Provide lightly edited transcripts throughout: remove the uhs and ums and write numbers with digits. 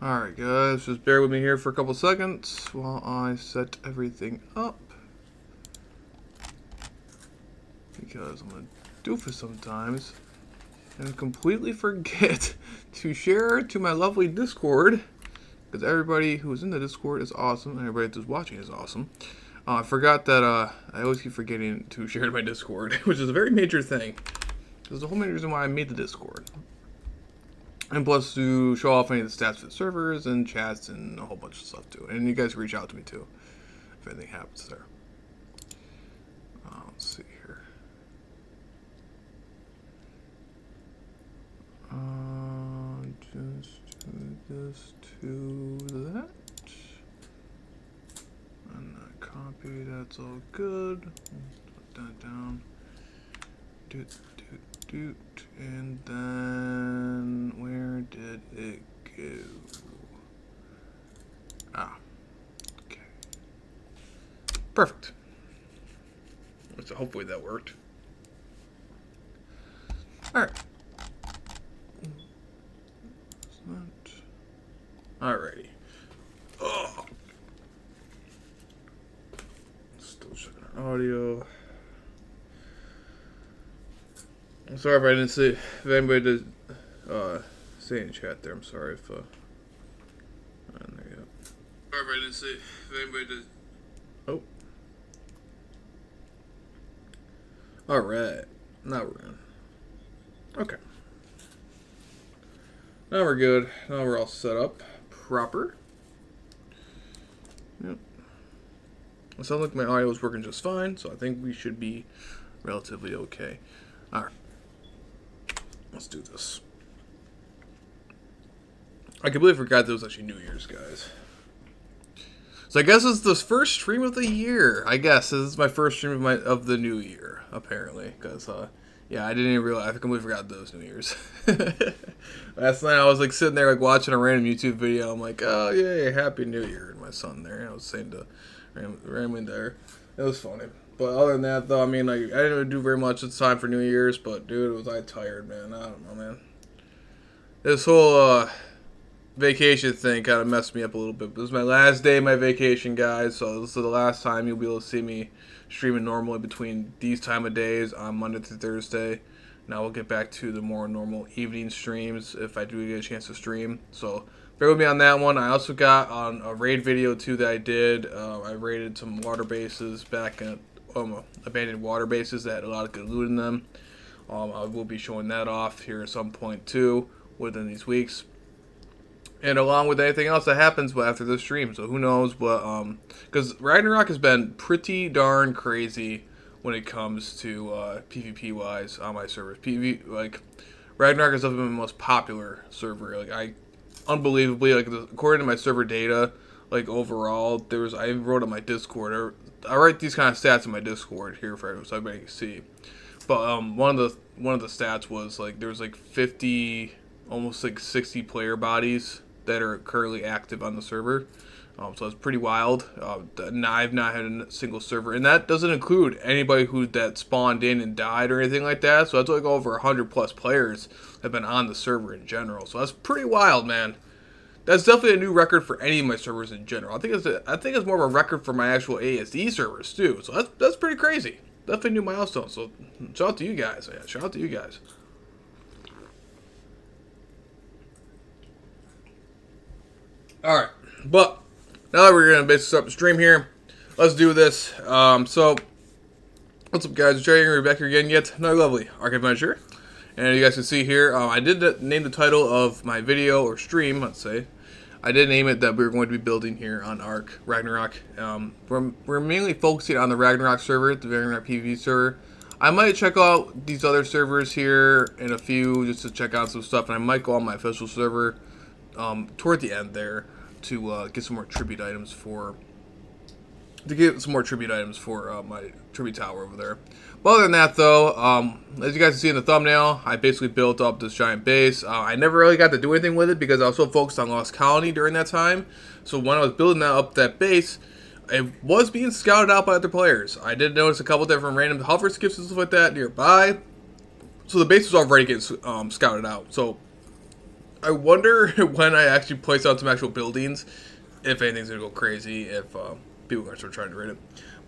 Alright guys, just bear with me here for a couple seconds while I set everything up. Because I'm a doofus sometimes and completely forget to share to my lovely Discord. Because everybody who's in the Discord is awesome, and everybody who's watching is awesome. I forgot that I always keep forgetting to share to my Discord, which is a very major thing. There's the whole main reason why I made the Discord. And plus to show off any of the stats for the servers and chats and a whole bunch of stuff too. And you guys reach out to me too if anything happens there. Let's see here. Just do this to that. And I copy, that's all good. Put that down. And then where did it go? Okay. Perfect. So hopefully that worked. Alright. Alrighty. Oh. Still checking our audio. I'm sorry if I didn't see if anybody did say in chat there. I'm sorry if there you go. Sorry if I didn't see if anybody did. Oh. Alright. Now we're in. Okay. Now we're good. Now we're all set up proper. Yep. It sounds like my audio is working just fine, so I think we should be relatively okay. Alright. Let's do this. I completely forgot that it was actually New Year's, guys. So I guess it's the first stream of the year. I guess this is my first stream of the new year, apparently. Because, yeah, I didn't even realize. I completely forgot those New Year's. Last night I was like sitting there like watching a random YouTube video. I'm like, oh yeah, Happy New Year, and my son there. And I was saying to randomly there. It was funny. But other than that, though, I mean, like, I didn't really do very much this time for New Year's, but, dude, was I tired, man. I don't know, man. This whole, vacation thing kind of messed me up a little bit. But this is my last day of my vacation, guys, so this is the last time you'll be able to see me streaming normally between these time of days on Monday through Thursday. Now we'll get back to the more normal evening streams if I do get a chance to stream. So, bear with me on that one. I also got on a raid video, too, that I did. I raided some water bases back in abandoned water bases that had a lot of good loot in them. I will be showing that off here at some point too within these weeks, and along with anything else that happens after this stream. So who knows? But because Ragnarok has been pretty darn crazy when it comes to PvP wise on my servers. Like Ragnarok has definitely been the most popular server. Like unbelievably, like according to my server data, like overall I wrote on my Discord. I write these kind of stats in my Discord here for everyone so everybody can see. But one of the stats was like there was like 50, almost like 60 player bodies that are currently active on the server. So it's pretty wild. I've not had a single server, and that doesn't include anybody that spawned in and died or anything like that. So that's like over 100 plus players have been on the server in general. So that's pretty wild, man. That's definitely a new record for any of my servers in general. I think it's more of a record for my actual ASD servers too. So that's pretty crazy. Definitely a new milestone. So shout out to you guys, man. Shout out to you guys. All right, but now that we're gonna basically start the stream here, let's do this. So what's up, guys? Jerry, we're back here again. Yet another lovely Ark Adventure. And you guys can see here, I did name the title of my video, or stream, let's say. I did name it that we were going to be building here on Ark Ragnarok. We're mainly focusing on the Ragnarok server, the Ragnarok PvP server. I might check out these other servers here in a few, just to check out some stuff. And I might go on my official server toward the end there to get some more tribute items for... my tribute tower over there. But other than that, though, as you guys can see in the thumbnail, I basically built up this giant base. I never really got to do anything with it because I was so focused on Lost Colony during that time. So when I was building that base, it was being scouted out by other players. I did notice a couple different random hover skips and stuff like that nearby. So the base was already getting scouted out. So I wonder when I actually place out some actual buildings, if anything's gonna go crazy, if people are gonna start trying to raid it.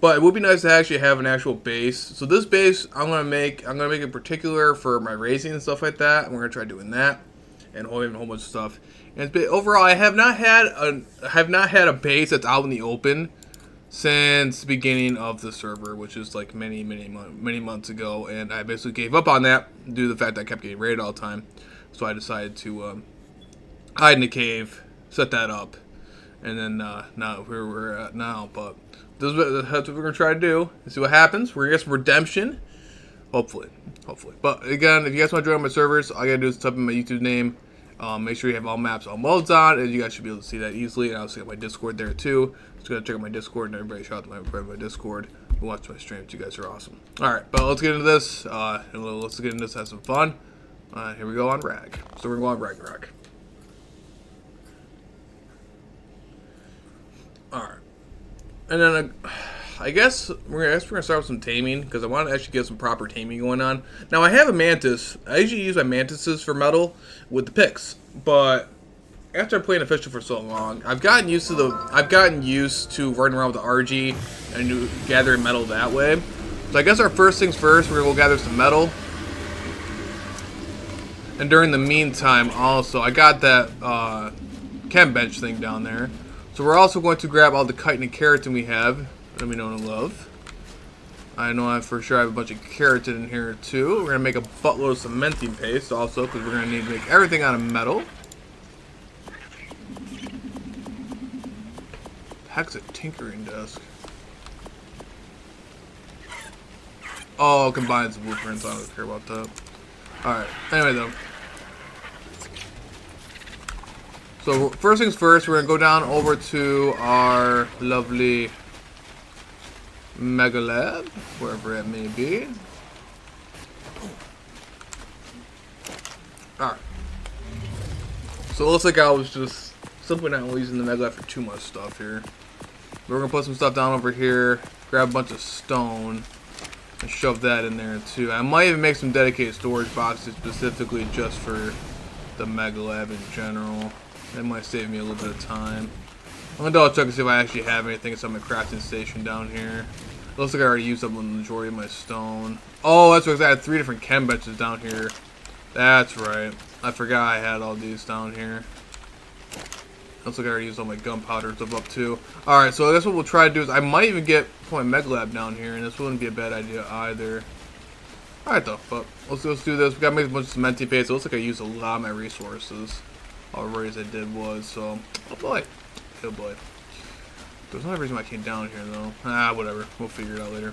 But it would be nice to actually have an actual base. So this base, I'm gonna make it particular for my racing and stuff like that. And we're gonna try doing that, and a whole bunch of stuff. And overall, I have not had a base that's out in the open since the beginning of the server, which is like many months ago. And I basically gave up on that due to the fact that I kept getting raided all the time. So I decided to hide in a cave, set that up, and then now where we're at now. But that's what we're gonna try to do and see what happens. We're gonna get some redemption, hopefully. But again, if you guys want to join my servers, all you gotta do is type in my YouTube name. Make sure you have all maps, all modes on, and you guys should be able to see that easily. And I'll see my Discord there too. Just gotta check out my Discord, and everybody shout out to my friend my Discord who watch my streams. You guys are awesome. All right, but let's get into this. Let's get into this, have some fun. Here we go on Rag. So we're going on Ragnarok. Alright. And then I guess we're gonna start with some taming, because I want to actually get some proper taming going on. Now I have a mantis. I usually use my mantises for metal with the picks, but after playing official for so long, I've gotten used to running around with the RG and gathering metal that way. So I guess our first things first, we're gonna go gather some metal. And during the meantime, also, I got that chem bench thing down there. So we're also going to grab all the chitin and keratin we have, that we know and love. I know for sure I have a bunch of keratin in here too. We're going to make a buttload of cementing paste also, because we're going to need to make everything out of metal. Heck's a tinkering desk. Oh, it combines the blueprints. I don't care about that. Alright, anyway though. So first things first, we're going to go down over to our lovely Mega Lab, wherever it may be. Alright. So it looks like I was just simply not using the Mega Lab for too much stuff here. We're going to put some stuff down over here, grab a bunch of stone, and shove that in there too. I might even make some dedicated storage boxes specifically just for the Mega Lab in general. That might save me a little bit of time. I'm gonna double check and see if I actually have anything inside my crafting station down here. It looks like I already used up the majority of my stone. Oh, that's right, I had 3 different chem benches down here. That's right. I forgot I had all these down here. Looks like I already used all my gunpowder stuff up too. Alright, so I guess what we'll try to do is I might even get my Mega Lab down here, and this wouldn't be a bad idea either. Alright though, but let's do this. We gotta make a bunch of cementing paste. It looks like I used a lot of my resources already as I did was, so oh boy. Oh boy. There's not a reason why I came down here though. Whatever. We'll figure it out later.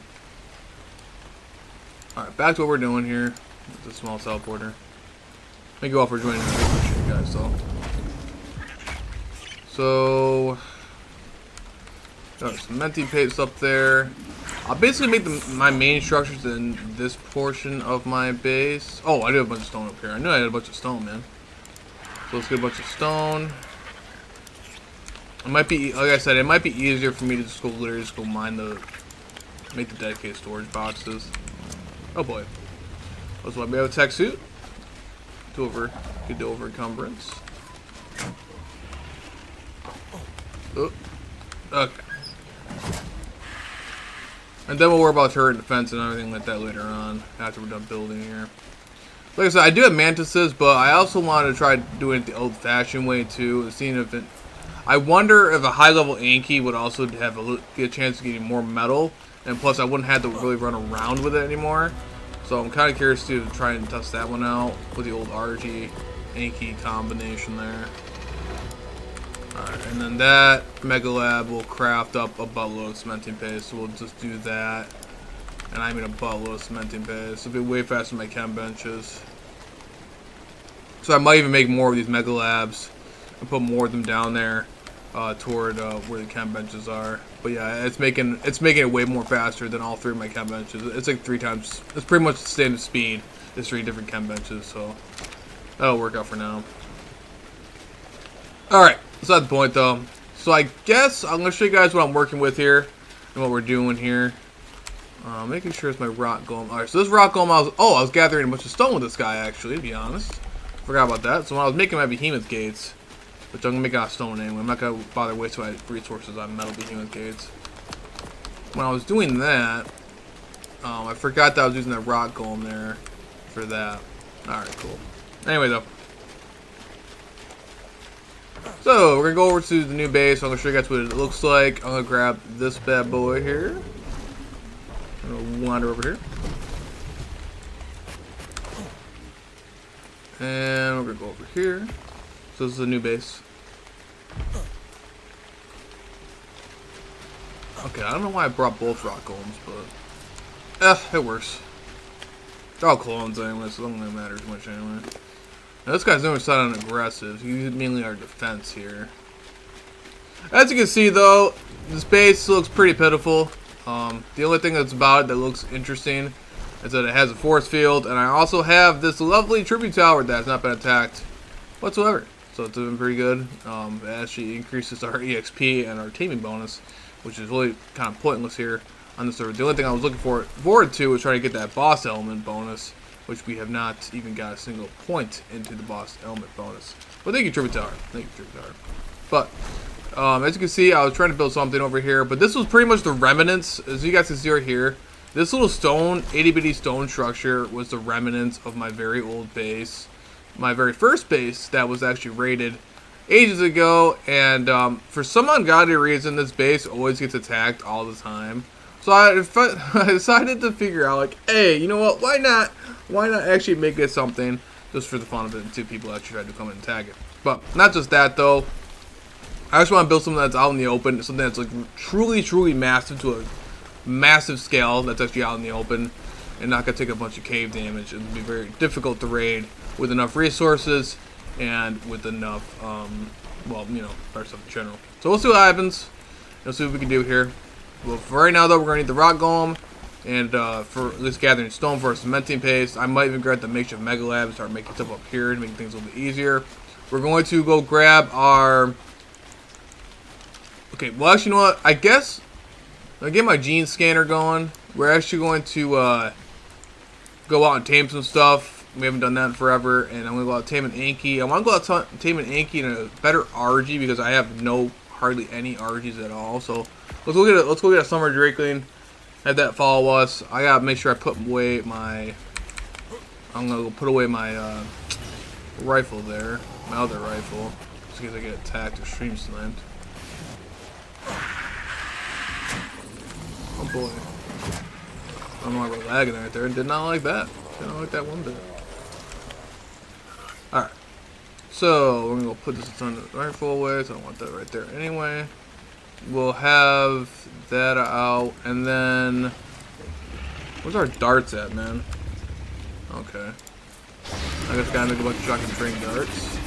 Alright, back to what we're doing here. It's a small teleporter. Thank you all for joining me. I appreciate you guys though. So got cementing paste up there. I'll basically make my main structures in this portion of my base. Oh, I do have a bunch of stone up here. I knew I had a bunch of stone, man. So let's get a bunch of stone. It might be, like I said, it might be easier for me to just literally go make the dedicated storage boxes. Oh boy. That's why we have a tech suit. Get the over encumbrance. Oh, okay. And then we'll worry about turret defense and everything like that later on, after we're done building here. Like I said, I do have mantises, but I also want to try doing it the old-fashioned way too. Seeing if it, I wonder if a high-level Anki would also get a chance of getting more metal, and plus I wouldn't have to really run around with it anymore. So I'm kind of curious to try and test that one out with the old RG Anki combination there. Alright, and then that Mega Lab will craft up a buttload of cementing paste, so we'll just do that. And I mean a buttload of cementing paste. It'll be way faster than my chem benches. So I might even make more of these Mega Labs and put more of them down there toward where the chem benches are. But yeah, it's making it way more faster than all 3 of my chem benches. It's like 3 times. It's pretty much the same speed as 3 different chem benches. So that'll work out for now. All right. That's not the point though. So I guess I'm gonna show you guys what I'm working with here and what we're doing here. Making sure it's my rock golem. Alright, so this rock golem I was gathering a bunch of stone with this guy actually, to be honest. Forgot about that. So when I was making my behemoth gates, which I'm gonna make out of stone anyway, I'm not gonna bother wasting my resources on metal behemoth gates. When I was doing that, I forgot that I was using that rock golem there for that. Alright, cool. Anyway, though. So, we're gonna go over to the new base. I'm gonna show you guys what it looks like. I'm gonna grab this bad boy here. I'm gonna wander over here. And we're gonna go over here. So this is the new base. Okay, I don't know why I brought both rock golems, but it works. They're all clones anyway, so it doesn't really matter as much anyway. Now this guy's never set on aggressive. He's mainly our defense here. As you can see though, this base looks pretty pitiful. The only thing that's about it that looks interesting is that it has a force field, and I also have this lovely tribute tower that has not been attacked whatsoever. So it's been pretty good. It actually increases our EXP and our taming bonus, which is really kind of pointless here on the server. The only thing I was looking forward to was trying to get that boss element bonus, which we have not even got a single point into the boss element bonus. But thank you, Tribute Tower. Thank you, Tribute Tower. But as you can see, I was trying to build something over here, but this was pretty much the remnants. As you guys can see right here, this little stone, itty bitty stone structure was the remnants of my very old base. My very first base that was actually raided ages ago, and for some ungodly reason, this base always gets attacked all the time. So I decided to figure out, like, hey, you know what? Why not actually make it something just for the fun of it, and two people actually tried to come and attack it. But not just that though. I just want to build something that's out in the open, something that's like truly massive to a massive scale that's actually out in the open, and not gonna take a bunch of cave damage. It'd be very difficult to raid with enough resources and with enough, well, you know, our stuff in general. So we'll see what happens. We'll see what we can do here. Well, for right now though, we're gonna need the rock golem, and for at least gathering stone for our cementing paste. I might even grab the makeshift mega lab and start making stuff up here to make things a little bit easier. We're going to go grab our. Okay, well, actually, you know what? I guess I'll get my gene scanner going. We're actually going to go out and tame some stuff. We haven't done that in forever, and I'm gonna go out and tame an Anki. I want to go out and tame an Anki in a better RG because I have hardly any RGs at all. So let's go get a summer drakeling. Have that follow us. I gotta make sure I put away my. I'm gonna go put away my rifle there, my other rifle, just in case I get attacked or stream slammed. Oh boy. I don't know why we're lagging right there. Did not like that. Did not like that one bit. Alright. So, we're going to go put this on the rifle away. So I don't want that right there anyway. We'll have that out. And then... Where's our darts at, man? Okay. I just gotta make a bunch of shocking train darts.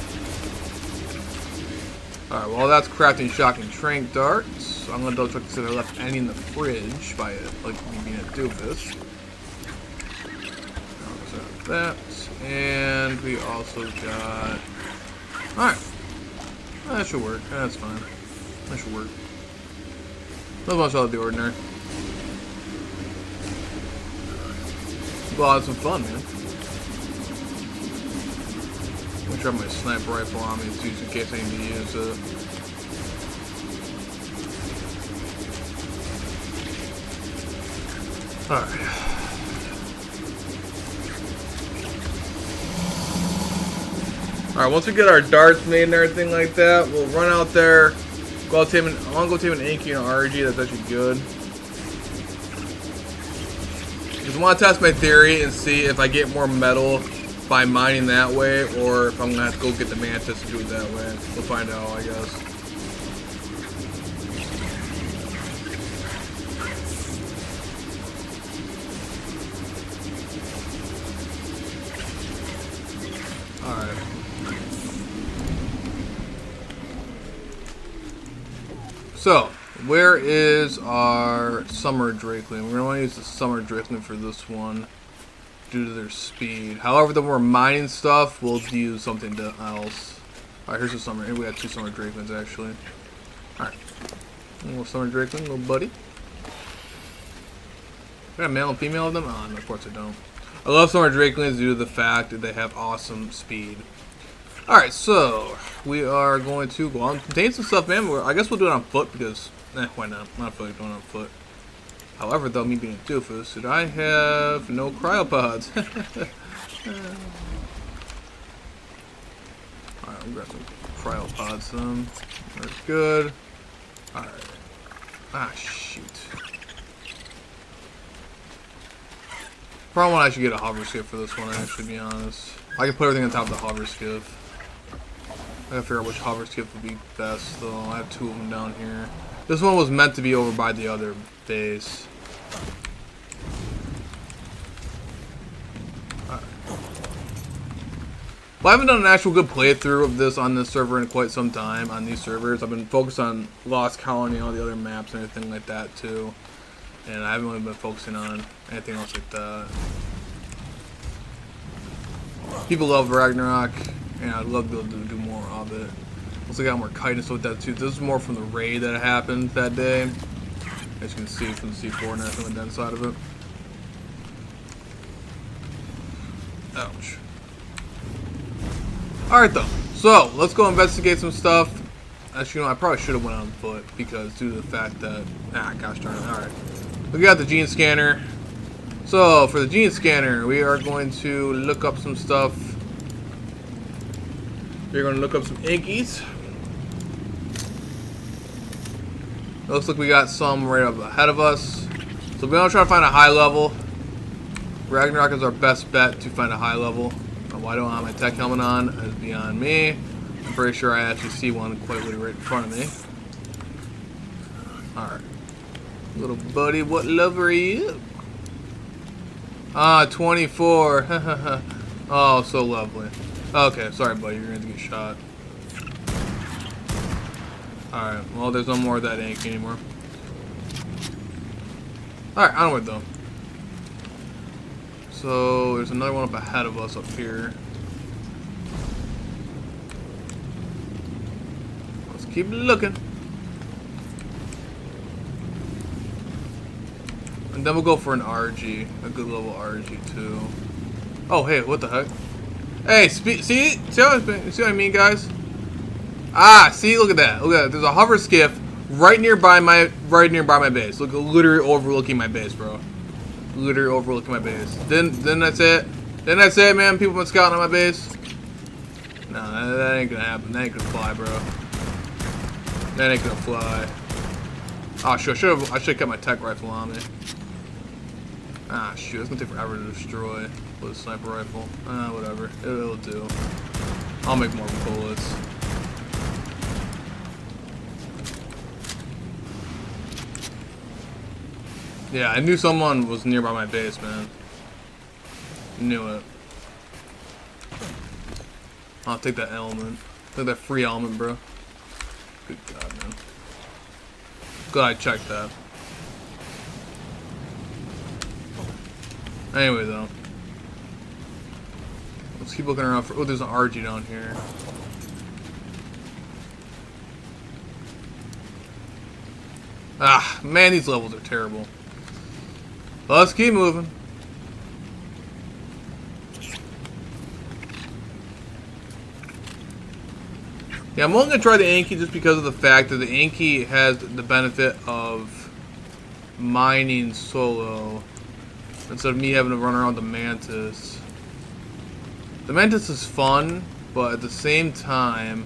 Alright, well that's crafting shocking train darts. I'm gonna double check to see if I left any in the fridge by like me being a doofus. That, and we also got. Alright, that should work. That's fine. That should work. Not much out of the ordinary. Well, have some fun, man. I'm gonna try my sniper rifle on me too, in case I need to use it. Alright. Alright, once we get our darts made and everything like that, we'll run out there. Go out tame I want to go tame an Anki and an RG, that's actually good. Just want to test my theory and see if I get more metal by mining that way, or if I'm going to have to go get the mantis and do it that way. We'll find out, I guess. Alright. So, where is our summer drakeling? We're going to want to use the summer drakeling for this one due to their speed. However, the more mining stuff, we'll use something else. Alright, here's the summer. Here we got two summer drakelings actually. Alright. Little summer drakeling, little buddy. Got a male and female of them? Oh, no, of course I don't. I love summer drakelings due to the fact that they have awesome speed. Alright, so we are going to go on contain some stuff, man. I guess we'll do it on foot because, why not? I'm not feeling like doing it on foot. However, though, me being a doofus, did I have no cryopods? Alright, I'm grabbing some cryopods then. That's good. Alright. Ah, shoot. Probably want to actually get a hover skiff for this one, actually, to be honest. I can put everything on top of the hover skiff. I gotta figure out which hover skiff would be best, though. I have two of them down here. This one was meant to be over by the other base. Right. Well, I haven't done an actual good playthrough of this on this server in quite some time, on these servers. I've been focused on Lost Colony and all the other maps and everything like that, too. And I haven't really been focusing on anything else like that. People love Ragnarok, and I'd love to be able to do more of it. Also got more chitinous with that too. This is more from the raid that happened that day. As you can see from the C4 and everything on that side of it. Ouch. Alright though, so let's go investigate some stuff. Actually, you know, I probably should have went on foot because due to the fact that, gosh darn it. Alright. We got the gene scanner. So, for the gene scanner, we are going to look up some stuff. We're going to look up some inkies. Looks like we got some right up ahead of us. So, we're going to try to find a high level. Ragnarok is our best bet to find a high level. Why I don't have my tech helmet on is beyond me. I'm pretty sure I actually see one quite literally right in front of me. Alright. Little buddy, what level are you? Ah, 24. Oh, so lovely. Okay, sorry, buddy. You're going to get shot. Alright, well, there's no more of that ink anymore. Alright, onward, though. So, there's another one up ahead of us up here. Let's keep looking. And then we'll go for an RG, a good level RG too. Oh hey, what the heck? Hey, see what I mean, guys? Ah, see, look at that, look at that. There's a hover skiff right nearby my base. Look, literally overlooking my base, bro. Literally overlooking my base. Then that's it. Then that's it, man. People been scouting on my base. No, that ain't gonna happen. That ain't gonna fly, bro. That ain't gonna fly. Oh, sure. I should have kept my tech rifle on me. Ah, shoot. It's gonna take forever to destroy with a sniper rifle. Whatever. It'll do. I'll make more bullets. Yeah, I knew someone was nearby my base, man. Knew it. I'll take that element. Take that free element, bro. Good God, man. Glad I checked that. Anyway, though. Let's keep looking around for... Oh, there's an RG down here. Ah, man, these levels are terrible. Let's keep moving. Yeah, I'm only going to try the Anki just because of the fact that the Anki has the benefit of mining solo instead of me having to run around the Mantis. The Mantis is fun, but at the same time,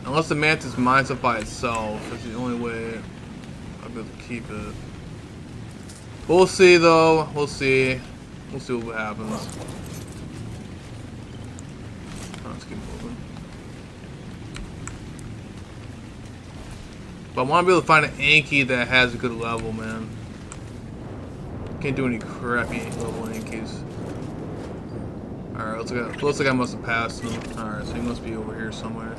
unless the Mantis mines up by itself, that's the only way I'll be able to keep it. We'll see, though. We'll see. We'll see what happens. Let's keep moving. But I want to be able to find an Anki that has a good level, man. Can't do any crappy level Ankies. Alright, looks like I must have passed him. Alright, so he must be over here somewhere.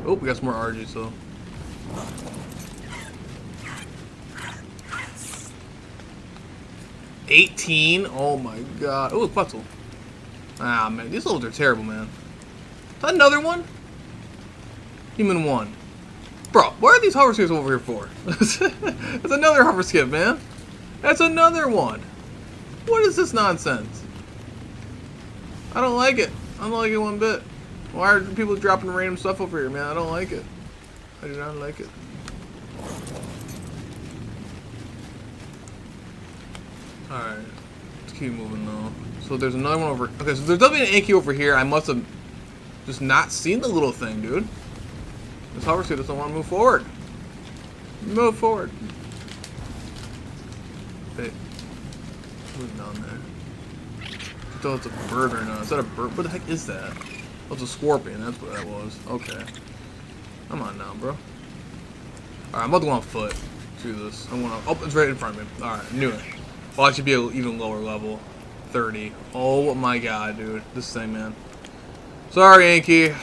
Oh, we got some more RGs, though. $18? Oh my god. Oh, a Quetzal. Ah, man. These levels are terrible, man. Is that another one? Human 1. Bro, what are these hover skips over here for? That's another hover skip, man. That's another one. What is this nonsense? I don't like it. I don't like it one bit. Why are people dropping random stuff over here, man? I don't like it. I do not like it. Alright. Let's keep moving though. So there's another one over. Okay, so there's definitely an Anki over here. I must have just not seen the little thing, dude. This hover suit doesn't want to move forward. Move forward. Hey. What's down there? I thought it's a bird or not. Is that a bird? What the heck is that? Oh, it's a scorpion. That's what that was. Okay. Come on now, bro. Alright, I'm about to go on foot. Let's do this. I'm gonna. Oh, it's right in front of me. Alright, knew it. Well, I should be an even lower level. 30. Oh my god, dude. This thing, man. Sorry, Anki.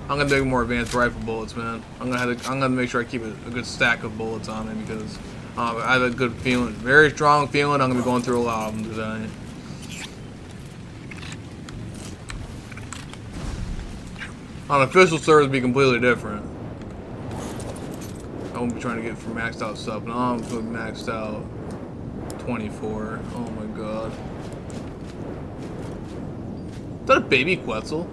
I'm gonna make more advanced rifle bullets, man. I'm gonna make sure I keep a good stack of bullets on me because I have a good feeling, very strong feeling. I'm gonna be going through a lot of them today. On official servers, it'd be completely different. I won't be trying to get for maxed out stuff. No, I'm going maxed out 24. Oh my god. Is that a baby Quetzal?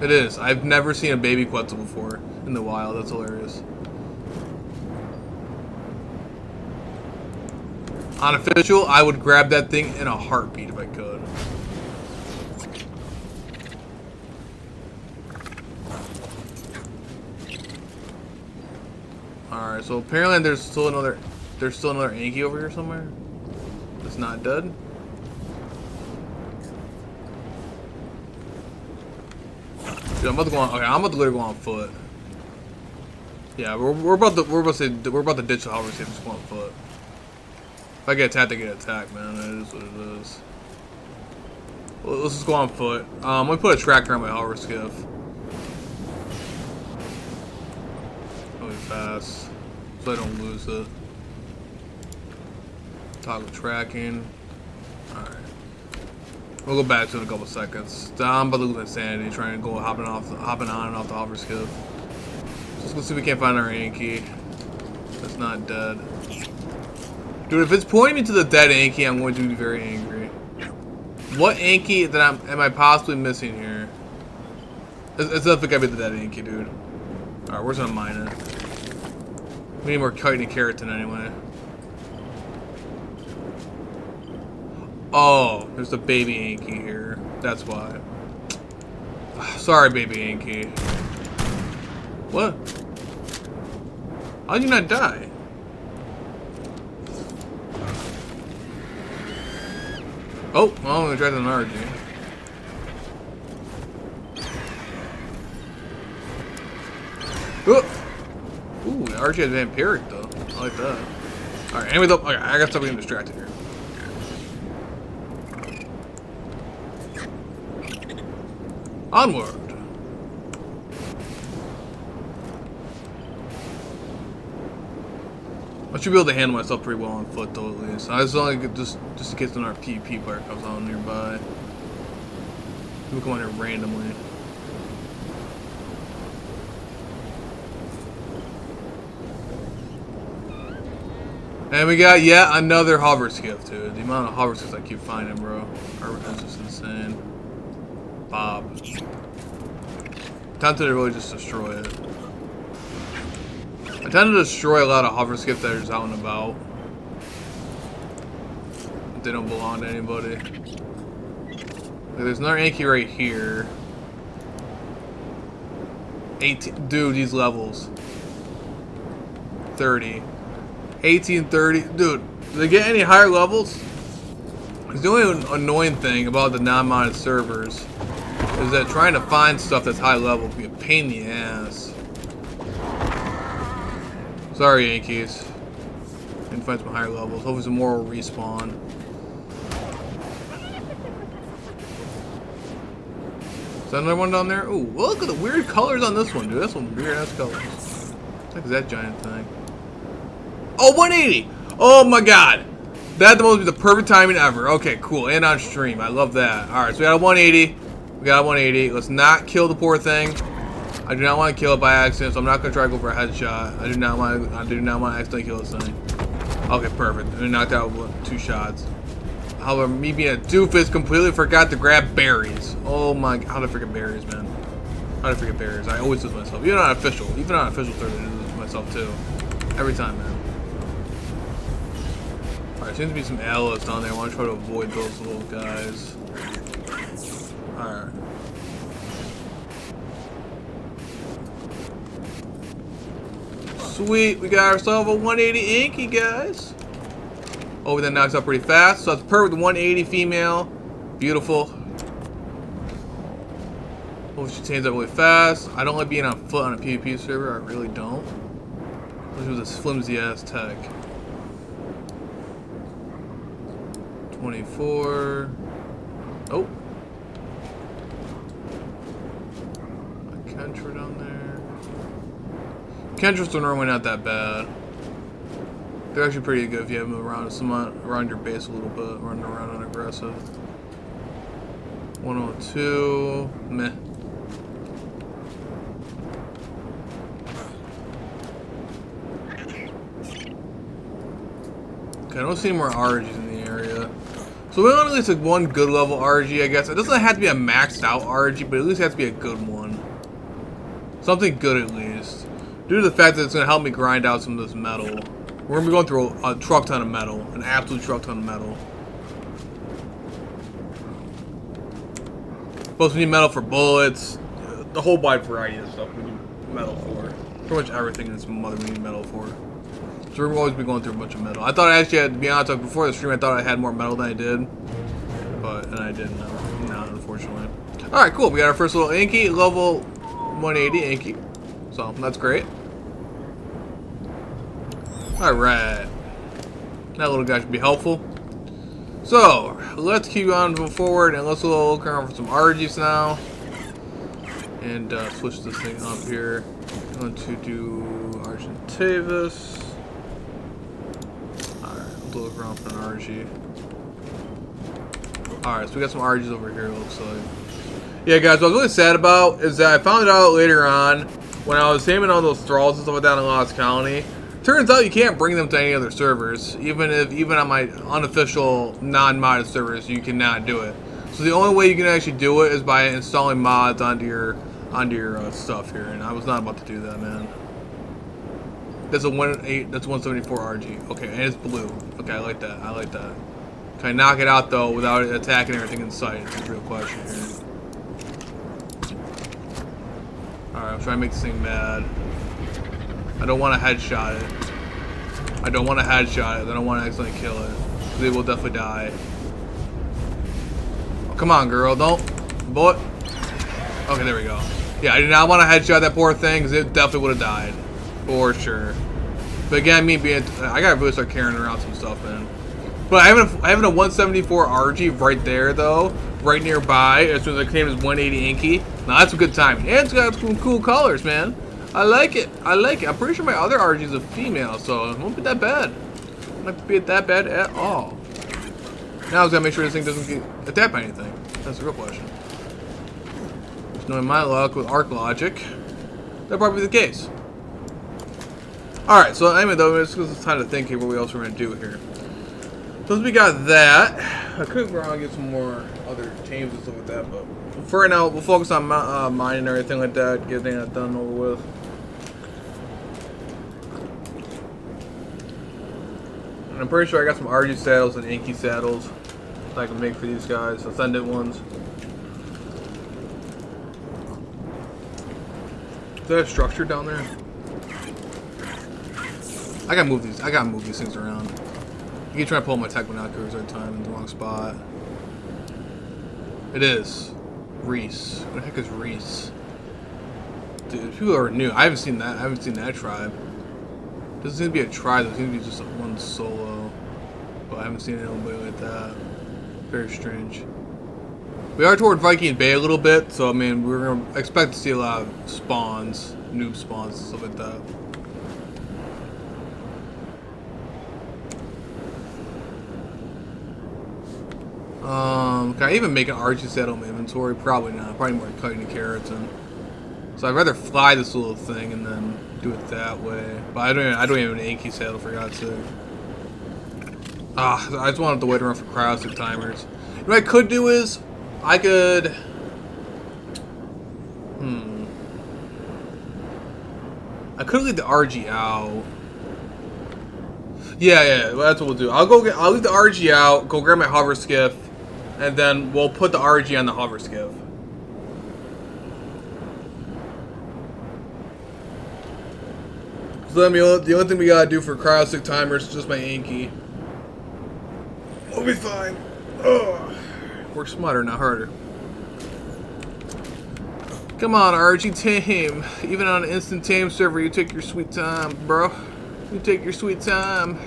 It is. I've never seen a baby Quetzal before in the wild. That's hilarious. On official, I would grab that thing in a heartbeat if I could. Alright, so apparently there's still another Anki over here somewhere. That's not dead. Dude, I'm about to go on. Okay, I'm about to literally go on foot. Yeah, we're about to ditch the hover suit and just go on foot. If I get attacked, I get attacked, man. That is what it is. Well, let's just go on foot. Let me put a tracker on my hover skiff. Really fast, so I don't lose it. Toggle tracking. All right. We'll go back to it in a couple seconds. I'm about to lose my sanity trying to go hopping on and off the hover skiff. So let's see if we can't find our Anki. That's not dead. Dude, if it's pointing me to the dead Anki, I'm going to be very angry. What Anki that am I possibly missing here? It's definitely gotta be the dead Anki, dude. Alright, we're just gonna mine it. We need more chitin and keratin anyway. Oh, there's the baby Anki here. That's why. Sorry, baby Anki. What? How did you not die? Oh, well, I'm gonna try the RG. Ooh, the RG has vampiric though. I like that. Alright, anyway, though, okay, I gotta stop getting distracted here. Onward. I should be able to handle myself pretty well on foot though, at least. I just only just in case another PvP player comes on nearby. People come on here randomly. And we got yet another hover skiff, dude. The amount of hover skiffs I keep finding, bro, is just insane. Bob. Tempted to really just destroy it. I tend to destroy a lot of hover skiffs that are just out and about. They don't belong to anybody. Like, there's another Anki right here. 18. Dude, these levels. 30. 18, 30. Dude, do they get any higher levels? The only annoying thing about the non-modded servers is that trying to find stuff that's high level can be a pain in the ass. Sorry, Yankees. Didn't find some higher levels. Hopefully some more will respawn. Is that another one down there? Ooh, look at the weird colors on this one, dude. That's some weird ass colors. What is that giant thing? Oh, 180! Oh my god! That must be the perfect timing ever. Okay, cool. And on stream. I love that. Alright, so we got a 180. We got a 180. Let's not kill the poor thing. I do not want to kill it by accident, so I'm not gonna try to go for a headshot. I do not want to accidentally kill this thing. Okay, perfect. We knocked out 2 shots. how me being a doofus completely forgot to grab berries. Oh my, how did I forget berries, man? How did I forget berries? I always lose myself. Even on official server, I lose myself too. Every time, man. Alright, seems to be some allos down there. I want to try to avoid those little guys. Alright. Sweet, we got ourselves a 180 Inky, guys. Oh, that knocks out pretty fast. So that's perfect 180 female. Beautiful. Oh, she changes up really fast. I don't like being on foot on a PvP server. I really don't. This was this flimsy ass tech. 24. Oh. A Kentra down there. Kentra's normally not that bad. They're actually pretty good if you have them around your base a little bit, running around unaggressive. 102. Meh. Okay, I don't see any more RGs in the area. So we want at least like one good level RG, I guess. It doesn't have to be a maxed out RG, but at least it has to be a good one. Something good at least. Due to the fact that it's going to help me grind out some of this metal. We're going to be going through a truck ton of metal. An absolute truck ton of metal. Plus we need metal for bullets. The whole wide variety of stuff we need metal for. Pretty much everything in this mother we need metal for. So we're going to always be going through a bunch of metal. I thought I actually had, to be honest, before the stream I thought I had more metal than I did. And I didn't. No, unfortunately. Alright, cool. We got our first little Inky, level 180 Inky. So, that's great. Alright. That little guy should be helpful. So, let's keep on moving forward and let's look around for some RGs now. And switch this thing up here. I'm going to do Argentavis. Alright, look around for an RG. Alright, so we got some RGs over here, it looks like. Yeah, guys, what I was really sad about is that I found it out later on when I was saving all those thralls and stuff like that in Lost Colony. Turns out you can't bring them to any other servers. Even on my unofficial, non-modded servers, you cannot do it. So the only way you can actually do it is by installing mods onto your stuff here, and I was not about to do that, man. That's a 174 RG. Okay, and it's blue. Okay, I like that. I like that. Can I knock it out though without it attacking everything in sight? That's a real question here. Alright, I'm trying to make this thing mad. I don't want to headshot it. I don't want to headshot it. I don't want to accidentally kill it. They will definitely die. Oh, come on, girl. Don't. Bullet. Okay, there we go. Yeah, I did not want to headshot that poor thing because it definitely would have died. For sure. But again, me being... I gotta really start carrying around some stuff, man. But having a 174 RG right there, though, right nearby, as soon as I came as 180 Inky. Now that's a good timing. And it's got some cool colors, man. I like it. I like it. I'm pretty sure my other RG is a female, so it won't be that bad. It won't be that bad at all. Now I just gotta make sure this thing doesn't get attacked by anything. That's the real question. Just knowing my luck with arc logic, that'll probably be the case. Alright, so anyway, though, it's time to think here what else we're gonna do here. So we got that. I could go around and get some more other teams and stuff like that, but for right now, we'll focus on mining and everything like that, get that done over with. And I'm pretty sure I got some RG saddles and Inky saddles that I can make for these guys, Ascendant ones. Is that a structure down there? I gotta move these things around. You can try to pull my tech binoculars every time in the wrong spot. It is. Reese. What the heck is Reese? Dude, people are new. I haven't seen that. I haven't seen that tribe. Doesn't seem to be a tribe. There seems to be just one solo. But I haven't seen anybody like that. Very strange. We are toward Viking Bay a little bit, so I mean, we're gonna expect to see a lot of spawns, noob spawns, and stuff like that. Can I even make an RG saddle in my inventory? Probably not. Probably more cutting the keratin. So I'd rather fly this little thing and then do it that way. But I don't even have an Inky saddle, for God's sake. I just wanted to wait around for cryostick timers. What I could do is, I could... I could leave the RG out. Yeah, that's what we'll do. I'll leave the RG out, go grab my hover skiff, and then we'll put the RG on the hover skiff. So then the only thing we gotta do for cryostick timers is just my Anki. We'll be fine. Ugh. Work smarter, not harder. Come on, RG tame. Even on an instant tame server, you take your sweet time, bro. You take your sweet time.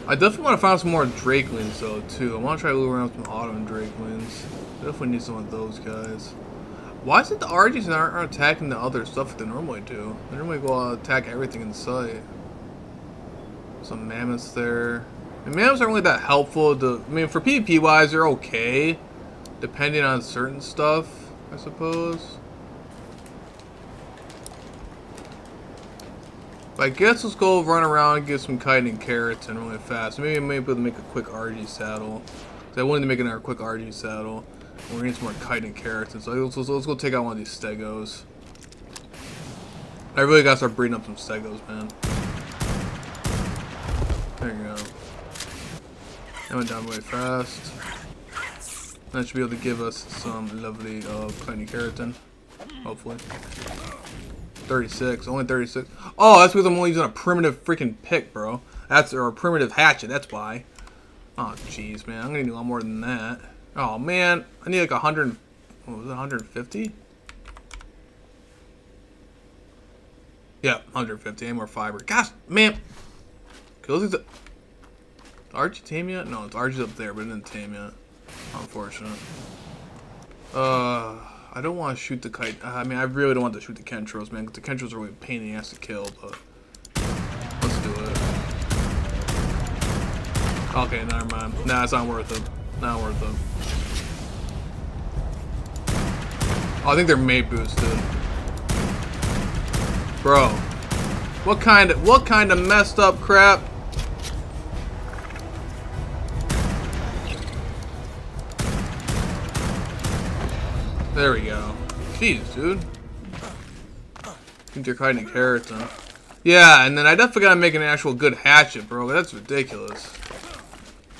I definitely want to find some more Drakelings though too. I want to try to loot around some autumn Drakelings. Definitely need some of those guys. Why is it the RGs aren't attacking the other stuff that they normally do? They normally go out and attack everything in sight. Some mammoths there. And mammoths aren't really that helpful. I mean, for PvP wise, they're okay, depending on certain stuff, I suppose. But I guess let's go run around and get some chitin and carrots and really fast. Maybe I may be able to make a quick RG saddle. Because I wanted to make another quick RG saddle. We're gonna need some more chitin and carrots. And so let's go take out one of these stegos. I really gotta start breeding up some stegos, man. There you go. That went down really fast. That should be able to give us some lovely chitin and keratin. Hopefully. 36, only 36. Oh, that's because I'm only using a primitive freaking pick, bro. Or a primitive hatchet, that's why. Oh, jeez, man. I'm gonna need a lot more than that. Oh, man. I need like 100. What was it, 150? Yeah, 150. Any more fiber. Gosh, man. Okay, the RG tame yet? No, it's RG's up there, but it didn't tame yet. Unfortunate. I don't want to shoot the kite. I mean, I really don't want to shoot the Kentros, man, because the Kentros are really a pain in the ass to kill, but let's do it. Okay, never mind. Nah, it's not worth it. Not worth it. Oh, I think they're mate boosted. Bro. What kind of messed up crap? There we go. Jeez, dude. I think they're chitin and keratin. Yeah, and then I definitely gotta make an actual good hatchet, bro. That's ridiculous.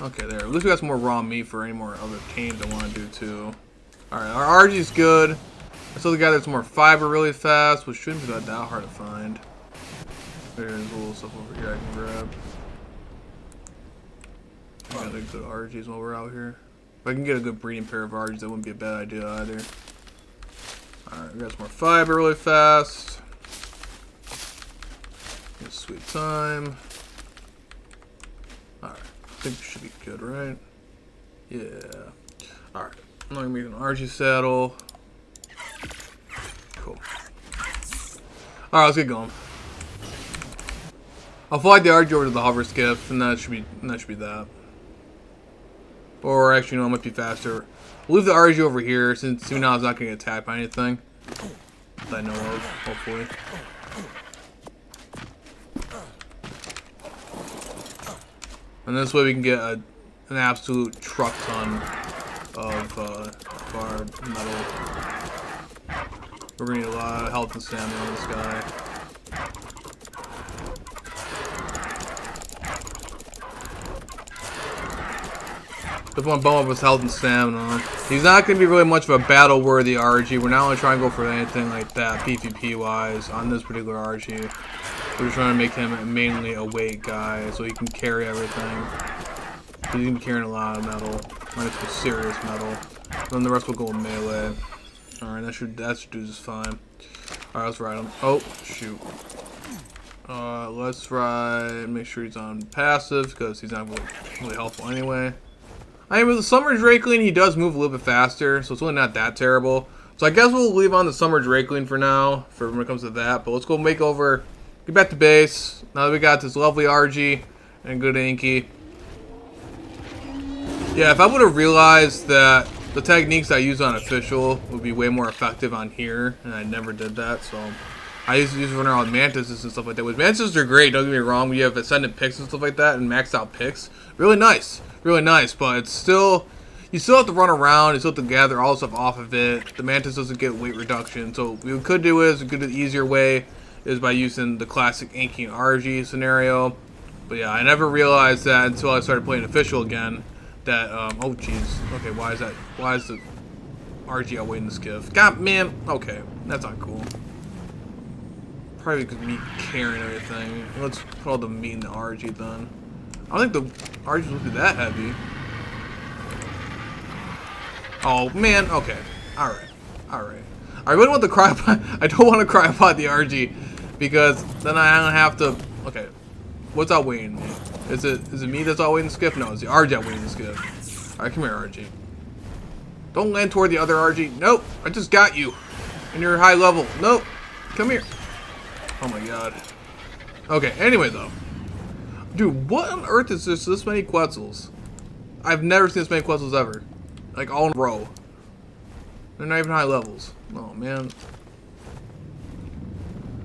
Okay, there. At least we got some more raw meat for any more other tames I want to do, too. Alright, our RG's good. I still gather some more fiber really fast, which shouldn't be that hard to find. There's a little stuff over here I can grab. I gotta get good RGs while we're out here. If I can get a good breeding pair of RGs, that wouldn't be a bad idea either. Alright, we got some more fiber really fast. Get sweet time. Alright, I think we should be good, right? Yeah. Alright, I'm gonna make an RG saddle. Cool. Alright, let's get going. I'll fly the RG over to the hover skiff, and that should be that. Or actually, no, it might be faster. We'll leave the RG over here since soon now it's not going to get attacked by anything that I know of, hopefully. And this way we can get an absolute truck ton of our metal. We're going to need a lot of health and stamina on this guy. Just want to bump up his health and stamina. He's not going to be really much of a battle-worthy RG. We're not going to try and go for anything like that PvP-wise on this particular RG. We're just trying to make him mainly a weight guy so he can carry everything. He's going to be carrying a lot of metal. Like some serious metal. Then the rest will go with melee. Alright, that should do just fine. Alright, let's ride him. Oh, shoot. Let's ride. Make sure he's on passive because he's not really helpful anyway. I mean, with the Summer Drakeling, he does move a little bit faster, so it's really not that terrible. So I guess we'll leave on the Summer Drakeling for now, for when it comes to that. But let's go make over, get back to base. Now that we got this lovely RG and good Anki. Yeah, if I would have realized that the techniques I use on official would be way more effective on here, and I never did that, so I used to run around with mantises and stuff like that. With mantises are great, don't get me wrong. We have ascendant picks and stuff like that, and maxed out picks. Really nice, but it's still, you still have to run around, you still have to gather all the stuff off of it. The mantis doesn't get weight reduction, so what we could do is, the easier way is by using the classic Anki and RG scenario. But yeah, I never realized that until I started playing official again. That oh jeez, okay, why is the RG outweighing the skiff? God man, okay, that's not cool. Probably because me carrying everything. Let's put all the meat in the RG then. I don't think the RG will be that heavy. Oh man, okay, all right. I really want the cryopod. I don't want to cryopod the RG because then I don't have to. Okay, what's outweighing me? Is it me that's outweighing the skiff? No, it's the RG outweighing the skiff. Alright, come here, RG. Don't land toward the other RG. Nope, I just got you. And you're high level. Nope, come here. Oh my god. Okay, anyway though. Dude, what on earth is this many Quetzals? I've never seen this many Quetzals ever. Like all in a row. They're not even high levels. Oh man.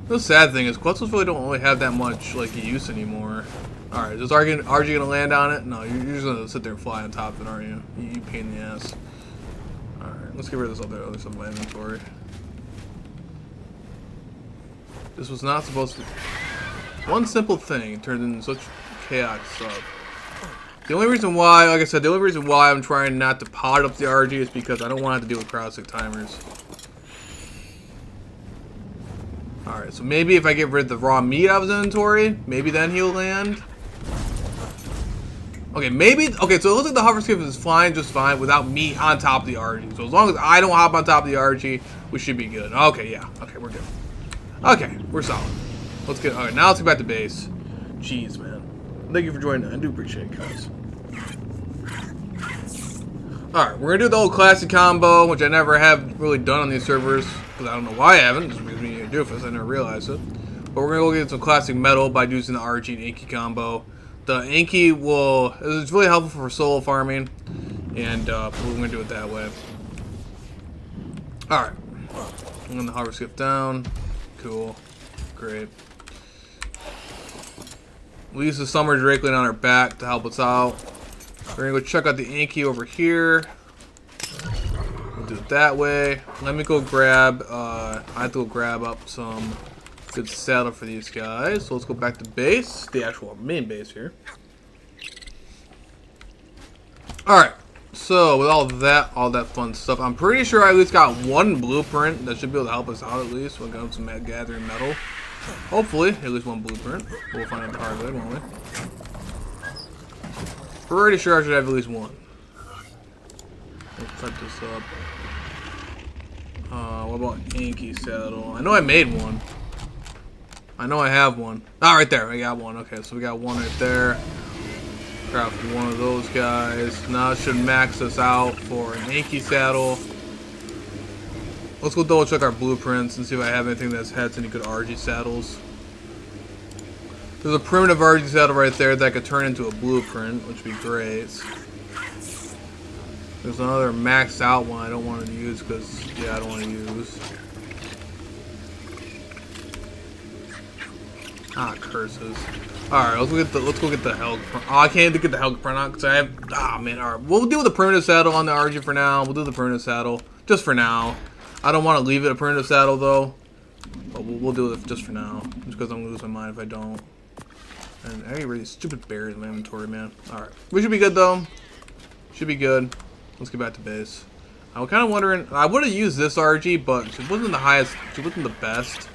The sad thing is Quetzals really don't really have that much like use anymore. Alright, is RG gonna land on it? No, you're just gonna sit there and fly on top of it, aren't you? You pain in the ass. Alright, let's get rid of this other stuff in my inventory. This was not supposed to. One simple thing turned into such chaotic stuff. The only reason why, like I said, the only reason why I'm trying not to pot up the RG is because I don't want to have to deal with crowdstick timers. Alright, so maybe if I get rid of the raw meat out of his inventory, maybe then he'll land. Okay, maybe, okay, so it looks like the hover skiff is flying just fine without me on top of the RG. So as long as I don't hop on top of the RG, we should be good. Okay, yeah, okay, we're good. Okay, we're solid. Let's get, alright, now let's get back to base. Jeez, man. Thank you for joining. I do appreciate it, guys. Alright, we're gonna do the old classic combo, which I never have really done on these servers, because I don't know why I haven't, just because we need to do this, I never realized it. But we're gonna go get some classic metal by using the RG and Anki combo. The Anki will, it's really helpful for solo farming, and we're gonna do it that way. Alright, I'm gonna hover skip down. Cool, great. We'll use the summer drakeling on our back to help us out. We're gonna go check out the Anki over here. We'll do it that way. Let me go grab, I have to go grab up some good saddle for these guys. So let's go back to base, the actual main base here. Alright, so with all that fun stuff, I'm pretty sure I at least got one blueprint that should be able to help us out at least. We'll get some gathering metal. Hopefully, at least one blueprint. We'll find out the hard way, won't we? Pretty sure I should have at least one. Let's type this up. What about Anki saddle? I know I made one. I know I have one. Ah, right there. I got one. Okay, so we got one right there. Craft one of those guys. Now it should max us out for an Anki saddle. Let's go double check our blueprints and see if I have anything that has any good RG saddles. There's a primitive RG saddle right there that could turn into a blueprint, which would be great. There's another maxed out one I don't want to use because, yeah, I don't want to use. Ah, curses. Alright, let's go get the Helg front. Oh, I can't get the Helg front on because I have. Ah, man. Alright, we'll do the primitive saddle on the RG for now. We'll do the primitive saddle just for now. I don't want to leave it a primitive saddle though, but we'll do it just for now. Just because I'm gonna lose my mind if I don't. And I get rid of these stupid berries in my inventory, man. Alright. We should be good, though. Should be good. Let's get back to base. I was kind of wondering... I would have used this RG, but it wasn't the highest... It wasn't the best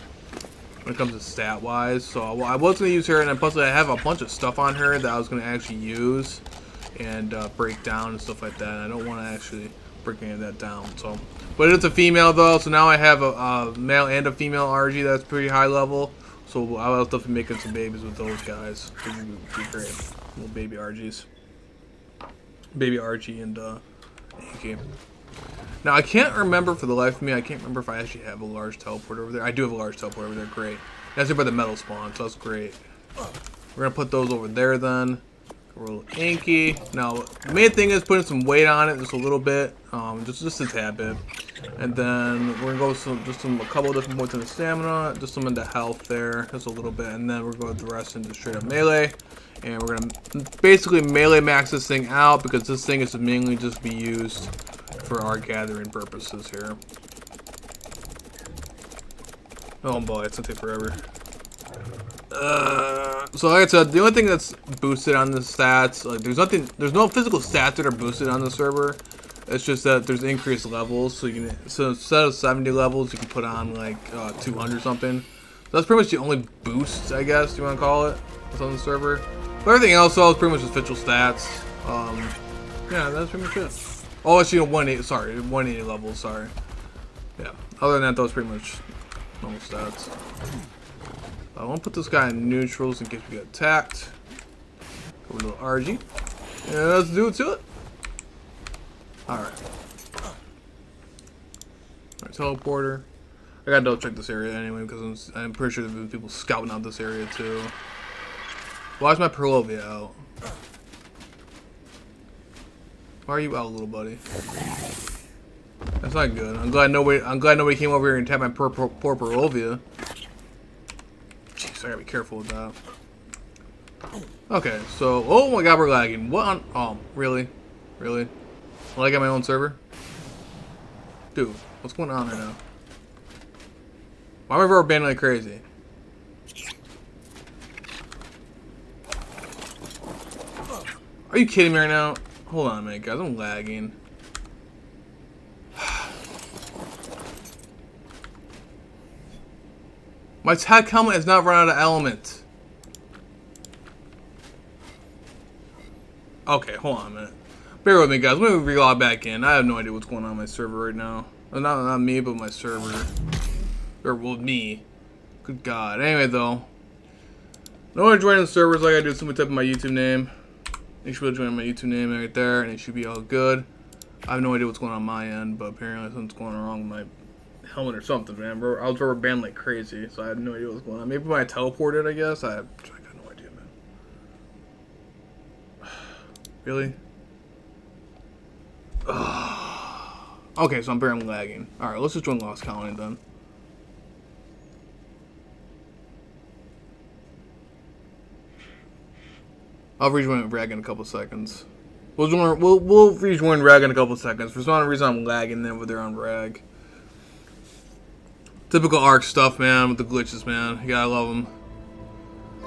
when it comes to stat-wise. So I was going to use her, and then plus I have a bunch of stuff on her that I was going to actually use and break down and stuff like that. And I don't want to actually break any of that down. So, but it's a female, though, so now I have a male and a female RG that's pretty high level. So I'll definitely making some babies with those guys. It would be great. Little baby RGs. Baby RG and Anki. Now I can't remember for the life of me, I can't remember if I actually have a large teleport over there. I do have a large teleport over there, great. That's it by the metal spawn, so that's great. We're gonna put those over there then. a little inky. Now, the main thing is putting some weight on it, just a little bit, just a tad bit. And then we're gonna go with a couple of different points in the stamina, just some into health there, just a little bit, and then we're going to the rest into straight up melee. And we're gonna basically melee max this thing out because this thing is mainly just be used for our gathering purposes here. Oh boy, it's gonna take forever. So like I said, the only thing that's boosted on the stats, like there's no physical stats that are boosted on the server. It's just that there's increased levels, so instead of 70 levels, you can put on like 200 something. So that's pretty much the only boost, I guess you want to call it, that's on the server. But everything else is pretty much official stats. Yeah, that's pretty much it. Oh, actually, 180 levels. Sorry. Yeah. Other than that, that was pretty much normal stats. I won't put this guy in neutrals in case we get attacked. Go with a little RG. Yeah, let's do it to it. Alright. Alright, teleporter. I gotta double check this area anyway because I'm pretty sure there's people scouting out this area too. Why is my Perlovia out? Why are you out, little buddy? That's not good. I'm glad nobody came over here and tapped my poor Perlovia. Jeez, I gotta be careful with that. Okay, so oh my god, we're lagging. What on? Oh, really? Really? Lag on my own server? Dude, what's going on right now? Why am I rubber banding like crazy? Are you kidding me right now? Hold on a minute, guys. I'm lagging. My tech helmet has not run out of element. Okay, hold on a minute. Bear with me, guys. Let me relog back in. I have no idea what's going on my server right now. Not me, but my server. Or, well, me. Good God. Anyway, though. No one joining the servers like I do. Somebody type in my YouTube name. You should be able to join my YouTube name right there, and it should be all good. I have no idea what's going on my end, but apparently something's going wrong with my helmet or something, man. I was rubber band like crazy, so I had no idea what's going on. Maybe when I teleported, I guess. I got no idea, man. Really? Okay, so I'm barely lagging. Alright, let's just join Lost Colony then. I'll rejoin Rag in a couple seconds. We'll rejoin Rag in a couple seconds. For some reason I'm lagging over there on Rag. Typical Ark stuff, man, with the glitches, man. You gotta love them.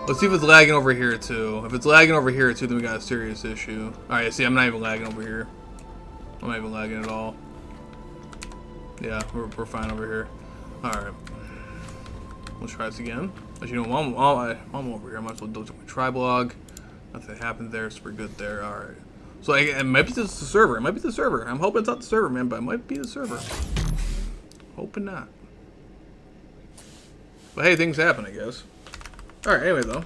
Let's see if it's lagging over here too. If it's lagging over here too, then we got a serious issue. Alright, see, I'm not even lagging over here. I'm not even lagging at all. Yeah, we're fine over here. Alright. Let's try this again. As you know, I'm over here. I might as well double check my Triblog. Nothing happened there, so we're good there. Alright. So it might be just the server. It might be the server. I'm hoping it's not the server, man, but it might be the server. Hoping not. But hey, things happen, I guess. Alright, anyway, though.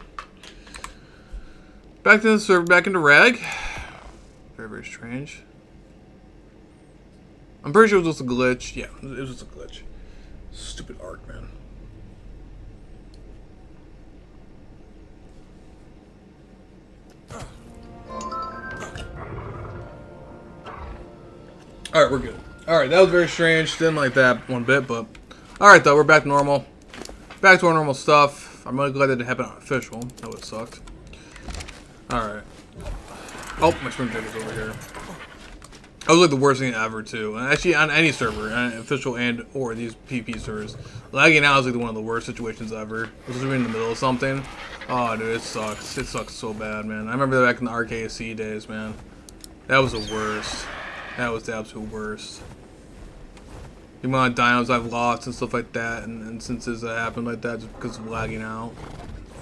Back to the server, back into Rag. Very, very strange. I'm pretty sure it was just a glitch. Yeah, it was just a glitch. Stupid Ark, man. Alright, we're good. Alright, that was very strange. Didn't like that one bit, but... Alright, though, we're back to normal. Back to our normal stuff. I'm really glad that it didn't happen on official. That would have sucked. Alright. Oh, my spring trigger's over here. That was like the worst thing ever, too. And actually, on any server, official and or these PvP servers, lagging out is like one of the worst situations ever. Especially in the middle of something. Oh, dude, it sucks. It sucks so bad, man. I remember that back in the RKC days, man. That was the worst. That was the absolute worst. The amount of dinos I've lost and stuff like that, and instances that happened like that just because of lagging out.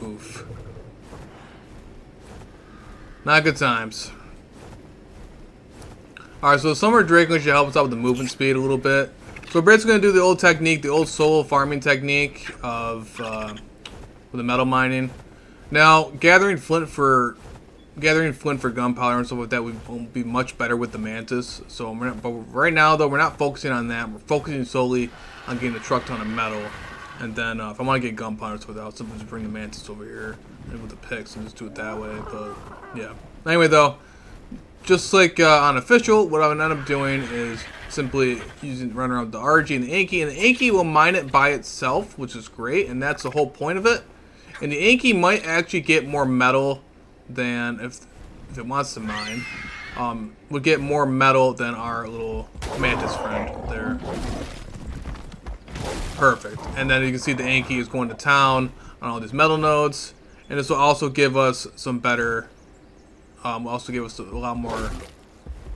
Oof. Not good times. Alright, so Summer Drake should help us out with the movement speed a little bit. So we're basically going to do the old technique, the old solo farming technique of with the metal mining. Now, gathering flint for gunpowder and stuff like that would be much better with the Mantis. So, but right now, though, we're not focusing on that. We're focusing solely on getting a truck ton of metal. And then, if I want to get gunpowder, so I'll simply just bring the Mantis over here and with the picks and just do it that way. But, yeah. Anyway, though, just like on official, what I would end up doing is simply run around the RG and the Anki, and the Anki will mine it by itself, which is great, and that's the whole point of it. And the Anki might actually get more metal than if it wants to mine. Would get more metal than our little mantis friend there. Perfect. And then you can see the Anki is going to town on all these metal nodes, and this will also give us some better. Also give us a lot more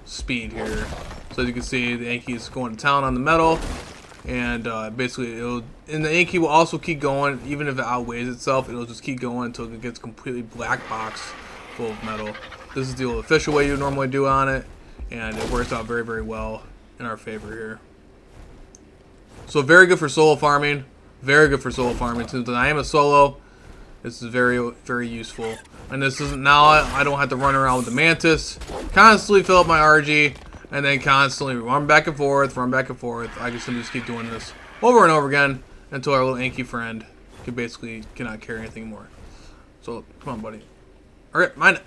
speed here. So as you can see, the Anki is going to town on the metal, and basically and the Anki will also keep going, even if it outweighs itself. It'll just keep going until it gets completely black box full of metal. This is the old official way you normally do on it, and it works out very, very well in our favor here. So very good for solo farming. Very good for solo farming. Since I am a solo, this is very, very useful. And this isn't now. I don't have to run around with the mantis, constantly fill up my RG, and then constantly run back and forth, run back and forth. I can simply just keep doing this over and over again until our little Anki friend cannot carry anything more. So come on, buddy. All right, mine it.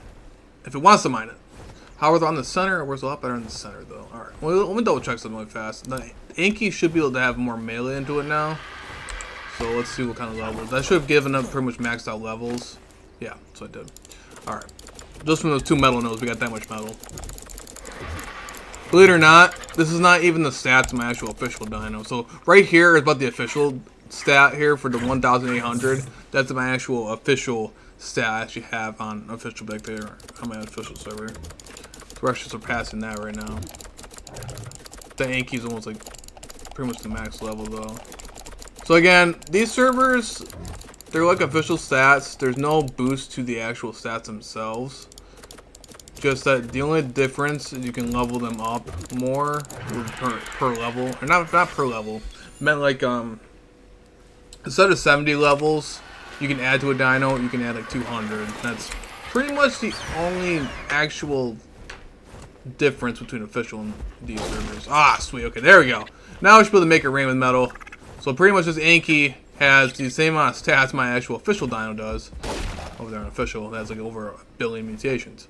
If it wants to mine it. However, on the center, it works a lot better in the center, though. All right, well, let me double check something really fast. The Anki should be able to have more melee into it now. So let's see what kind of levels. That should have given up pretty much maxed out levels. Yeah, so I did. Alright. Just from those 2 metal nodes, we got that much metal. Believe it or not, this is not even the stats of my actual official dino. So right here is about the official stat here for the 1,800. That's my actual official stat I actually have on official back there on my official server. So we're actually surpassing that right now. The Anki is almost like pretty much the max level though. So again, these servers, they're like official stats. There's no boost to the actual stats themselves. Just that the only difference is you can level them up more per level. Or not per level. Meant like instead of 70 levels you can add to a dino, you can add like 200. That's pretty much the only actual difference between official and these servers. Ah, sweet. Okay, there we go. Now we should be able to make it rain with metal. So pretty much this Anki has the same amount of stats my actual official dino does. Over there on official, that's like over 1 billion mutations.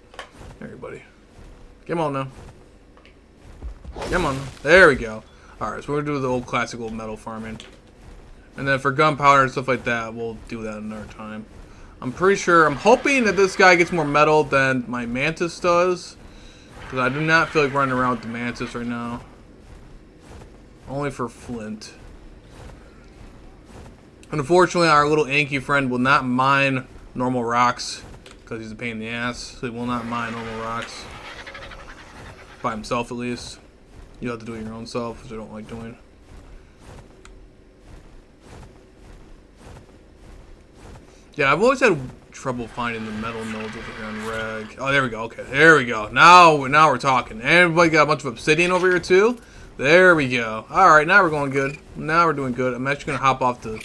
Everybody, come on now. Come on. There we go. Alright, so we're gonna do the old classic old metal farming. And then for gunpowder and stuff like that, we'll do that another time. I'm pretty sure, I'm hoping that this guy gets more metal than my mantis does. Because I do not feel like running around with the mantis right now. Only for flint. Unfortunately, our little Anki friend will not mine normal rocks. Because he's a pain in the ass. So he will not mine normal rocks. By himself, at least. You'll have to do it your own self, which I don't like doing. Yeah, I've always had trouble finding the metal nodes over here on Reg. Oh, there we go. Okay, there we go. Now we're talking. Everybody got a bunch of obsidian over here too. There we go. All right, now we're going good. Now we're doing good. I'm actually gonna hop off to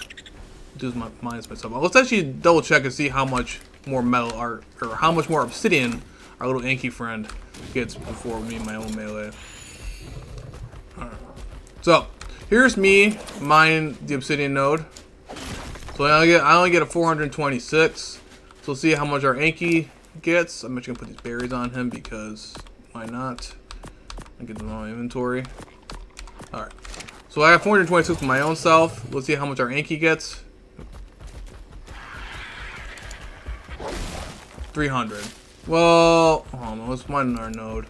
do my mines myself. Let's actually double check and see how much more metal or how much more obsidian our little Anki friend gets before me and my own melee. All right. So here's me mining the obsidian node. So I only get a 426. So we'll see how much our Anki gets. I'm actually gonna put these berries on him because why not? I get them on my inventory. Alright. So I have 426 for my own self. Let's see how much our Anki gets. 300. Well, hold on, let's mine our node.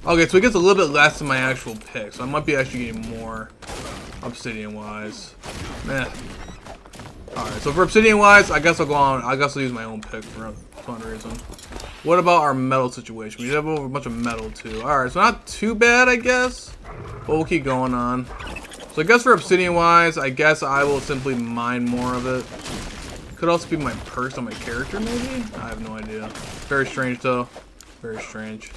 Okay, so it gets a little bit less than my actual pick. So I might be actually getting more obsidian wise. Meh. Alright, so for obsidian wise, I guess I'll go on. I guess I'll use my own pick for some reason. What about our metal situation? We have a bunch of metal too. Alright, so not too bad, I guess. But we'll keep going on. So I guess for obsidian wise, I guess I will simply mine more of it. Could also be my perks on my character, maybe? I have no idea. Very strange though. Very strange.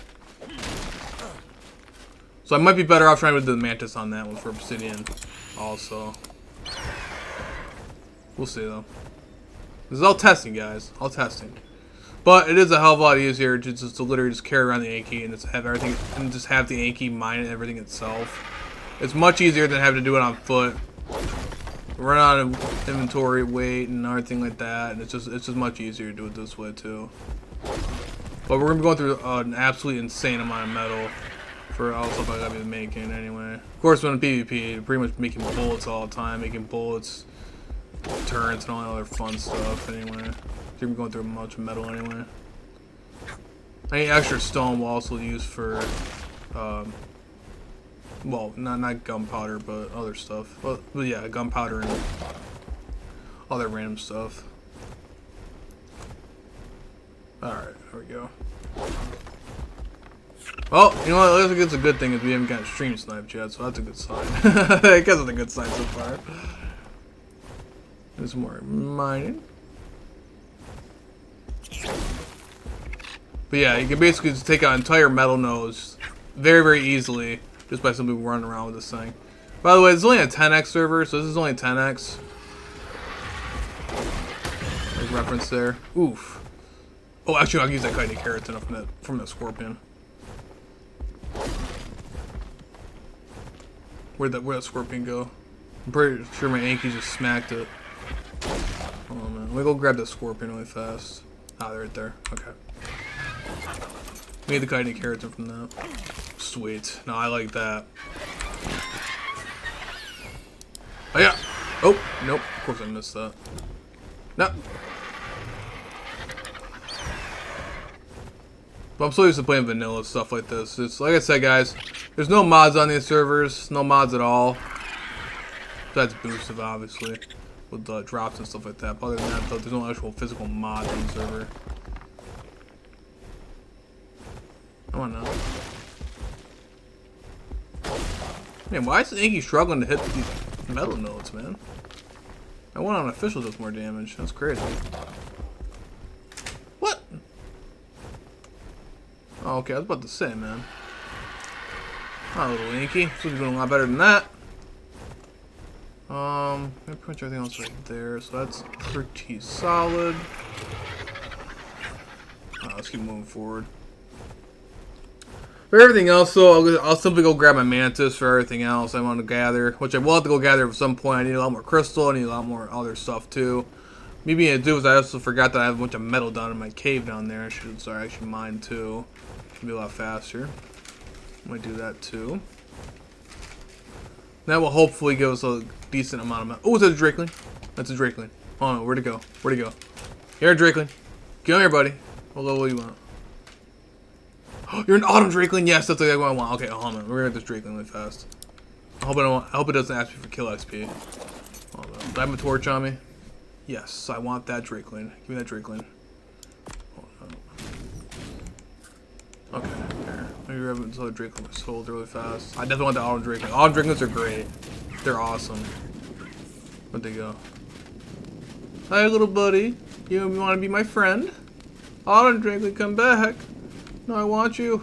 So I might be better off trying to do the mantis on that one for obsidian also. We'll see though. This is all testing, guys. All testing. But it is a hell of a lot easier just to literally just carry around the Anki and just have everything and just have the Anki mine everything itself. It's much easier than having to do it on foot. Run out of inventory weight and everything like that. And it's just much easier to do it this way too. But But we're gonna be going through an absolutely insane amount of metal for all the stuff I gotta be making anyway. Of course, when in PvP, you're pretty much making bullets all the time, making bullets, turrets, and all that other fun stuff anyway. So you're going through a bunch of metal anyway. Any extra stone will also use for, well, not gunpowder, but other stuff. Well, yeah, gunpowder and other random stuff. Alright, there we go. Well, you know what, I think it's a good thing is we haven't got stream sniped yet, so that's a good sign. I guess it's a good sign so far. There's more mining. But yeah, you can basically just take out entire metal nodes very, very easily just by simply running around with this thing. By the way, it's only a 10x server, so this is only 10x. There's reference there. Oof. Oh, actually, I can use that chitin keratin from that scorpion. Where'd that scorpion go? I'm pretty sure my Anki just smacked it. Hold on, man. Let me go grab the scorpion really fast. Ah, they're right there. Okay. Made the chitin keratin from that. Sweet. No, I like that. Oh, yeah. Oh, nope. Of course I missed that. No. But I'm so used to playing vanilla stuff like this. It's like I said, guys, there's no mods on these servers. No mods at all. Besides boosted, obviously, with drops and stuff like that. But other than that, though, there's no actual physical mods on the server. Come on now. Man, why is Anki struggling to hit these metal nodes, man? I went on official does more damage. That's crazy. What? Oh, okay, I was about to say, man. Not a little Anki. She's doing a lot better than that. I'm gonna put everything else right there, so that's pretty solid. Let's keep moving forward. For everything else, though, I'll simply go grab my mantis for everything else I want to gather, which I will have to go gather at some point. I need a lot more crystal, I need a lot more other stuff, too. Me being a dude, is I also forgot that I have a bunch of metal down in my cave down there. I should mine, too. It'll be a lot faster. I'm going to do that, too. That will hopefully give us a decent amount of metal. Oh, is that a Drakeling? That's a Drakeling. Hold on, where'd it go? Where'd it go? Here, Drakeling. Come here, buddy. What level do you want? You're an autumn Drakeling? Yes, that's exactly what I want. Okay, hold on. We're gonna get this Drakeling really fast. I hope it doesn't ask me for kill XP. Hold on. Do I have a torch on me? Yes, I want that Drakeling. Give me that Drakeling. Hold on. Okay, here. Maybe grab this other Drakeling sold really fast. I definitely want the autumn Drakeling. Autumn Drakelings are great. They're awesome. Where'd they go? Hi, little buddy. You want to be my friend? Autumn Drakeling, come back. No, I want you.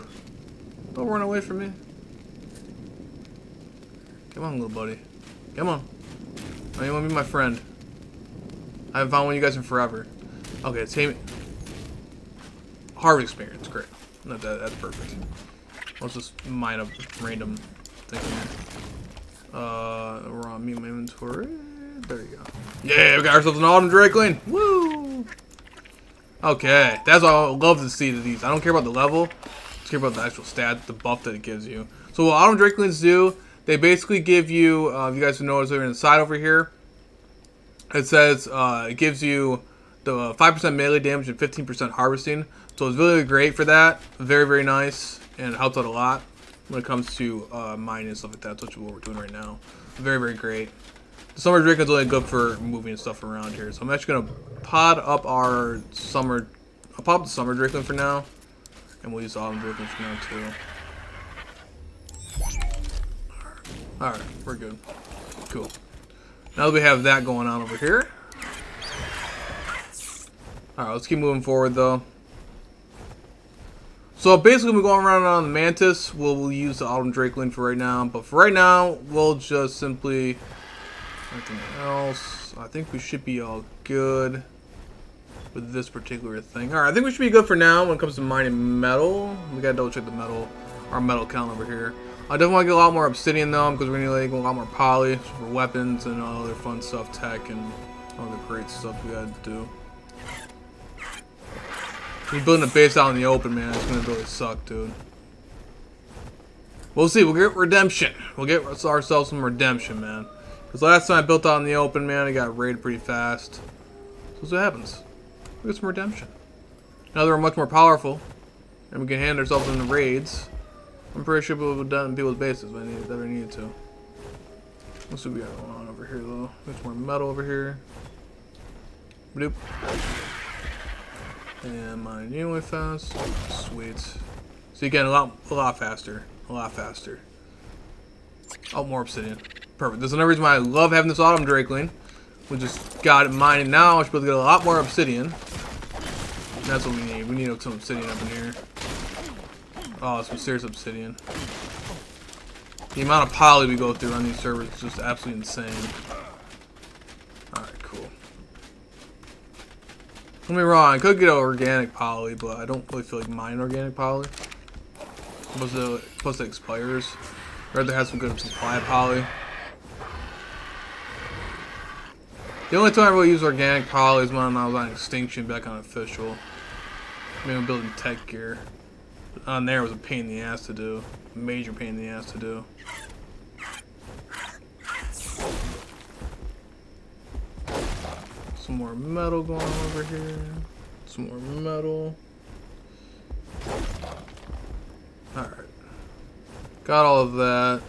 Don't run away from me. Come on, little buddy. Come on. Oh, you want to be my friend? I haven't found one of you guys in forever. Okay, same. Harvest experience, great. No, that's perfect. Let's just mine a random thing here. We're on me, my inventory. There you go. Yeah, we got ourselves an autumn Drakeling. Woo! Okay, that's what I would love to see to these. I don't care about the level. I just care about the actual stat, the buff that it gives you. So what autumn Drakelings do, they basically give you, if you guys can notice over inside over here, it says it gives you the 5% melee damage and 15% harvesting. So it's really great for that. Very, very nice. And it helps out a lot when it comes to mining and stuff like that. That's what we're doing right now. Very, very great. The summer Drakeling is only good for moving stuff around here. So I'm actually going to pod up our summer. I'll pop the summer Drakeling for now. And we'll use the autumn Drakeling for now too. Alright, we're good. Cool. Now that we have that going on over here. Alright, let's keep moving forward though. So basically we're going around on the mantis. We'll use the autumn Drakeling for right now. But for right now, we'll just simply... Anything else? I think we should be all good with this particular thing. Alright, I think we should be good for now when it comes to mining metal. We gotta double check the metal, our metal count over here. I definitely want to get a lot more obsidian though, because we're gonna need like a lot more poly for weapons and all other fun stuff, tech and all the great stuff we gotta do. You're building a base out in the open, man. It's gonna really suck, dude. We'll see. We'll get redemption. We'll get ourselves some redemption, man. Because last time I built out in the open, man, I got raided pretty fast. So that's what happens. We get some redemption. Now that we're much more powerful, and we can hand ourselves in the raids, I'm pretty sure we'll have done people's bases if I needed to. Let's see what we got going on over here, though. There's more metal over here. Bloop. And mine really fast. Sweet. So you get a lot faster. A lot faster. Oh, more obsidian. Perfect. There's another reason why I love having this autumn drakeling. We just got it mining now. I should be able to get a lot more obsidian. And that's what we need. We need some obsidian up in here. Oh, some serious obsidian. The amount of poly we go through on these servers is just absolutely insane. Alright, cool. Don't get me wrong, I could get organic poly, but I don't really feel like mining organic poly. Plus it expires. I'd rather have some good supply of poly. The only time I really use organic poly is when I was on Extinction back on Official. I mean, I'm building tech gear. On there was a pain in the ass to do. Major pain in the ass to do. Some more metal going on over here. Some more metal. Alright. Got all of that.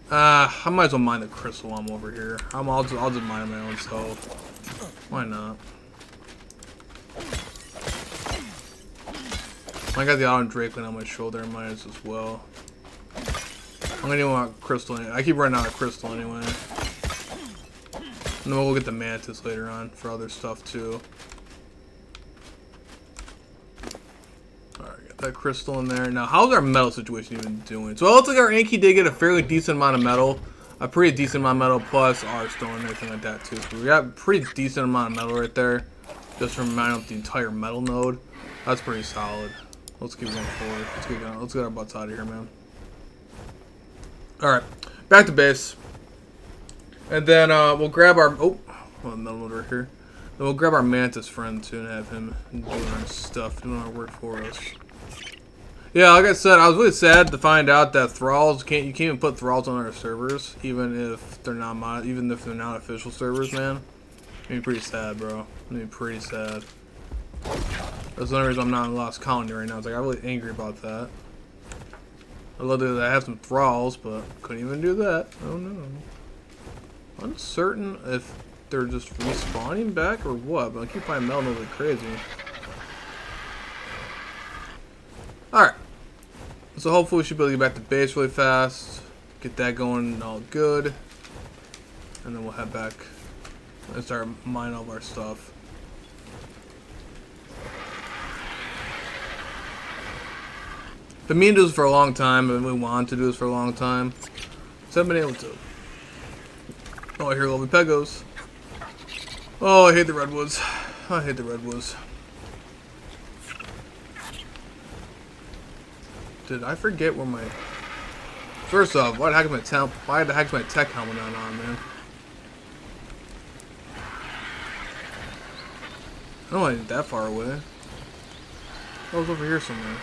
I might as well mine the crystal while I'm over here. I'll just mine my own self. Why not? I got the autumn drakeling on my shoulder. I might as well. I'm gonna need more crystal. I keep running out of crystal anyway. And then we'll get the mantis later on for other stuff too. Alright, got that crystal in there. Now, how's our metal situation even doing? So it looks like our Anki did get a fairly decent amount of metal. A pretty decent amount of metal plus our stone and everything like that too. So we got a pretty decent amount of metal right there. Just from mining up the entire metal node. That's pretty solid. Let's keep going forward. Let's get our butts out of here, man. Alright, back to base. And then we'll grab our metal node right here. Then we'll grab our mantis friend too and have him doing our stuff, doing our work for us. Yeah, like I said, I was really sad to find out that thralls you can't even put thralls on our servers, even if they're not official servers, man. Made me pretty sad, bro. Made me pretty sad. That's the only reason I'm not in Lost Colony right now. It's like I'm really angry about that. I'd love to have some thralls, but couldn't even do that. Oh no. Uncertain if they're just respawning back or what, but I keep finding metal like crazy. Alright. So hopefully we should be able to get back to base really fast. Get that going all good. And then we'll head back and start mining all of our stuff. Been meaning to do this for a long time, and we want to do this for a long time. So I haven't been able to. Oh, I hear lovely pegos. Oh, I hate the redwoods. I hate the redwoods. Did I forget where my... First off, why the heck is my tech helmet not on, man? Oh, I ain't that far away. I was over here somewhere.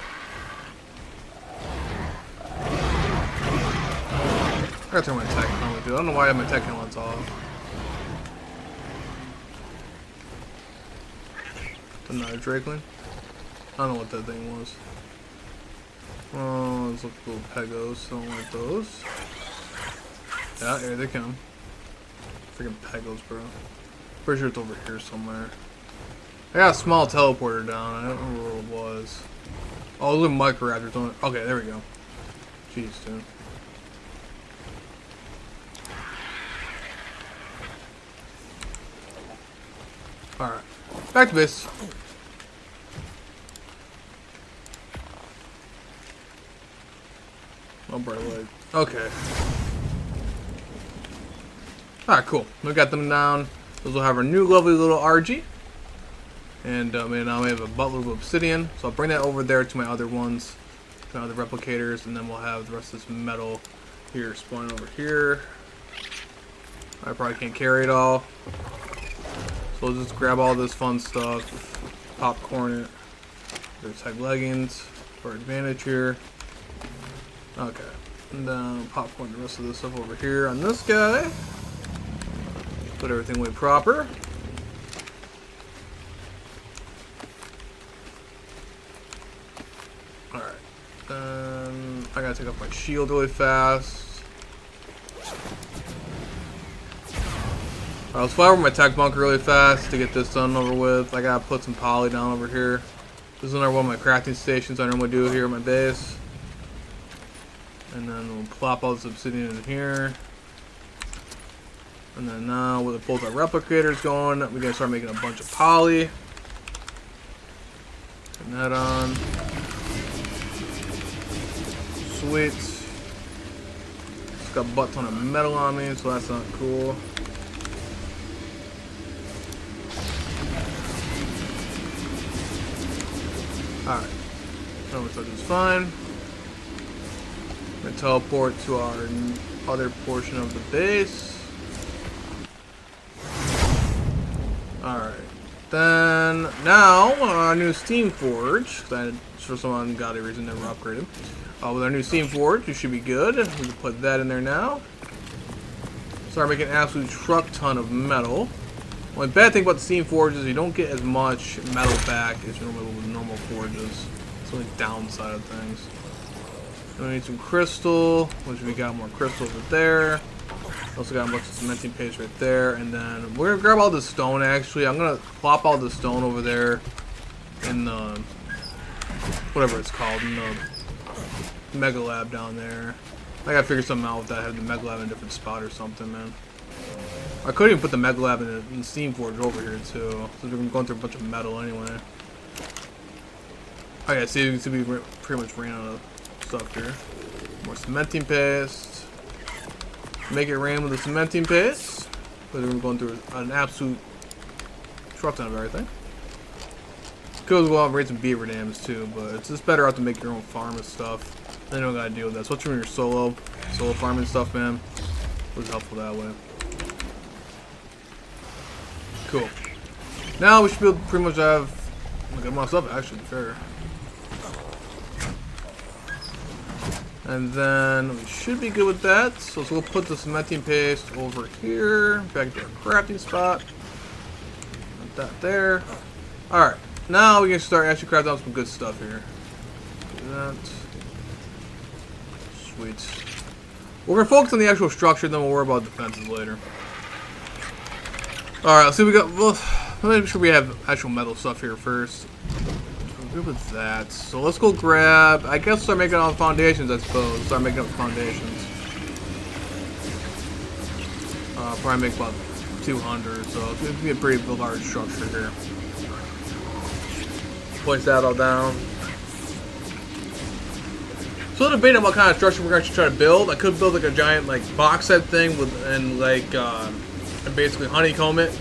I gotta turn my tech helmet, dude. I don't know why I have my tech helmets off. Another drakeling? I don't know what that thing was. Oh, those look little pegos. Don't like those. Yeah, here they come. Freaking pegos, bro. Pretty sure it's over here somewhere. I got a small teleporter down. I don't remember where it was. Oh, those are micro raptors. Okay, there we go. Jeez, dude. Alright. Back to base. Oh, bright light. Okay. Alright, cool. We got them down. Those will have our new lovely little RG. And now we have a buttload of obsidian. So I'll bring that over there to my other ones. To my other replicators. And then we'll have the rest of this metal here spawning over here. I probably can't carry it all. So we'll just grab all this fun stuff. Popcorn it. There's tag leggings for advantage here. Okay. And then we'll popcorn the rest of this stuff over here on this guy. Put everything away proper. Alright. Then I gotta take off my shield really fast. Alright, let's fly over my tech bunker really fast to get this done over with. I gotta put some poly down over here. This is another one of my crafting stations I normally do here at my base. And then we'll plop all this obsidian in here. And then now with both our replicators going, we're gonna start making a bunch of poly. Turn that on. Sweet. Just got a butt ton of metal on me, so that's not cool. Alright. That looks like it's fine. I'm gonna teleport to our other portion of the base. Alright. Then, now, our new Steam Forge, because I, for some ungodly reason, never upgraded. With our new Steam Forge, we should be good. We can put that in there now. Start making an absolute truck ton of metal. Well, the bad thing about the Steam Forge is you don't get as much metal back as you normally would with normal forges. It's the only downside of things. Then we need some crystal, which we got more crystal over there. Also got a bunch of cementing paste right there. And then we're going to grab all the stone, actually. I'm going to plop all the stone over there in the, whatever it's called, in the Mega Lab down there. I got to figure something out with that. I have the Mega Lab in a different spot or something, man. I could even put the Mega Lab in the Steam Forge over here too, since we're going through a bunch of metal anyway. Oh yeah, see, we pretty much ran out of stuff here. More cementing paste. Make it rain with the cementing paste. Because we're going through an absolute truck ton of everything. Could go out and raid some beaver dams too, but it's just better out to make your own farm and stuff. Then you don't gotta deal with that. Especially when you're solo farming stuff, man. It was helpful that way. Cool. Now we should be able to pretty much have a good amount of stuff, actually, to be fair. And then we should be good with that. So we'll put the cementing paste over here, back to our crafting spot. Put that there. Alright. Now we can start actually crafting out some good stuff here. Do that. Sweet. We're going to focus on the actual structure, then we'll worry about defenses later. Alright, let's see what we got. Well, let me make sure we have actual metal stuff here first. We're good with that. So let's go grab, I guess start making all the foundations, I suppose. Start making up the foundations. Probably make about 200, so it's going to be a pretty large structure here. Place that all down. So debating what kind of structure we're going to try to build. I could build like a giant like box set thing with and like and basically honeycomb it.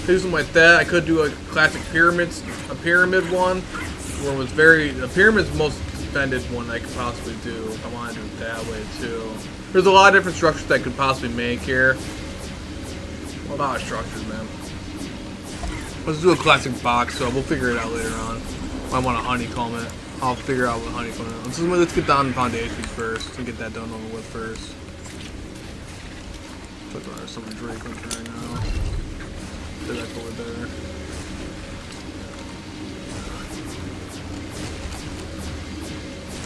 Do something like that. I could do a classic a pyramid one, where it was the pyramid's the most defended one I could possibly do. If I want to do it that way too. There's a lot of different structures that I could possibly make here. A lot of structures, man. Let's do a classic box, so we'll figure it out later on. I want to honeycomb it. I'll figure out what honeycomb it is. Let's get down the foundations first and get that done over with first. Put some Drake right now. Put that over there.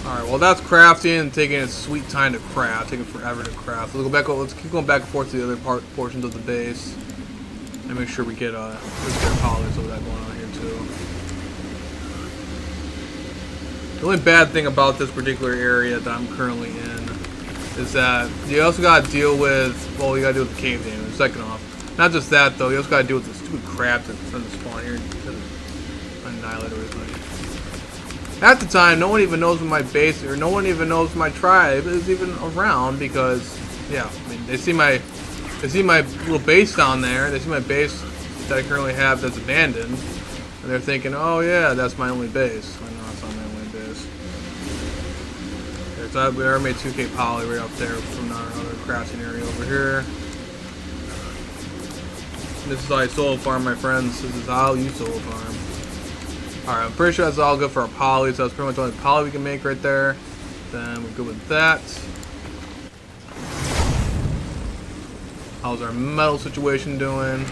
Alright, well that's crafting and taking its sweet time to craft, taking forever to craft. Let's keep going back and forth to the other portions of the base. And make sure we get polys over that going on here too. The only bad thing about this particular area that I'm currently in is that you also gotta deal with, well, you gotta deal with the cave damage, second off. Not just that though, you also gotta deal with the stupid crabs that tend to spawn here and annihilate everything. At the time, no one even knows when my base, or no one even knows my tribe is even around because, yeah, I mean, they see my little base down there, they see my base that I currently have that's abandoned, and they're thinking, oh yeah, that's my only base. I know it's not my only base. Okay, so we already made 2K poly right up there from our other crafting area over here. This is how I solo farm, my friends. This is how you solo farm. Alright, I'm pretty sure that's all good for our poly, so that's pretty much the only poly we can make right there. Then we're good with that. How's our metal situation doing?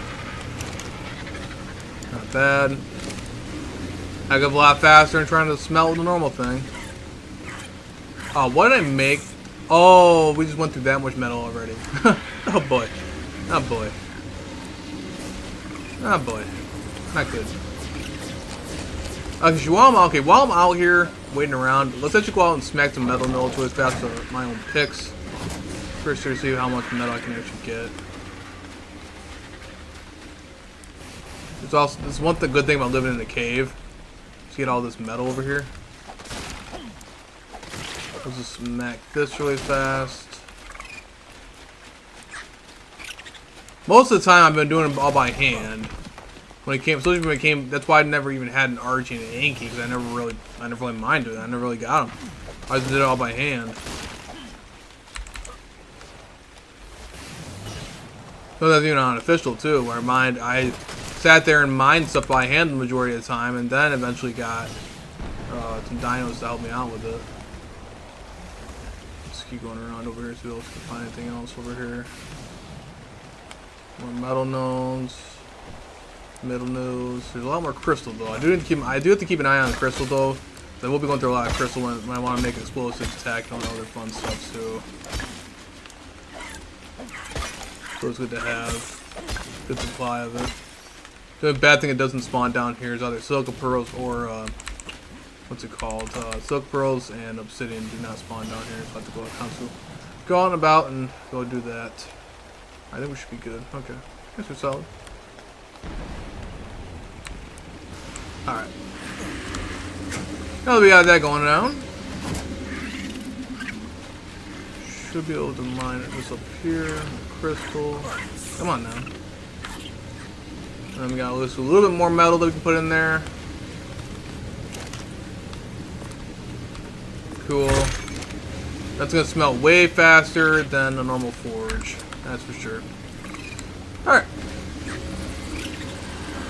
Not bad. I go a lot faster than trying to smelt the normal thing. Oh, what did I make? Oh, we just went through that much metal already. Oh boy. Oh boy. Oh boy. Not good. Okay, while I'm out here waiting around, let's actually go out and smack some metal nodes really fast with my own picks. First, to see how much metal I can actually get. There's one good thing about living in a cave. Just get all this metal over here. Let's just smack this really fast. Most of the time, I've been doing it all by hand. When it came, especially when it came, that's why I never even had an Archie and an Inky, because I never really minded it. I never really got them. I just did it all by hand. So that's even unofficial too, where I sat there and mined stuff by hand the majority of the time, and then eventually got some dinos to help me out with it. Let's keep going around over here, see if we can find anything else over here. More metal nodes. Middle nodes. There's a lot more crystal though. I do have to keep an eye on the crystal though. Then we'll be going through a lot of crystal when I want to make explosives, attack, and all other fun stuff too. So it's good to have good supply of it. The bad thing it doesn't spawn down here is either silica pearls or what's it called? Silk pearls and obsidian do not spawn down here, so I have to go on about and go do that. I think we should be good. Okay, I guess we're solid. Alright. Now that we got that going down, should be able to mine this up here. Crystal. Come on now. And then we got a little bit more metal that we can put in there. Cool. That's gonna smelt way faster than a normal forge. That's for sure. Alright.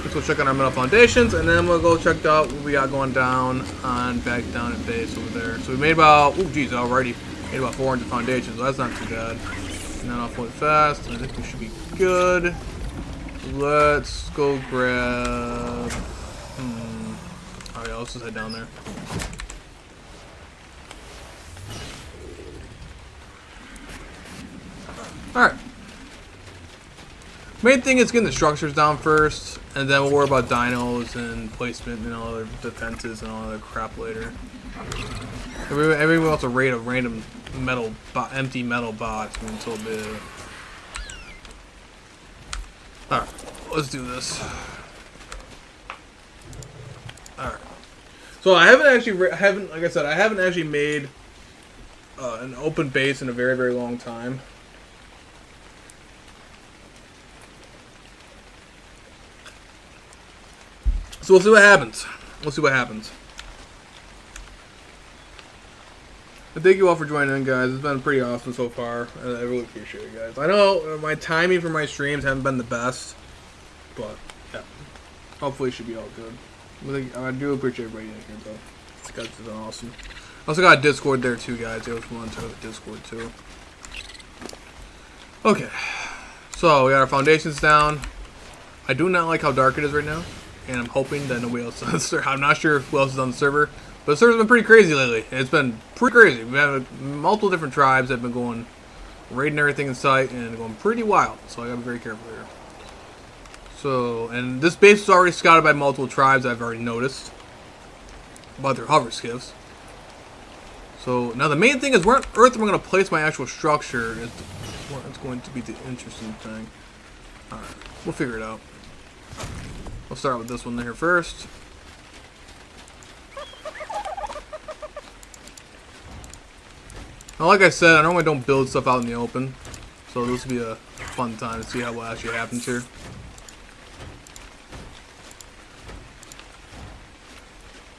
Let's go check on our metal foundations, and then we'll go check out what we got going down back down at base over there. So we made about, oh geez, already made about 400 foundations, so that's not too bad. And then off really fast, I think we should be good. Let's go grab, alright, let's just head down there. Alright. Main thing is getting the structures down first, and then we'll worry about dinos and placement and all other defenses and all other crap later. Everyone wants a rate of random empty metal bots until bit. Alright, let's do this. Alright. So I haven't actually made an open base in a very, very long time. So we'll see what happens. We'll see what happens. But thank you all for joining in, guys. It's been pretty awesome so far. I really appreciate it, guys. I know my timing for my streams haven't been the best, but yeah, hopefully it should be all good. I do appreciate everybody in here, though. This guys has been awesome. I also got a Discord there too, guys. I was willing to have a Discord too. Okay, so we got our foundations down. I do not like how dark it is right now. And I'm hoping that nobody else on the server. I'm not sure who else is on the server, but the server's been pretty crazy lately. It's been pretty crazy. We've had multiple different tribes that have been going, raiding everything in sight, and going pretty wild. So I gotta be very careful here. So, and this base is already scouted by multiple tribes I've already noticed about their hover skiffs. So now the main thing is where on earth am I going to place my actual structure? It's going to be the interesting thing. All right, we'll figure it out. We'll start with this one here first. Now, like I said, I normally don't build stuff out in the open, so this will be a fun time to see what actually happens here.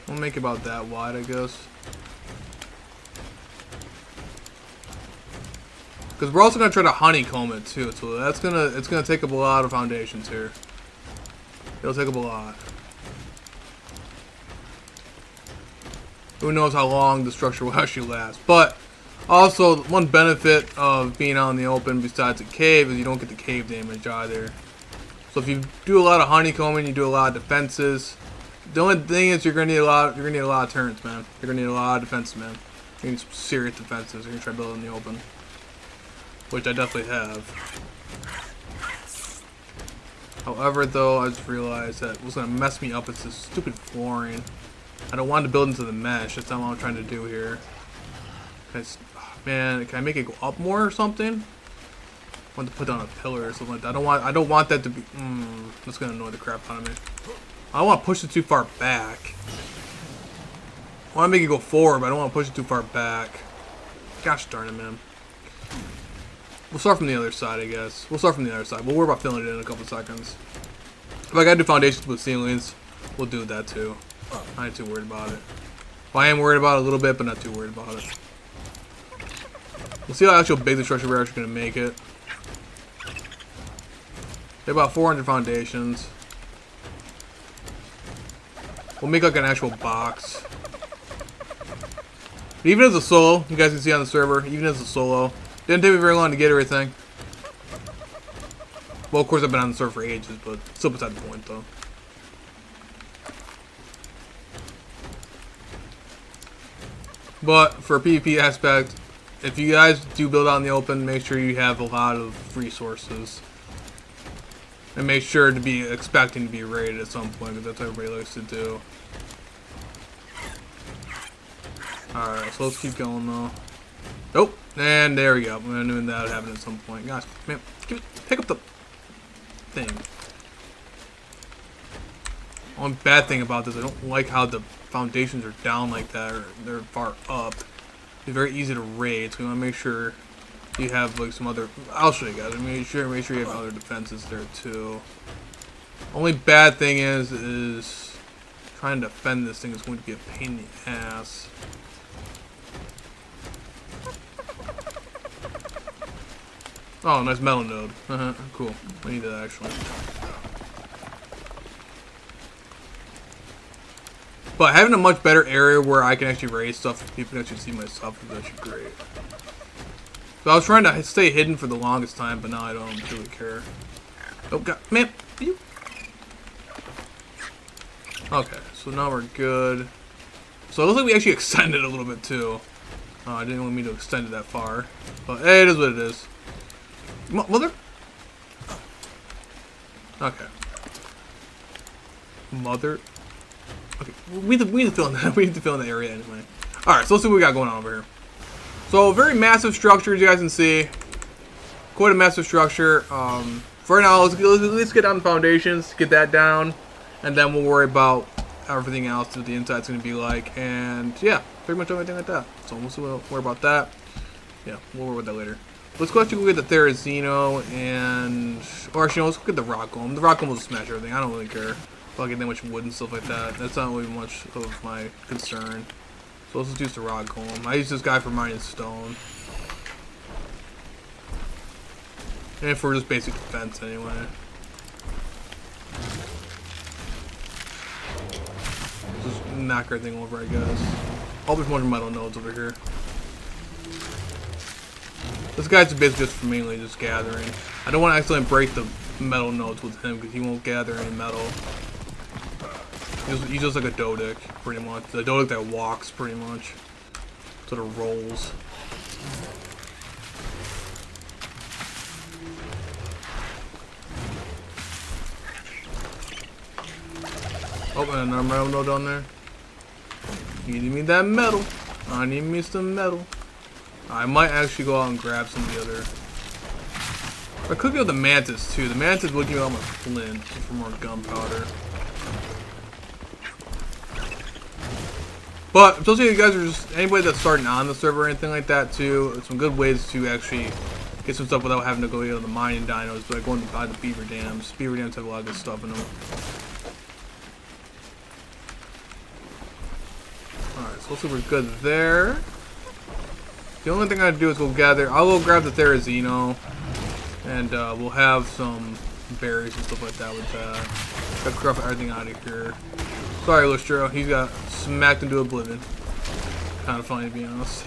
We'll make it about that wide, I guess. Because we're also gonna try to honeycomb it too, so it's gonna take up a lot of foundations here. It'll take up a lot. Who knows how long the structure will actually last. But also, one benefit of being out in the open besides a cave is you don't get the cave damage either. So if you do a lot of honeycombing, you do a lot of defenses. The only thing is you're gonna need a lot of turns, man. You're gonna need a lot of defenses, man. You need some serious defenses. You're gonna try building in the open, which I definitely have. However, though, I just realized that what's gonna mess me up is this stupid flooring. I don't want to build into the mesh. That's not what I'm trying to do here. Man, can I make it go up more or something? I want to put down a pillar or something like that. I don't want that to be. That's gonna annoy the crap out of me. I don't want to push it too far back. I want to make it go forward, but I don't want to push it too far back. Gosh darn it, man. We'll start from the other side, I guess. We'll start from the other side. We'll worry about filling it in a couple seconds. If I gotta do foundations with ceilings, we'll do that too. I ain't too worried about it. Well, I am worried about it a little bit, but not too worried about it. We'll see how actual big the structure we're actually gonna make it. About 400 foundations. We'll make like an actual box. But even as a solo, you guys can see on the server, even as a solo, didn't take me very long to get everything. Well, of course I've been on the server for ages, but still beside the point though. But for a PvP aspect, if you guys do build out in the open, make sure you have a lot of resources. And make sure to be expecting to be raided at some point, because that's what everybody likes to do. Alright, so let's keep going though. Oh, and there we go. I knew that would happen at some point. Gosh, man, pick up the thing. One bad thing about this, I don't like how the foundations are down like that, or they're far up. It's very easy to raid, so we want to make sure you have like some other. I'll show you guys. Make sure you have other defenses there too. Only bad thing is trying to defend this thing is going to be a pain in the ass. Oh, nice metal node. Cool. I need that actually. But having a much better area where I can actually raise stuff, so people can actually see my stuff, is actually great. So I was trying to stay hidden for the longest time, but now I don't really care. Oh god, man, you. Okay, so now we're good. So it looks like we actually extended a little bit too. Oh, I didn't want me to extend it that far, but hey, it is what it is. Mother. Okay. Mother. Okay, we need to fill in that. We need to fill in the area anyway. All right, so let's see what we got going on over here. So very massive structure, as you guys can see. Quite a massive structure. For now, let's get down the foundations, get that down, and then we'll worry about everything else that the inside's going to be like. And yeah, pretty much everything like that. So we'll worry about that. Yeah, we'll worry about that later. Let's go actually go get the Therizino and, or actually, no, let's go get the Rock Golem. The Rock Golem will smash everything. I don't really care about getting that much wood and stuff like that. That's not really much of my concern. So let's just use the Rock Golem. I use this guy for mining stone. And for just basic defense anyway. Just knock everything over, I guess. Oh, there's more metal nodes over here. This guy's basically just for mainly just gathering. I don't want to accidentally break the metal nodes with him because he won't gather any metal. He's just like a Dodic, pretty much. The Dodic that walks, pretty much. Sort of rolls. Oh, and another metal node down there. You need me that metal. I need me some metal. I might actually go out and grab some of the other. I could go with the Mantis too. The Mantis would give me all my flint for more gunpowder. But especially if you guys are just anybody that's starting on the server or anything like that too, there's some good ways to actually get some stuff without having to go get the mining dinos, but going to buy the beaver dams. Beaver dams have a lot of good stuff in them. Alright, so let's see if we're good there. The only thing I do is I'll go grab the Therizino, and we'll have some berries and stuff like that with that. Gotta crush everything out of here. Sorry, Lustro, he got smacked into oblivion. Kind of funny to be honest.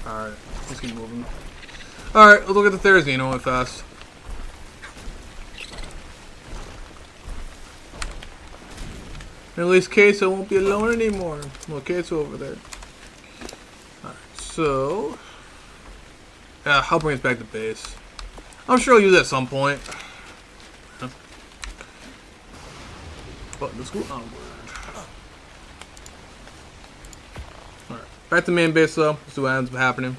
Alright, let's keep moving. Alright, let's look at the Therizino real fast. At least Queso won't be alone anymore. Well, Queso over there. Alright, so... yeah, I'll bring us back to base. I'm sure I'll use it at some point. But let's go onward. Alright, back to main base though. Let's see what ends up happening.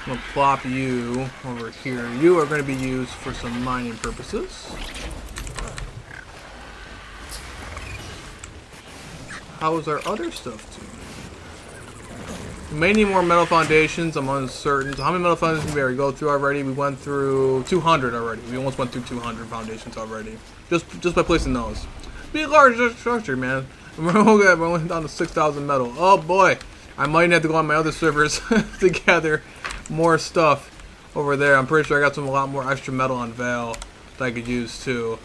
I'm gonna plop you over here. You are going to be used for some mining purposes. How is our other stuff doing? We may need more metal foundations. I'm uncertain. So how many metal foundations did we go through already? We went through 200 already. We almost went through 200 foundations already. Just by placing those. Be a large structure, man. We're only down to 6,000 metal. Oh boy. I might have to go on my other servers to gather more stuff over there. I'm pretty sure I got a lot more extra metal on Val that I could use too.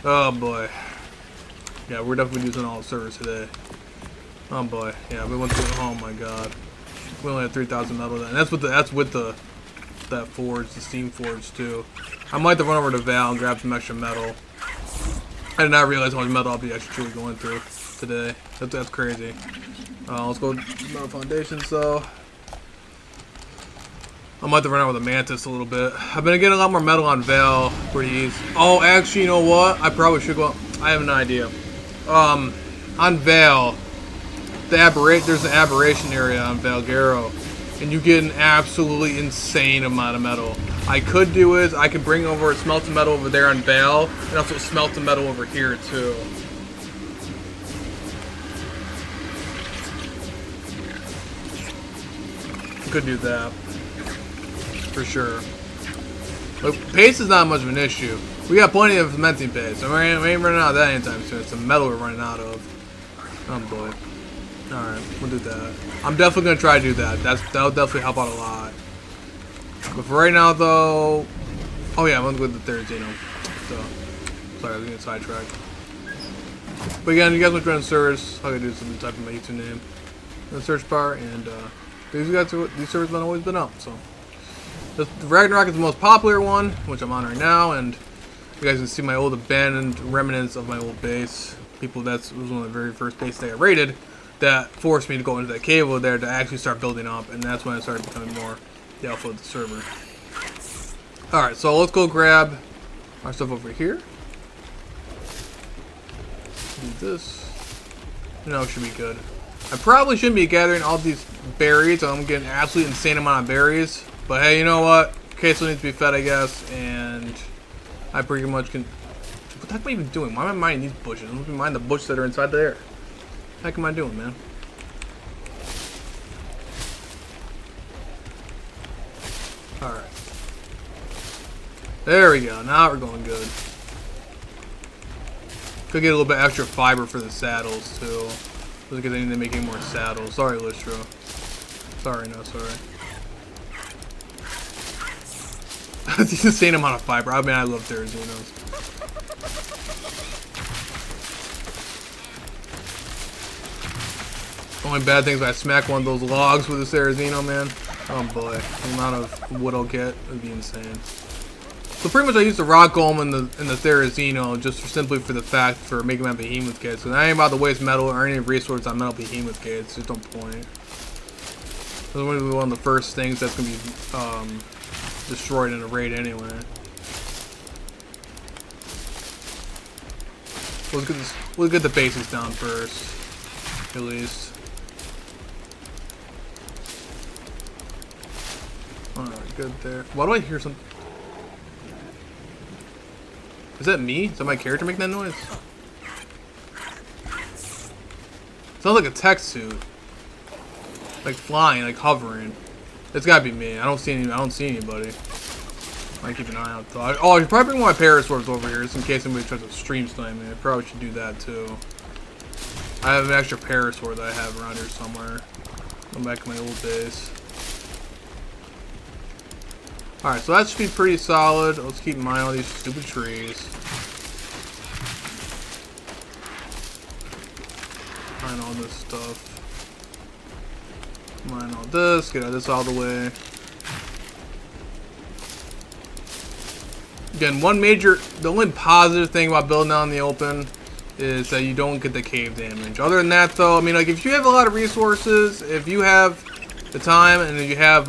Oh boy. Yeah, we're definitely using all the servers today. Oh boy, yeah, we went through. Oh my god, we only had 3,000 metal then. That's with that forge, the steam forge too. I might have to run over to Val and grab some extra metal. I did not realize how much metal I'll be actually going through today. That's crazy. Let's go metal foundations though. I might have to run out with a mantis a little bit. I've been getting a lot more metal on Val pretty easy. Oh, actually, you know what? I probably should go. I have an idea. On Val, there's an aberration area on Valgaro, and you get an absolutely insane amount of metal. I could do is I could bring over smelt the metal over there on Val, and also smelt the metal over here too. Could do that for sure. But pace is not much of an issue. We got plenty of cementing paste, so we ain't running out of that anytime soon. It's the metal we're running out of. Oh boy. Alright, we'll do that. I'm definitely gonna try to do that. That'll definitely help out a lot. But for right now though, oh yeah, I'm gonna go with the Therizino. So sorry, I was getting sidetracked. But again, you guys want to join the servers, all I gotta do is simply type in my YouTube name in the search bar, and these servers have always been up. So the Ragnarok is the most popular one, which I'm on right now, and you guys can see my old abandoned remnants of my old base. That was one of the very first bases that I raided that forced me to go into that cave over there to actually start building up, and that's when I started becoming more the alpha of the server. Alright, so let's go grab our stuff over here. Do this. No, it should be good. I probably shouldn't be gathering all these berries. I'm getting an absolutely insane amount of berries. But hey, you know what? Queso needs to be fed, I guess, and I pretty much can... What the heck am I even doing? Why am I mining these bushes? I'm gonna mine the bushes that are inside there. What the heck am I doing, man? Alright. There we go. Now we're going good. Could get a little bit extra fiber for the saddles, too. Because I need to make any more saddles. Sorry, Listro. Sorry, no, sorry. It's the insane amount of fiber. I mean, I love Therizinos. Only bad thing is I smack one of those logs with this Therizino, man. Oh boy, the amount of wood I'll get would be insane. So pretty much I use the rock golem and the Therizino just simply for the fact for making my behemoth gates. So I ain't about to waste metal or any resources on metal behemoth gates. There's no point. That's going to be one of the first things that's going to be destroyed in a raid anyway. Let's get the basics down first, at least. Alright, good there. Why do I hear something? Is that me? Is that my character making that noise? Sounds like a tech suit. Like flying, like hovering. It's gotta be me. I don't see anybody. Might keep an eye out though. Oh, I should probably bring one of my paraswords over here just in case anybody tries to stream snipe me. I probably should do that too. I have an extra parasaur that I have around here somewhere. Go back to my old base. Alright, so that should be pretty solid. Let's keep in mind all these stupid trees. Mine all this stuff. Mine all this. Get all this out of the way. Again, the only positive thing about building out in the open is that you don't get the cave damage. Other than that, though, I mean, like, if you have a lot of resources, if you have the time, and if you have,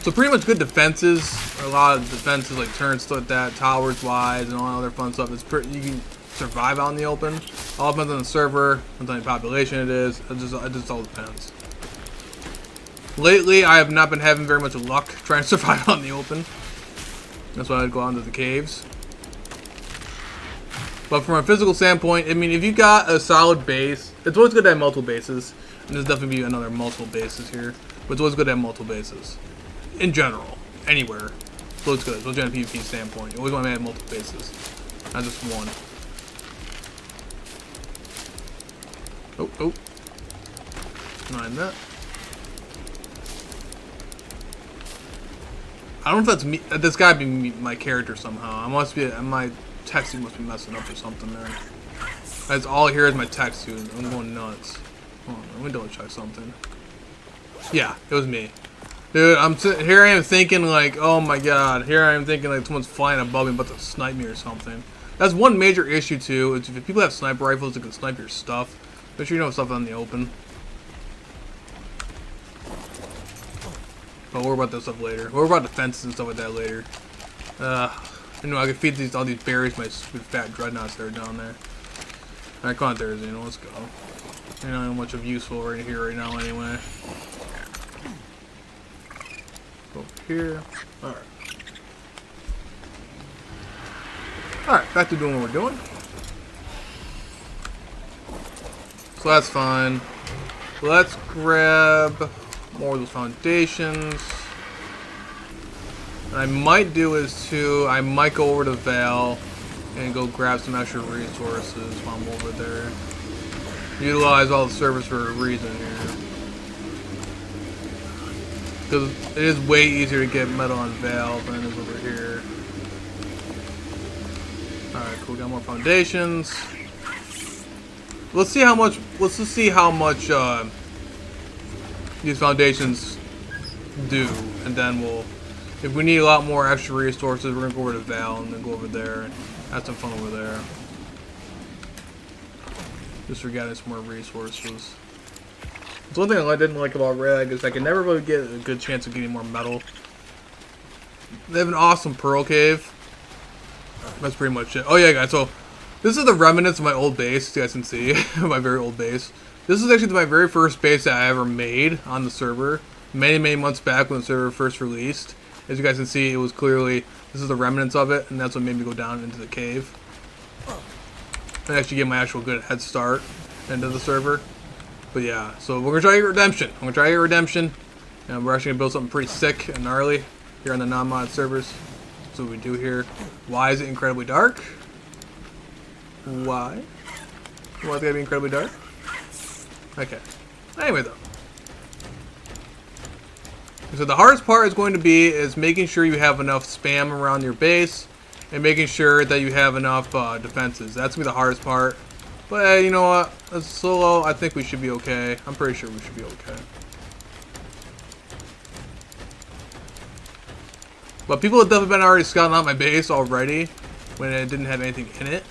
so pretty much good defenses, a lot of defenses, like turns stuff like that, towers-wise, and all that other fun stuff, you can survive out in the open. All depends on the server, depends on the population it is, it just all depends. Lately, I have not been having very much luck trying to survive out in the open. That's why I'd go out into the caves. But from a physical standpoint, I mean, if you got a solid base, it's always good to have multiple bases. And there's definitely be another multiple bases here. But it's always good to have multiple bases. In general. Anywhere. So it's good. Especially on a PvP standpoint. You always want to have multiple bases. Not just one. Oh. Mind that. I don't know if that's me. That's gotta be me, my character somehow. My texting must be messing up or something there. That's all here is my text, dude. I'm going nuts. Hold on, let me double check something. Yeah, it was me. Dude, here I am thinking like, oh my god. Here I am thinking like someone's flying above me about to snipe me or something. That's one major issue too. Is if people have sniper rifles that can snipe your stuff, make sure you know stuff out in the open. But we'll worry about that stuff later. We'll worry about defenses and stuff like that later. You know, I can feed all these berries to my stupid fat dreadnoughts that are down there. Alright, come on, Thursday, let's go. You know, not much of useful right here, right now, anyway. Over here. Alright. Alright, back to doing what we're doing. So that's fine. Let's grab more of those foundations. What I might do is I might go over to Vale and go grab some extra resources while I'm over there. Utilize all the servers for a reason here. Because it is way easier to get metal on Vale than it is over here. Alright, cool, got more foundations. Let's see how much these foundations do, and then if we need a lot more extra resources, we're gonna go over to Val and then go over there and have some fun over there. Just for getting some more resources. It's one thing I didn't like about Rag is I could never really get a good chance of getting more metal. They have an awesome pearl cave. That's pretty much it. Oh yeah, guys, so this is the remnants of my old base, as you guys can see. My very old base. This is actually my very first base that I ever made on the server. Many months back when the server first released. As you guys can see, it was clearly, this is the remnants of it, and that's what made me go down into the cave. And actually get my actual good head start into the server. But yeah, so we're going to try to get redemption. I'm going to try to get redemption. And we're actually going to build something pretty sick and gnarly here on the non-mod servers. That's what we do here. Why is it incredibly dark? Why? Why is it going to be incredibly dark? Okay. Anyway, though. So the hardest part is going to be making sure you have enough spam around your base and making sure that you have enough defenses. That's going to be the hardest part. But you know what? As solo, I think we should be okay. I'm pretty sure we should be okay. But people have definitely been already scouting out my base already when it didn't have anything in it.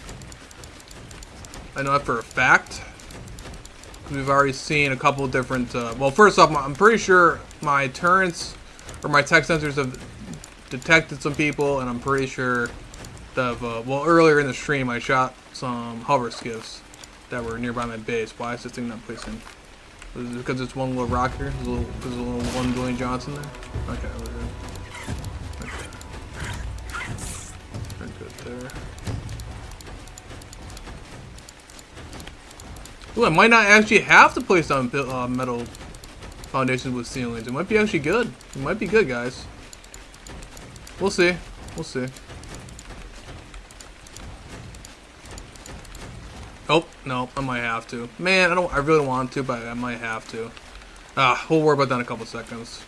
I know that for a fact. We've already seen a couple different, well, first off, I'm pretty sure my turrets or my tech sensors have detected some people, and I'm pretty sure that, well, earlier in the stream, I shot some hover skiffs that were nearby my base. Why is this thing not placing? Is it because it's one little rock here? There's a little one Dwayne Johnson there? Okay, we're good. Okay. We're good there. Ooh, I might not actually have to place down metal foundations with ceilings. It might be actually good. It might be good, guys. We'll see. We'll see. Oh, no, I might have to. Man, I really don't want to, but I might have to. We'll worry about that in a couple seconds.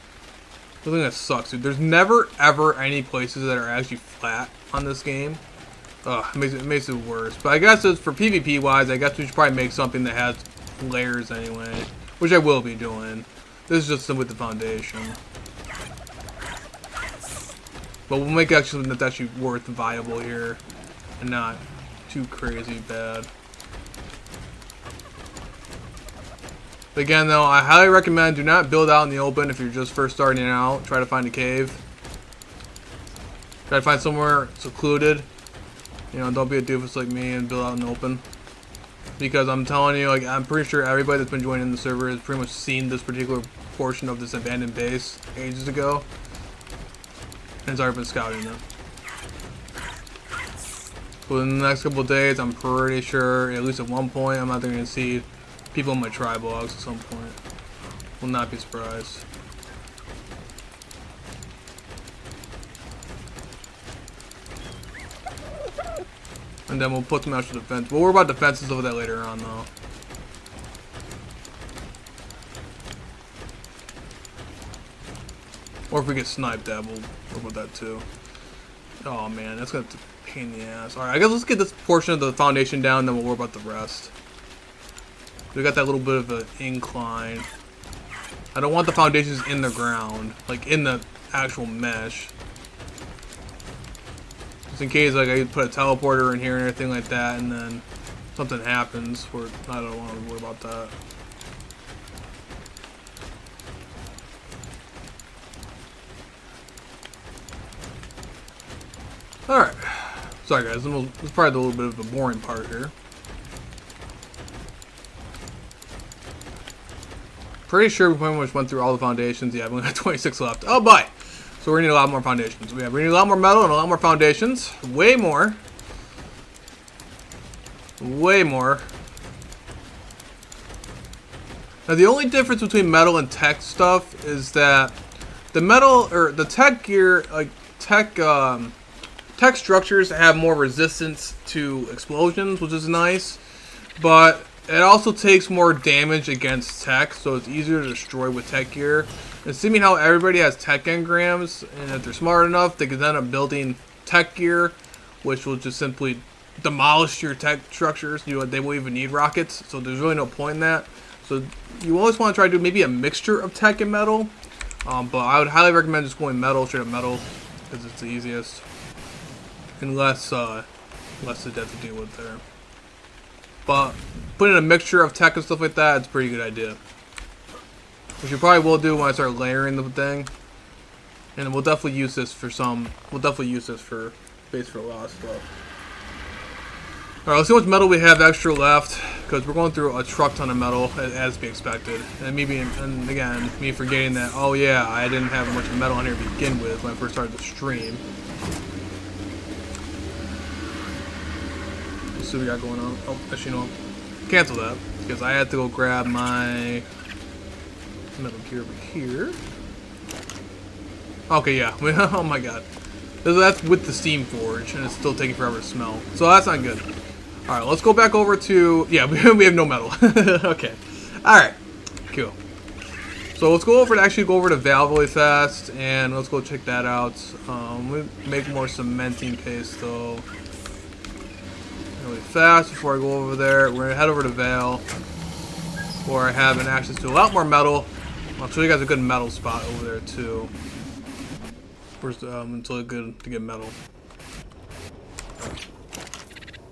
The thing that sucks, dude. There's never, ever any places that are actually flat on this game. It makes it worse. But I guess it's for PvP wise, I guess we should probably make something that has layers anyway. Which I will be doing. This is just with the foundation. But we'll make actually that's actually worth viable here. And not too crazy bad. Again, though, I highly recommend do not build out in the open if you're just first starting out. Try to find a cave. Try to find somewhere secluded. You know, don't be a doofus like me and build out in the open. Because I'm telling you, like, I'm pretty sure everybody that's been joining the server has pretty much seen this particular portion of this abandoned base ages ago. And has already been scouting it. Within the next couple of days, I'm pretty sure, at least at one point, I'm out there going to see people in my tribe logs at some point. Will not be surprised. And then we'll put some extra defense. We'll worry about defenses over that later on, though. Or if we get sniped at, we'll worry about that too. Oh man, that's gonna be a pain in the ass. Alright, I guess let's get this portion of the foundation down, then we'll worry about the rest. We got that little bit of an incline. I don't want the foundations in the ground, like in the actual mesh. Just in case, like, I put a teleporter in here and everything like that, and then something happens where I don't want to worry about that. Alright. Sorry guys, this is probably a little bit of a boring part here. Pretty sure we pretty much went through all the foundations. Yeah, we only got 26 left. Oh boy! So we need a lot more foundations. We need a lot more metal and a lot more foundations. Way more. Way more. Now the only difference between metal and tech stuff is that the metal or the tech gear, like tech structures have more resistance to explosions, which is nice, but it also takes more damage against tech, so it's easier to destroy with tech gear. And seeming how everybody has tech engrams, and if they're smart enough, they can end up building tech gear, which will just simply demolish your tech structures. You know, they won't even need rockets, so there's really no point in that. So you always want to try to do maybe a mixture of tech and metal, but I would highly recommend just going metal, straight up metal, because it's the easiest. And less to death to deal with there. But putting a mixture of tech and stuff like that, it's a pretty good idea. Which you probably will do when I start layering the thing. And we'll definitely use this for base for a lot of stuff. Alright, let's see how much metal we have extra left, because we're going through a truck ton of metal, as to be expected. And again, me forgetting that, oh yeah, I didn't have much metal on here to begin with when I first started the stream. Let's see what we got going on. Oh, actually, no. Cancel that, because I had to go grab my metal gear over here. Okay, yeah. Oh my god. That's with the steam forge, and it's still taking forever to smell. So that's not good. Alright, let's go back over to... Yeah, we have no metal. Okay. Alright. Cool. So let's go over to Valve really fast, and let's go check that out. We make more cementing paste, though. Really fast before I go over there. We're going to head over to Vale, where I have access to a lot more metal. I'll show you guys a good metal spot over there, too. First, until it's good to get metal.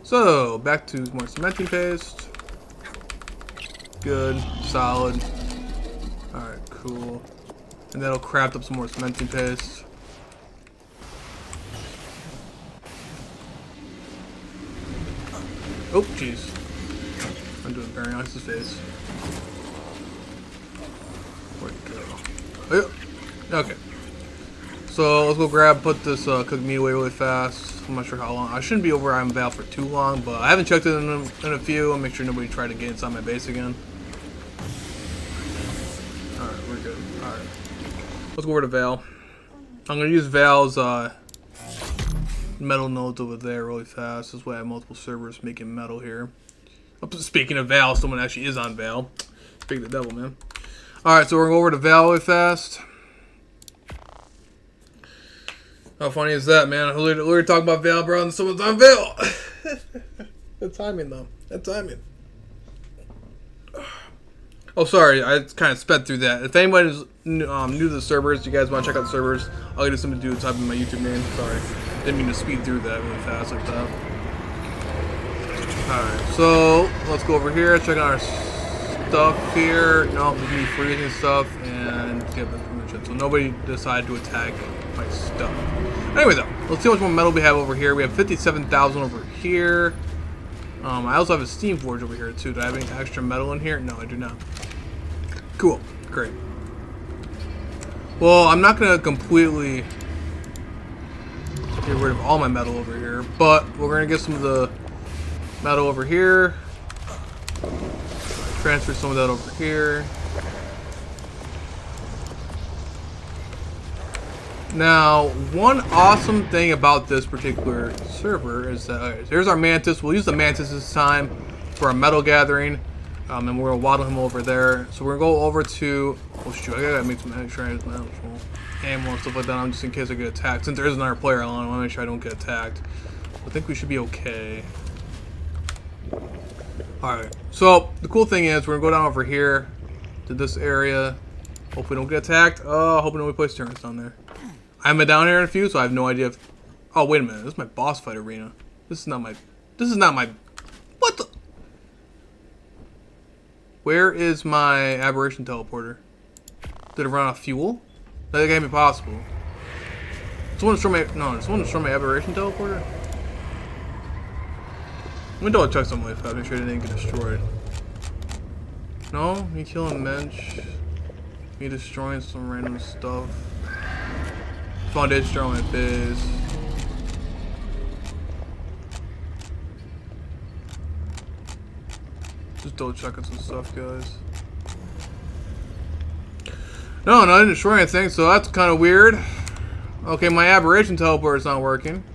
So, back to more cementing paste. Good, solid. Alright, cool. And that'll craft up some more cementing paste. Oh, jeez. I'm doing very nice to face. Where'd it go? Oh, yeah. Okay. So let's go put this cooked meat away really fast. I'm not sure how long. I shouldn't be over on Val for too long, but I haven't checked it in a few. I'll make sure nobody tried to get inside my base again. Alright, we're good. Alright. Let's go over to Val. I'm going to use Val's metal nodes over there really fast. This way I have multiple servers making metal here. Speaking of Val, someone actually is on Val. Speaking of the devil, man. Alright, so we're going to go over to Val really fast. How funny is that, man? We're talking about Val, bro, and someone's on Val. Good timing, though. Good timing. Oh, sorry. I kind of sped through that. If anybody's new to the servers, you guys want to check out the servers, all you do is simply do type in my YouTube name. Sorry. Didn't mean to speed through that really fast like that. Alright, so let's go over here. Check out our stuff here. No, we can be freezing stuff and get the permission. So nobody decided to attack my stuff. Anyway, though, let's see how much more metal we have over here. We have 57,000 over here. I also have a steam forge over here too. Do I have any extra metal in here? No, I do not. Cool. Great. Well, I'm not going to completely get rid of all my metal over here, but we're going to get some of the metal over here. Transfer some of that over here. Now, one awesome thing about this particular server is that, okay, there's our mantis. We'll use the mantis this time for our metal gathering. And we're going to waddle him over there. So we're going to go over to, oh shoot, I got to make some extra ammo and stuff like that, just in case I get attacked. Since there is another player on, I want to make sure I don't get attacked. I think we should be okay. Alright, so the cool thing is we're going to go down over here to this area. Hope we don't get attacked. Oh, hoping nobody plays turrets down there. I haven't been down here in a few, so I have no idea if... Oh, wait a minute. This is my boss fight arena. This is not my... What the... Where is my aberration teleporter? Did it run out of fuel? That can't be possible. Someone destroy my... No, someone destroy my aberration teleporter? Let me double check something like that. Make sure it didn't get destroyed. No? Me killing Mensch. Me destroying some random stuff. Foundation destroying my biz. Just double checking some stuff, guys. No, I didn't destroy anything, so that's kind of weird. Okay, my aberration teleporter is not working.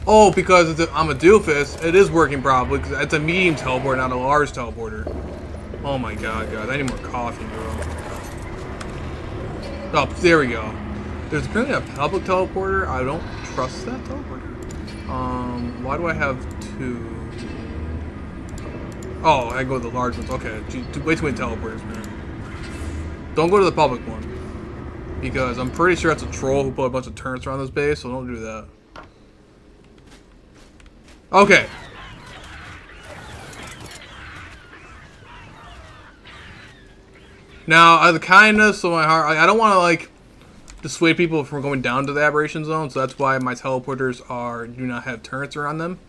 Oh, because I'm a doofus, it is working probably, because it's a medium teleporter, not a large teleporter. Oh my god, guys, I need more coffee, bro. Oh, there we go. There's apparently a public teleporter. I don't trust that teleporter. Why do I have two? Oh, I go to the large ones. Okay, way too many teleporters, man. Don't go to the public one. Because I'm pretty sure that's a troll who put a bunch of turrets around this base, so don't do that. Okay. Now, out of the kindness of my heart, I don't want to, like, dissuade people from going down to the aberration zone, so that's why my teleporters do not have turrets around them.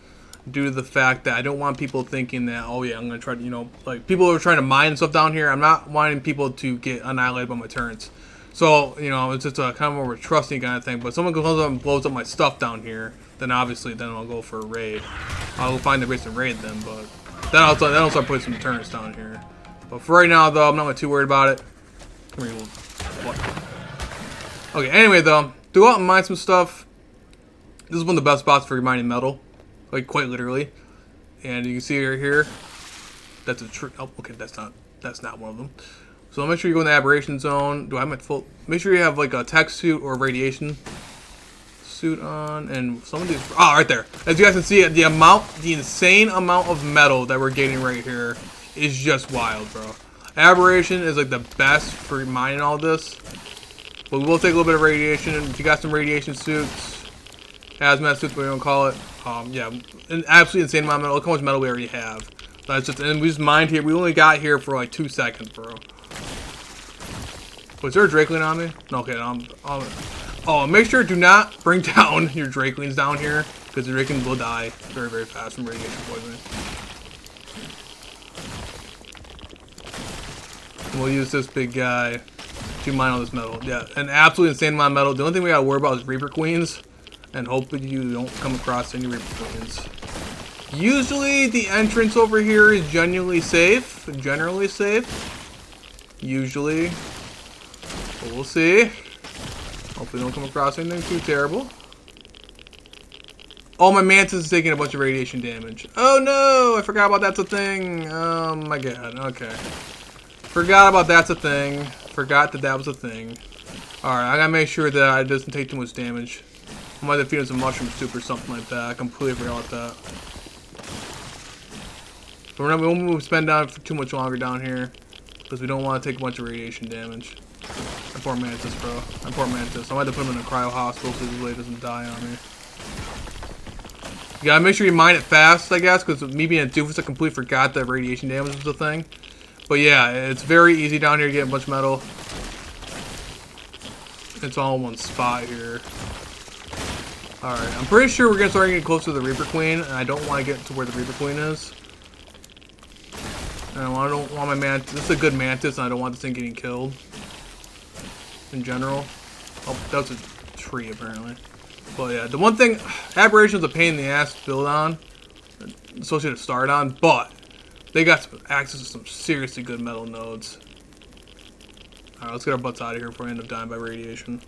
Due to the fact that I don't want people thinking that, oh yeah, I'm going to try to, you know, like, people are trying to mine stuff down here. I'm not wanting people to get annihilated by my turrets. So, you know, it's just a kind of more of a trusting kind of thing. But if someone comes up and blows up my stuff down here, then obviously, then I'll go for a raid. I'll find the base and raid them, but then I'll start putting some turrets down here. But for right now, though, I'm not too worried about it. Come here, what? Okay, anyway, though, go out and mine some stuff. This is one of the best spots for mining metal. Like, quite literally. And you can see here, that's a tree. Oh, okay, that's not one of them. So make sure you go in the aberration zone. Do I have my full... Make sure you have, like, a tech suit or a radiation suit on. And some of these... Oh, right there. As you guys can see, the insane amount of metal that we're getting right here is just wild, bro. Aberration is, like, the best for mining all this. But we will take a little bit of radiation. If you got some radiation suits, hazmat suits, whatever you want to call it. Yeah, an absolutely insane amount of metal. Look how much metal we already have. That's just, and we just mined here. We only got here for like 2 seconds, bro. Was there a Drakeling on me? No, okay. Oh, make sure do not bring down your Drakelings down here, because the Drakelings will die very, very fast from radiation poisoning. We'll use this big guy to mine all this metal. Yeah, an absolutely insane amount of metal. The only thing we gotta worry about is Reaper Queens, and hopefully you don't come across any Reaper Queens. Usually the entrance over here is generally safe. Usually. But we'll see. Hopefully don't come across anything too terrible. Oh, my Mantis is taking a bunch of radiation damage. Oh no, I forgot about that's a thing. Oh my god, okay. Forgot about that's a thing. Forgot that was a thing. Alright, I gotta make sure that it doesn't take too much damage. I might have feed him some mushroom soup or something like that. I completely forgot about that. But we won't spend down for too much longer down here. Because we don't want to take a bunch of radiation damage. My poor Mantis, bro. My poor Mantis. I might have to put him in a cryo hospital so he really doesn't die on me. You gotta make sure you mine it fast, I guess, because me being a doofus, I completely forgot that radiation damage was a thing. But yeah, it's very easy down here to get a bunch of metal. It's all in one spot here. Alright, I'm pretty sure we're gonna start getting close to the Reaper Queen, and I don't want to get to where the Reaper Queen is. And I don't want my Mantis. This is a good Mantis, and I don't want this thing getting killed. In general. Oh, that's a tree, apparently. But yeah, the one thing, Aberration is a pain in the ass to build on, especially to start on, but they got some access to some seriously good metal nodes. Alright, let's get our butts out of here before we end up dying by radiation.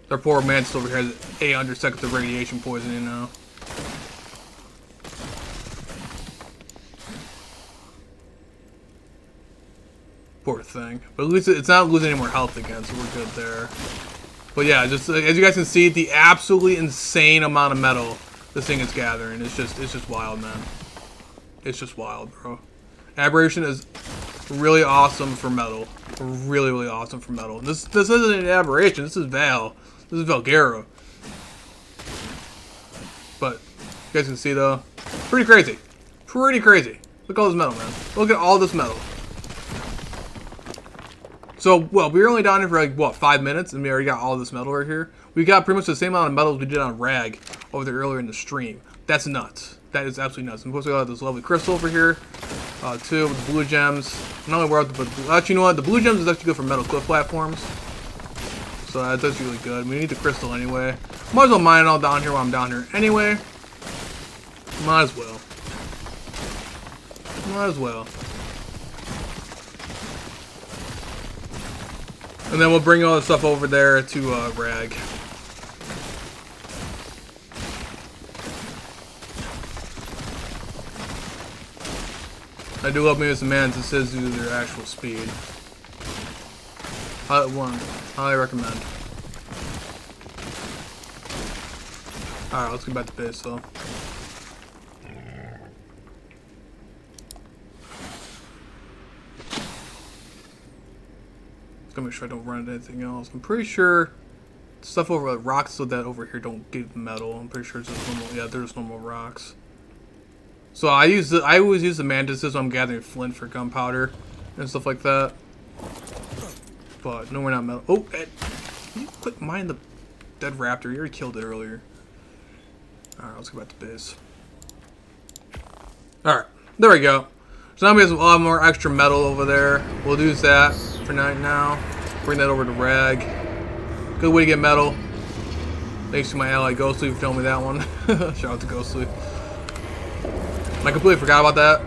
Our poor Mantis over here has 800 seconds of radiation poisoning now. Poor thing. But at least it's not losing any more health again, so we're good there. But yeah, just as you guys can see, the absolutely insane amount of metal this thing is gathering. It's just wild, man. It's just wild, bro. Aberration is really awesome for metal. Really, really awesome for metal. This isn't an Aberration. This is Val. This is Valguero. But you guys can see though, pretty crazy. Pretty crazy. Look at all this metal, man. Look at all this metal. So, well, we were only down here for like, what, 5 minutes, and we already got all this metal right here. We got pretty much the same amount of metal as we did on Rag over there earlier in the stream. That's nuts. That is absolutely nuts. And of course, we got this lovely crystal over here, too, with the blue gems. Not only worth it, but actually, you know what? The blue gems is actually good for metal cliff platforms. So that's actually really good. We need the crystal anyway. Might as well mine it all down here while I'm down here anyway. Might as well. Might as well. And then we'll bring all the stuff over there to Rag. I do love maybe some Mantis due to their actual speed. Highly recommend. Alright, let's get back to base though. Gonna make sure I don't run into anything else. I'm pretty sure stuff over like rocks so that over here don't give metal. I'm pretty sure it's just normal. Yeah, there's normal rocks. So I always use the Mantises when I'm gathering flint for gunpowder and stuff like that. But no, we're not metal. Oh, Ed, you quit mining the dead raptor. You already killed it earlier. All right, let's go back to base. All right, there we go. So now we have a lot more extra metal over there. We'll use that for now. Bring that over to Rag. Good way to get metal. Thanks to my ally Ghostly for telling me that one. Shout out to Ghostly. I completely forgot about that.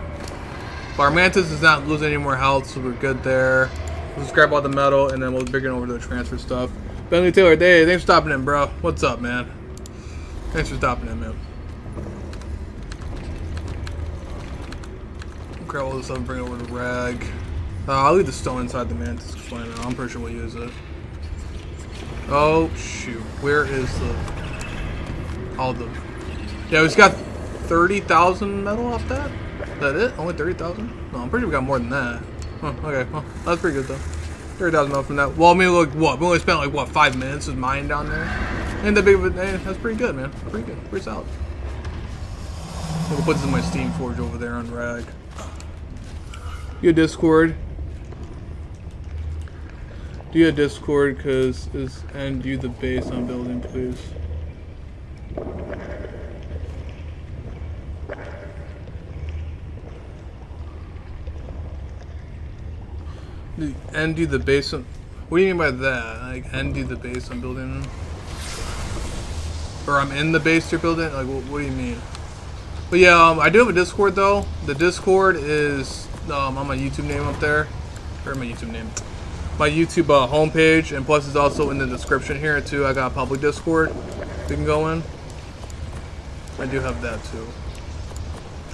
But our Mantis is not losing any more health, so we're good there. Let's grab all the metal and then we'll bring it over to the transfer stuff. Bentley Taylor, hey, thanks for stopping in, bro. What's up, man? Thanks for stopping in, man. Grab all this stuff and bring it over to Rag. I'll leave the stone inside the Mantis for now. I'm pretty sure we'll use it. Oh, shoot. Where is all the... Yeah, we just got 30,000 metal off that? Is that it? Only 30,000? No, I'm pretty sure we got more than that. Huh, okay. Well, that's pretty good, though. 30,000 metal from that. Well, I mean, like, what? We only spent, like, what, 5 minutes just mining down there? Ain't that big of a... That's pretty good, man. Pretty good. Pretty solid. We'll put this in my Steam Forge over there on Rag. You Discord. Do you a Discord? Cause and do the base I'm building, please. And do the base. What do you mean by that? Like, and do the base I'm building? Or I'm in the base you're building? Like, what do you mean? But yeah, I do have a Discord though. The Discord is on my YouTube name up there, or my YouTube name. my YouTube homepage, and plus it's also in the description here too. I got a public Discord you can go in. I do have that too.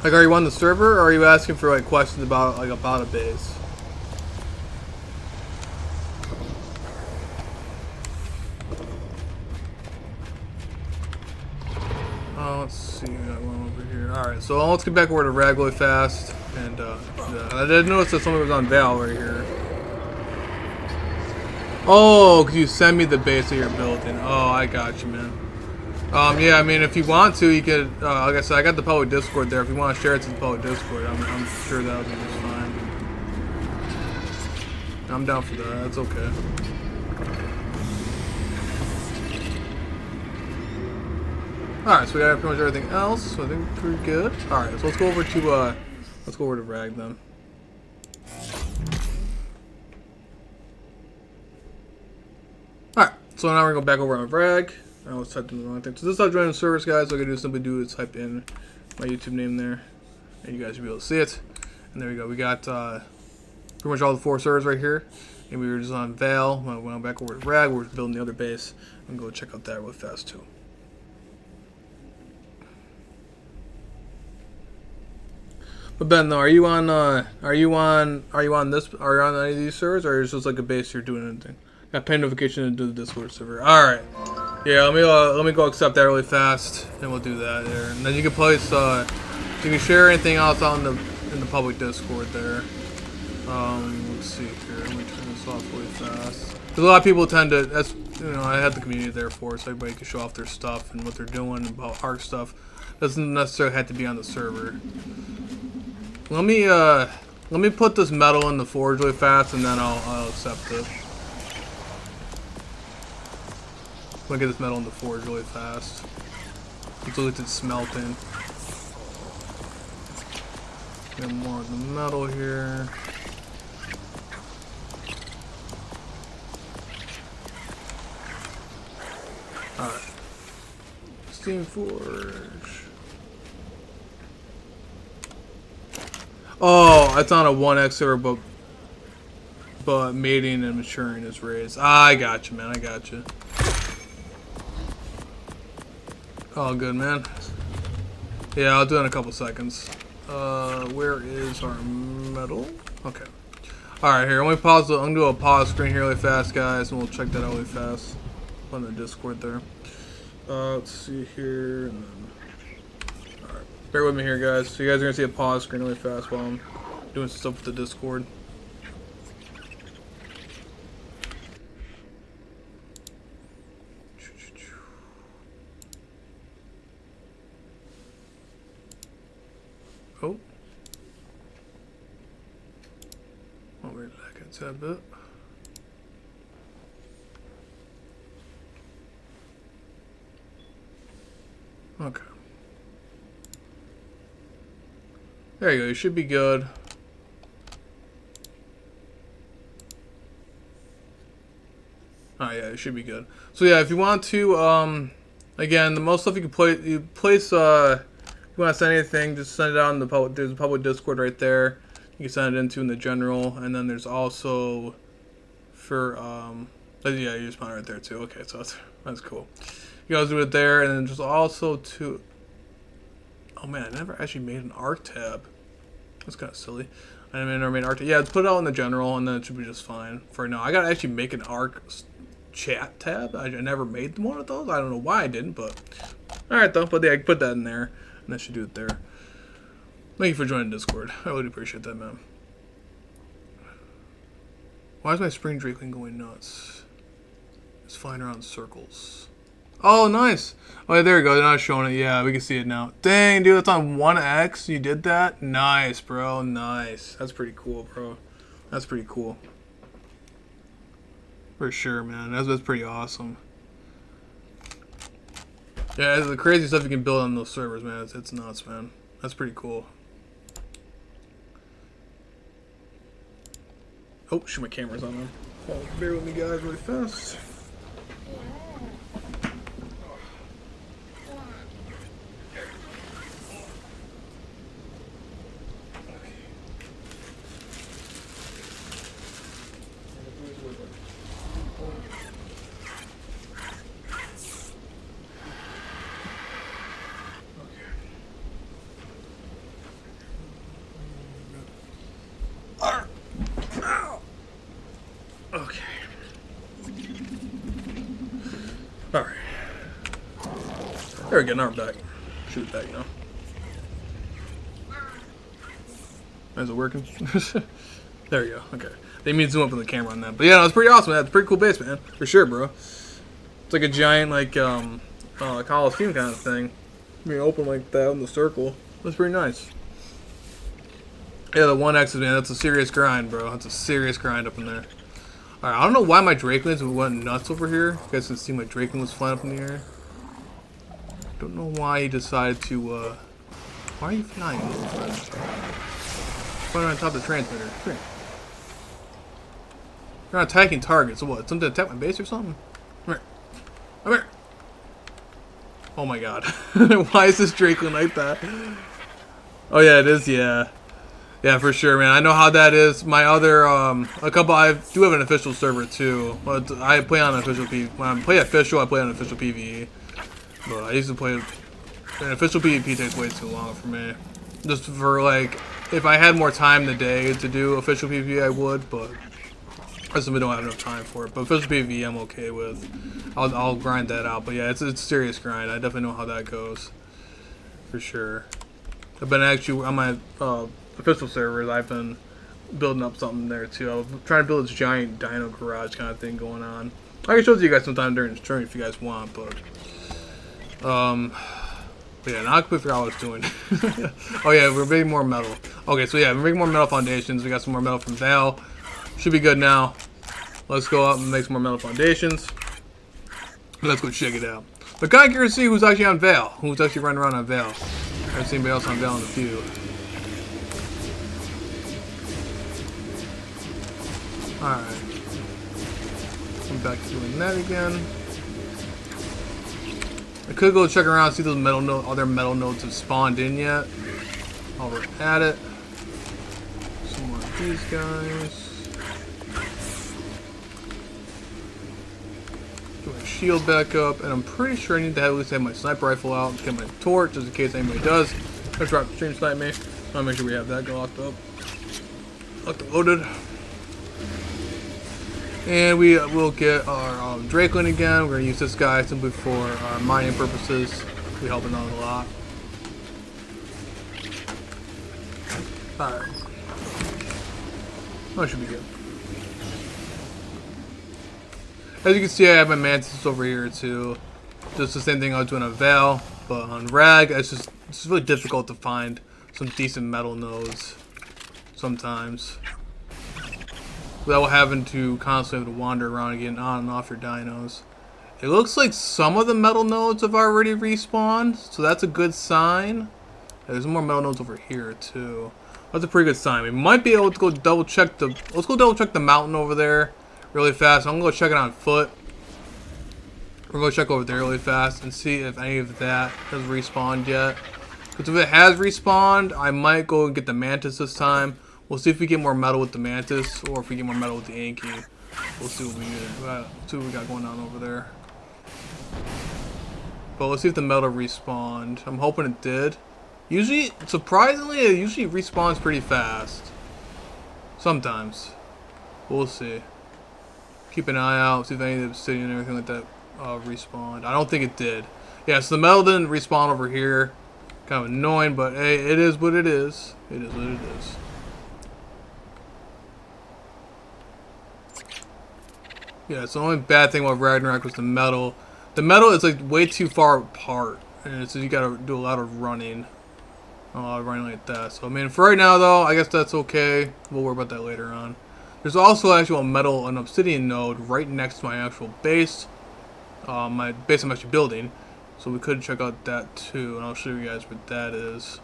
Like, are you on the server, or are you asking for like questions about a base? Let's see, we got one over here. Alright, so let's get back over to Rag really fast. And I did notice that somebody was on Val right here. Oh, could you send me the base that you're building? Oh, I got you, man. Yeah, I mean, if you want to, you could, like I said, I got the public Discord there. If you want to share it to the public Discord, I'm sure that would be just fine. I'm down for that. That's okay. Alright, so we got pretty much everything else, so I think we're good. Alright, so let's go over to Rag then. Alright, so now we're gonna go back over on Rag. I was typed in the wrong thing. So this is how to join the servers, guys. So all I gotta simply do is type in my YouTube name there, and you guys will be able to see it. And there we go. We got pretty much all the 4 servers right here. And we were just on Val. When I went back over to Rag, we're building the other base. I'm gonna go check out that really fast too. But Ben, though, are you on any of these servers, or is this just like a base you're doing anything? Got pay notification to do the Discord server. All right, yeah. Let me go accept that really fast, and we'll do that there. And then you can place you can share anything else out in the public Discord there. Let's see here. Let me turn this off really fast. Because a lot of people tend to. That's I had the community there for, so everybody can show off their stuff and what they're doing about ARC stuff. Doesn't necessarily have to be on the server. Let me put this metal in the forge really fast, and then I'll accept it. I'm gonna get this metal in the forge really fast. Let's look at it smelting. Get more of the metal here. Alright. Steam forge. Oh, it's on a 1x server, but mating and maturing is raised. I got you, man. I got you. Oh, good, man. Yeah, I'll do it in a couple seconds. Where is our metal? Okay. Alright, here. I'm gonna do a pause screen here really fast, guys, and we'll check that out really fast on the Discord there. Let's see here. And then... Alright. Bear with me here, guys. So you guys are gonna see a pause screen really fast while I'm doing some stuff with the Discord. Oh. I'll wait back a tad bit. Okay. There you go. You should be good. Oh yeah, it should be good. So yeah, if you want to, again, the most stuff you can place, if you want to send anything, just send it out in the public. There's a public Discord right there. You can send it into in the general, and then there's also for yeah, you just found it right there too. Okay, so that's cool. You guys do it there, and then just also to. Oh man, I never actually made an ARC tab. That's kind of silly. I never made an ARC tab. Yeah, put it out in the general, and then it should be just fine for now. I gotta actually make an ARC chat tab. I never made one of those. I don't know why I didn't, but all right though. But yeah, I can put that in there. And that should do it there. Thank you for joining Discord. I really appreciate that, man. Why is my spring drakeling going nuts? It's flying around in circles. Oh, nice. Oh, yeah, there we go. They're not showing it. Yeah, we can see it now. Dang, dude, it's on 1x. You did that? Nice, bro. Nice. That's pretty cool, bro. That's pretty cool. For sure, man. That's pretty awesome. Yeah, it's the crazy stuff you can build on those servers, man. It's nuts, man. That's pretty cool. Oh, shoot, my camera's on there. Oh, bear with me, guys, really fast. There we go, now we're back. Shoot it back now. Is it working? There we go, okay. They mean zoom up on the camera on that. But yeah, no, it's pretty awesome, man. It's a pretty cool base, man. For sure, bro. It's like a giant, like, Coliseum kind of thing. Being open like that in the circle. That's pretty nice. Yeah, the 1X's, man, that's a serious grind, bro. That's a serious grind up in there. Alright, I don't know why my Drakelins went nuts over here. You guys can see my Drakelin was flying up in the air. Don't know why he decided to, why are you flying? Flying on top of the transmitter. Come here. You're not attacking targets. So what? Something to attack my base or something? Come here. Come here. Oh my god. Why is this Drakelin like that? Oh yeah, it is, yeah. Yeah, for sure, man. I know how that is. My other, I do have an official server too. But I play on official PvP. When I play official, I play on official PvE. But I used to play, an official PvP takes way too long for me. Just for like, if I had more time in the day to do official PvP, I would, but I simply don't have enough time for it. But official PvE, I'm okay with. I'll grind that out. But yeah, it's a serious grind. I definitely know how that goes, for sure. I've been actually on my official servers. I've been building up something there too. I was trying to build this giant dino garage kind of thing going on. I can show it to you guys sometime during the stream if you guys want. But yeah, now I completely forgot what I was doing. Oh yeah, we're making more metal. Okay, so yeah, we're making more metal foundations. We got some more metal from Val. Should be good now. Let's go out and make some more metal foundations. Let's go check it out. But kind of curious to see who's actually on Val. Who's actually running around on Val. I haven't seen anybody else on Val in the feud. Alright. I'm back to doing that again. I could go check around and see those other metal nodes have spawned in yet. While we're at it. Some more of these guys. Get my shield back up, and I'm pretty sure I need to at least have my sniper rifle out, get my torch, just in case anybody does. Let's drop the stream snipe me. I'll make sure we have that locked up. Locked and loaded. And we will get our Drakelin again. We're going to use this guy simply for our mining purposes. We're helping out a lot. Alright. That should be good. As you can see, I have my mantis over here too. Just the same thing I was doing on Val, but on Rag, it's really difficult to find some decent metal nodes sometimes. Without having to constantly have to wander around and get on and off your dinos. It looks like some of the metal nodes have already respawned, so that's a good sign. There's more metal nodes over here too. That's a pretty good sign. We might be able to go double check the. Let's go double check the mountain over there really fast. I'm gonna go check it on foot. We're gonna check over there really fast and see if any of that has respawned yet. Because if it has respawned, I might go and get the mantis this time. We'll see if we get more metal with the mantis, or if we get more metal with the Anki. We'll see what we get. See what we got going on over there. But let's see if the metal respawned. I'm hoping it did. Usually, surprisingly, it usually respawns pretty fast. Sometimes. We'll see. Keep an eye out, see if any of the obsidian and everything like that respawned. I don't think it did. Yeah, so the metal didn't respawn over here. Kind of annoying, but hey, it is what it is. It is what it is. Yeah, so the only bad thing about Ragnarok was the metal. The metal is like way too far apart, and so you gotta do a lot of running. A lot of running like that. So I mean, for right now though, I guess that's okay. We'll worry about that later on. There's also actually a metal, an obsidian node right next to my actual base. My base I'm actually building. So we could check out that too, and I'll show you guys what that is.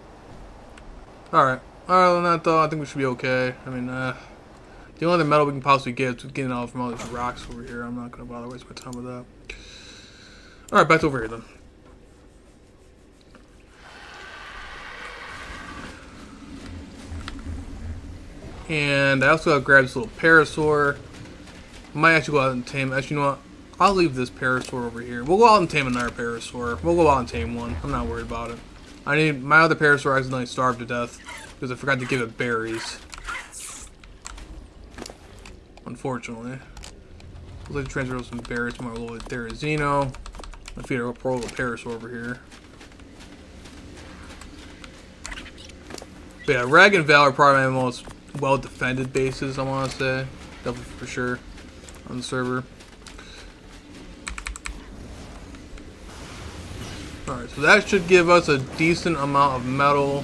Alright. Other than that though, I think we should be okay. I mean, the only other metal we can possibly get is getting out from all these rocks over here. I'm not going to bother wasting my time with that. Alright, back over here then. And I also got to grab this little parasaur. I might actually go out and tame. Actually, you know what? I'll leave this parasaur over here. We'll go out and tame another parasaur. We'll go out and tame one. I'm not worried about it. I need my other parasaur accidentally starved to death because I forgot to give it berries. Unfortunately. I'd like to transfer some berries to my little Therizino. I feed a poor little Parasaur over here. But yeah, Rag and Val are probably my most well-defended bases, I want to say. Definitely for sure on the server. Alright, so that should give us a decent amount of metal.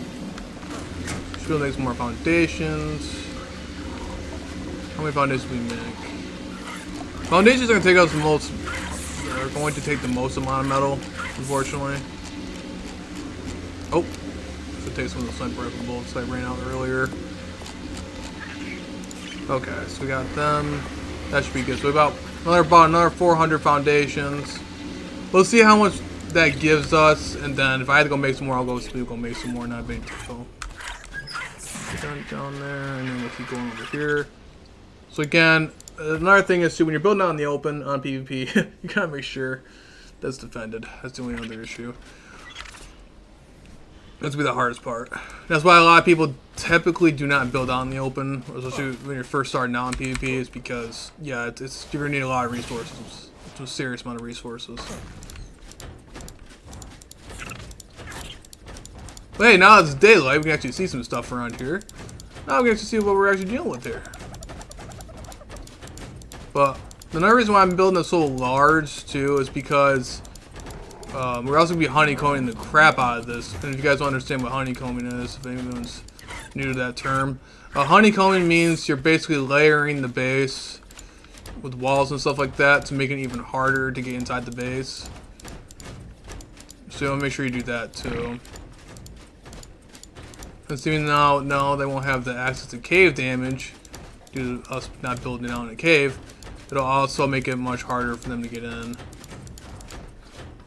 Should make some more foundations. How many foundations do we make? Foundations are going to take us the most. They're going to take the most amount of metal, unfortunately. Oh, should take some of the sniper rifle bullets that I ran out earlier. Okay, so we got them. That should be good. So we got another 400 foundations. Let's see how much that gives us, and then if I had to go make some more, I'll go make some more. Not a big deal. Down there, and then we'll keep going over here. So again, another thing is too, when you're building out in the open on PvP, you gotta make sure that's defended. That's the only other issue. That's gonna be the hardest part. That's why a lot of people typically do not build out in the open, especially when you're first starting out in PvP. Is because yeah, you're gonna need a lot of resources. It's a serious amount of resources. But hey, now it's daylight, we can actually see some stuff around here. Now we can actually see what we're actually dealing with here. But another reason why I'm building this so large, too, is because we're also going to be honeycombing the crap out of this. And if you guys don't understand what honeycombing is, if anyone's new to that term. Honeycombing means you're basically layering the base with walls and stuff like that to make it even harder to get inside the base. So you want to make sure you do that, too. Because even though, no, they won't have the access to cave damage due to us not building it out in a cave, it'll also make it much harder for them to get in.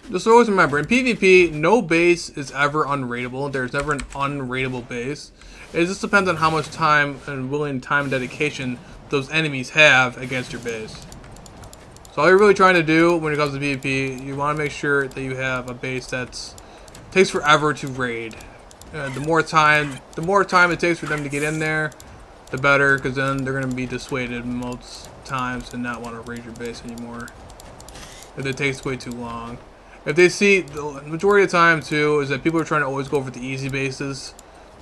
Just always remember, in PvP, no base is ever unraidable. There's never an unraidable base. It just depends on how much time and willing time and dedication those enemies have against your base. So all you're really trying to do when it comes to PvP, you want to make sure that you have a base that takes forever to raid. The more time it takes for them to get in there, the better, because then they're going to be dissuaded most times and not want to raid your base anymore. If it takes way too long. If they see, the majority of the time too, is that people are trying to always go for the easy bases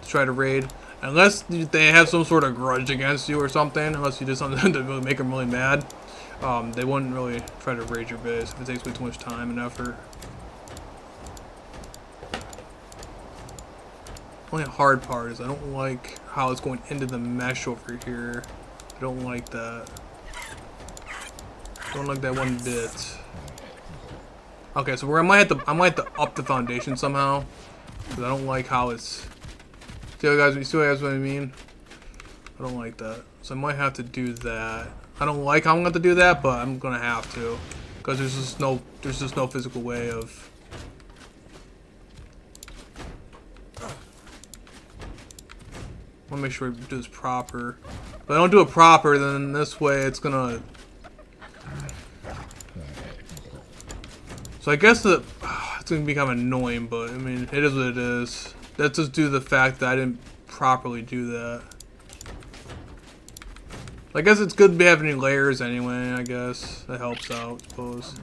to try to raid. Unless they have some sort of grudge against you or something, unless you did something to really make them really mad, they wouldn't really try to raid your base if it takes way too much time and effort. Only hard part is I don't like how it's going into the mesh over here. I don't like that. I don't like that one bit. Okay, so I might have to up the foundation somehow, because I don't like how it's. You see what I mean? I don't like that, so I might have to do that. I don't like how I'm going to do that, but I'm gonna have to, because there's just no physical way of. I want to make sure we do this proper. If I don't do it proper, then this way it's gonna. So I guess that it's gonna be kind of annoying, but I mean it is what it is. That's just due to the fact that I didn't properly do that. I guess it's good to be having any layers anyway. I guess that helps out, I suppose.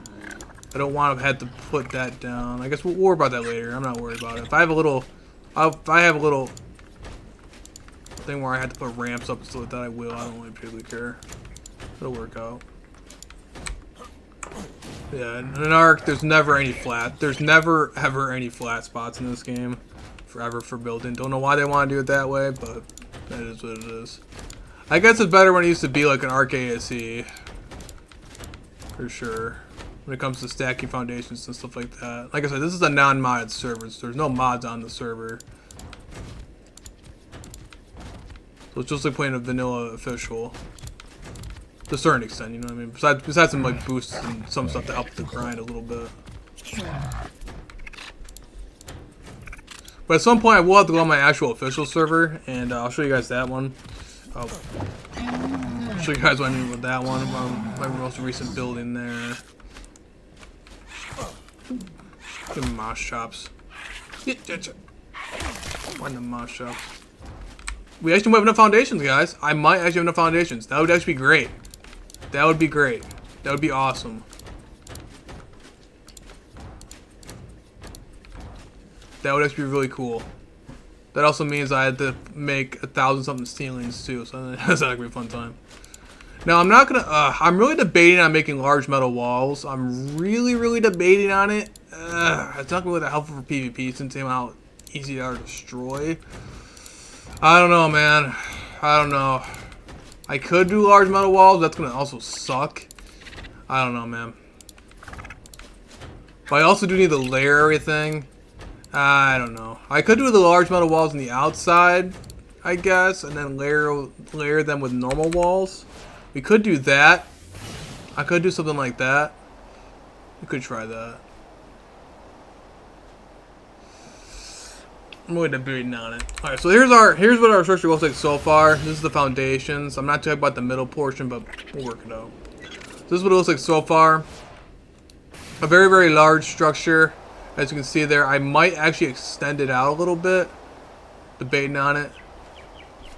I don't want to have to put that down. I guess we'll worry about that later. I'm not worried about it. If I have a little thing where I had to put ramps up and stuff like that, I will. I don't really particularly care. It'll work out. Yeah, in an arc, there's never any flat. There's never ever any flat spots in this game, forever for building. Don't know why they want to do it that way, but that is what it is. I guess it's better when it used to be like an arc ASE, for sure. When it comes to stacking foundations and stuff like that. Like I said, this is a non-modded server, so there's no mods on the server. So it's just like playing a vanilla official. To a certain extent, you know what I mean? Besides some like boosts and some stuff to help the grind a little bit. But at some point I will have to go on my actual official server, and I'll show you guys that one. I'll show you guys what I mean with that one. My most recent building there. Give him mosh chops. Why the mosh chops? We actually might have enough foundations, guys. I might actually have enough foundations. That would actually be great. That would be great. That would be awesome. That would actually be really cool. That also means I had to make 1,000 something ceilings too, so that's not gonna be a fun time. Now I'm not gonna. I'm really debating on making large metal walls. I'm really debating on it. It's not gonna be that helpful for PvP since they're how easy they are to destroy. I don't know, man. I don't know. I could do large metal walls. That's gonna also suck. I don't know, man. But I also do need to layer everything. I don't know. I could do the large metal walls on the outside, I guess, and then layer them with normal walls. We could do that. I could do something like that. We could try that. I'm really debating on it. Alright, so here's what our structure looks like so far. This is the foundations. I'm not talking about the middle portion, but we'll work it out. This is what it looks like so far. A very large structure. As you can see there, I might actually extend it out a little bit. Debating on it.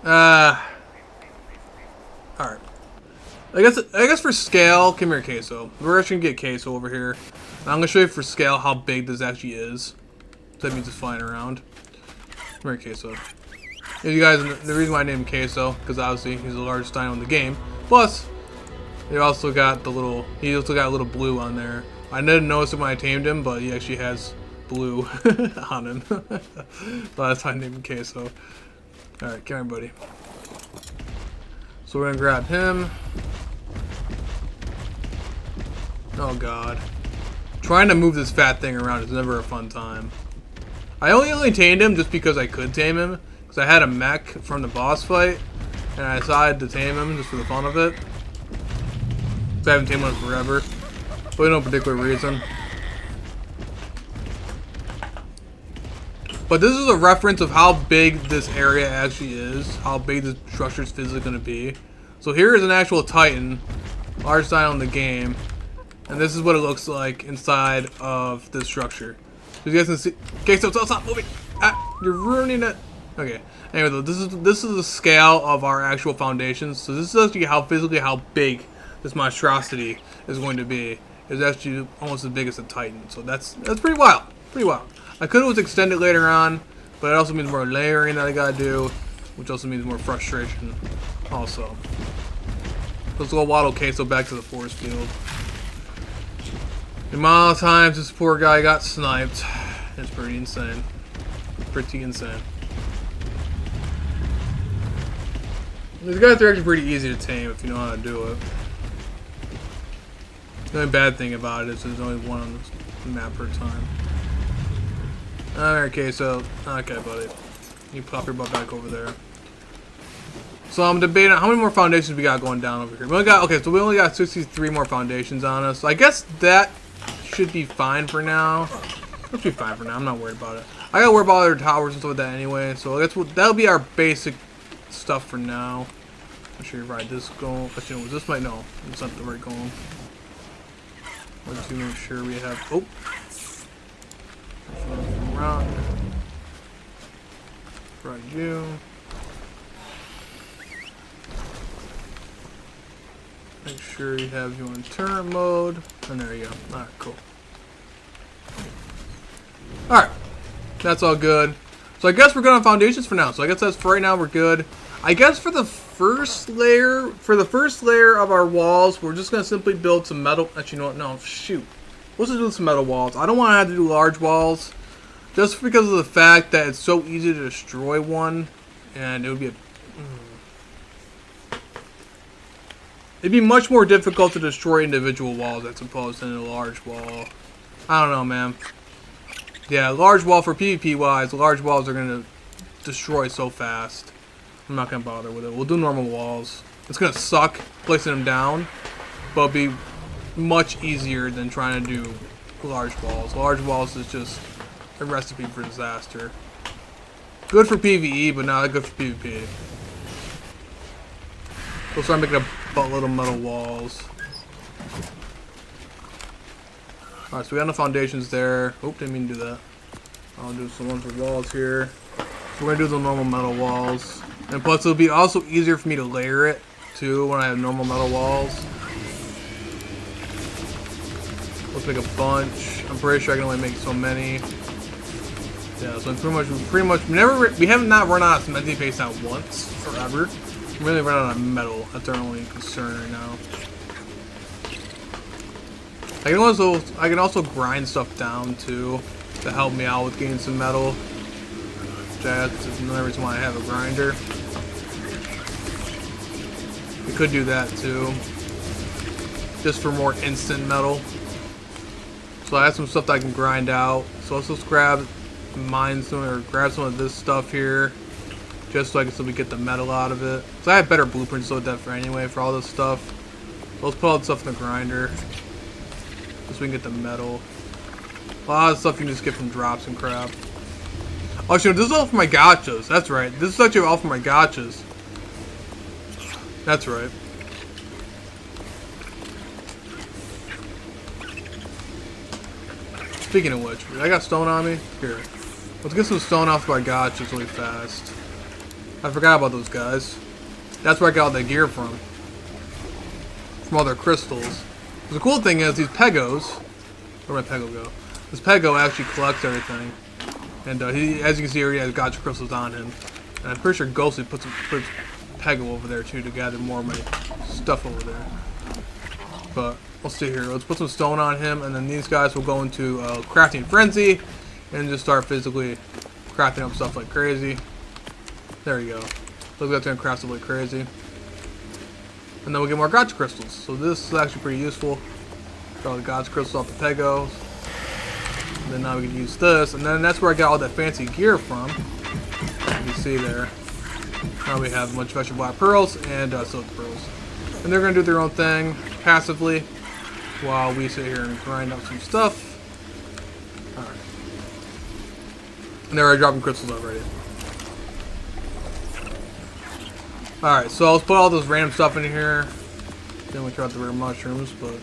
Alright. I guess for scale, come here, Queso. We're actually gonna get Queso over here. And I'm gonna show you for scale how big this actually is. So that means it's flying around. Come here, Queso. If you guys, the reason why I named him Queso, because obviously he's the largest dino in the game. Plus, he also got a little blue on there. I didn't notice it when I tamed him, but he actually has blue on him. So that's why I named him Queso. Alright, come here, buddy. So we're gonna grab him. Oh god. Trying to move this fat thing around is never a fun time. I only tamed him just because I could tame him. Because I had a mech from the boss fight. And I decided to tame him just for the fun of it. Because I haven't tamed one forever. For no particular reason. But this is a reference of how big this area actually is. How big this structure is physically going to be. So here is an actual Titan. Large dino in the game. And this is what it looks like inside of this structure. So you guys can see. Okay, so stop moving. Ah, you're ruining it. Okay. Anyway, though, this is the scale of our actual foundations. So this is actually how big this monstrosity is going to be. It's actually almost as big as a Titan. So that's pretty wild. Pretty wild. I could always extend it later on, but it also means more layering that I gotta do, which also means more frustration. Also, let's go waddle Queso back to the force field. The amount of times this poor guy got sniped, it's pretty insane. Pretty insane. These guys are actually pretty easy to tame if you know how to do it. The only bad thing about it is there's only one on this map per time. Alright, Queso. Okay, buddy. You pop your butt back over there. So I'm debating how many more foundations we got going down over here. We only got 63 more foundations on us. So I guess that should be fine for now. That should be fine for now. I'm not worried about it. I gotta worry about other towers and stuff like that anyway. So that'll be our basic stuff for now. Make sure you ride this goal. Actually, no, this might no. It's not the right goal. Let's make sure we have. Oh. Rock. Ride you. Make sure you have you on turret mode. And there you go. Alright, cool. Alright. That's all good. So I guess we're good on foundations for now. So I guess that's for right now we're good. I guess for the first layer of our walls, we're just gonna simply build some metal. Actually, you know what? No, shoot. Let's just do some metal walls. I don't want to have to do large walls, just because of the fact that it's so easy to destroy one, and it would be it'd be much more difficult to destroy individual walls, I suppose, than a large wall. I don't know, man. Yeah, large wall for PvP wise, large walls are gonna destroy so fast. I'm not gonna bother with it. We'll do normal walls. It's gonna suck placing them down, but it'll be much easier than trying to do large walls. Large walls is just a recipe for disaster. Good for PvE, but not good for PvP. We'll start making a buttload of metal walls. Alright, so we got the foundations there. Oop, didn't mean to do that. I'll do some ones for walls here. We're gonna do the normal metal walls. And plus it'll be also easier for me to layer it too when I have normal metal walls. Let's make a bunch. I'm pretty sure I can only make so many. Yeah, so we have not run out of cementing paste not once forever. We really run out of metal. That's our only concern right now. I can also grind stuff down too to help me out with getting some metal. That's another reason why I have a grinder. We could do that too, just for more instant metal. So I have some stuff that I can grind out. So let's just grab some of this stuff here, just so I can still get the metal out of it. So I have better blueprints so that for anyway for all this stuff. So let's put all the stuff in the grinder, just so we can get the metal. A lot of stuff you can just get from drops and crap. Oh, shit, this is all for my gachas. That's right. This is actually all for my gachas. That's right. Speaking of which, I got stone on me. Here. Let's get some stone off my gachas really fast. I forgot about those guys. That's where I got all that gear from. From all their crystals. The cool thing is, these pegos... Where'd my pego go? This pego actually collects everything. And he, as you can see, already has gacha crystals on him. And I'm pretty sure Ghostly puts pego over there too to gather more of my stuff over there. But let's see here. Let's put some stone on him, and then these guys will go into crafting frenzy and just start physically crafting up stuff like crazy. There you go. Look, that's gonna craft stuff like crazy. And then we'll get more gacha crystals. So this is actually pretty useful. Got all the gacha crystals off the pegos. And then now we can use this, and then that's where I got all that fancy gear from. You can see there. Now we have a bunch of extra black pearls and silk pearls. And they're going to do their own thing passively while we sit here and grind out some stuff. Alright. And they're already dropping crystals already. Alright, so let's put all this random stuff in here. Then we try out the rare mushrooms, but...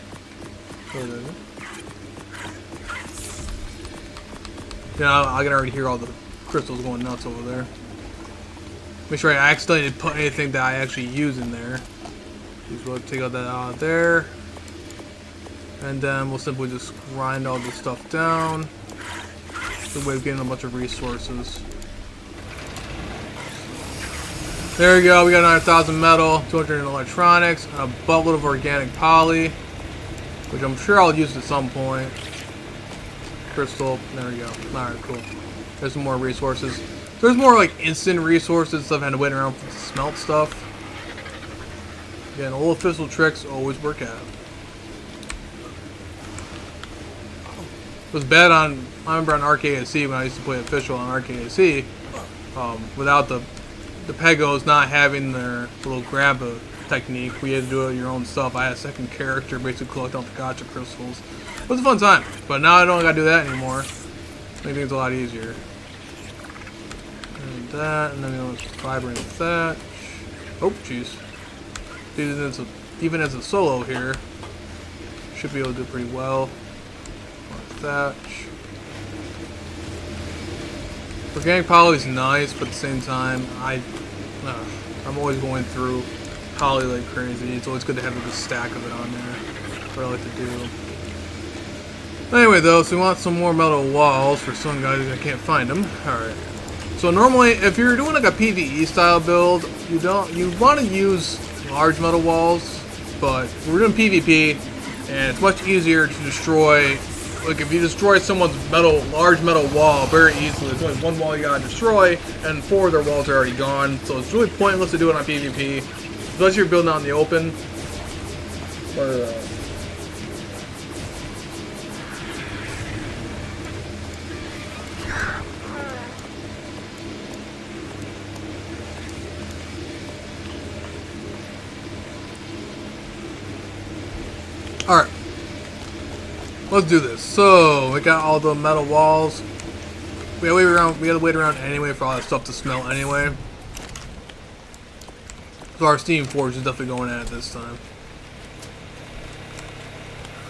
Yeah, I can already hear all the crystals going nuts over there. Make sure I accidentally didn't put anything that I actually use in there. Just we'll take all that out of there. And then we'll simply just grind all this stuff down. It's a way of getting a bunch of resources. There we go, we got 9,000 metal, 200 in electronics, and a buttload of organic poly, which I'm sure I'll use at some point. Crystal, there we go. Alright, cool. There's some more resources. There's more like instant resources, stuff I had to wait around for the smelt stuff. Again, old official tricks always work out. It was bad on, I remember on RKAC when I used to play official on RKAC, without the pegos not having their little grab technique, we had to do it your own stuff. I had a second character basically collect all the gacha crystals. It was a fun time, but now I don't gotta do that anymore. Make things a lot easier. And that, and then we'll fiber and thatch. Oh, jeez. Even as a solo here, should be able to do pretty well. Thatch. Organic poly is nice, but at the same time, I'm always going through poly like crazy. It's always good to have a good stack of it on there. That's what I like to do. Anyway, though, so we want some more metal walls for some guys that can't find them. Alright. So normally, if you're doing like a PvE style build, you want to use large metal walls, but we're doing PvP, and it's much easier to destroy. Like if you destroy someone's large metal wall very easily, there's only one wall you gotta destroy, and 4 of their walls are already gone. So it's really pointless to do it on PvP, especially if you're building out in the open. Alright. Let's do this. So, we got all the metal walls. We gotta wait around anyway for all that stuff to smelt anyway. So our steam forge is definitely going at it this time.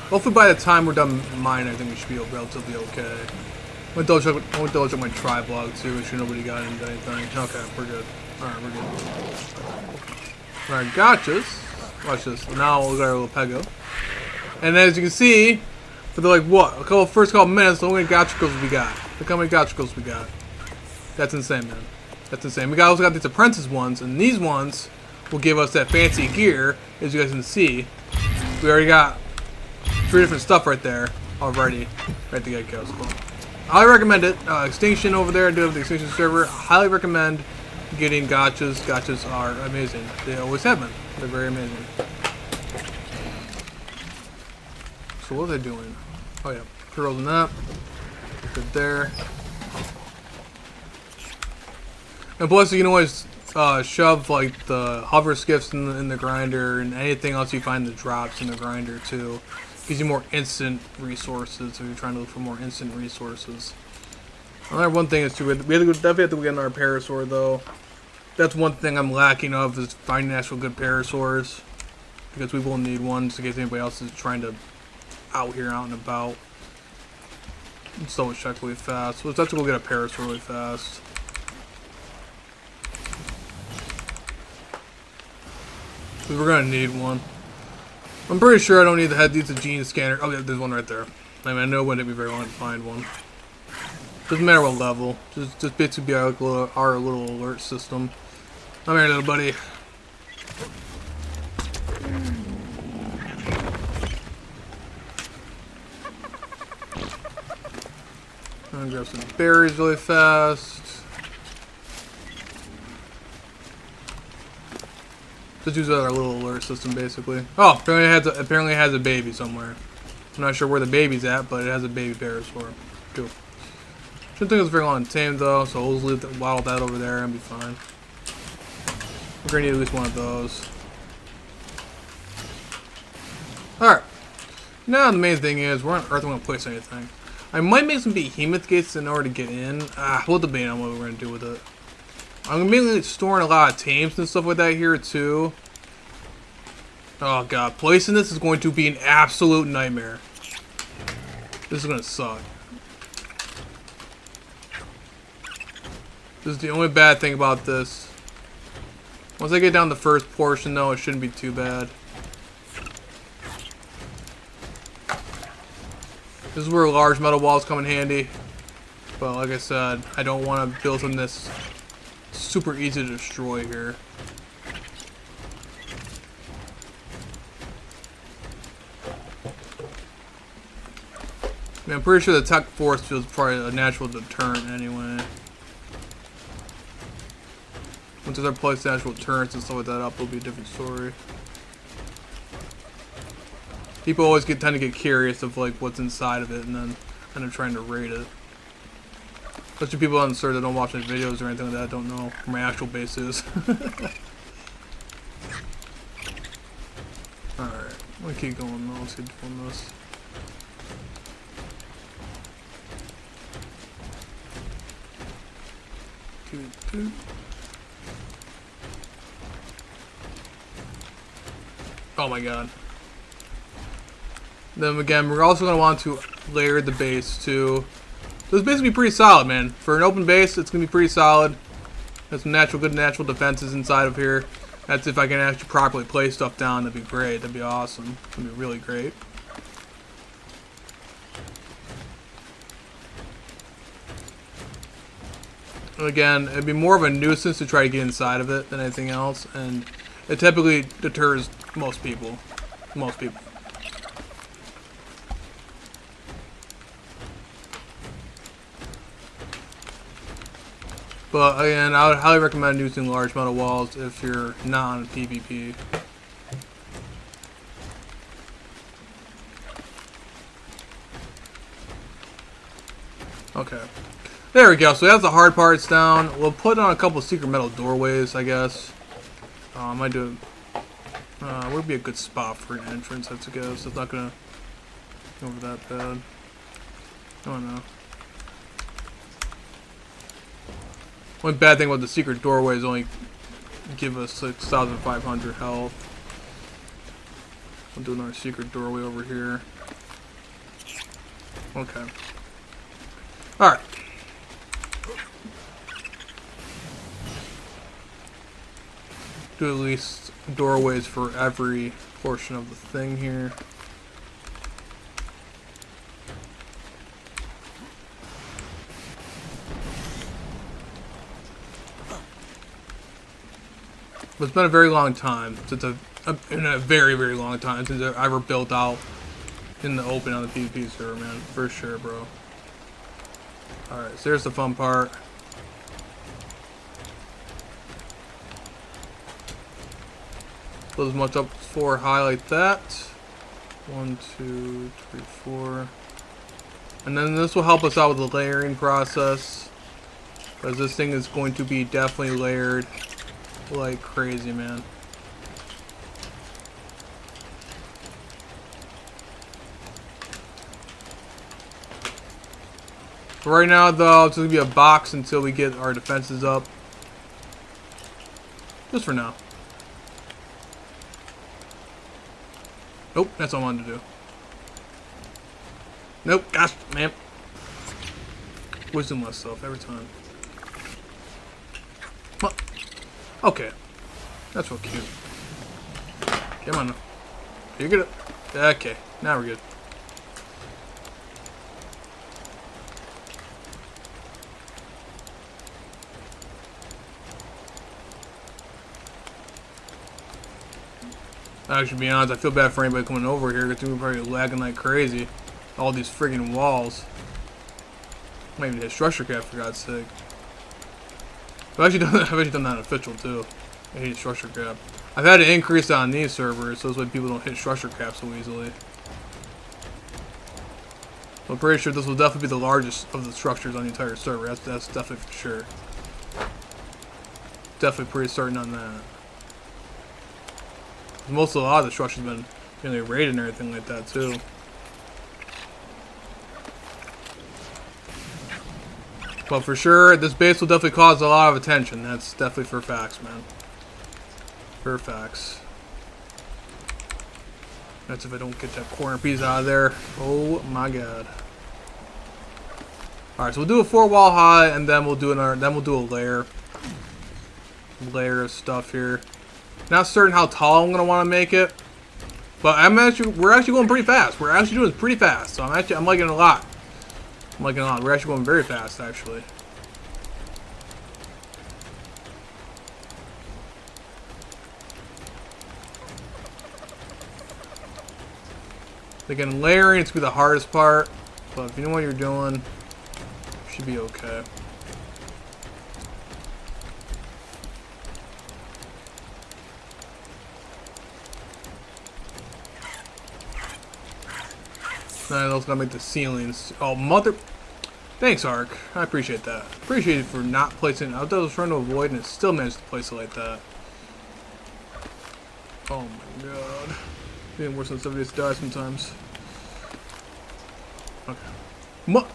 Hopefully by the time we're done mining, I think we should be relatively okay. I went to double check my tri blog too, make sure nobody got into anything. Okay, we're good. Alright, we're good. Alright, gotchas. Watch this. Now we'll get our little pego. And as you can see, For the like what? First couple minutes, look how many gotcha kills we got. Look how many gotcha kills we got. That's insane, man. That's insane. We also got these apprentice ones, and these ones will give us that fancy gear, as you guys can see. We already got 3 different stuff right there already. Right to get kills. Cool. Highly recommend it. Extinction over there, I do have the Extinction server. Highly recommend getting gotchas. Gotchas are amazing. They always have been. They're very amazing. So what are they doing? Oh yeah, rolling that. Good there. And plus, you can always shove like the hover skiffs in the grinder and anything else you find that drops in the grinder too. Gives you more instant resources if you're trying to look for more instant resources. Another one thing is too, we definitely have to get another parasaur though. That's one thing I'm lacking of is finding actual good parasaurs, because we will need one just in case anybody else is trying to out and about. Let's double check really fast. So let's have to go get a parasaur really fast. Because we're gonna need one. I'm pretty sure I don't need to have these gene scanner. Oh yeah, there's one right there. I mean, I know it wouldn't be very long to find one. Doesn't matter what level. Just basically be our little alert system. Come here, little buddy. I'm gonna grab some berries really fast. Just use our little alert system, basically. Oh, apparently it has a baby somewhere. I'm not sure where the baby's at, but it has a baby parasaur. Cool. Shouldn't think it's very long to tame though, so we'll just leave that, wild that over there and be fine. We're gonna need at least one of those. Alright. Now the main thing is, where on earth am I gonna place anything? I might make some behemoth gates in order to get in. We'll debate on what we're gonna do with it. I'm mainly storing a lot of tames and stuff like that here too. Oh god, placing this is going to be an absolute nightmare. This is gonna suck. This is the only bad thing about this. Once I get down the first portion though, it shouldn't be too bad. This is where large metal walls come in handy. But like I said, I don't want to build from this super easy to destroy here. I mean, I'm pretty sure the tech force field is probably a natural deterrent anyway. Once I place natural deterrents and stuff like that up, it'll be a different story. People always tend to get curious of like what's inside of it and then end up trying to raid it. Especially people on the server that don't watch any videos or anything like that don't know where my actual base is. Alright, I'm gonna keep going though. Let's keep doing this. Good. Oh my god. Then again, we're also going to want to layer the base too. So this base is going to be pretty solid, man. For an open base, it's going to be pretty solid. There's some good natural defenses inside of here. That's if I can actually properly place stuff down. That'd be great. That'd be awesome. That'd be really great. And again, it'd be more of a nuisance to try to get inside of it than anything else. And it typically deters most people. Most people. But again, I would highly recommend using large metal walls if you're not on PvP. Okay. There we go. So that's the hard parts down. We'll put on a couple secret metal doorways, I guess. I might do it. Would be a good spot for an entrance, I guess. It's not gonna go over that bad. Oh no. One bad thing about the secret doorway is only give us 6,500 health. I'll do another secret doorway over here. Okay. Alright. Do at least doorways for every portion of the thing here. It's been a very long time since in a very, very long time since I ever built out in the open on the PvP server, man. For sure, bro. Alright, so here's the fun part. Build as much up for high like that. 1, 2, 3, 4. And then this will help us out with the layering process. Because this thing is going to be definitely layered like crazy, man. For right now, though, it's going to be a box until we get our defenses up. Just for now. Nope, that's all I wanted to do. Nope, gosh, man. Wisdom myself every time. Well, okay. That's real cute. Come on now. You're good. Okay, now we're good. Actually, to be honest, I feel bad for anybody coming over here because we're probably lagging like crazy. All these friggin' walls. Might even hit structure cap for God's sake. I've actually done that official too. I hate structure cap. I've had to increase it on these servers so this way people don't hit structure cap so easily. I'm pretty sure this will definitely be the largest of the structures on the entire server. That's definitely for sure. Definitely pretty certain on that. Most of a lot of the structures have been raided and everything like that too. But for sure, this base will definitely cause a lot of attention. That's definitely for facts, man. For facts. That's if I don't get that corner piece out of there. Oh my god. Alright, so we'll do a 4-wall high and then we'll do a layer of stuff here. Not certain how tall I'm gonna want to make it, but we're actually going pretty fast. We're actually doing pretty fast, so I'm liking it a lot. I'm liking it a lot. We're actually going very fast, actually. Again, layering it's gonna be the hardest part, but if you know what you're doing, you should be okay. I was gonna make the ceilings. Oh, mother. Thanks, Ark. I appreciate that. Appreciate it for not placing it. I was trying to avoid and it still managed to place it like that. Oh my god. Being worse than somebody just die sometimes. Okay.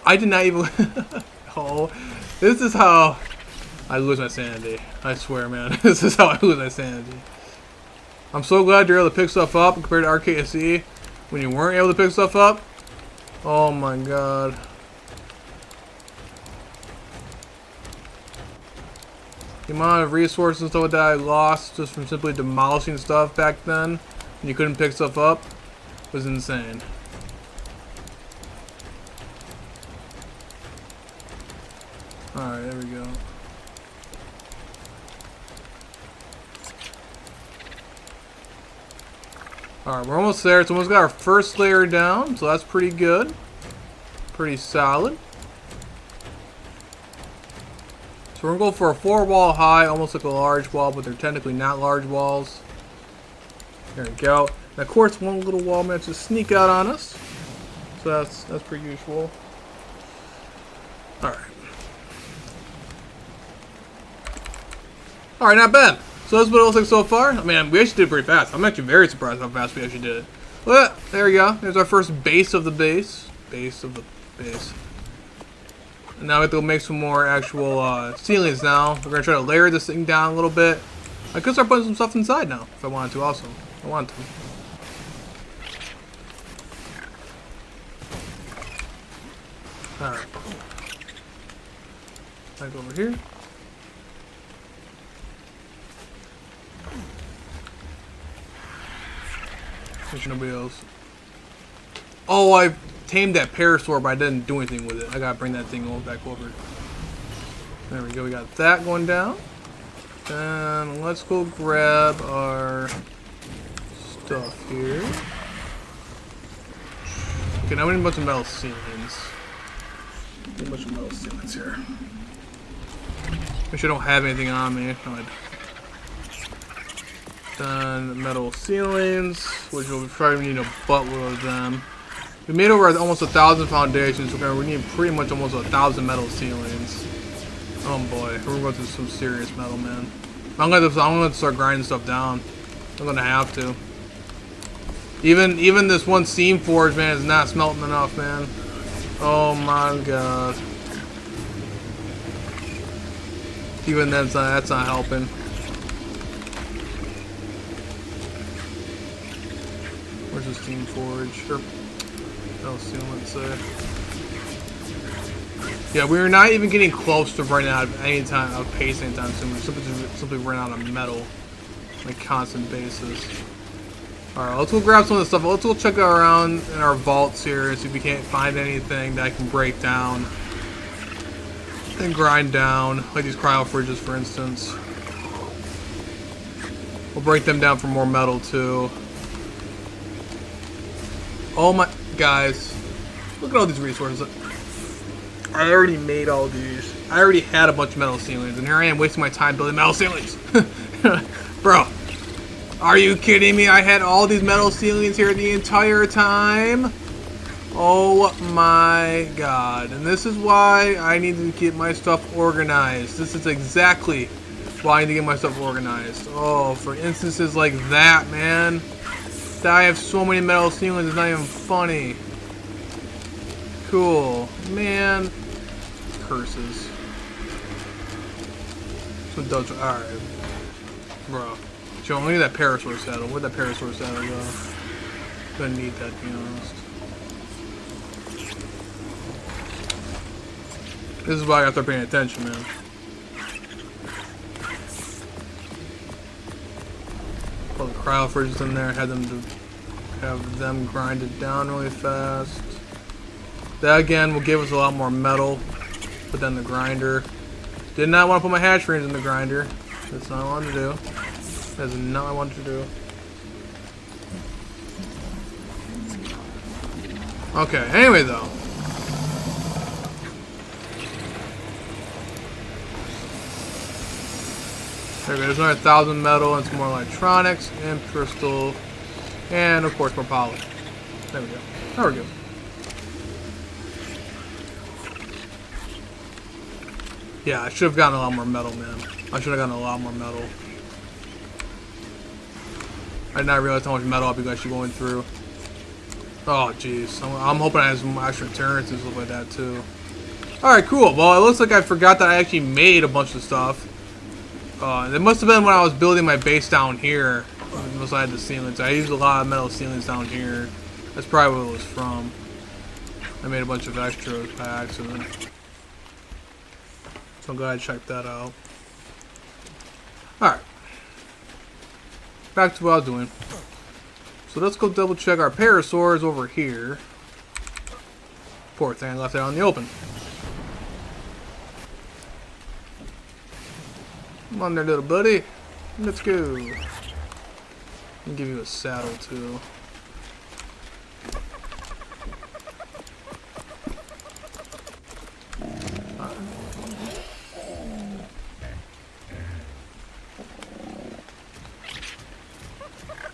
I did not even. Oh. This is how I lose my sanity. I swear, man. This is how I lose my sanity. I'm so glad you're able to pick stuff up compared to RKSE when you weren't able to pick stuff up. Oh my god. The amount of resources and stuff that I lost just from simply demolishing stuff back then when you couldn't pick stuff up was insane. Alright, there we go. Alright, we're almost there. It's almost got our first layer down, so that's pretty good. Pretty solid. So we're going to go for a 4-wall high, almost like a large wall, but they're technically not large walls. There we go. And of course, one little wall managed to sneak out on us. So that's pretty usual. Alright. Alright, not bad. So that's what it looks like so far. I mean, we actually did pretty fast. I'm actually very surprised how fast we actually did it. Well, there we go. There's our first base of the base. Base of the base. And now we have to make some more actual ceilings now. We're going to try to layer this thing down a little bit. I could start putting some stuff inside now, if I wanted to also. I want to. Alright. Back over here. There's nobody else. Oh, I tamed that parasaur, but I didn't do anything with it. I gotta bring that thing back over. There we go. We got that going down. Then let's go grab our stuff here. Okay, now we need a bunch of metal ceilings. Need a bunch of metal ceilings here. Make sure I don't have anything on me. No, then metal ceilings, which we'll probably need a buttload of them. We made over almost 1,000 foundations. We need pretty much almost 1,000 metal ceilings. Oh boy, we're going through some serious metal, man. I'm gonna start grinding stuff down. I'm gonna have to. Even this one seam forge, man, is not smelting enough, man. Oh my god. Even that's not helping. Where's the steam forge? Or metal seam, let's say. Yeah, we're not even getting close to running out of any time of pace anytime soon. We're simply running out of metal on a constant basis. Alright, let's go grab some of the stuff. Let's go check around in our vaults here and see if we can't find anything that I can break down and grind down, like these cryo fridges, for instance. We'll break them down for more metal too. Oh my, guys, look at all these resources. I already made all these. I already had a bunch of metal ceilings, and here I am wasting my time building metal ceilings. Bro, are you kidding me? I had all these metal ceilings here the entire time. Oh my god. And this is why I need to get my stuff organized. This is exactly why I need to get my stuff organized. Oh, for instances like that, man. That I have so many metal ceilings, it's not even funny. Cool. Man. Curses. So Dutch. Alright. Bro. Joe, look at that parasaur saddle. Where'd that parasaur saddle go? Gonna need that, to be honest. This is why I gotta start paying attention, man. Put the cryo fridges in there, have them grinded down really fast. That again will give us a lot more metal. Put that in the grinder. Did not want to put my hatch frames in the grinder. That's not what I wanted to do. That's not what I wanted to do. Okay, anyway though. There we go, there's another 1,000 metal and some more electronics and crystal. And of course more poly. There we go. There we go. Yeah, I should have gotten a lot more metal, man. I should have gotten a lot more metal. I did not realize how much metal I'll be actually going through. Oh, jeez. I'm hoping I have some extra turrets and stuff like that, too. Alright, cool. Well, it looks like I forgot that I actually made a bunch of stuff. It must have been when I was building my base down here. Unless I had the ceilings. I used a lot of metal ceilings down here. That's probably what it was from. I made a bunch of extras by accident. So I'm glad I checked that out. Alright. Back to what I was doing. So let's go double check our parasaurs over here. Poor thing, I left it out in the open. Come on there, little buddy. Let's go. I'll give you a saddle too.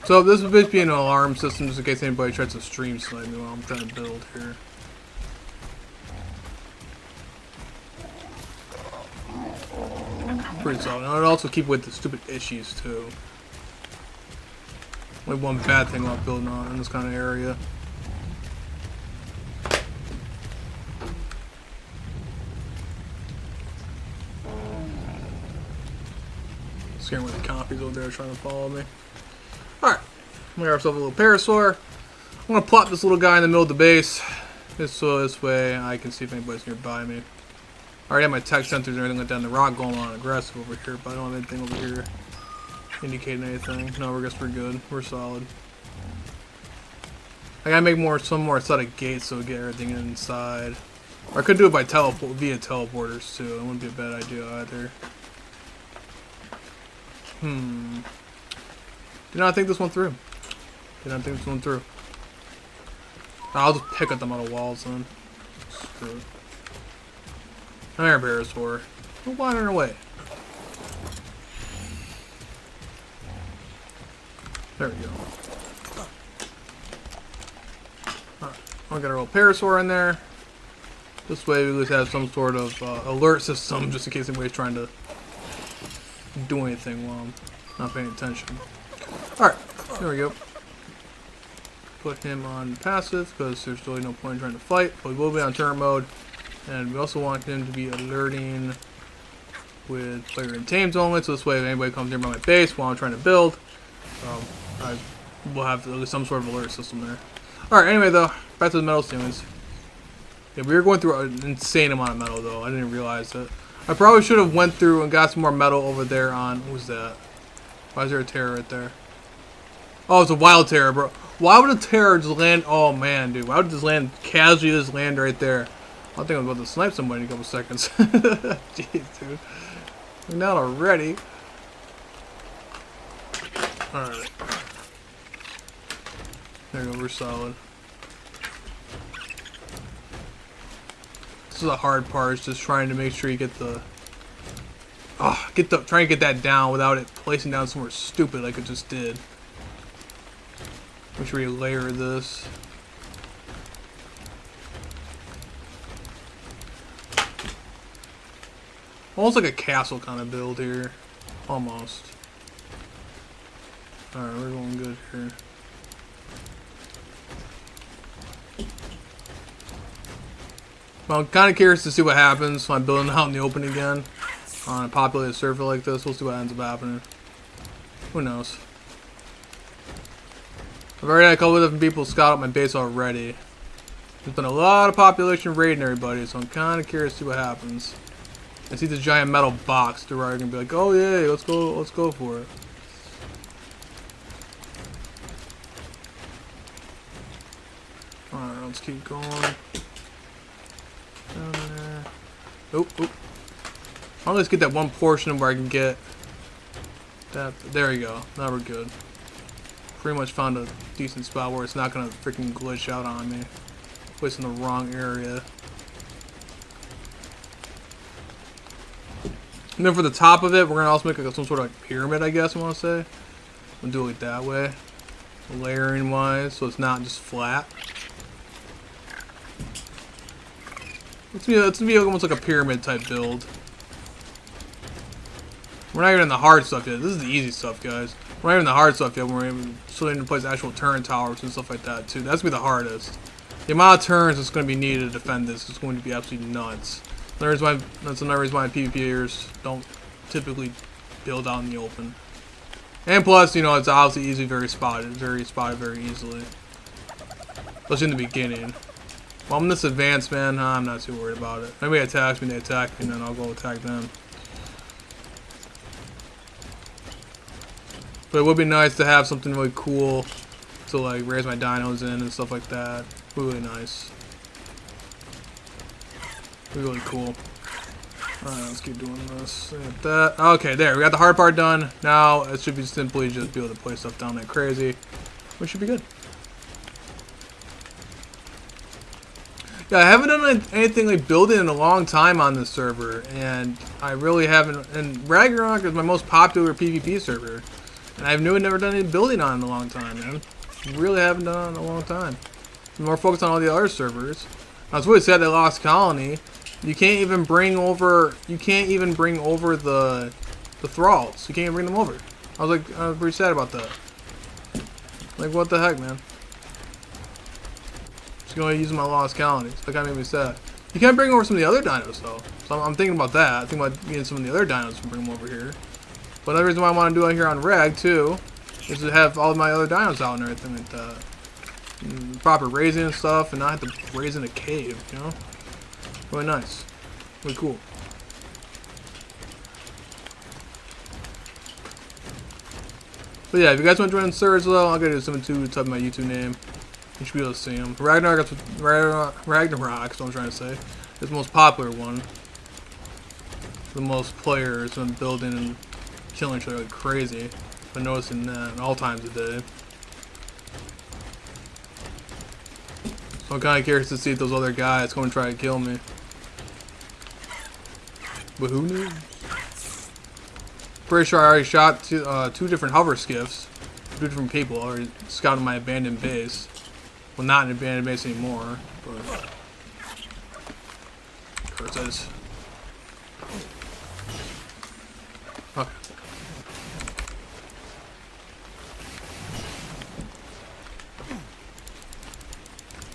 So this would basically be an alarm system just in case anybody tries to stream snipe me while I'm trying to build here. Pretty solid. And I'd also keep with the stupid issues too. Only one bad thing about building on in this kind of area. Scaring with the copies over there trying to follow me. Alright, we got ourselves a little parasaur. I'm going to plop this little guy in the middle of the base. Just so this way I can see if anybody's nearby me. I already have my tech sensors and everything like that, and the rock going on aggressive over here, but I don't have anything over here indicating anything. No, I guess we're good. We're solid. I gotta make some more set of gates so we get everything inside. Or I could do it by via teleporters too. It wouldn't be a bad idea either. Did not think this one through. Did not think this one through. I'll just pick at them on the walls then. Screw it. Iron Parasaur. We're wandering away. There we go. Alright, I'll get a little Parasaur in there. This way we at least have some sort of alert system just in case anybody's trying to do anything while I'm not paying attention. Alright, there we go. Put him on passive because there's really no point in trying to fight, but we will be on turn mode. And we also want him to be alerting with player and tames only, so this way if anybody comes near my base while I'm trying to build, I will have at least some sort of alert system there. Alright, anyway though, back to the metal ceilings. Yeah, we were going through an insane amount of metal though, I didn't realize it. I probably should have went through and got some more metal over there on, who's that? Why is there a terror right there? Oh, it's a wild terror, bro. Why would a terror just land, oh man, dude, why would this land, casually just land right there? I think I was about to snipe somebody in a couple seconds. Jeez, dude. I'm down already. Alright. There we go, we're solid. This is the hard part, is just trying to make sure you get the... trying to get that down without it placing down somewhere stupid like it just did. Make sure you layer this. Almost like a castle kind of build here. Almost. Alright, we're going good here. Well, I'm kind of curious to see what happens when I'm building out in the open again. On a populated server like this. We'll see what ends up happening. Who knows? I've already had a couple of different people scout out my base already. There's been a lot of population raiding everybody, so I'm kind of curious to see what happens. I see this giant metal box. They're already gonna be like, "Oh yeah, let's go for it." All right, let's keep going. Down there. Oop, oop. I'll at least get that one portion where I can get that. There we go. Now we're good. Pretty much found a decent spot where it's not gonna freaking glitch out on me. Placed in the wrong area. And then for the top of it, we're gonna also make like some sort of like pyramid, I guess I want to say. We'll do it that way, layering wise, so it's not just flat. It's gonna be almost like a pyramid type build. We're not even in the hard stuff yet. This is the easy stuff, guys. We're not even in the hard stuff yet. We're even starting to place actual turn towers and stuff like that too. That's gonna be the hardest. The amount of turns that's gonna be needed to defend this is going to be absolutely nuts. That's another reason why PvPers don't typically build out in the open. And plus, you know, it's obviously easily very spotted very easily. Especially in the beginning. While I'm this advanced, man, I'm not too worried about it. If anybody attacks me, they attack me, and then I'll go attack them. But it would be nice to have something really cool to like raise my dinos in and stuff like that. Really nice. Really cool. Alright, let's keep doing this. Like that. Okay, there. We got the hard part done. Now it should be simply just be able to place stuff down like crazy. Which should be good. Yeah, I haven't done anything like building in a long time on this server. And I really haven't. And Ragnarok is my most popular PvP server. And I've never done any building on it in a long time, man. Really haven't done it in a long time. I'm more focused on all the other servers. I was really sad they lost Colony. You can't even bring over the thralls. You can't even bring them over. I was pretty sad about that. Like, what the heck, man? Just going to use my lost colonies. That kind of made me sad. You can't bring over some of the other dinos though. So I'm thinking about that. I'm thinking about getting some of the other dinos and bring them over here. But another reason why I want to do it here on Rag too is to have all of my other dinos out and everything like that. And proper raising and stuff, and not have to raise in a cave, you know? Really nice. Really cool. But yeah, if you guys want to join the servers though, I'll get to some too, type my YouTube name. You should be able to see them. Ragnarok is what I'm trying to say. It's the most popular one. The most players and building and killing each other like crazy. I've been noticing that at all times of day. So I'm kind of curious to see if those other guys come and try to kill me. But who knows? Pretty sure I already shot two different hover skiffs. Two different people already scouting my abandoned base. Well, not an abandoned base anymore, but... Curses. Okay.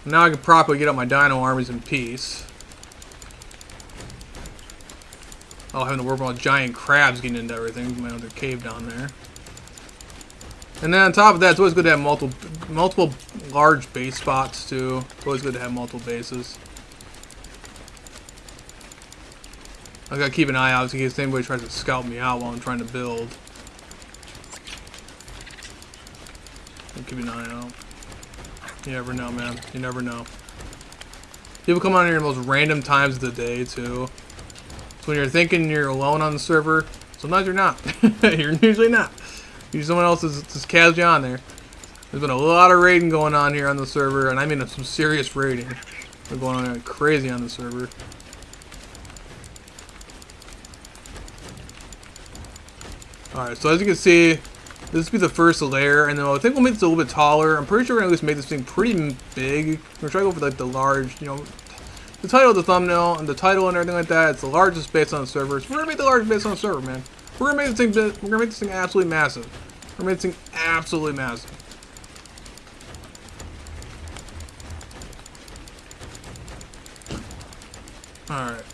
Now I can properly get up my dino armies in peace. Oh, having to worry about giant crabs getting into everything. My other cave down there. And then on top of that, it's always good to have multiple large base spots too. It's always good to have multiple bases. I gotta keep an eye out in case anybody tries to scout me out while I'm trying to build. I'll keep an eye out. You never know, man. You never know. People come on here in the most random times of the day too. So when you're thinking you're alone on the server, sometimes you're not. You're usually not. Usually someone else is just casually on there. There's been a lot of raiding going on here on the server, and I mean some serious raiding. They're going on like crazy on the server. Alright, so as you can see, this will be the first layer, and then I think we'll make this a little bit taller. I'm pretty sure we're going to at least make this thing pretty big. We're going to try to go for like the large, you know, the title of the thumbnail and the title and everything like that. It's the largest base on the server. So we're going to make the largest base on the server, man. We're going to make this thing, we're going to make this thing absolutely massive. We're going to make this thing absolutely massive. Alright.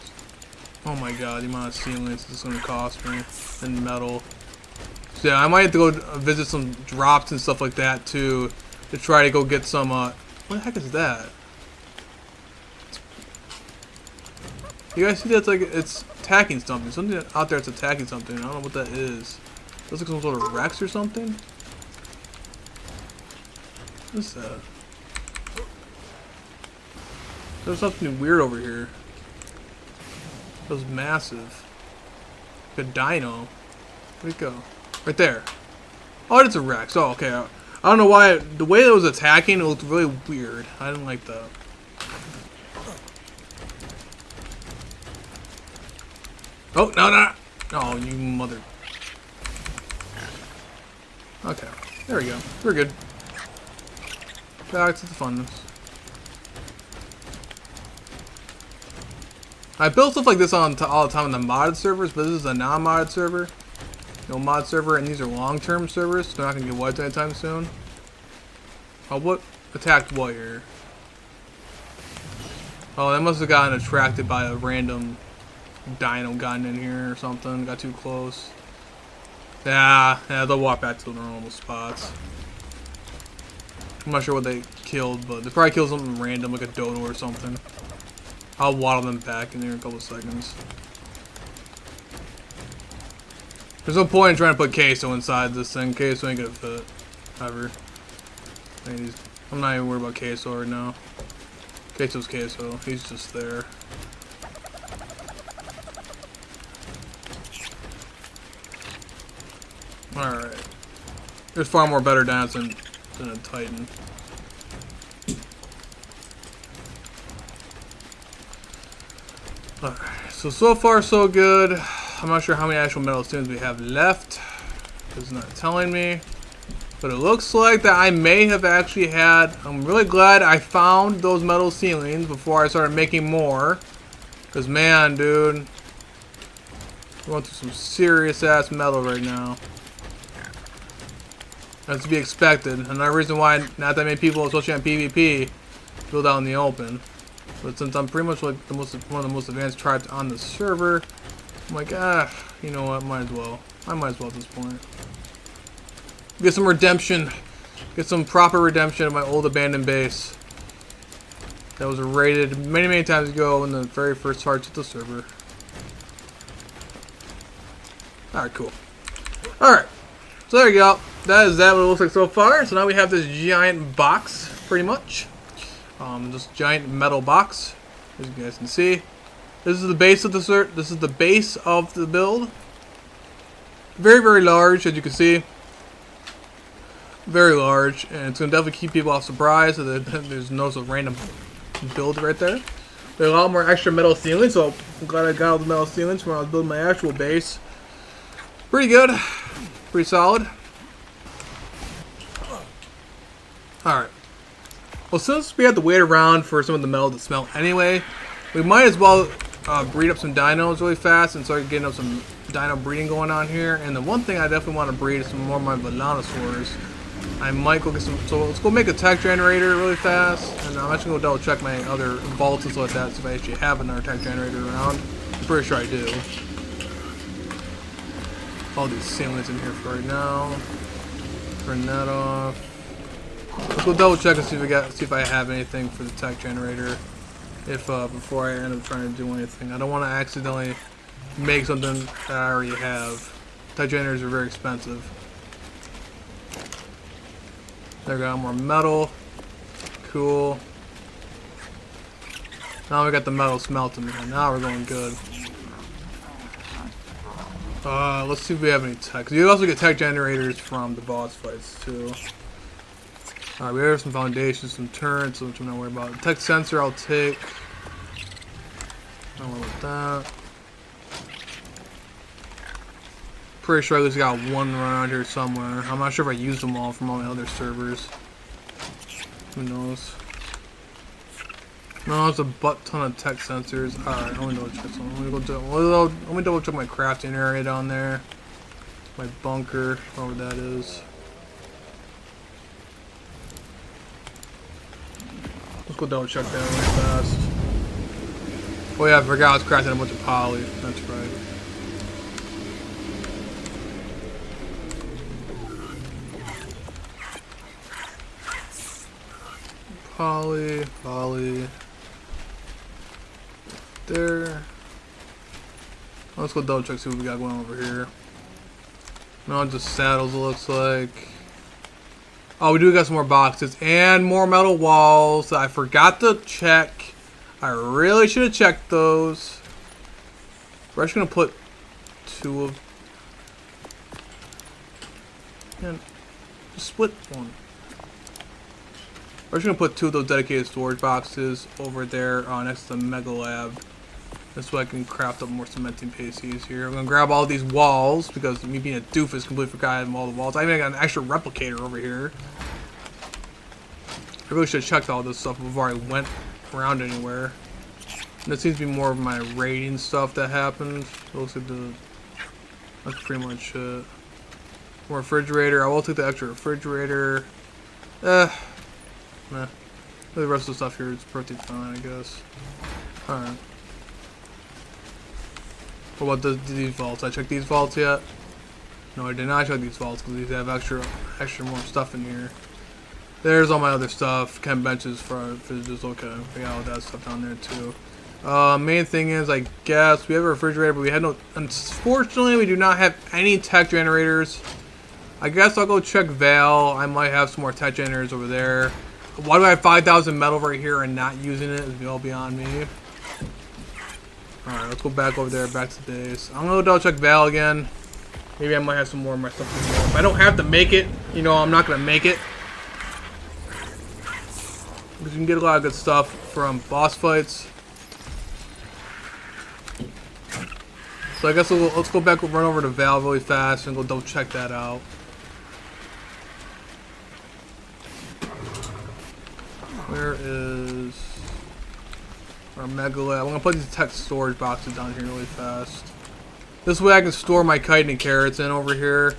Oh my god, the amount of ceilings this is going to cost me. And metal. So yeah, I might have to go visit some drops and stuff like that too. To try to go get some, what the heck is that? You guys see that's like, it's attacking something. Something out there that's attacking something. I don't know what that is. Looks like some sort of Rex or something. What's that? There's something weird over here. That was massive. Like a dino. Where'd it go? Right there. Oh, it's a Rex. Oh, okay. I don't know why. The way it was attacking, it looked really weird. I didn't like that. Oh, no, no. Oh, you mother. Okay. There we go. We're good. Back to the funness. I built stuff like this all the time on the modded servers, but this is a non-modded server. No mod server, and these are long-term servers, so they're not going to get wiped anytime soon. Oh, what attacked what here? Oh, they must have gotten attracted by a random dino gotten in here or something. Got too close. Yeah, they'll walk back to their normal spots. I'm not sure what they killed, but they probably killed something random, like a dodo or something. I'll waddle them back in there in a couple of seconds. There's no point in trying to put queso inside this thing. Queso ain't gonna fit. Ever. I'm not even worried about queso right now. Queso's queso. He's just there. Alright. There's far more better dinos than a Titan. Alright. So far so good. I'm not sure how many actual metal stones we have left. It's not telling me. But it looks like that I may have actually had... I'm really glad I found those metal ceilings before I started making more. Because man, dude. We're going through some serious ass metal right now. That's to be expected. Another reason why not that many people, especially on PvP, build out in the open. But since I'm pretty much like one of the most advanced tribes on the server, I'm like, you know what, might as well. I might as well at this point. Get some redemption. Get some proper redemption of my old abandoned base. That was raided many, many times ago in the very first parts of the server. Alright, cool. Alright. So there you go. That is what it looks like so far. So now we have this giant box, pretty much. This giant metal box, as you guys can see. This is the base of the build. Very, very large, as you can see. Very large, and it's going to definitely keep people off surprise so that there's no sort of random build right there. There's a lot more extra metal ceilings, so I'm glad I got all the metal ceilings when I was building my actual base. Pretty good. Pretty solid. Alright. Well, since we have to wait around for some of the metal to smelt anyway, we might as well breed up some dinos really fast and start getting up some dino breeding going on here. And the one thing I definitely want to breed is some more of my Velanosaurs. I might go get some, so let's go make a tech generator really fast, and I'm actually going to double check my other vaults and stuff like that, see if I actually have another tech generator around. I'm pretty sure I do. All these ceilings in here for right now. Turn that off. Let's go double check and see if I have anything for the tech generator. If before I end up trying to do anything, I don't want to accidentally make something that I already have. Tech generators are very expensive. There we go, more metal. Cool. Now we got the metal smelting. Now we're going good. Let's see if we have any tech. You also get tech generators from the boss fights too. Alright, we have some foundations, some turrets, which I'm not worried about. Tech sensor I'll take. Don't worry about that. Pretty sure I at least got one around here somewhere. I'm not sure if I used them all from all my other servers. Who knows? No, there's a butt ton of tech sensors. Alright, let me double check some. Let me double check my crafting area down there. My bunker, whatever that is. Let's go double check that really fast. Oh yeah, I forgot I was crafting a bunch of poly. That's right. Poly. There. Let's go double check, see what we got going on over here. No, just saddles it looks like. Oh, we do got some more boxes and more metal walls that I forgot to check. I really should have checked those. We're actually gonna put two of. Man, just split one. We're just gonna put two of those dedicated storage boxes over there next to the Mega Lab. This way I can craft up more cementing pasties here. I'm gonna grab all these walls because me being a doofus completely forgot I have all the walls. I even got an extra replicator over here. I really should have checked all this stuff before I went around anywhere. And this seems to be more of my raiding stuff that happened. It looks like that's pretty much it. More refrigerator. I will take the extra refrigerator. Nah. The rest of the stuff here is pretty fine, I guess. Alright. What about these vaults? I checked these vaults yet? No, I did not check these vaults because these have extra more stuff in here. There's all my other stuff. Chem benches for just okay. We got all that stuff down there too. Main thing is, I guess we have a refrigerator, but we had no. Unfortunately, we do not have any tech generators. I guess I'll go check Val. I might have some more tech generators over there. Why do I have 5,000 metal right here and not using it? It's all beyond me. Alright, let's go back over there, back to the base. I'm gonna go double check Val again. Maybe I might have some more of my stuff in there. If I don't have to make it, you know, I'm not gonna make it. Because you can get a lot of good stuff from boss fights. So I guess let's go back and run over to Val really fast and go double check that out. Where is our Mega Lab? I'm gonna put these tech storage boxes down here really fast. This way I can store my chitin and carrots in over here,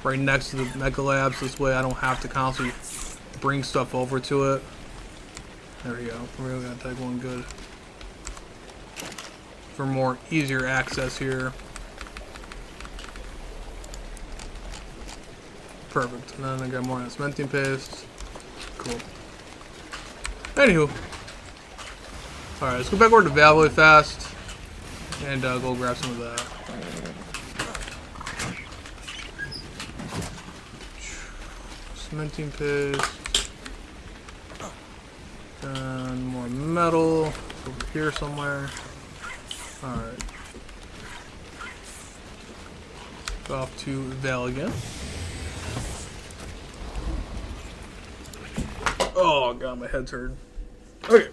right next to the Mega Labs. This way I don't have to constantly bring stuff over to it. There we go. We're really gonna take one good for more easier access here. Perfect. And then I got more cementing paste. Cool. Anywho. Alright, let's go back over to Val really fast. And go grab some of that. Cementing paste. And more metal. Over here somewhere. Alright. Off to Val again. Oh god, my head's hurt. Okay.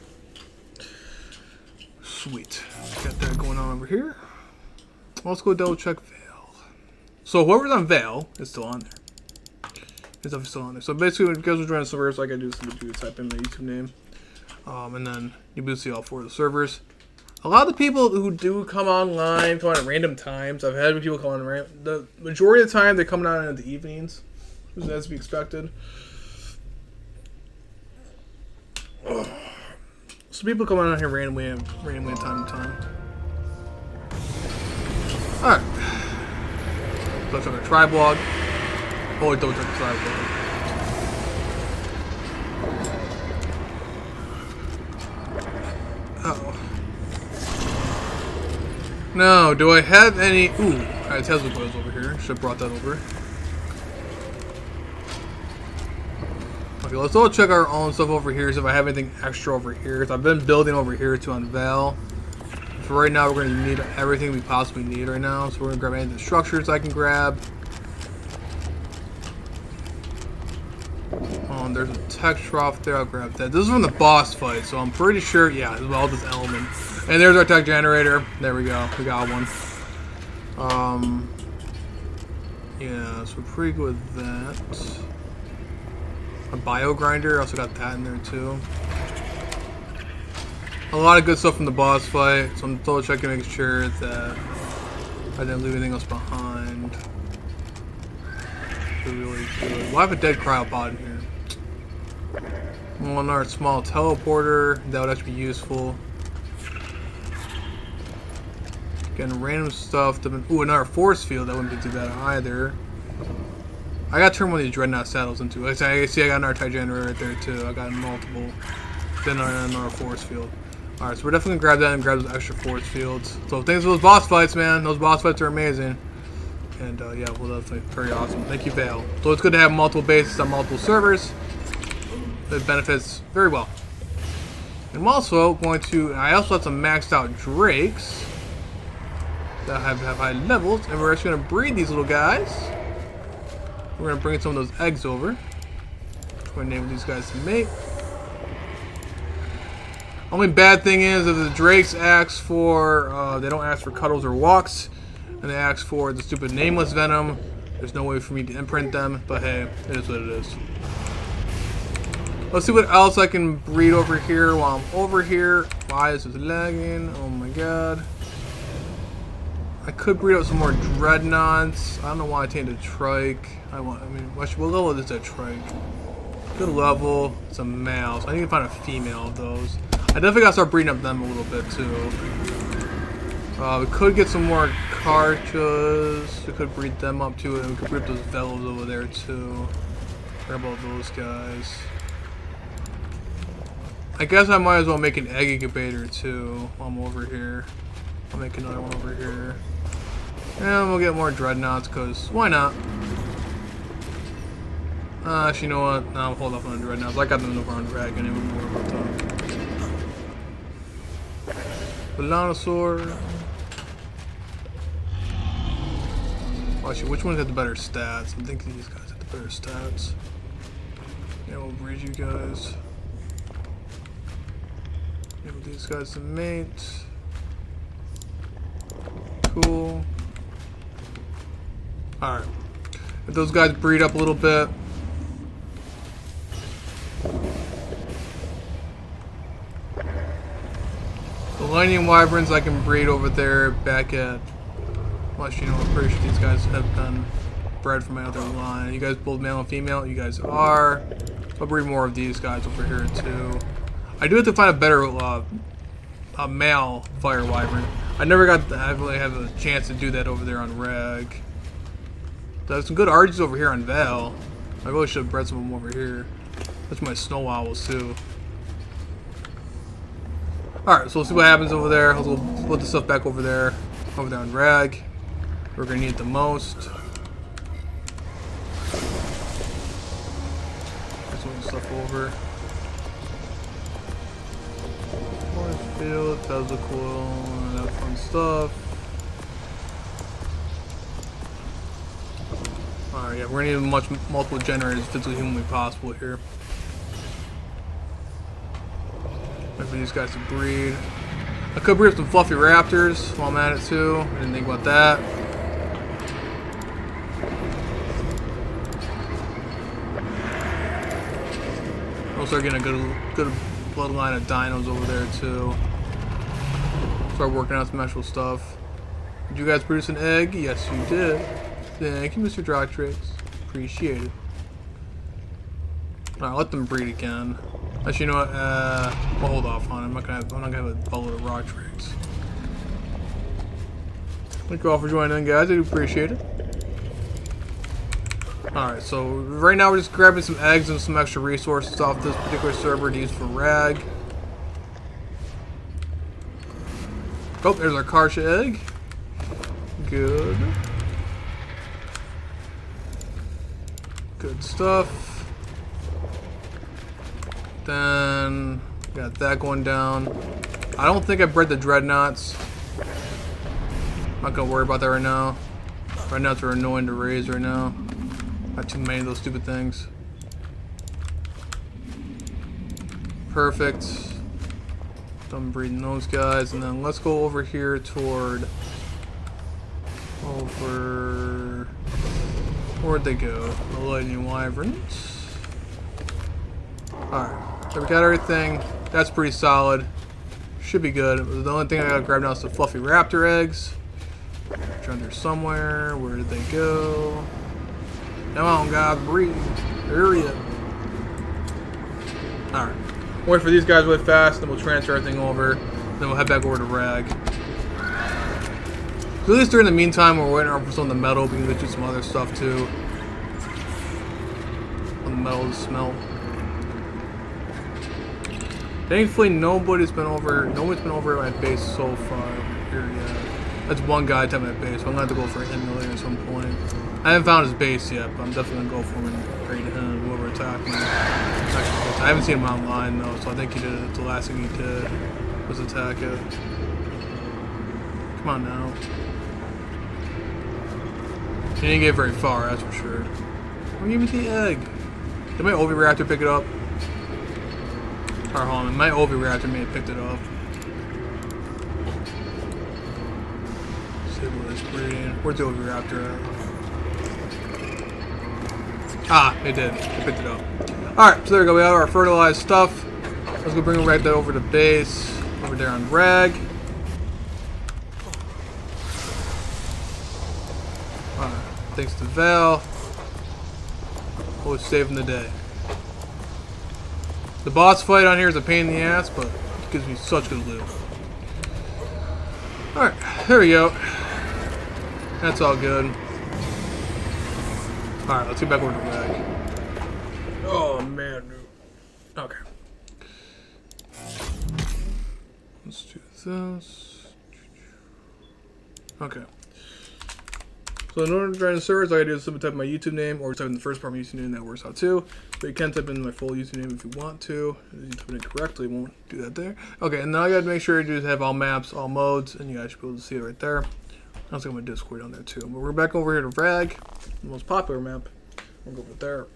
Sweet. Got that going on over here. Let's go double check Val. So whoever's on Val is still on there. It's definitely still on there. So basically, when you guys are joining the servers, like I do, type in my YouTube name. And then you will see all 4 of the servers. A lot of the people who do come online come on at random times. I've had people come on the majority of the time they're coming on in the evenings, as to be expected. So people come on here randomly time to time. Alright. Let's check our tribe log. Oh, don't check the tribe log. Uh-oh. No, do I have any... Ooh, alright, Tesla boils over here. Should have brought that over. Okay, let's all check our own stuff over here, see if I have anything extra over here. So I've been building over here too on Val. For right now, we're going to need everything we possibly need right now. So we're going to grab any of the structures I can grab. Oh, there's a texture off there. I'll grab that. This is from the boss fight, so I'm pretty sure, yeah, this is all this element. And there's our tech generator. There we go. We got one. Yeah, so we're pretty good with that. A bio grinder, also got that in there too. A lot of good stuff from the boss fight, so I'm double checking, making sure that I didn't leave anything else behind. Really good. Well, I have a dead cryopod in here. Another small teleporter, that would actually be useful. Getting random stuff. Ooh, another force field, that wouldn't be too bad either. I gotta turn one of these dreadnought saddles into. Like I see, I got another tech generator right there too. I got multiple. Then another force field. All right, so we're definitely gonna grab that and grab those extra force fields. So thanks for those boss fights, man. Those boss fights are amazing. And yeah, well, definitely very awesome. Thank you, Vale. So it's good to have multiple bases on multiple servers. It benefits very well. And I'm also going to. I also have some maxed out drakes that have high levels, and we're actually gonna breed these little guys. We're gonna bring some of those eggs over. We're gonna enable these guys to mate. Only bad thing is if the drakes ask for, they don't ask for cuddles or walks, and they ask for the stupid nameless venom. There's no way for me to imprint them, but hey, it is what it is. Let's see what else I can breed over here while I'm over here. Why is this lagging? Oh my god. I could breed out some more dreadnoughts. I don't know why I tamed a trike. What level is that trike? Good level. It's a male, so I need to find a female of those. I definitely gotta start breeding up them a little bit too. We could get some more carchas. We could breed them up too, and we could breed up those velos over there too. Grab all those guys. I guess I might as well make an egg incubator too while I'm over here. I'll make another one over here. And we'll get more dreadnoughts, because why not? Actually, you know what? No, I'll hold off on the dreadnoughts. I got them over on drag anyway. More about that. Ballanosaur. Actually, which ones have the better stats? I'm thinking these guys have the better stats. Yeah, we'll breed you guys. Enable these guys to mate. Cool. Alright. If those guys breed up a little bit. The lightning wyverns I can breed over there back at. Well, you know, I'm pretty sure these guys have been bred from my other line. You guys both male and female? You guys are. I'll breed more of these guys over here too. I do have to find a better a male fire wyvern. I never got I really have a chance to do that over there on Reg. There's some good RGs over here on Val. I really should have bred some of them over here. That's my snow owls too. Alright, so we'll see what happens over there. We'll put the stuff back over there on Rag. We're gonna need it the most. Put some of the stuff over. Field, that was a cool, that fun stuff. Alright, yeah, we're gonna need multiple generators if it's humanly possible here. Wait for these guys to breed. I could breed up some fluffy raptors while I'm at it too. I didn't think about that. We'll start getting a good bloodline of dinos over there too. Start working out some actual stuff. Did you guys produce an egg? Yes, you did. Thank you, Mr. Drogtrix. Appreciate it. Alright, let them breed again. Actually, you know what? We'll hold off on it. I'm not gonna have a boatload of rock tricks. Thank you all for joining in, guys. I do appreciate it. Alright, so right now we're just grabbing some eggs and some extra resources off this particular server to use for rag. Oh, there's our Karsha egg. Good. Good stuff. Then got that going down. I don't think I bred the dreadnoughts. I'm not gonna worry about that right now. Dreadnoughts are annoying to raise right now. Got too many of those stupid things. Perfect. Done breeding those guys, and then let's go over here toward where'd they go? The lightning wyverns. Alright. So we got everything. That's pretty solid. Should be good. The only thing I gotta grab now is the fluffy raptor eggs. They're under somewhere. Where did they go? Come on, guys, breathe. Hurry up. Alright. Wait for these guys really fast, then we'll transfer everything over. Then we'll head back over to Rag. So at least during the meantime, we're waiting for some of the metal. We can get you some other stuff too. On the metal to smelt. Thankfully, nobody's been over at my base so far here yet. That's one guy at my base, so I'm gonna have to go for him later at some point. I haven't found his base yet, but I'm definitely gonna go for him and raid him, whoever attacked me. I haven't seen him online though, so I think he did it. The last thing he did was attack it. Come on now. He didn't get very far, that's for sure. Oh, give me the egg. Did my Oviraptor pick it up? Or hold on, my Oviraptor may have picked it up. Disable this breeding. Where's the Oviraptor at? Ah, it did. It picked it up. Alright, so there we go. We have our fertilized stuff. Let's go bring that over to base. Over there on Rag. Alright, thanks to Val. Always saving the day. The boss fight on here is a pain in the ass, but it gives me such good loot. Alright, there we go. That's all good. Alright, let's get back over to Rag. Oh man, okay. Let's do this. Okay. So in order to join the servers, all I gotta do is simply type my YouTube name or type in the first part of my username. That works out too. But you can type in my full username if you want to. If you type it in correctly, it won't do that there. Okay, and now I gotta make sure you have all maps, all modes, and you guys should be able to see it right there. I also got my Discord on there too. But we're back over here to Rag, the most popular map. We'll go over there.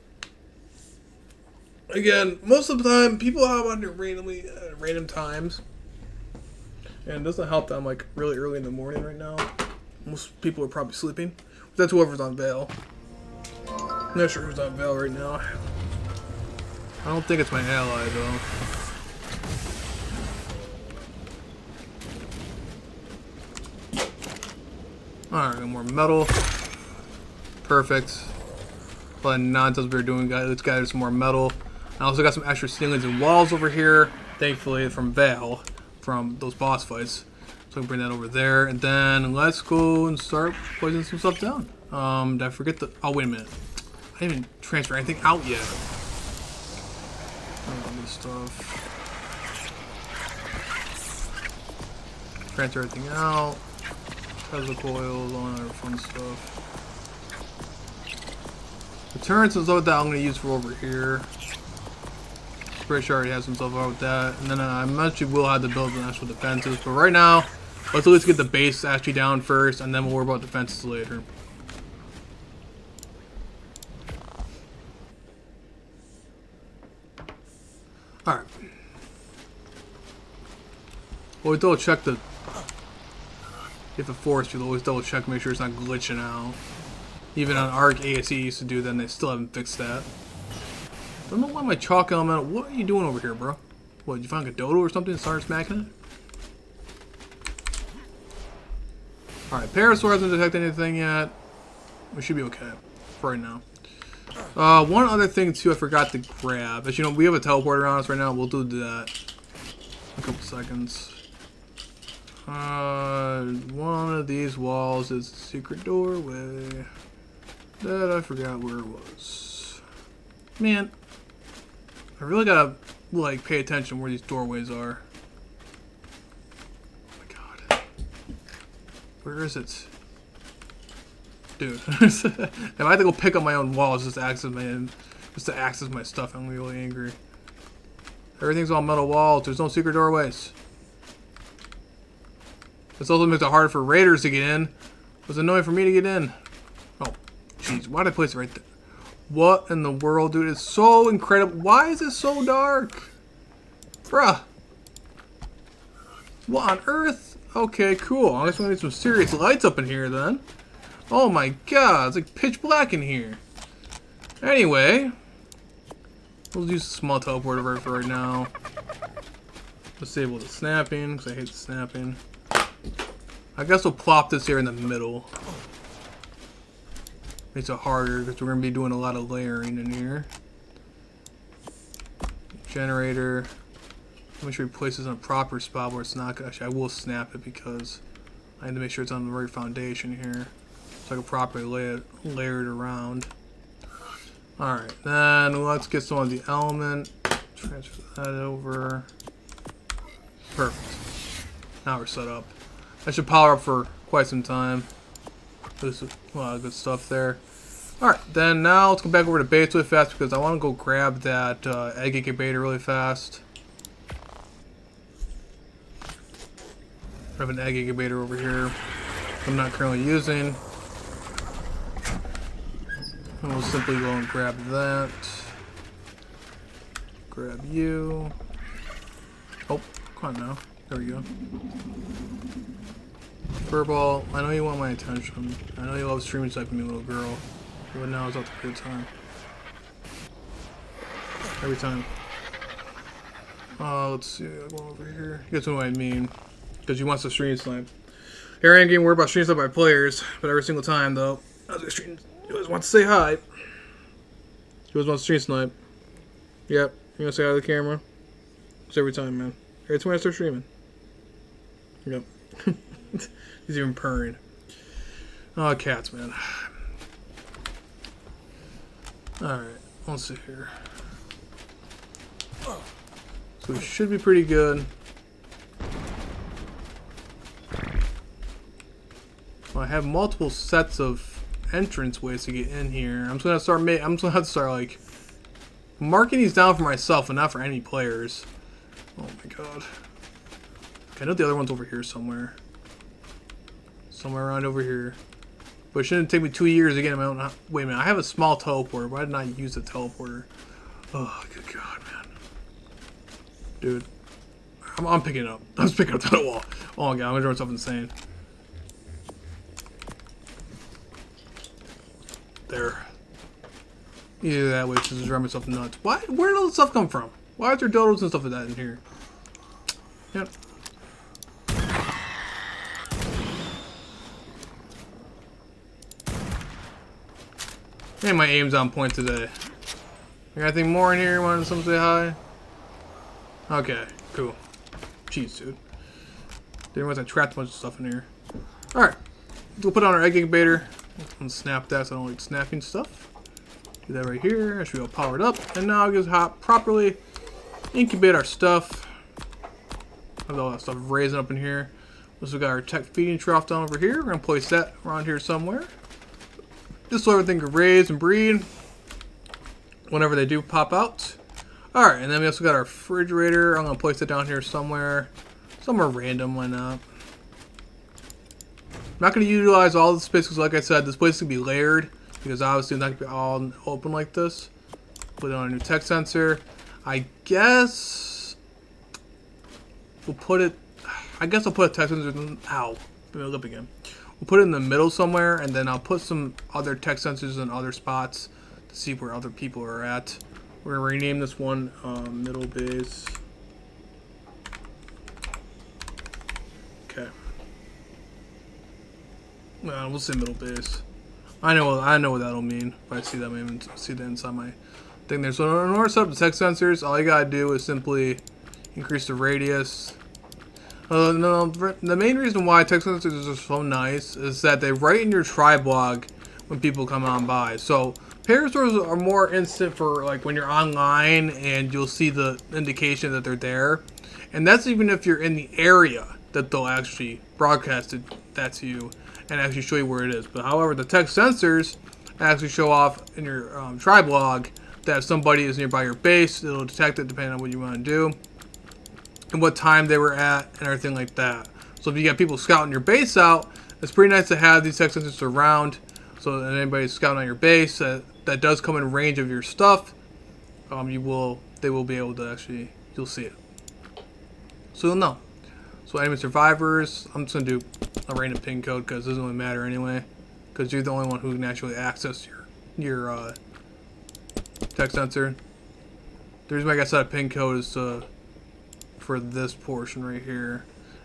Again, most of the time, people hop on here randomly at random times. And it doesn't help that I'm like really early in the morning right now. Most people are probably sleeping. That's whoever's on Vale. I'm not sure who's on Vale right now. I don't think it's my ally though. Alright, got more metal. Perfect. But nonsense we were doing, guys. Let's gather some more metal. I also got some extra ceilings and walls over here, thankfully from Val, from those boss fights. So I can bring that over there, and then let's go and start placing some stuff down. Did I forget the? Oh wait a minute, I didn't even transfer anything out yet. This stuff. Transfer everything out. Tesla coils, all that fun stuff. The turrets and stuff like that I'm gonna use for over here. Pretty sure I already have some stuff out with that, and then I eventually will have to build the actual defenses. But right now, let's at least get the base actually down first, and then we'll worry about defenses later. Alright. Always double check the... If the forest, you'll always double check, make sure it's not glitching out. Even on Arc, ASE used to do that, and they still haven't fixed that. Don't know why my chalk element... What are you doing over here, bro? What, did you find like a dodo or something and start smacking it? Alright, Parasaur hasn't detected anything yet. We should be okay for right now. One other thing too I forgot to grab. As you know, we have a teleporter on us right now. We'll do that in a couple seconds. One of these walls is a secret doorway. That I forgot where it was. Man, I really gotta like pay attention where these doorways are. Oh my god. Where is it? Dude. If I have to go pick up my own walls just to access my stuff, I'm really angry. Everything's all metal walls. There's no secret doorways. This also makes it hard for raiders to get in. It was annoying for me to get in. Oh, jeez. Why did I place it right there? What in the world, dude? It's so incredible. Why is it so dark? Bruh. What on earth? Okay, cool. I guess we need some serious lights up in here then. Oh my god, it's like pitch black in here. Anyway, we'll use a small teleporter for right now. Disable the snapping, because I hate the snapping. I guess we'll plop this here in the middle. Makes it harder, because we're going to be doing a lot of layering in here. Generator. Make sure we place this in a proper spot where it's not. Actually, I will snap it because I need to make sure it's on the right foundation here. So I can properly layer it around. Alright, then let's get some of the element. Transfer that over. Perfect. Now we're set up. I should power up for quite some time. There's a lot of good stuff there. Alright, then now let's go back over to base really fast because I want to go grab that egg incubator really fast. I have an egg incubator over here I'm not currently using. And we'll simply go and grab that. Grab you. Oh, come on now. There we go. Furball, I know you want my attention. I know you love streaming like me, little girl. But now is not the good time. Every time. Let's see. I'll go over here. You guys know what I mean. Because you want to stream snipe. Here I am getting worried about stream snipe by players. But every single time, though, I was stream. You always want to say hi. You always want to stream snipe. Yep. You want to say hi to the camera? It's every time, man. Every time I start streaming. Yep. He's even purring. Oh, cats, man. Alright, let's see here. So it should be pretty good. Well, I have multiple sets of entrance ways to get in here. I'm just gonna start have to start like marking these down for myself and not for any players. Oh my god. Okay, I know the other one's over here somewhere. Somewhere around over here. But it shouldn't take me 2 years to get him out. Wait a minute, I have a small teleporter. Why didn't I use the teleporter? Oh, good god, man. Dude. I'm picking it up. I'm just picking up that wall. Oh my god, I'm gonna do something insane. There. Either that way, just drive myself nuts. Why? Where did all this stuff come from? Why are there dodos and stuff like that in here? Yep. Man, my aim's on point today. You got anything more in here? You want someone to say hi? Okay, cool. Jeez, dude. Didn't realize I trapped a bunch of stuff in here. Alright. We'll put on our egg incubator. Let's snap that so I don't like snapping stuff. Do that right here. I should be all powered up. And now I'll just properly incubate our stuff. Have all that stuff raising up in here. Also got our tech feeding trough down over here. We're going to place that around here somewhere. Just so everything can raise and breed whenever they do pop out. Alright, and then we also got our refrigerator. I'm going to place it down here somewhere. Somewhere random, why not? I'm not going to utilize all the space because, like I said, this place is going to be layered. Because obviously it's not going to be all open like this. Put on a new tech sensor. I guess we'll put it. I guess I'll put a text sensor. Ow, build up again. We'll put it in the middle somewhere, and then I'll put some other text sensors in other spots to see where other people are at. We're gonna rename this one middle base. Okay. Well, we'll say middle base. I know what that'll mean if I see that. See that inside my thing there. So in order to set up the text sensors, all you gotta do is simply increase the radius. No, the main reason why text sensors are so nice is that they write in your tribe log when people come on by. So parasaurs are more instant for like when you're online and you'll see the indication that they're there, and that's even if you're in the area that they'll actually broadcast that to you and actually show you where it is. But however, the text sensors actually show off in your tribe log that if somebody is nearby your base, it'll detect it depending on what you want to do and what time they were at and everything like that. So if you got people scouting your base out, it's pretty nice to have these text sensors around so that anybody scouting on your base that does come in range of your stuff, they will be able to actually, you'll see it. So you'll know. So enemy survivors, I'm just going to do a random pin code because it doesn't really matter anyway, because you're the only one who can actually access your text sensor. The reason why I got set a pin code is for this portion right here.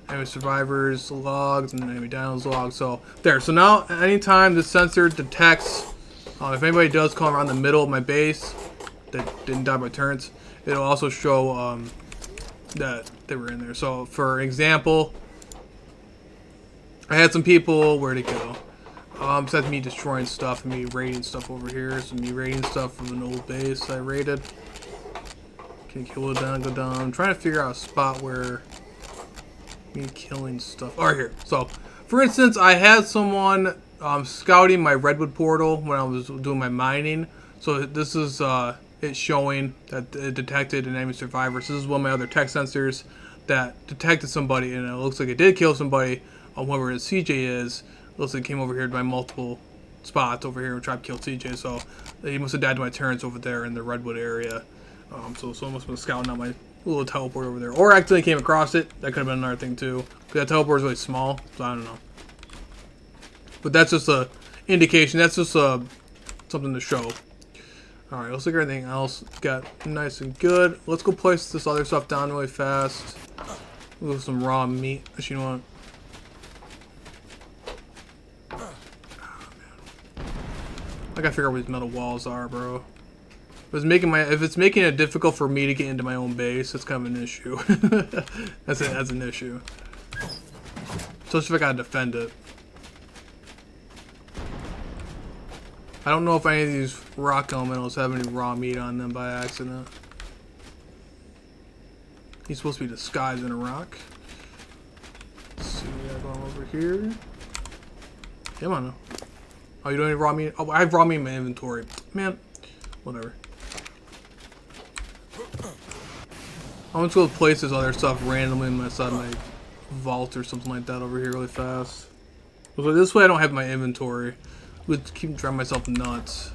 Enemy survivors logs and enemy downloads logs. So there. So now anytime the sensor detects if anybody does come around the middle of my base that didn't die by turns, it'll also show that they were in there. So for example, I had some people, where'd it go? Besides me destroying stuff and me raiding stuff over here, so me raiding stuff from an old base I raided. Can you kill it down, go down? I'm trying to figure out a spot where me killing stuff. Oh, right here. So, for instance, I had someone scouting my redwood portal when I was doing my mining. So this is it showing that it detected an enemy survivor. So this is one of my other text sensors that detected somebody, and it looks like it did kill somebody. Whoever his CJ is, it looks like it came over here to my multiple spots over here and tried to kill CJ. So he must have died to my turrets over there in the redwood area. So someone must have been scouting out my little teleport over there, or accidentally came across it. That could have been another thing too. That teleport is really small, so I don't know. But that's just a indication. That's just something to show. All right, let's look at everything else. Got nice and good. Let's go place this other stuff down really fast. Move some raw meat. Actually, you know what? I gotta figure out where these metal walls are, bro. If it's making it difficult for me to get into my own base, that's kind of an issue. that's an issue. Especially if I gotta defend it. I don't know if any of these rock elementals have any raw meat on them by accident. He's supposed to be disguised in a rock. Let's see what we have going over here. Come on now. Oh, you don't have raw meat? Oh, I have raw meat in my inventory. Man, whatever. I'm just gonna place this other stuff randomly inside my vault or something like that over here really fast. So this way I don't have my inventory. Would keep driving myself nuts.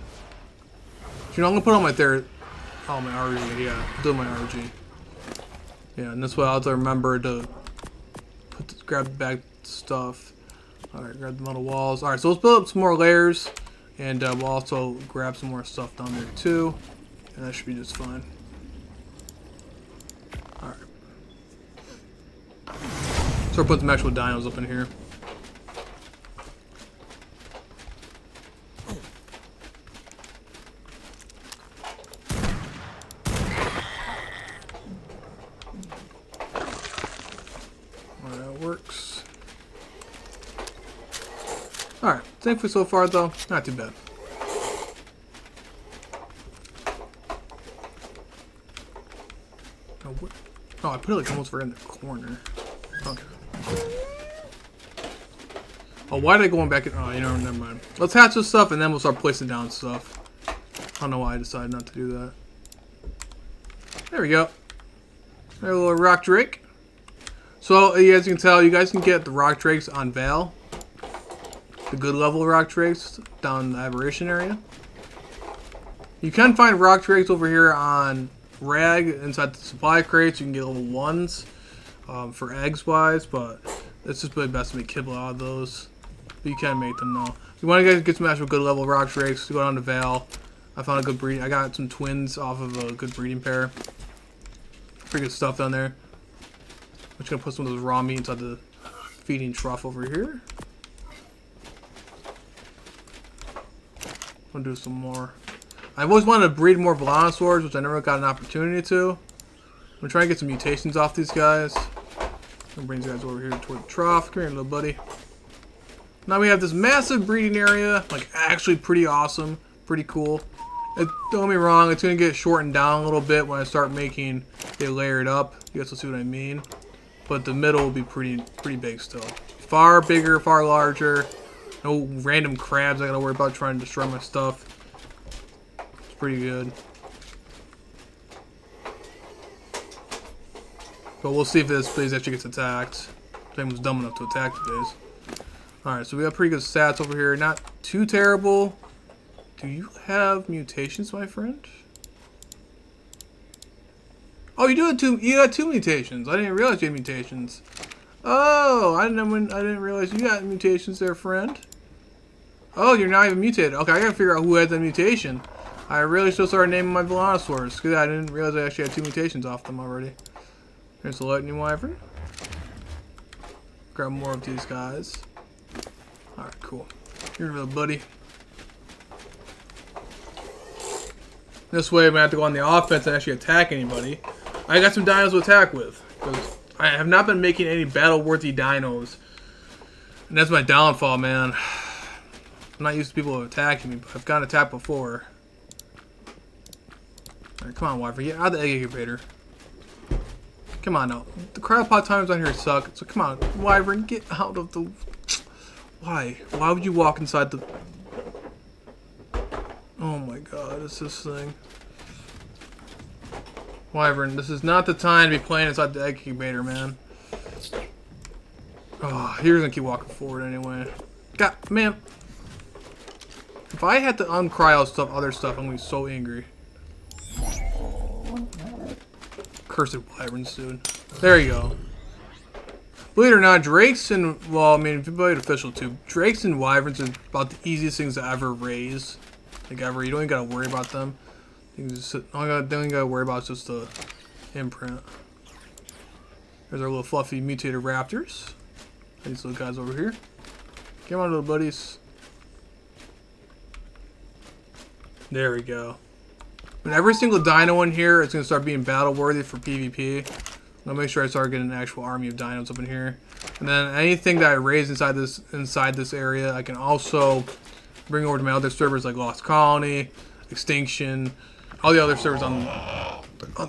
You know, I'm gonna put on my my RG, yeah, do my RG. Yeah, and this way I'll have to remember to grab the back stuff. Alright, grab the metal walls. Alright, so let's build up some more layers, and we'll also grab some more stuff down there too, and that should be just fine. Alright. So we're putting some actual dinos up in here. Works. Alright, thankfully so far though, not too bad. Oh, I put it like almost right in the corner. Okay. Oh, why did I go back in? Oh, you know, never mind. Let's hatch this stuff and then we'll start placing down stuff. I don't know why I decided not to do that. There we go. There's a little rock drake. So, as you can tell, you guys can get the rock drakes on Val. The good level rock drakes down in the aberration area. You can find rock drakes over here on rag inside the supply crates. You can get level 1s for eggs wise, but it's just really best to make kibble out of those. But you can make them though. If you want to get some actual good level rock drakes, go down to Vale. I found a good breed. I got some twins off of a good breeding pair. Pretty good stuff down there. I'm just gonna put some of those raw meat inside the feeding trough over here. I'm gonna do some more. I've always wanted to breed more Velociraptors, which I never got an opportunity to. I'm gonna try and get some mutations off these guys. I'm gonna bring these guys over here toward the trough. Come here, little buddy. Now we have this massive breeding area, like actually pretty awesome, pretty cool. Don't get me wrong, it's gonna get shortened down a little bit when I start making it layered up. You guys will see what I mean. But the middle will be pretty big still. Far bigger, far larger. No random crabs I gotta worry about trying to destroy my stuff. It's pretty good. But we'll see if this place actually gets attacked. If anyone's dumb enough to attack the base. Alright, so we got pretty good stats over here. Not too terrible. Do you have mutations, my friend? Oh, you do have you got 2 mutations. I didn't realize you had mutations. Oh, I didn't realize you got mutations there, friend. Oh, you're not even mutated. Okay, I gotta figure out who had the mutation. I really should start naming my Velociraptors, because I didn't realize I actually had 2 mutations off them already. Here's the lightning wyvern. Grab more of these guys. Alright, cool. Here, little buddy. This way I'm gonna have to go on the offense and actually attack anybody. I got some dinos to attack with, because I have not been making any battle-worthy dinos. And that's my downfall, man. I'm not used to people attacking me, but I've gotten attacked before. Alright, come on, wyvern. Get out of the egg incubator. Come on now. The cryopod times on here suck, so come on, wyvern, get out of the... Why? Why would you walk inside the... Oh my god, it's this thing. Wyvern, this is not the time to be playing inside the egg incubator, man. Oh, you're gonna keep walking forward anyway. God, man. If I had to uncryo stuff, other stuff, I'm gonna be so angry. Cursed wyverns, dude. There you go. Believe it or not, drakes and, well, I mean, if you play it official too, drakes and wyverns are about the easiest things to ever raise. Like ever. You don't even gotta worry about them. You can just all you gotta worry about is just the imprint. There's our little fluffy mutated raptors. These little guys over here. Come on, little buddies. There we go. And every single dino in here is gonna start being battle worthy for PvP. I'll make sure I start getting an actual army of dinos up in here. And then anything that I raise inside this area, I can also bring over to my other servers like Lost Colony, Extinction, all the other servers on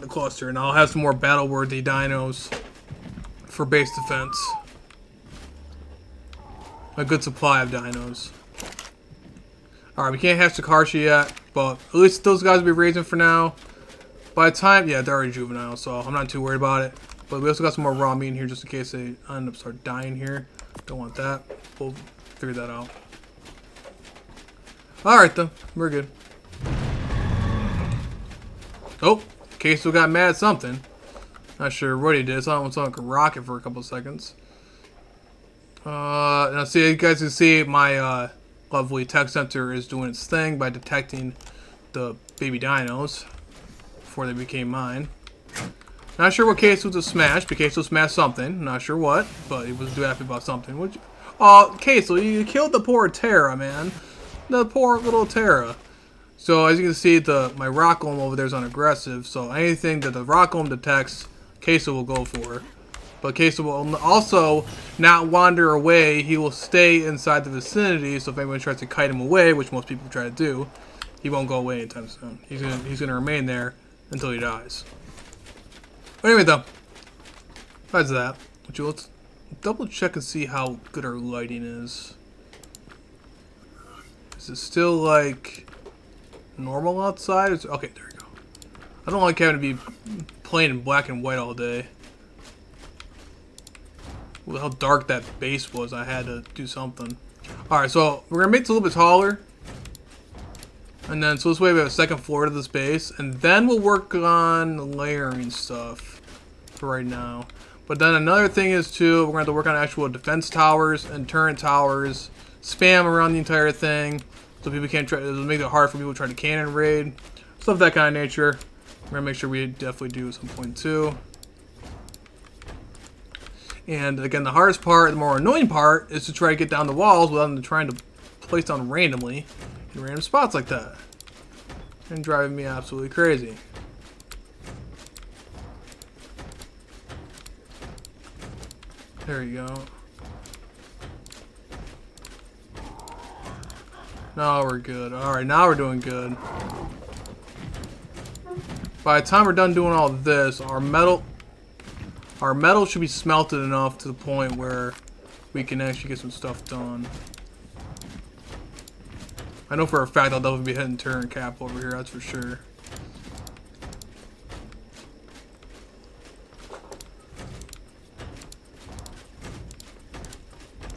the cluster, and I'll have some more battle-worthy dinos for base defense. A good supply of dinos. Alright, we can't hatch the Karshi yet, but at least those guys will be raising for now. By the time, yeah, they're already juvenile, so I'm not too worried about it. But we also got some more raw meat in here just in case they end up start dying here. Don't want that. We'll figure that out. Alright then, we're good. Oh, Queso got mad at something. Not sure what he did. It's almost like a rocket for a couple seconds. Now see, you guys can see my lovely tech center is doing its thing by detecting the baby dinos before they became mine. Not sure what Queso just smashed, but Queso smashed something. Not sure what, but he was happy about something. Oh, Queso, you killed the poor Terra, man. The poor little Terra. So as you can see, my rock golem over there is on aggressive. So anything that the rock golem detects, Queso will go for. But Queso will also not wander away. He will stay inside the vicinity. So if anyone tries to kite him away, which most people try to do, he won't go away anytime soon. He's gonna remain there until he dies. But anyway, though, besides that, let's double check and see how good our lighting is. Is it still like normal outside? Okay, there we go. I don't like having to be playing in black and white all day. Well, how dark that base was, I had to do something. Alright, so we're gonna make it a little bit taller. And then, so this way we have a second floor to this base. And then we'll work on layering stuff for right now. But then another thing is, too, we're going to have to work on actual defense towers and turret towers. Spam around the entire thing. So people can't try, it'll make it hard for people to try to cannon raid. Stuff of that kind of nature. We're going to make sure we definitely do at some point, too. And again, the hardest part, the more annoying part, is to try to get down the walls without them trying to place down randomly in random spots like that. And driving me absolutely crazy. There you go. Now we're good. Alright, now we're doing good. By the time we're done doing all this, our metal should be smelted enough to the point where we can actually get some stuff done. I know for a fact I'll definitely be hitting turn cap over here, that's for sure.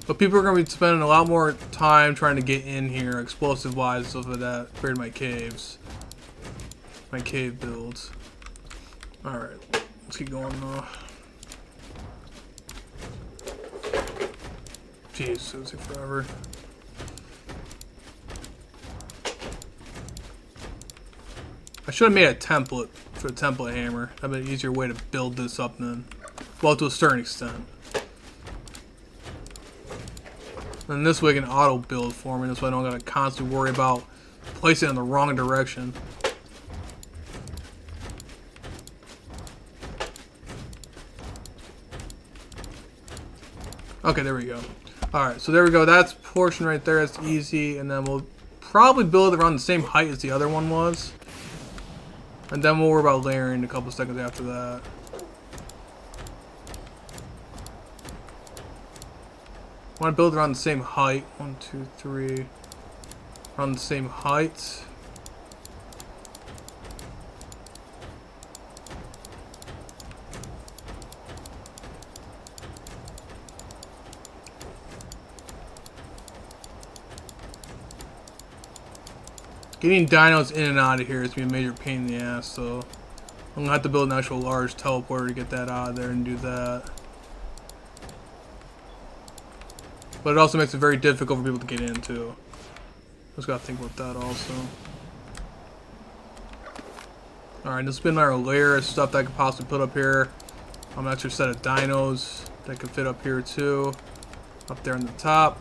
But people are going to be spending a lot more time trying to get in here, explosive-wise, and stuff like that, compared to my caves. My cave builds. Alright, let's keep going though. Jeez, it's gonna take forever. I should have made a template for a template hammer. That'd be an easier way to build this up then. Well, to a certain extent. And this way I can auto build for me. That's why I don't gotta constantly worry about placing it in the wrong direction. Okay, there we go. Alright, so there we go. That's portion right there. That's easy. And then we'll probably build it around the same height as the other one was. And then we'll worry about layering a couple seconds after that. I want to build around the same height. 1, 2, 3. Around the same height. Getting dinos in and out of here is going to be a major pain in the ass, so I'm going to have to build an actual large teleporter to get that out of there and do that. But it also makes it very difficult for people to get into. Just got to think about that also. Alright, this has been our layer of stuff that I could possibly put up here. I'm an extra set of dinos that could fit up here too. Up there on the top.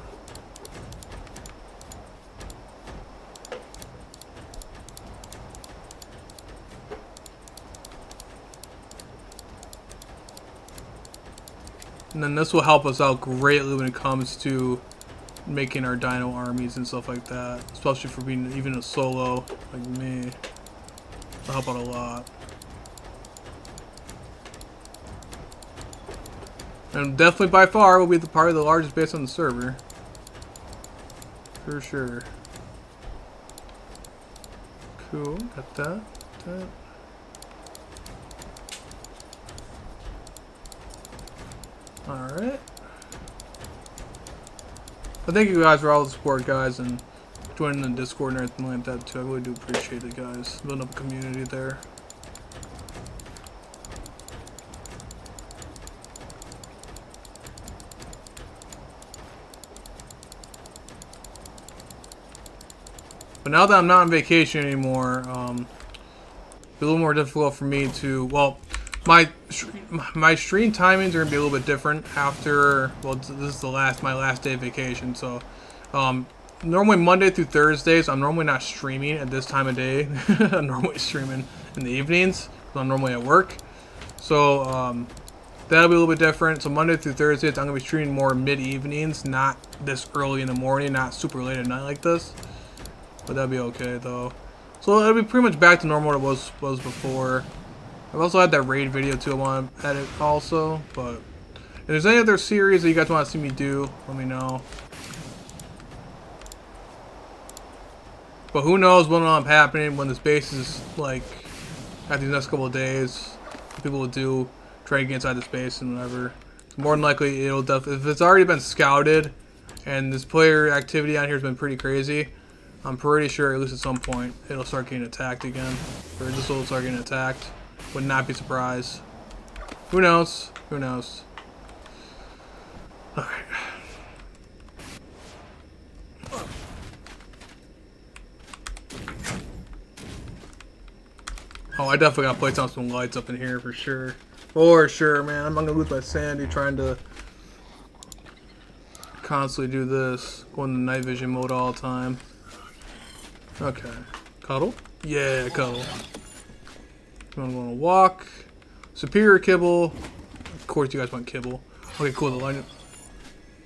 And then this will help us out greatly when it comes to making our dino armies and stuff like that. Especially for being even a solo like me. It'll help out a lot. And definitely by far will be probably the largest base on the server. For sure. Cool, got that. Alright. But thank you guys for all the support, guys, and joining the Discord and everything like that too. I really do appreciate it, guys. Building up a community there. But now that I'm not on vacation anymore, it's a little more difficult for me to, well, my stream timings are gonna be a little bit different after, well, this is my last day of vacation. So normally Monday through Thursdays I'm normally not streaming at this time of day. I'm normally streaming in the evenings, so I'm normally at work. So that'll be a little bit different. So Monday through Thursdays I'm gonna be streaming more mid-evenings, not this early in the morning, not super late at night like this. But that'll be okay though. So it'll be pretty much back to normal what it was before. I've also had that raid video too I want to edit also, but if there's any other series that you guys want to see me do, let me know. But who knows what'll end up happening when this base is like, at these next couple of days, people will do, try to get inside this base and whatever. So more than likely it'll if it's already been scouted, and this player activity on here has been pretty crazy, I'm pretty sure at least at some point it'll start getting attacked again. Or this will start getting attacked. Would not be surprised. Who knows? Who knows? Alright. Oh, I definitely gotta place down some lights up in here for sure. For sure, man. I'm not gonna lose my sanity trying to constantly do this. Go into night vision mode all the time. Okay. Cuddle? Yeah, cuddle. I'm gonna walk. Superior kibble. Of course you guys want kibble. Okay, cool. The line.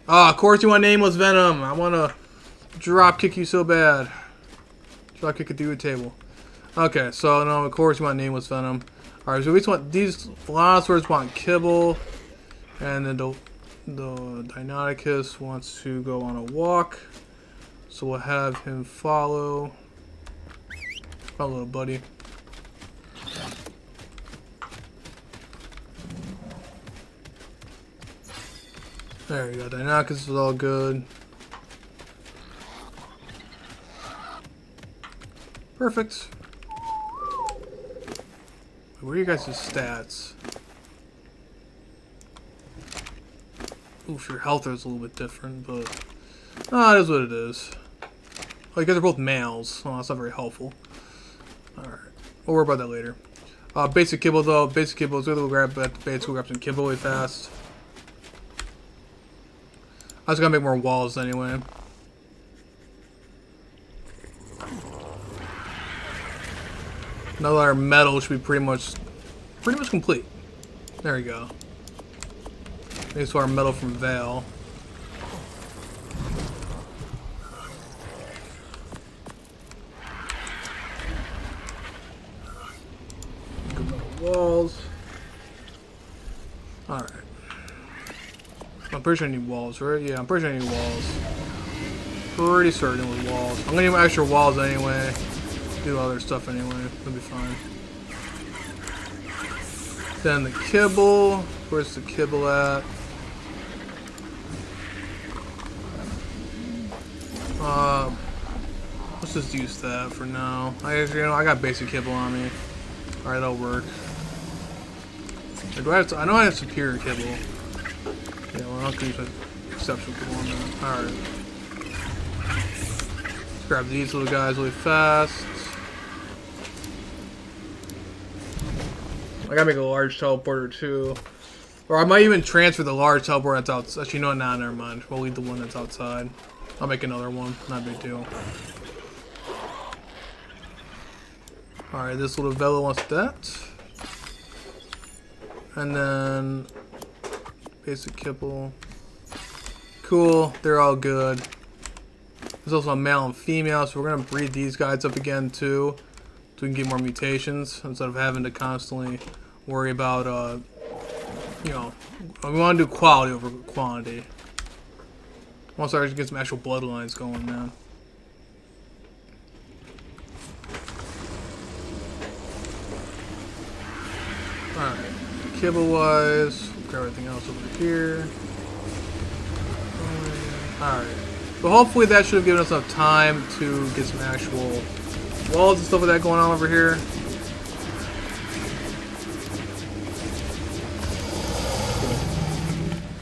Ah, of course you want nameless venom. I wanna drop kick you so bad. Drop kick it through the table. Okay, so no, of course you want nameless venom. Alright, so we just want these Velociraptors want kibble. And then the Deinonychus wants to go on a walk. So we'll have him follow. Follow, little buddy. There you go, Deinonychus is all good. Perfect. Where are you guys' stats? Oof, your health is a little bit different, but it is what it is. Oh, you guys are both males. Oh, that's not very helpful. Alright. We'll worry about that later. Basic kibble though. Basic kibble is going to grab at the base. We'll grab some kibble really fast. I was gonna make more walls anyway. Now that our metal should be pretty much complete. There we go. Thanks to our metal from Vale. Walls. Alright. I'm pretty sure I need walls, right? Yeah, I'm pretty sure I need walls. Pretty certain with walls. I'm gonna need extra walls anyway. Do other stuff anyway. It'll be fine. Then the kibble. Where's the kibble at? Let's just use that for now. I got basic kibble on me. Alright, that'll work. I know I have superior kibble. Yeah, well, I'm not gonna use my exceptional kibble on that. Alright. Let's grab these little guys really fast. I gotta make a large teleporter too. Or I might even transfer the large teleporter that's outside. Actually, no, never mind. We'll leave the one that's outside. I'll make another one. Not a big deal. Alright, this little Vela wants that. And then basic kibble. Cool, they're all good. There's also a male and female, so we're gonna breed these guys up again too. So we can get more mutations instead of having to constantly worry about you know, we wanna do quality over quantity. I want to start to get some actual bloodlines going, man. Alright. Kibble wise, we'll grab everything else over here. Alright. So hopefully that should have given us enough time to get some actual walls and stuff like that going on over here. Cool.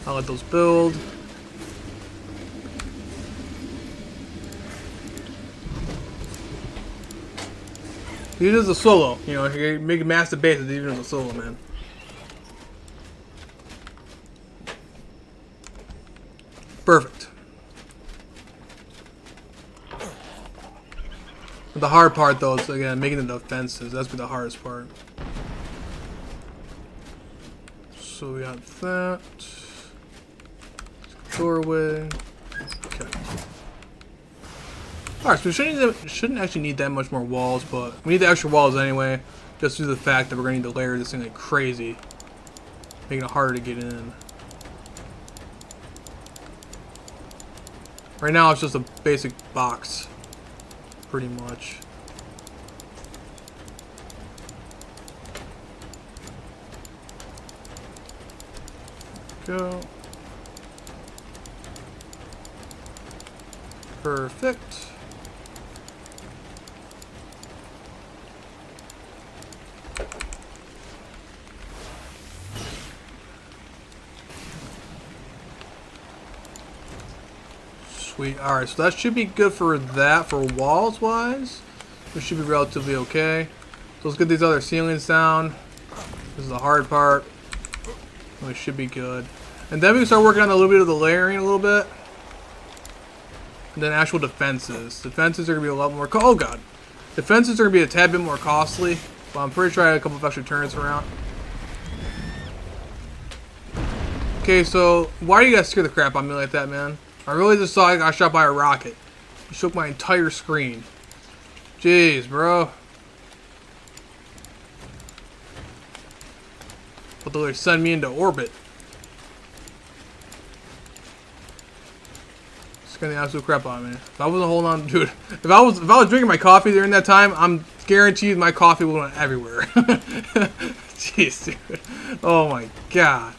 I'll let those build. Even as a solo, you know, you make a massive bases even as a solo, man. Perfect. The hard part, though, is again making the defenses. That's the hardest part. So we got that. Doorway. Okay. Alright, so we shouldn't actually need that much more walls, but we need the extra walls anyway, just due to the fact that we're going to need to layer this thing like crazy, making it harder to get in. Right now it's just a basic box, pretty much. Go. Perfect. Sweet. Alright, so that should be good for that. For walls wise, it should be relatively okay. So let's get these other ceilings down. This is the hard part. We should be good. And then we can start working on a little bit of the layering a little bit. And then actual defenses. Defenses are going to be a lot more... Oh, God. Defenses are going to be a tad bit more costly. But I'm pretty sure I had a couple of extra turrets around. Okay, so why do you guys scare the crap out of me like that, man? I really just saw I got shot by a rocket. It shook my entire screen. Jeez, bro. But they'll send me into orbit. Scaring the absolute crap out of me. If I wasn't holding on, dude. If I was drinking my coffee during that time, I'm guaranteed my coffee would went everywhere. Jeez, dude. Oh my god.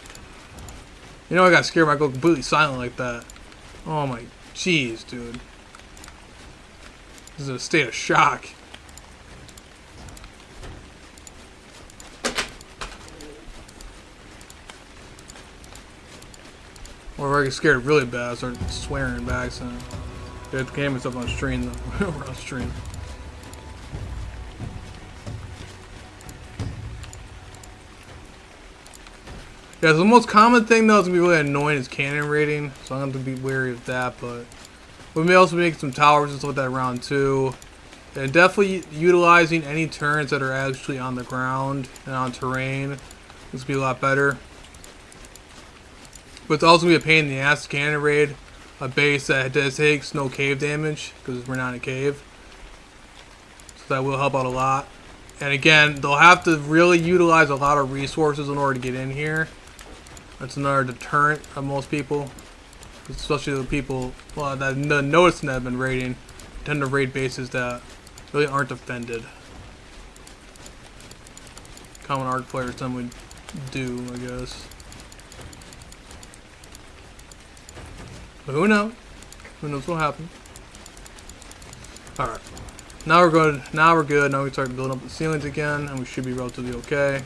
You know I got scared when I go completely silent like that. Oh my jeez, dude. This is a state of shock. Or if I get scared really bad, I start swearing back. So I have to game myself on stream though. We're on stream. Yeah, so the most common thing though that's gonna be really annoying is cannon raiding, so I'm gonna have to be wary of that. But we may also make some towers and stuff like that around too, and definitely utilizing any turrets that are actually on the ground and on terrain. This will be a lot better. But it's also gonna be a pain in the ass to cannon raid a base that takes no cave damage because we're not in a cave, so that will help out a lot. And again, they'll have to really utilize a lot of resources in order to get in here. That's another deterrent of most people, especially the people that noticing that have been raiding tend to raid bases that really aren't defended. Common ARC players tend would do, I guess. But who knows? Who knows what'll happen? All right. Now we're good. Now we can start building up the ceilings again, and we should be relatively okay.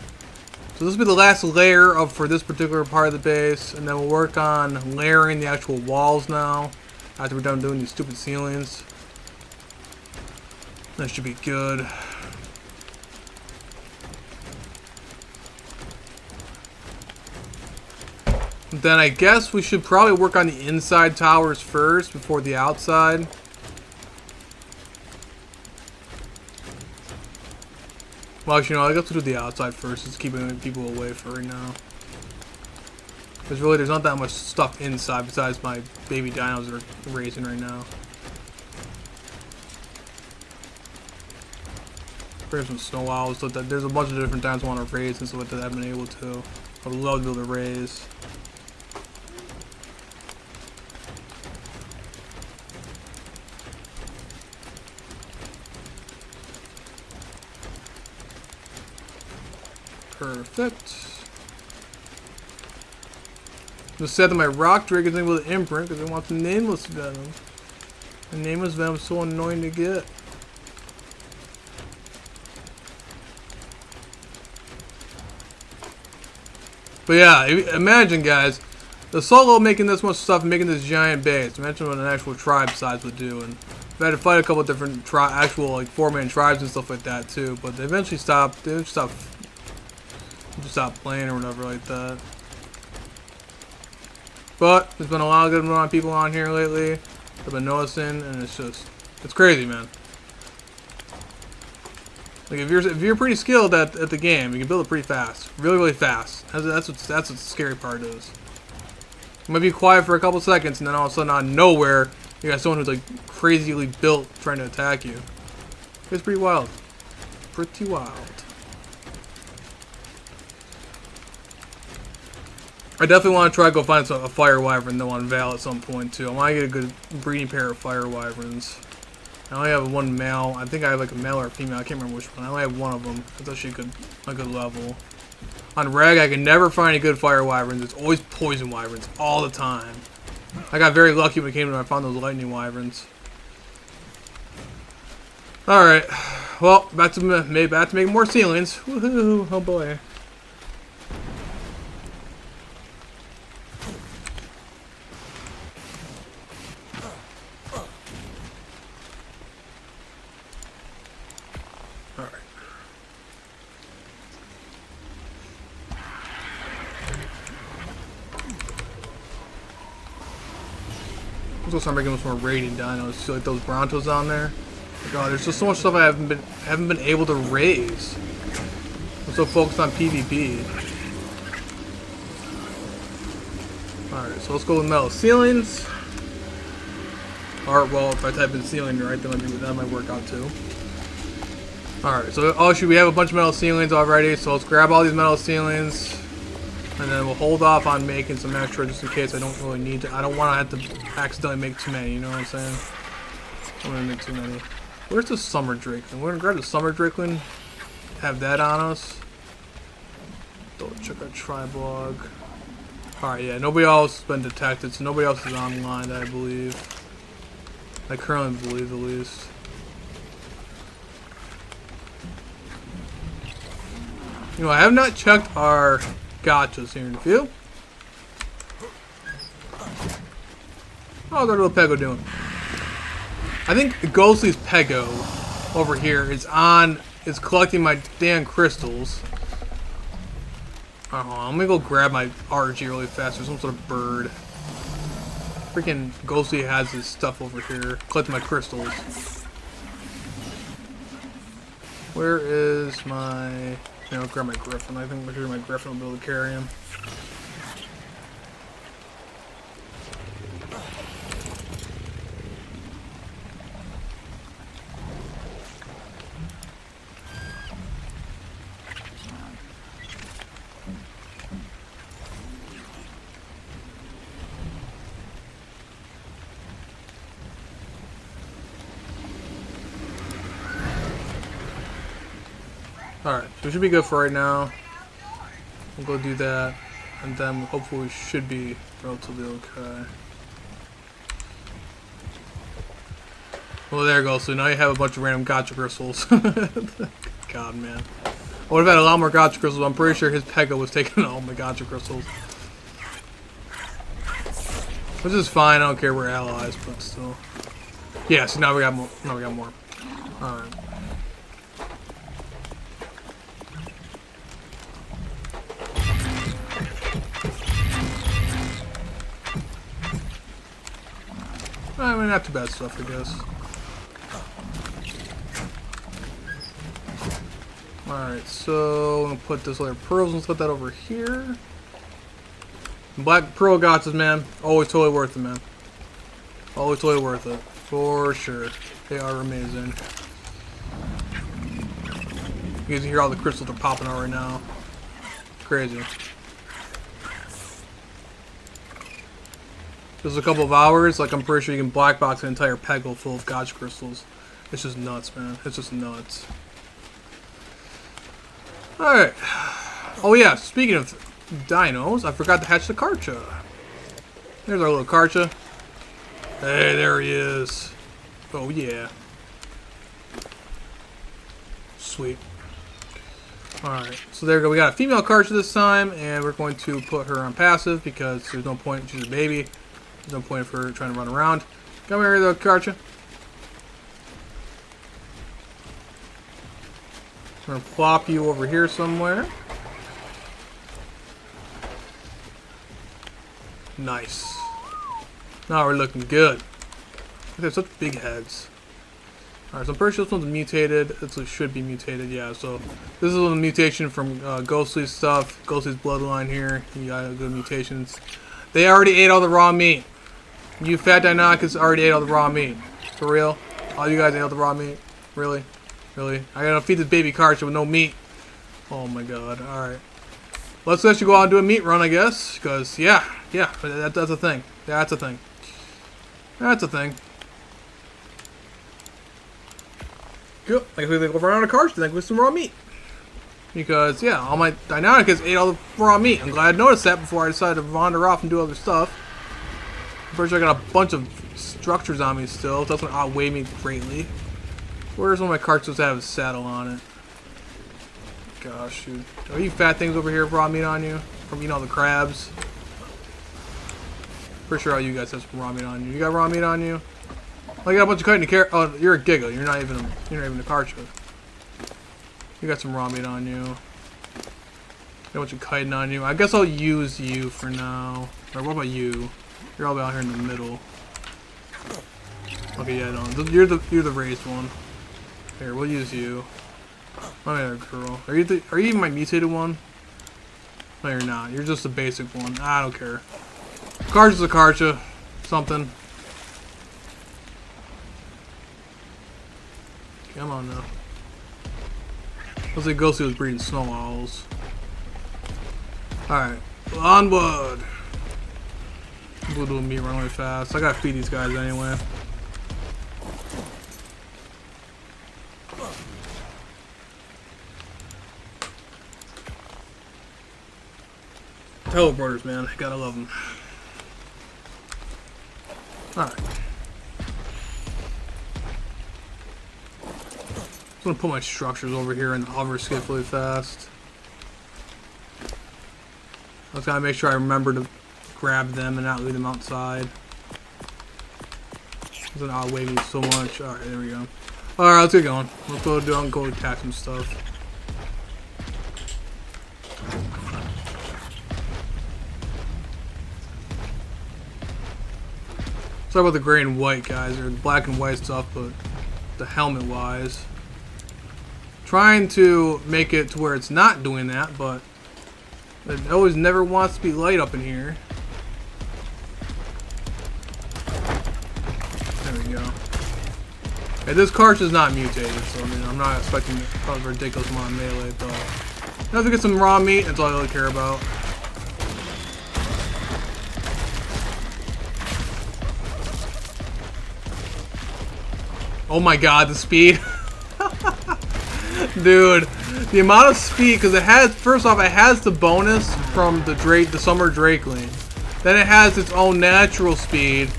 So this will be the last layer for this particular part of the base, and then we'll work on layering the actual walls now after we're done doing these stupid ceilings. That should be good. Then I guess we should probably work on the inside towers first before the outside. Well, actually, no, I guess we'll do the outside first. Just keeping people away for right now. Because really, there's not that much stuff inside besides my baby dinos that are raising right now. There's some snow owls. So that there's a bunch of different times I want to raise and stuff like that I haven't been able to. I would love to be able to raise. Perfect. Just said that my rock drake is able to imprint because it wants the nameless venom. The nameless venom is so annoying to get. But yeah, imagine guys, the solo making this much stuff, making this giant base. Imagine what an actual tribe size would do. And I had to fight a couple of different actual like 4-man tribes and stuff like that too. But they eventually stopped. They just stopped playing or whatever like that. But there's been a lot of good amount of people on here lately. I've been noticing, and it's crazy, man. Like if you're pretty skilled at the game, you can build it pretty fast, really fast. That's what the scary part is. You might be quiet for a couple seconds, and then all of a sudden, out of nowhere, you got someone who's like crazily built trying to attack you. It's pretty wild. Pretty wild. I definitely want to try to go find a fire wyvern though on Val at some point too. I want to get a good breeding pair of fire wyverns. I only have one male. I think I have like a male or a female. I can't remember which one. I only have one of them. That's actually a good level. On Reg, I can never find any good fire wyverns. It's always poison wyverns all the time. I got very lucky when it came to I found those lightning wyverns. All right. Well, back to making more ceilings. Woohoo! Oh boy. Let's go start making some more raiding dinos. See like those Brontos on there. God, there's just so much stuff I haven't been able to raise. I'm so focused on PvP. Alright, so let's go with metal ceilings. Or, well, if I type in ceiling right, that might work out too. Alright, so oh shoot, we have a bunch of metal ceilings already, so let's grab all these metal ceilings. And then we'll hold off on making some extra just in case I don't really need to. I don't want to have to accidentally make too many, you know what I'm saying? I'm going to make too many. Where's the summer drakeling? We're going to grab the summer drakeling. Have that on us. Don't check our tri-blog. Alright, yeah, nobody else has been detected, so nobody else is online, I believe. I currently believe, at least. You know, I have not checked our gotchas here in a few. How's our little Pego doing? I think Ghostly's Pego over here is collecting my damn crystals. I'm gonna go grab my RG really fast. There's some sort of bird. Freaking Ghostly has his stuff over here. Collecting my crystals. Where is my... I'll grab my Griffin. I think my Griffin will be able to carry him. Alright, so we should be good for right now. We'll go do that, and then hopefully we should be relatively okay. Well, there you go. So now you have a bunch of random gotcha crystals. God, man. I would have had a lot more gotcha crystals. I'm pretty sure his Pega was taking all my gotcha crystals. Which is fine. I don't care. We're allies, but still. Yeah, so now we got more. Now we got more. Alright. I mean, not too bad stuff, I guess. Alright, so I'm gonna put this layer of pearls. Let's put that over here. Black pearl gotchas, man. Always totally worth it, man. Always totally worth it. For sure. They are amazing. You can hear all the crystals are popping out right now. Crazy. Just a couple of hours, like I'm pretty sure you can black box an entire Pego full of gotcha crystals. It's just nuts, man. It's just nuts. Alright. Oh yeah, speaking of dinos, I forgot to hatch the Karcha. There's our little Karcha. Hey, there he is. Oh yeah. Sweet. Alright, so there we go. We got a female Karcha this time, and we're going to put her on passive because there's no point. She's a baby. There's no point for her trying to run around. Come here, little Karcha. I'm going to plop you over here somewhere. Nice. Now we're looking good. They have such big heads. Alright, so I'm pretty sure this one's mutated. This should be mutated, yeah. So this is a mutation from Ghostly's stuff. Ghostly's bloodline here. You got good mutations. They already ate all the raw meat. You fat Deinonychus already ate all the raw meat. For real? All you guys ate all the raw meat? Really? Really? I gotta feed this baby Karcha with no meat. Oh my god. Alright. Let's let you go out and do a meat run, I guess. Because, yeah. That's a thing. That's a thing. That's a thing. Good. I guess we go run out of Karcha then with some raw meat. Because, yeah, all my Deinonychus ate all the raw meat. I'm glad I noticed that before I decided to wander off and do other stuff. I'm pretty sure I got a bunch of structures on me still. It doesn't outweigh me greatly. Where's one of my Karchas that have a saddle on it? Gosh, shoot. Are you fat things over here with raw meat on you? From eating all the crabs? Pretty sure all you guys have some raw meat on you. You got raw meat on you? I got a bunch of cutting carrot. Oh, you're a Giga. You're not even a Karcha. You got some raw meat on you. Got a bunch of chitin on you. I guess I'll use you for now. Or what about you? You're all out here in the middle. Okay, yeah, no, you're the raised one. Here, we'll use you. Oh yeah, girl. Are you even my mutated one? No, you're not. You're just the basic one. I don't care. Karcha's a Karcha. Something. Come on now. Looks like Ghosty was breeding snow owls. Alright. Onward! We'll do a meat run really fast. I gotta feed these guys anyway. Teleporters, man. Gotta love them. Alright. I'm gonna put my structures over here and hover skip really fast. I just gotta make sure I remember to grab them and not leave them outside. It's not outweighing me so much. Alright, there we go. Alright, let's get going. Let's go attack some stuff. Sorry about the gray and white guys, or black and white stuff, but the helmet wise. Trying to make it to where it's not doing that, but it always never wants to be light up in here. There we go. Okay, this Karch is not mutated, so I mean, I'm not expecting a ridiculous amount of melee, but I have to get some raw meat, that's all I really care about. Oh my god, the speed. Dude, the amount of speed, because it has, first off, it has the bonus from the summer Drakeling. Then it has its own natural speed.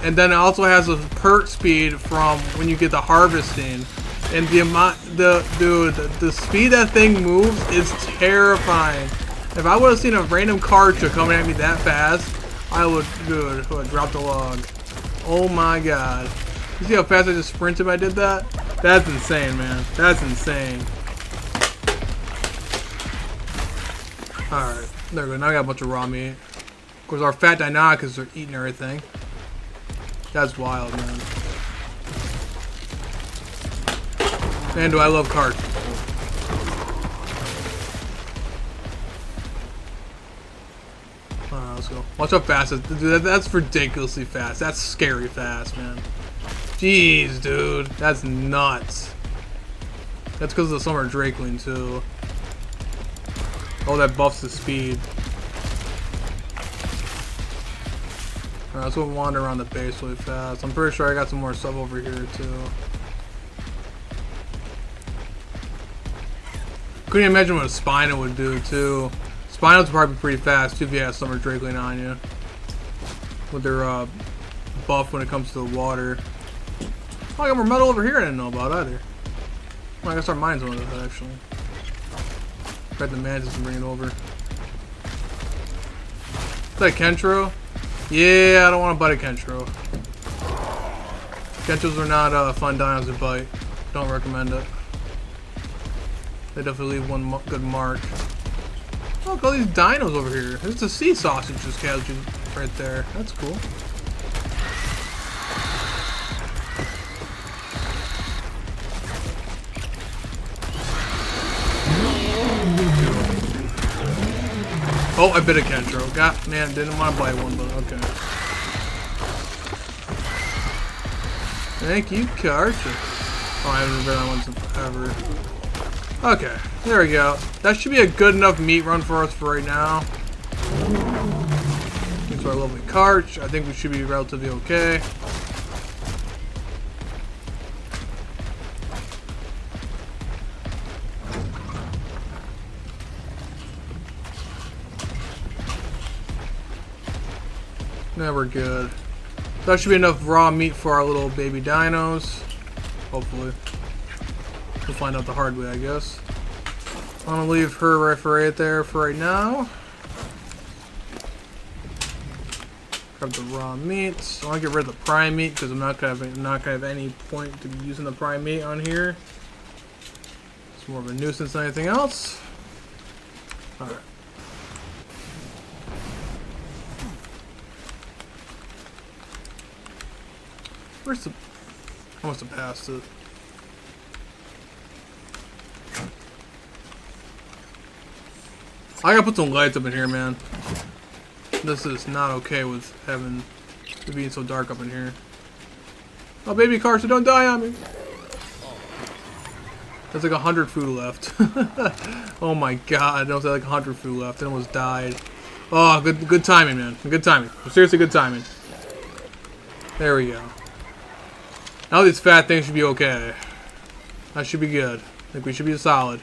And then it also has a perk speed from when you get the harvesting. And the amount, the speed that thing moves is terrifying. If I would have seen a random Karcha coming at me that fast, I would, dude, I would drop the log. Oh my god. You see how fast I just sprinted when I did that? That's insane, man. That's insane. Alright, there we go. Now I got a bunch of raw meat. Of course, our fat Deinonychus are eating everything. That's wild, man. Man, do I love Karch. Alright, let's go. Watch how fast it is. That's ridiculously fast. That's scary fast, man. Jeez, dude. That's nuts. That's because of the summer Drakeling, too. Oh, that buffs the speed. Alright, let's go wander around the base really fast. I'm pretty sure I got some more stuff over here, too. Couldn't imagine what a Spino would do, too. Spinos would probably be pretty fast, too, if you had summer Drakeling on you. With their, buff when it comes to the water. Oh, I got more metal over here I didn't know about either. Oh, I gotta start mining some of this actually. Grab the mantis and bring it over. Is that Kentro? Yeah, I don't want to bite a Kentro. Kentros are not fun dinos to bite. Don't recommend it. They definitely leave one good mark. Oh, look at all these dinos over here. There's a sea sausage just casually right there. That's cool. Oh, I bit a Kentro. God, man, didn't want to buy one, but okay. Thank you, Karcha. Oh, I haven't been on one since forever. Okay, there we go. That should be a good enough meat run for us for right now. Thanks to our lovely Karch. I think we should be relatively okay. Now we're good. That should be enough raw meat for our little baby dinos. Hopefully. We'll find out the hard way, I guess. I'm gonna leave her right there for right now. Grab the raw meat. I want to get rid of the prime meat because I'm not gonna have any point to be using the prime meat on here. It's more of a nuisance than anything else. Alright. I must have passed it. I gotta put some lights up in here, man. This is not okay with having it being so dark up in here. Oh, baby Carson, don't die on me. There's like 100 food left. Oh my god, there was like 100 food left. It almost died. Oh, good timing, man. Good timing. Seriously, good timing. There we go. Now these fat things should be okay. That should be good. I think we should be solid.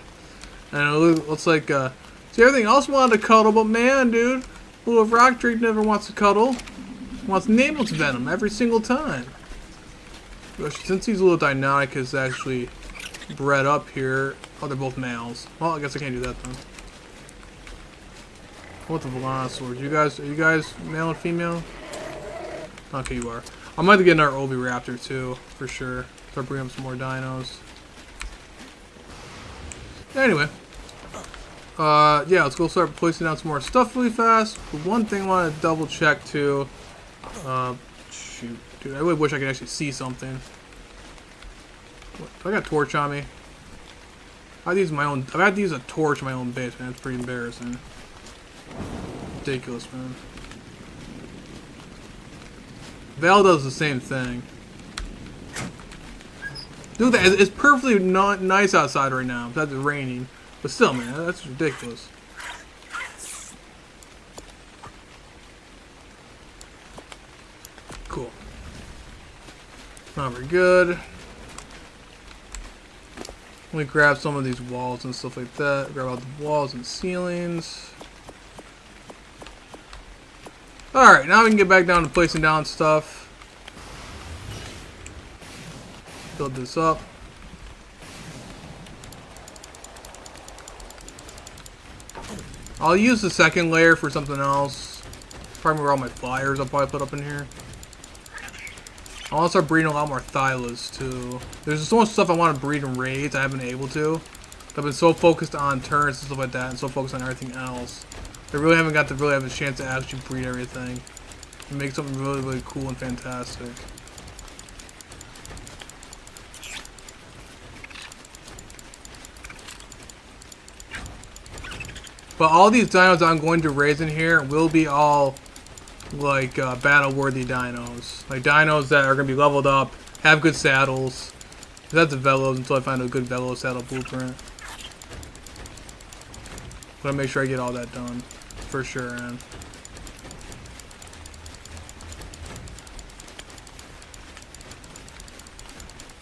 And it looks like, see, everything else wanted to cuddle, but man, dude, little rock drake never wants to cuddle. Wants Nameless Venom every single time. Since he's a little Deinonychus actually bred up here. Oh, they're both males. Well, I guess I can't do that then. What the Velociraptor? Are you guys male and female? Okay, you are. I might have to get another Oviraptor too, for sure. Start bringing up some more dinos. Anyway. Yeah, let's go start placing down some more stuff really fast. But one thing I want to double check too. Shoot. Dude, I really wish I could actually see something. What, I got a torch on me. I've had to use a torch in my own base, man. It's pretty embarrassing. Ridiculous, man. Val does the same thing. Dude, it's perfectly not nice outside right now. It's raining. But still, man, that's ridiculous. Cool. Not very good. Let me grab some of these walls and stuff like that. Grab out the walls and ceilings. Alright, now we can get back down to placing down stuff. Build this up. I'll use the second layer for something else. Probably where all my flyers I'll probably put up in here. I want to start breeding a lot more Thylas too. There's so much stuff I want to breed in raids I haven't been able to. I've been so focused on turns and stuff like that, and so focused on everything else. I really haven't got to really have a chance to actually breed everything and make something really, really cool and fantastic. But all these dinos I'm going to raise in here will be all like battle-worthy dinos. Like dinos that are going to be leveled up, have good saddles. That's the Velos until I find a good Velo saddle blueprint. But I'll make sure I get all that done. For sure, man.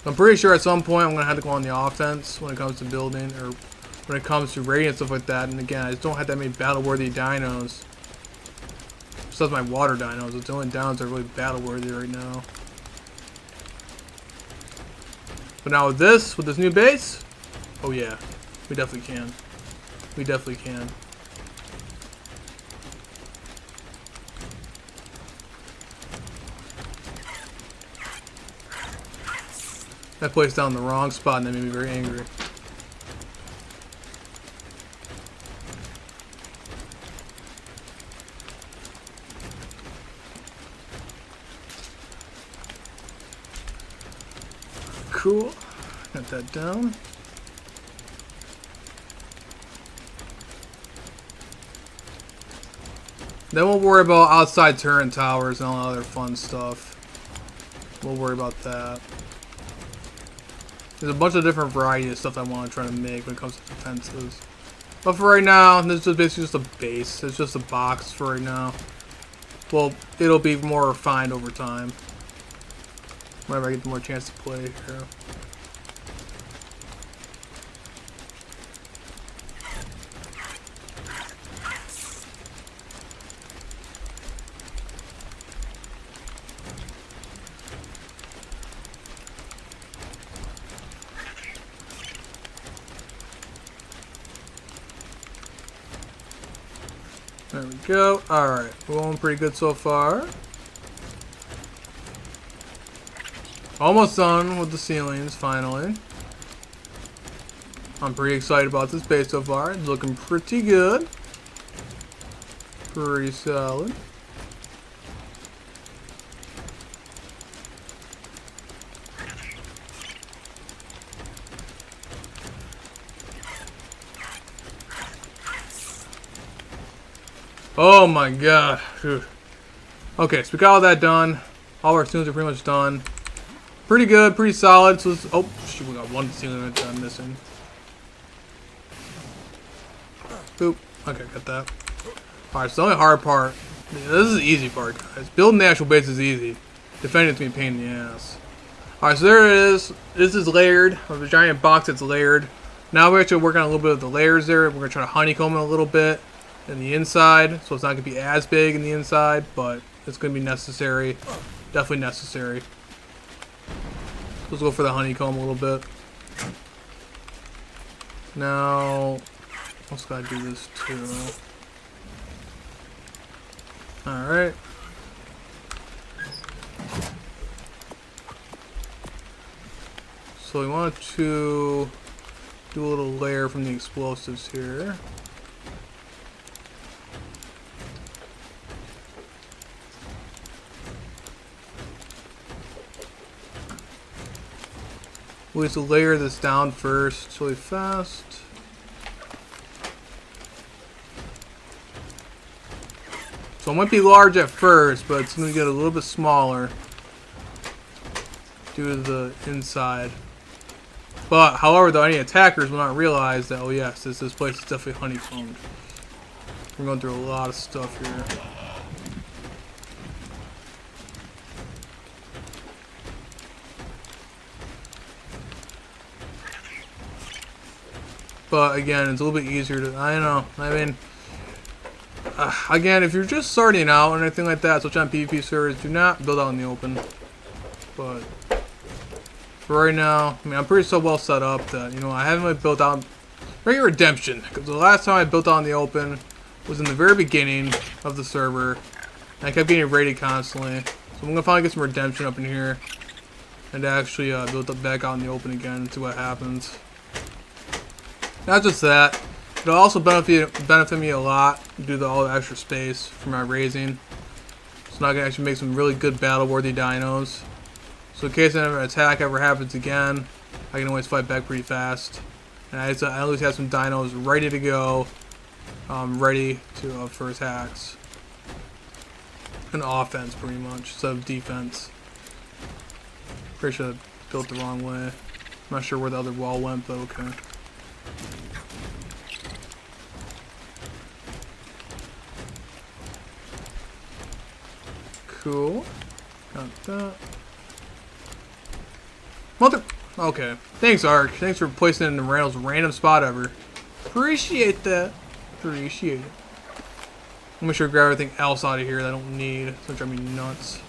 I'm pretty sure at some point I'm going to have to go on the offense when it comes to building, or when it comes to raiding and stuff like that. And again, I just don't have that many battle-worthy dinos. Besides my water dinos, it's the only dinos that are really battle-worthy right now. But now with this new base, oh yeah, we definitely can. We definitely can. I placed down the wrong spot and that made me very angry. Cool. Got that down. Then we'll worry about outside turret towers and all that other fun stuff. We'll worry about that. There's a bunch of different variety of stuff I want to try to make when it comes to defenses. But for right now, this is basically just a base. It's just a box for right now. Well, it'll be more refined over time. Whenever I get more chance to play here. There we go. Alright, we're going pretty good so far. Almost done with the ceilings, finally. I'm pretty excited about this base so far. It's looking pretty good. Pretty solid. Oh my god. Phew. Okay, so we got all that done. All our ceilings are pretty much done. Pretty good, pretty solid. So let's, oh, shoot, we got one ceiling that I'm missing. Boop. Okay, got that. Alright, so the only hard part. This is the easy part, guys. Building the actual base is easy. Defending it's gonna be a pain in the ass. Alright, so there it is. This is layered. A giant box that's layered. Now we're actually working on a little bit of the layers there. We're gonna try to honeycomb it a little bit in the inside. So it's not gonna be as big in the inside, but it's gonna be necessary. Definitely necessary. Let's go for the honeycomb a little bit. Now, also gotta do this too. Alright. So we want to do a little layer from the explosives here. We have to layer this down first really fast. So it might be large at first, but it's going to get a little bit smaller due to the inside. But, however, though, any attackers will not realize that, oh yes, this place is definitely honeycombed. We're going through a lot of stuff here. But, again, it's a little bit easier to, I know, I mean, again, if you're just starting out or anything like that, such on PvP servers, do not build out in the open. But for right now, I mean, I'm pretty so well set up that, you know, I haven't really built out regular redemption. Because the last time I built out in the open was in the very beginning of the server. And I kept getting raided constantly. So I'm going to finally get some redemption up in here. And actually build up back out in the open again and see what happens. Not just that. It'll also benefit me a lot due to all the extra space for my raising. So now I can actually make some really good battle-worthy dinos. So in case an attack ever happens again, I can always fight back pretty fast. And I at least have some dinos ready to go, ready to for attacks. An offense, pretty much, instead of defense. Pretty sure I built the wrong way. I'm not sure where the other wall went, but okay. Cool. Got that. Mother. Okay. Thanks, Ark. Thanks for placing it in the most random spot ever. Appreciate that. Appreciate it. I'll make sure to grab everything else out of here that I don't need. It's gonna drive me nuts.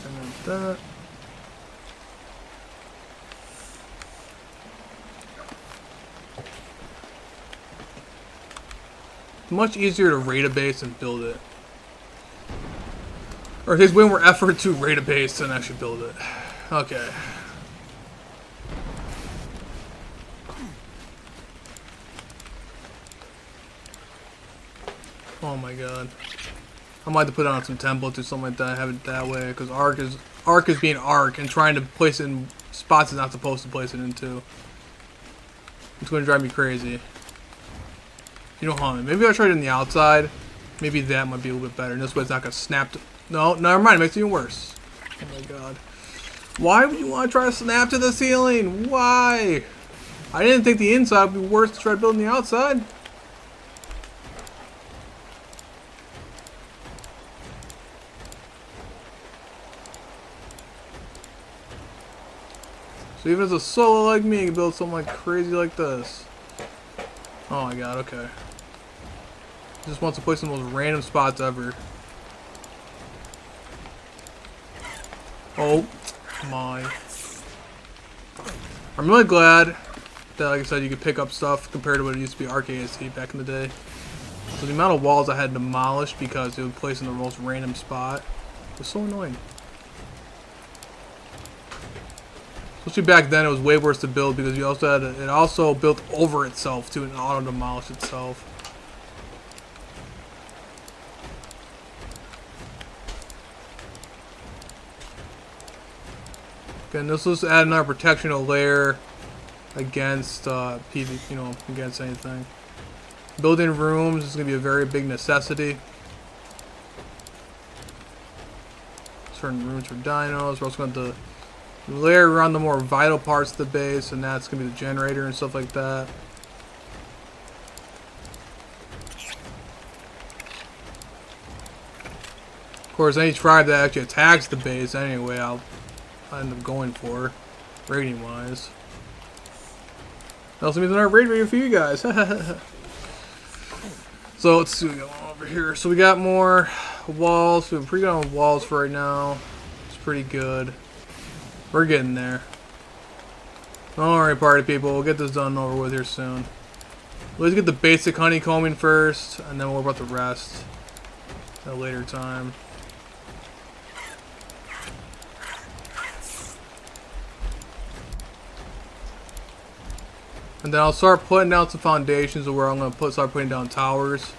Got that. Much easier to raid a base and build it. Or it takes way more effort to raid a base than actually build it. Okay. Oh my god. I might have to put on some templates or something like that. Have it that way, because Ark is being Ark and trying to place it in spots it's not supposed to place it into. It's going to drive me crazy. You know, hold on. Maybe I'll try it on the outside. Maybe that might be a little bit better. And this way it's not going to snap to... No, never mind. It makes it even worse. Oh my god. Why would you want to try to snap to the ceiling? Why? I didn't think the inside would be worse to try building the outside. So even as a solo like me, you can build something like crazy like this. Oh my god, okay. Just wants to place in the most random spots ever. Oh my. I'm really glad that, like I said, you could pick up stuff compared to what it used to be ArcAST back in the day. So the amount of walls I had demolished because it would place in the most random spot was so annoying. Especially back then, it was way worse to build because you also had it also built over itself too and auto demolish itself. Okay, and this will add another protectional layer against PvP, against anything. Building rooms is going to be a very big necessity. Certain rooms for dinos. We're also going to layer around the more vital parts of the base, and that's going to be the generator and stuff like that. Of course, any tribe that actually attacks the base anyway, I'll end up going for, rating wise. That also means another raid video for you guys. So let's see what we got over here. So we got more walls. We're pretty good on walls for right now. It's pretty good. We're getting there. Alright, party people, we'll get this done and over with here soon. Let's get the basic honeycombing first, and then we'll worry about the rest at a later time. And then I'll start putting down some foundations of where I'm going to start putting down towers.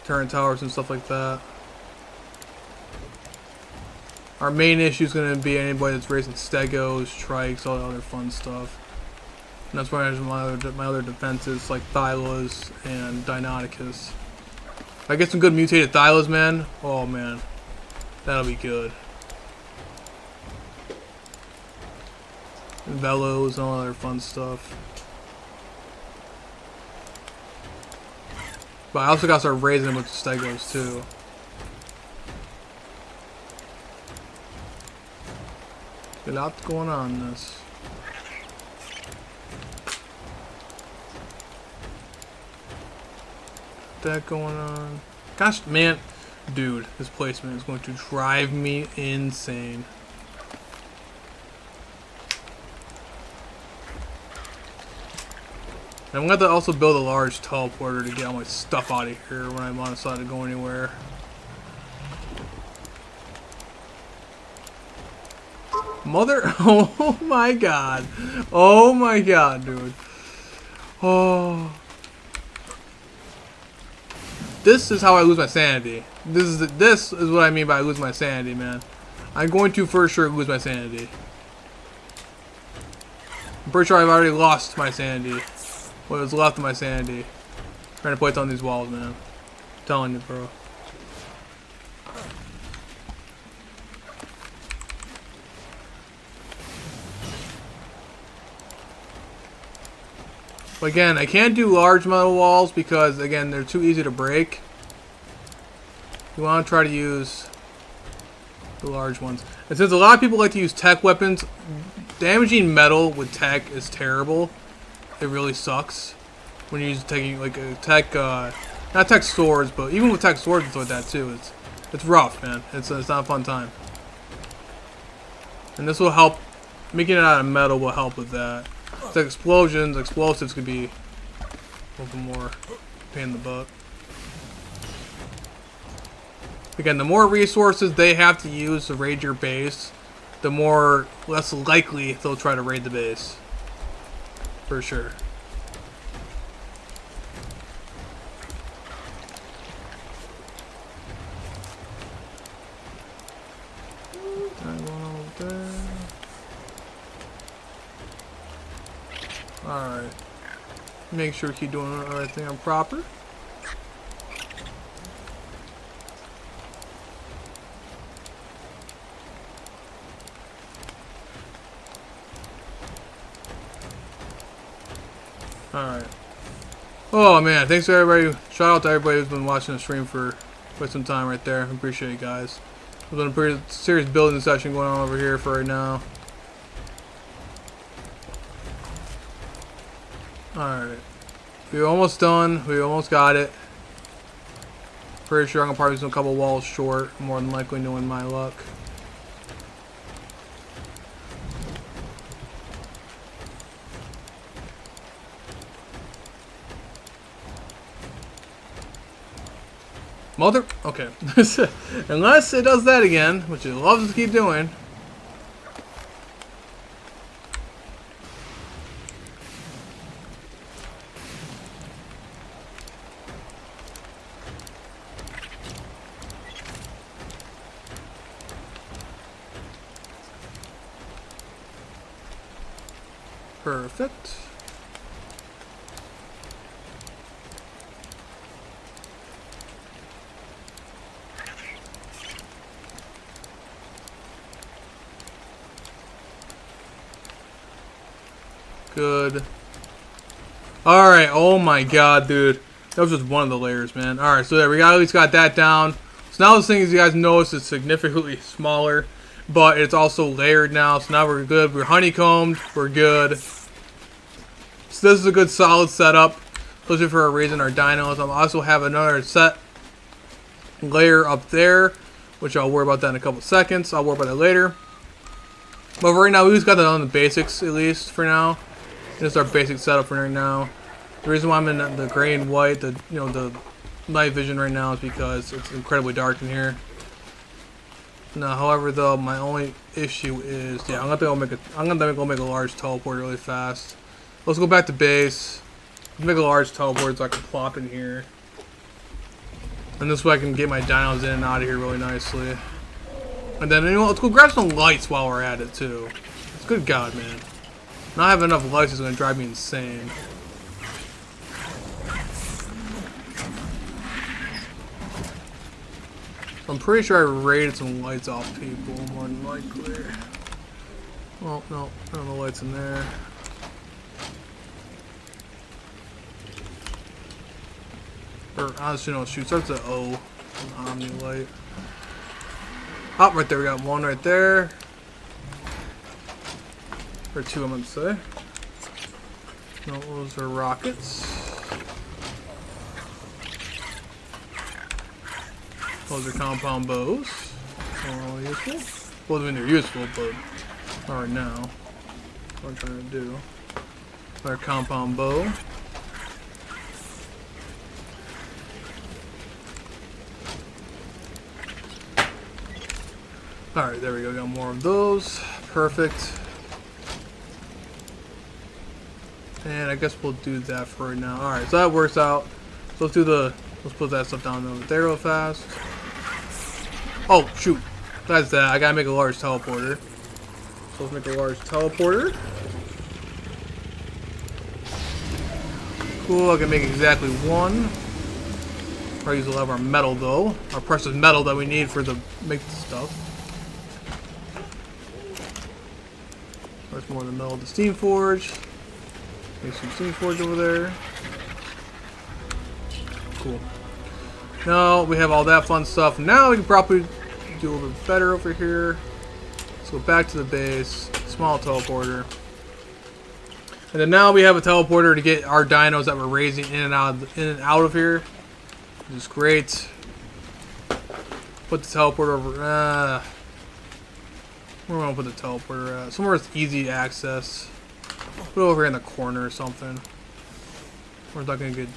Turret towers and stuff like that. Our main issue is going to be anybody that's raising stegos, trikes, all that other fun stuff. And that's why I have my other defenses like Thylas and Deinonychus. If I get some good mutated Thylas, man, oh man, that'll be good. And Velos and all other fun stuff. But I also got to start raising them with the stegos too. A lot going on in this. That going on. Gosh, man, dude, this placement is going to drive me insane. And I'm going to have to also build a large teleporter to get all my stuff out of here when I want to decide to go anywhere. Mother, oh my god. Oh my god, dude. Oh. This is how I lose my sanity. This is what I mean by I lose my sanity, man. I'm going to for sure lose my sanity. I'm pretty sure I've already lost my sanity. What was left of my sanity. Trying to place on these walls, man. I'm telling you, bro. But again, I can't do large metal walls because, again, they're too easy to break. You want to try to use the large ones. And since a lot of people like to use tech weapons, damaging metal with tech is terrible. It really sucks when you're taking like a tech, not tech swords, but even with tech swords and stuff like that too. It's rough, man. It's not a fun time. And this will help. Making it out of metal will help with that. So explosives could be a little bit more pain in the butt. Again, the more resources they have to use to raid your base, the less likely they'll try to raid the base. For sure. Alright. Make sure we keep doing everything on proper. Alright. Oh man, thanks to everybody. Shout out to everybody who's been watching the stream for quite some time right there. I appreciate you guys. There's been a pretty serious building session going on over here for right now. Alright. We're almost done. We almost got it. Pretty sure I'm gonna probably do a couple walls short, more than likely knowing my luck. Mother? Okay. Unless it does that again, which it loves to keep doing. Perfect. Good. Alright, oh my god, dude. That was just one of the layers, man. Alright, so there we got, at least got that down. So now this thing, as you guys notice, is significantly smaller. But it's also layered now, so now we're good. We're honeycombed, we're good. So this is a good solid setup, especially for raising our dinos. I also have another set layer up there, which I'll worry about that in a couple seconds. I'll worry about that later. But right now, we just got that on the basics, at least for now. This is our basic setup for right now. The reason why I'm in the gray and white, the night vision right now, is because it's incredibly dark in here. Now, however, though, my only issue is, yeah, I'm gonna go make a large teleport really fast. Let's go back to base. Make a large teleport so I can plop in here, and this way I can get my dinos in and out of here really nicely. And then, let's go grab some lights while we're at it too. Good God, man! Not having enough lights is gonna drive me insane. I'm pretty sure I raided some lights off people, more than likely. Oh, no, no lights in there. Or, honestly, no, shoot, starts at O. Omni light. Oh, right there, we got one right there. Or two, I'm gonna say. No, those are rockets. Those are compound bows. All useful. Well, I mean, they're useful, but not right now. What I'm trying to do. Our compound bow. Alright, there we go. Got more of those. Perfect. And I guess we'll do that for right now. Alright, so that works out. So let's put that stuff down over there real fast. Oh, shoot. That's that. I gotta make a large teleporter. So let's make a large teleporter. Cool, I can make exactly one. Probably use a lot of our metal though. Our precious metal that we need for make the stuff. There's more of the metal of the steam forge. Make some steam forge over there. Cool. Now we have all that fun stuff. Now we can probably do a little bit better over here. Let's go back to the base. Small teleporter. And then now we have a teleporter to get our dinos that we're raising in and out of here. Which is great. Put the teleporter over. Where am I gonna put the teleporter at? Somewhere it's easy access. Put it over here in the corner or something. We're not gonna get.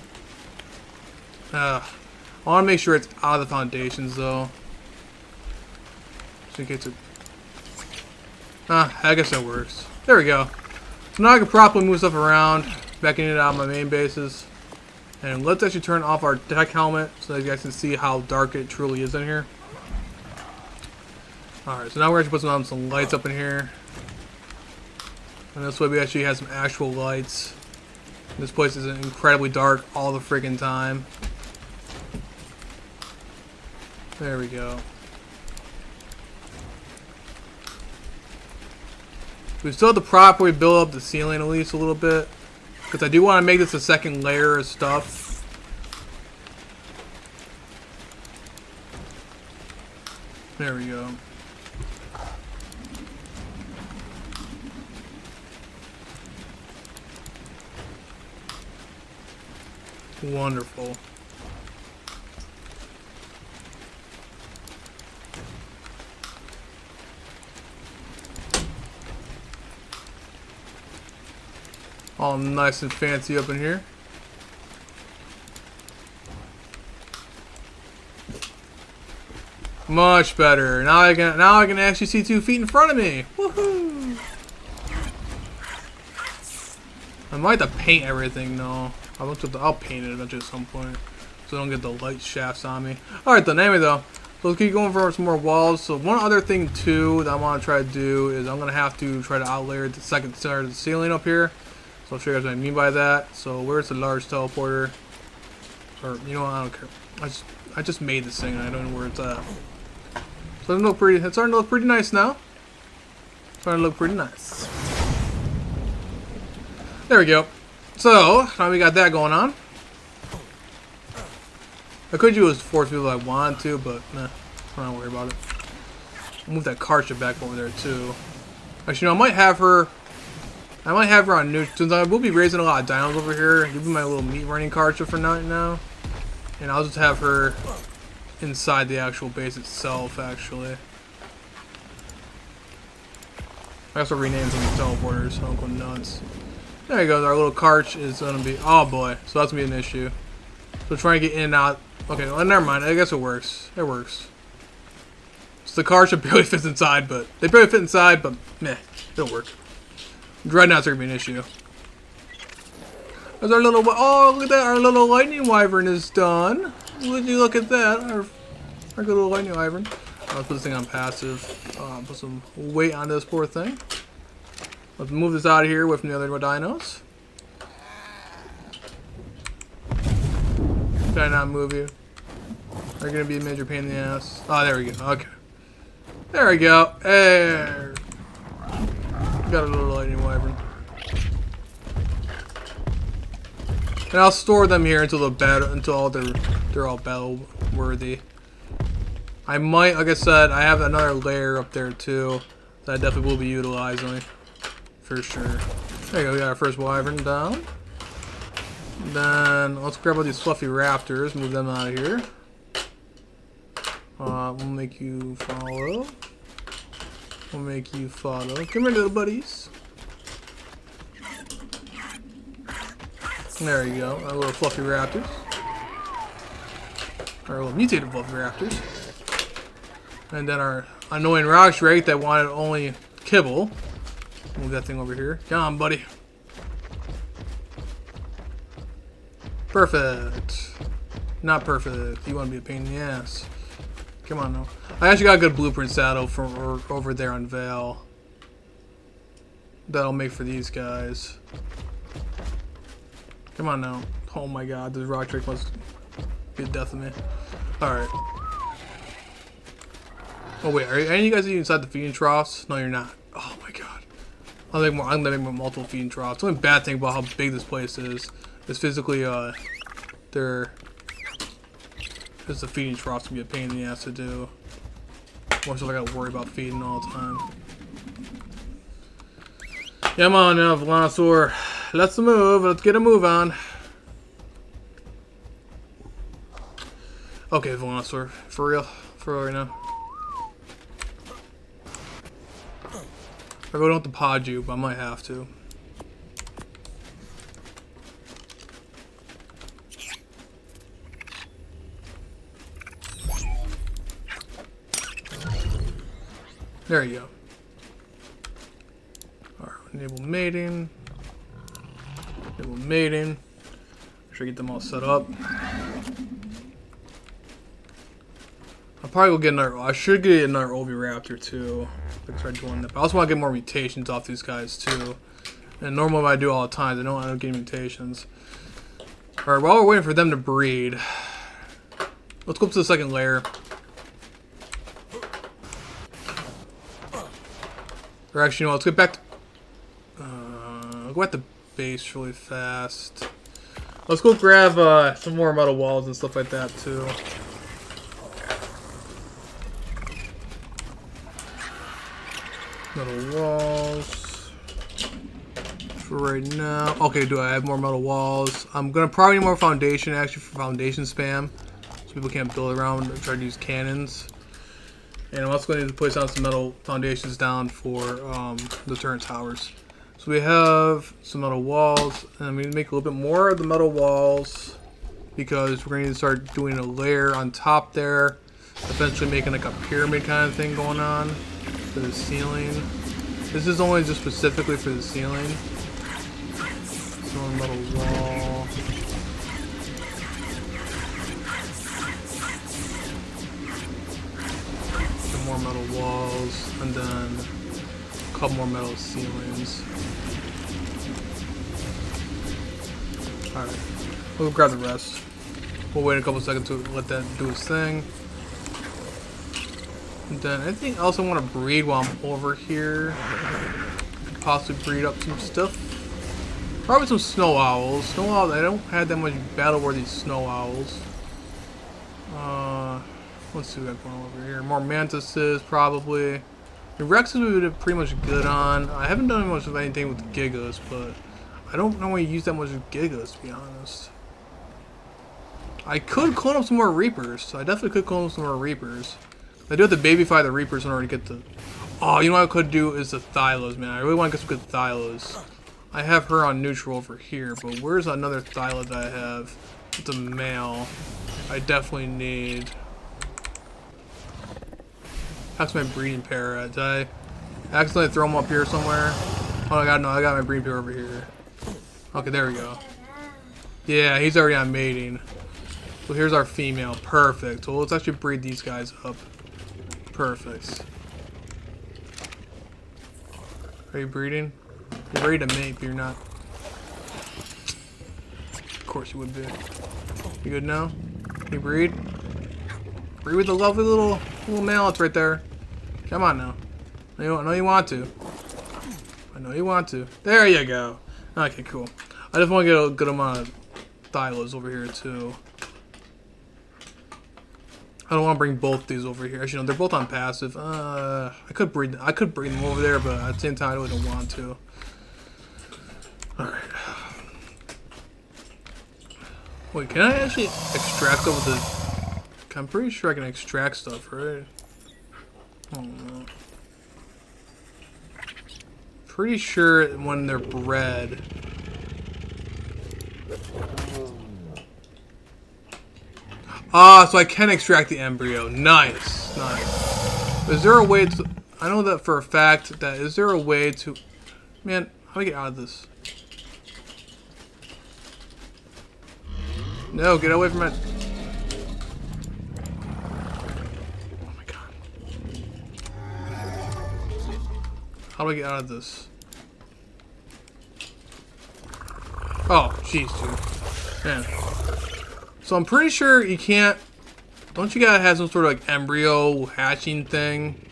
I want to make sure it's out of the foundations though. Just in case it. I guess that works. There we go. So now I can properly move stuff around, backing it out of my main bases. And let's actually turn off our tech helmet so that you guys can see how dark it truly is in here. Alright, so now we're actually putting some lights up in here. And this way we actually have some actual lights. This place is incredibly dark all the freaking time. There we go. We still have to properly build up the ceiling at least a little bit. Because I do want to make this a second layer of stuff. There we go. Wonderful. All nice and fancy up in here. Much better. Now I can actually see 2 feet in front of me. Woohoo! I might have to paint everything though. I'll paint it eventually at some point, so I don't get the light shafts on me. All right, then. Anyway, though, So let's keep going for some more walls. So one other thing too that I want to try to do is I'm going to have to try to outlayer the second side of the ceiling up here. So I'll show you guys what I mean by that. So where's the large teleporter? Or, you know what, I don't care. I just made this thing and I don't know where it's at. So it's starting to look pretty nice now. Starting to look pretty nice. There we go. So, now we got that going on. I could use force field if I wanted to, but nah, I'm not worried about it. I'll move that Karcha back over there too. Actually, no, I might have her on new, since I will be raising a lot of dinos over here. Give me my little meat running Karcha for now. And I'll just have her inside the actual base itself, actually. I guess I'll rename some of the teleporters, so I don't go nuts. There you go, our little Karch is gonna be, oh boy, so that's gonna be an issue. So trying to get in and out. Okay, well, never mind, I guess it works. It works. So the Karch barely fits inside, but they barely fit inside, but meh, it'll work. Dreadnoughts are gonna be an issue. There's our little, oh look at that, our little lightning wyvern is done. Would you look at that, our good little lightning wyvern. Let's put this thing on passive. Put some weight on this poor thing. Let's move this out of here with the other dinos. Can I not move you? Are you gonna be a major pain in the ass? Oh, there we go. Okay. There we go. There. Got a little lightning wyvern. And I'll store them here until they're all battle worthy. I might, like I said, I have another layer up there too that I definitely will be utilizing for sure. There you go, we got our first wyvern down. Then let's grab all these fluffy raptors, move them out of here. We'll make you follow. We'll make you follow. Come here, little buddies. There you go, our little fluffy raptors. Our little mutated fluffy raptors. And then our annoying rock shrike that wanted only kibble. Move that thing over here. Come on, buddy. Perfect. Not perfect. You want to be a pain in the ass. Come on now. I actually got a good blueprint saddle from over there on Vale. That'll make for these guys. Come on now. Oh my god, this rock shrike must be the death of me. Alright. Oh wait, are any of you guys inside the feeding troughs? No, you're not. Oh my god. I'm gonna make multiple feeding troughs. The only bad thing about how big this place is physically, the feeding troughs can be a pain in the ass to do. More so I gotta worry about feeding all the time. Come on now, Velosaur. Let's move. Let's get a move on. Okay, Velosaur. For real right now. I really don't have to pod you, but I might have to. There you go. Alright, enable mating. Enable mating. Make sure I get them all set up. I'll probably go get another. I should get another Oviraptor too. Let's try doing that. But I also want to get more mutations off these guys too. And normally what I do all the time, I don't end up getting mutations. Alright, while we're waiting for them to breed, let's go up to the second layer. Or actually, no, let's get back to... I'll go at the base really fast. Let's go grab some more metal walls and stuff like that too. Metal walls. For right now. Okay, do I have more metal walls? I'm gonna probably need more foundation actually for foundation spam. So people can't build around and try to use cannons. And I'm also going to need to place down some metal foundations down for the turret towers. So we have some metal walls, and I'm going to make a little bit more of the metal walls because we're going to start doing a layer on top there, eventually making like a pyramid kind of thing going on for the ceiling. This is only just specifically for the ceiling. So a metal wall. metal walls, and then a couple more metal ceilings. Alright, we'll grab the rest. We'll wait a couple seconds to let that do its thing. And then anything else I want to breed while I'm over here? Could possibly breed up some stuff. Probably some snow owls. Snow owls, I don't have that much battle-worthy snow owls. Let's see what we got going over here. More mantises, probably. The Rexes we did pretty much good on. I haven't done much of anything with the Gigas, but I don't know when you use that much of Gigas, to be honest. I could clone up some more Reapers. I definitely could clone up some more Reapers. I do have to babyfy the Reapers in order to get the... Oh, you know what I could do is the Thylos, man. I really want to get some good Thylos. I have her on neutral over here, but where's another Thyla that I have? It's a male. I definitely need... That's my breeding pair. Did I accidentally throw them up here somewhere? Oh, I got my breeding pair over here. Okay, there we go. Yeah, he's already on mating. So here's our female. Perfect. So let's actually breed these guys up. Perfect. Are you breeding? You're ready to mate, but you're not. Of course you would be. You good now? Can you breed? Breed with the lovely little mallets right there. Come on now. I know you want to. I know you want to. There you go. Okay, cool. I just want to get a good amount of Thylos over here too. I don't want to bring both these over here. Actually, no, they're both on passive. I could breed them over there, but at the same time, I really don't want to. All right. Wait, can I actually extract over the? I'm pretty sure I can extract stuff, right? Oh no. Pretty sure when they're bred. Ah, so I can extract the embryo. Nice, nice. Is there a way to... I know that for a fact that... Is there a way to... Man, how do I get out of this? No, get away from it. Oh my god. How do I get out of this? Oh, jeez, dude. Man. So I'm pretty sure you can't... Don't you gotta have some sort of like embryo hatching thing?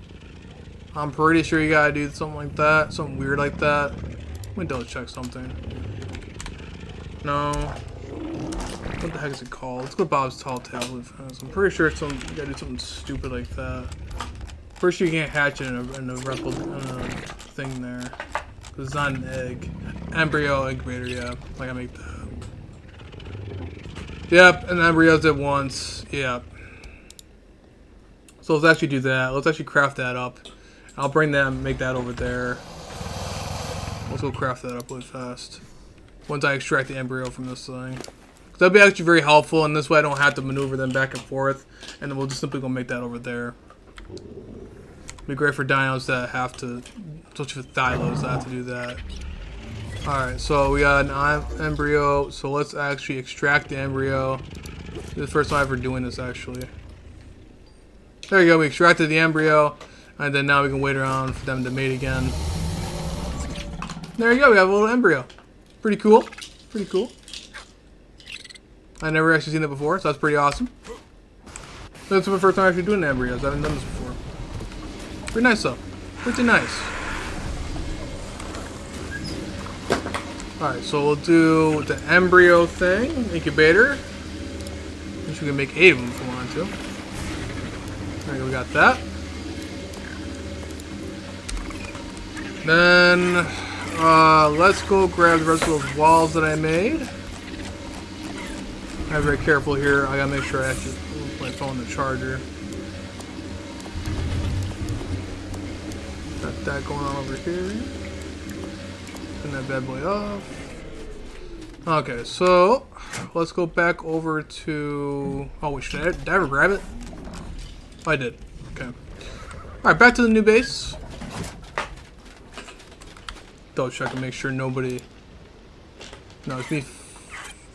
I'm pretty sure you gotta do something like that. Something weird like that. Let me double check something. No. What the heck is it called? Let's go Bob's Tall Tale. I'm pretty sure you gotta do something stupid like that. Pretty sure you can't hatch it in a thing there. Cause it's not an egg. Embryo incubator, yeah. Like I make that. Yep, and embryos at once. Yep. So let's actually do that. Let's actually craft that up. I'll bring that and make that over there. Let's go craft that up really fast. Once I extract the embryo from this thing. That'll be actually very helpful, and this way I don't have to maneuver them back and forth. And then we'll just simply go make that over there. Be great for dinos that have to, especially for Thylos that have to do that. Alright, so we got an embryo, so let's actually extract the embryo. This is the first time ever doing this, actually. There you go, we extracted the embryo, and then now we can wait around for them to mate again. There you go, we have a little embryo. Pretty cool, pretty cool. I never actually seen that before, so that's pretty awesome. That's the first time actually doing embryos, I haven't done this before. Pretty nice though, pretty nice. Alright, so we'll do the embryo thing, incubator. Which we can make 8 of them if we want to. Alright, we got that. Then, let's go grab the rest of those walls that I made. I'm very careful here. I gotta make sure I actually put my phone in the charger. Got that going on over here. Turn that bad boy off. Okay, so let's go back over to... Oh, wait, did I ever grab it? Oh, I did. Okay. Alright, back to the new base. Double check and make sure nobody... No, it's me.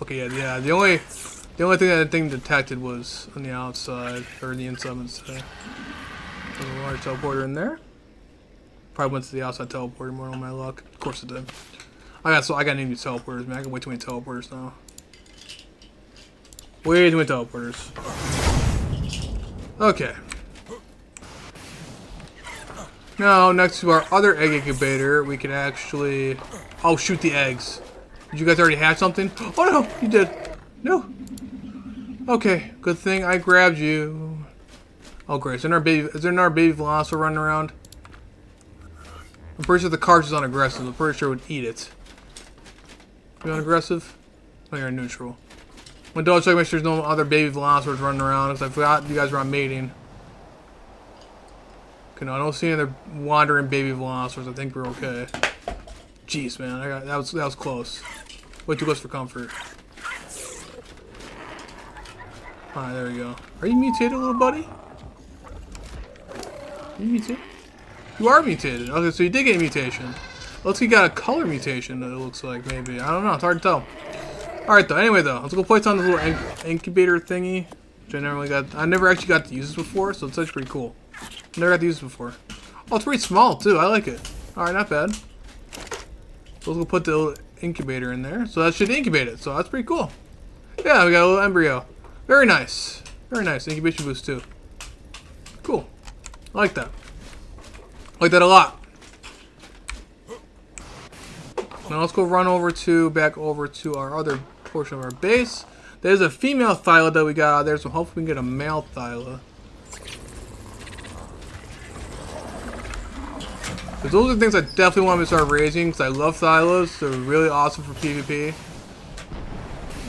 Okay, yeah. The only thing that thing detected was on the outside, or the inside, instead. There's a large teleporter in there. Probably went to the outside teleporter more on my luck. Of course it did. I got any teleporters, man. I got way too many teleporters now. Way too many teleporters. Okay. Now, next to our other egg incubator, we can actually... Oh, shoot the eggs. Did you guys already have something? Oh, no, you did. No. Okay, good thing I grabbed you. Oh, great. Is there another baby Velociraptor running around? I'm pretty sure the cartridge is unaggressive. I'm pretty sure it would eat it. You unaggressive? Oh, you're neutral. I'm gonna double check, make sure there's no other baby Velociraptors running around, because I forgot you guys were on mating. Okay, no, I don't see any other wandering baby Velociraptors. I think we're okay. Jeez, man, that was close. Way too close for comfort. Alright, there we go. Are you mutated, little buddy? Are you mutated? You are mutated. Okay, so you did get a mutation. Looks like you got a color mutation, it looks like, maybe. I don't know, it's hard to tell. Alright, though, anyway, though, let's go place on this little incubator thingy. Which I never actually got to use this before, so it's actually pretty cool. Never got to use this before. Oh, it's pretty small, too. I like it. Alright, not bad. So let's go put the little incubator in there. So that should incubate it, so that's pretty cool. Yeah, we got a little embryo. Very nice. Very nice. Incubation boost, too. Cool. I like that. I like that a lot. Now let's go back over to our other portion of our base. There's a female Thyla that we got out there, so hopefully we can get a male Thyla. Because those are things I definitely want to start raising, because I love Thylas. They're really awesome for PvP.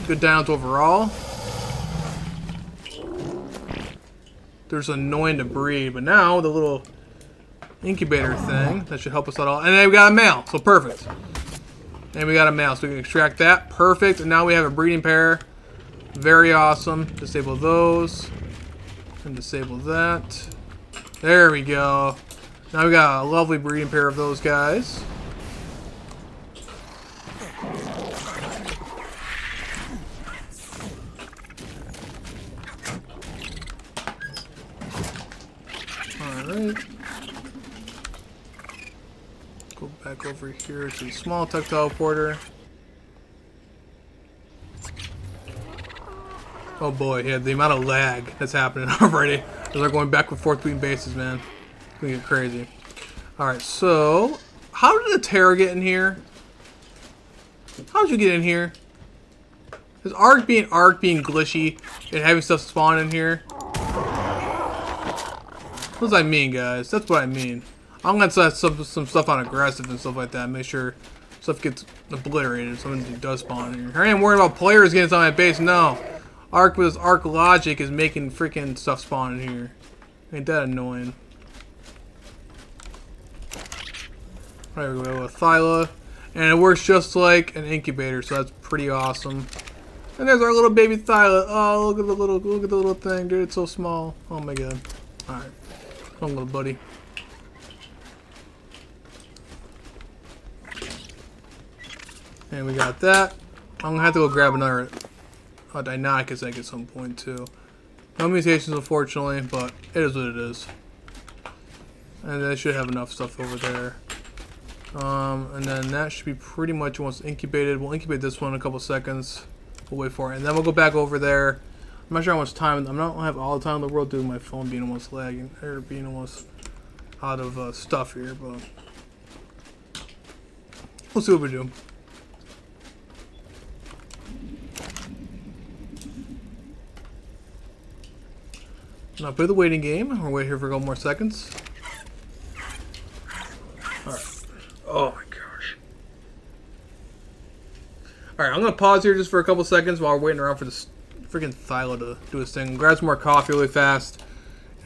Good downs overall. They're just annoying to breed, but now the little incubator thing, that should help us out all. And then we got a male, so perfect. And we got a male, so we can extract that. Perfect. And now we have a breeding pair. Very awesome. Disable those. And disable that. There we go. Now we got a lovely breeding pair of those guys. Alright. Go back over here to the small tech teleporter. Oh boy, yeah, the amount of lag that's happening already. As they're going back and forth between bases, man. It's gonna get crazy. Alright, so how did the Terra get in here? How did you get in here? Is Ark being glitchy and having stuff spawn in here? What does that mean, guys? That's what I mean. I'm gonna set some stuff on aggressive and stuff like that. Make sure stuff gets obliterated if something does spawn in here. I ain't worried about players getting on my base. No, Ark with his Ark logic is making freaking stuff spawn in here. Ain't that annoying? There we go with Thyla, and it works just like an incubator, so that's pretty awesome. And there's our little baby Thyla. Oh, look at the little thing, dude. It's so small. Oh my god. All right, come on, little buddy. And we got that. I'm gonna have to go grab another Deinonychus egg at some point too. No mutations, unfortunately, but it is what it is. And they should have enough stuff over there. And then that should be pretty much once incubated. We'll incubate this one in a couple seconds. We'll wait for it, and then we'll go back over there. I'm not sure how much time. I'm not gonna have all the time in the world due to my phone being almost lagging or being almost out of stuff here, but we'll see what we do. Now play the waiting game. We'll wait here for a couple more seconds. Alright. Oh my gosh. Alright, I'm gonna pause here just for a couple seconds while we're waiting around for this freaking Thyla to do his thing. Grab some more coffee really fast.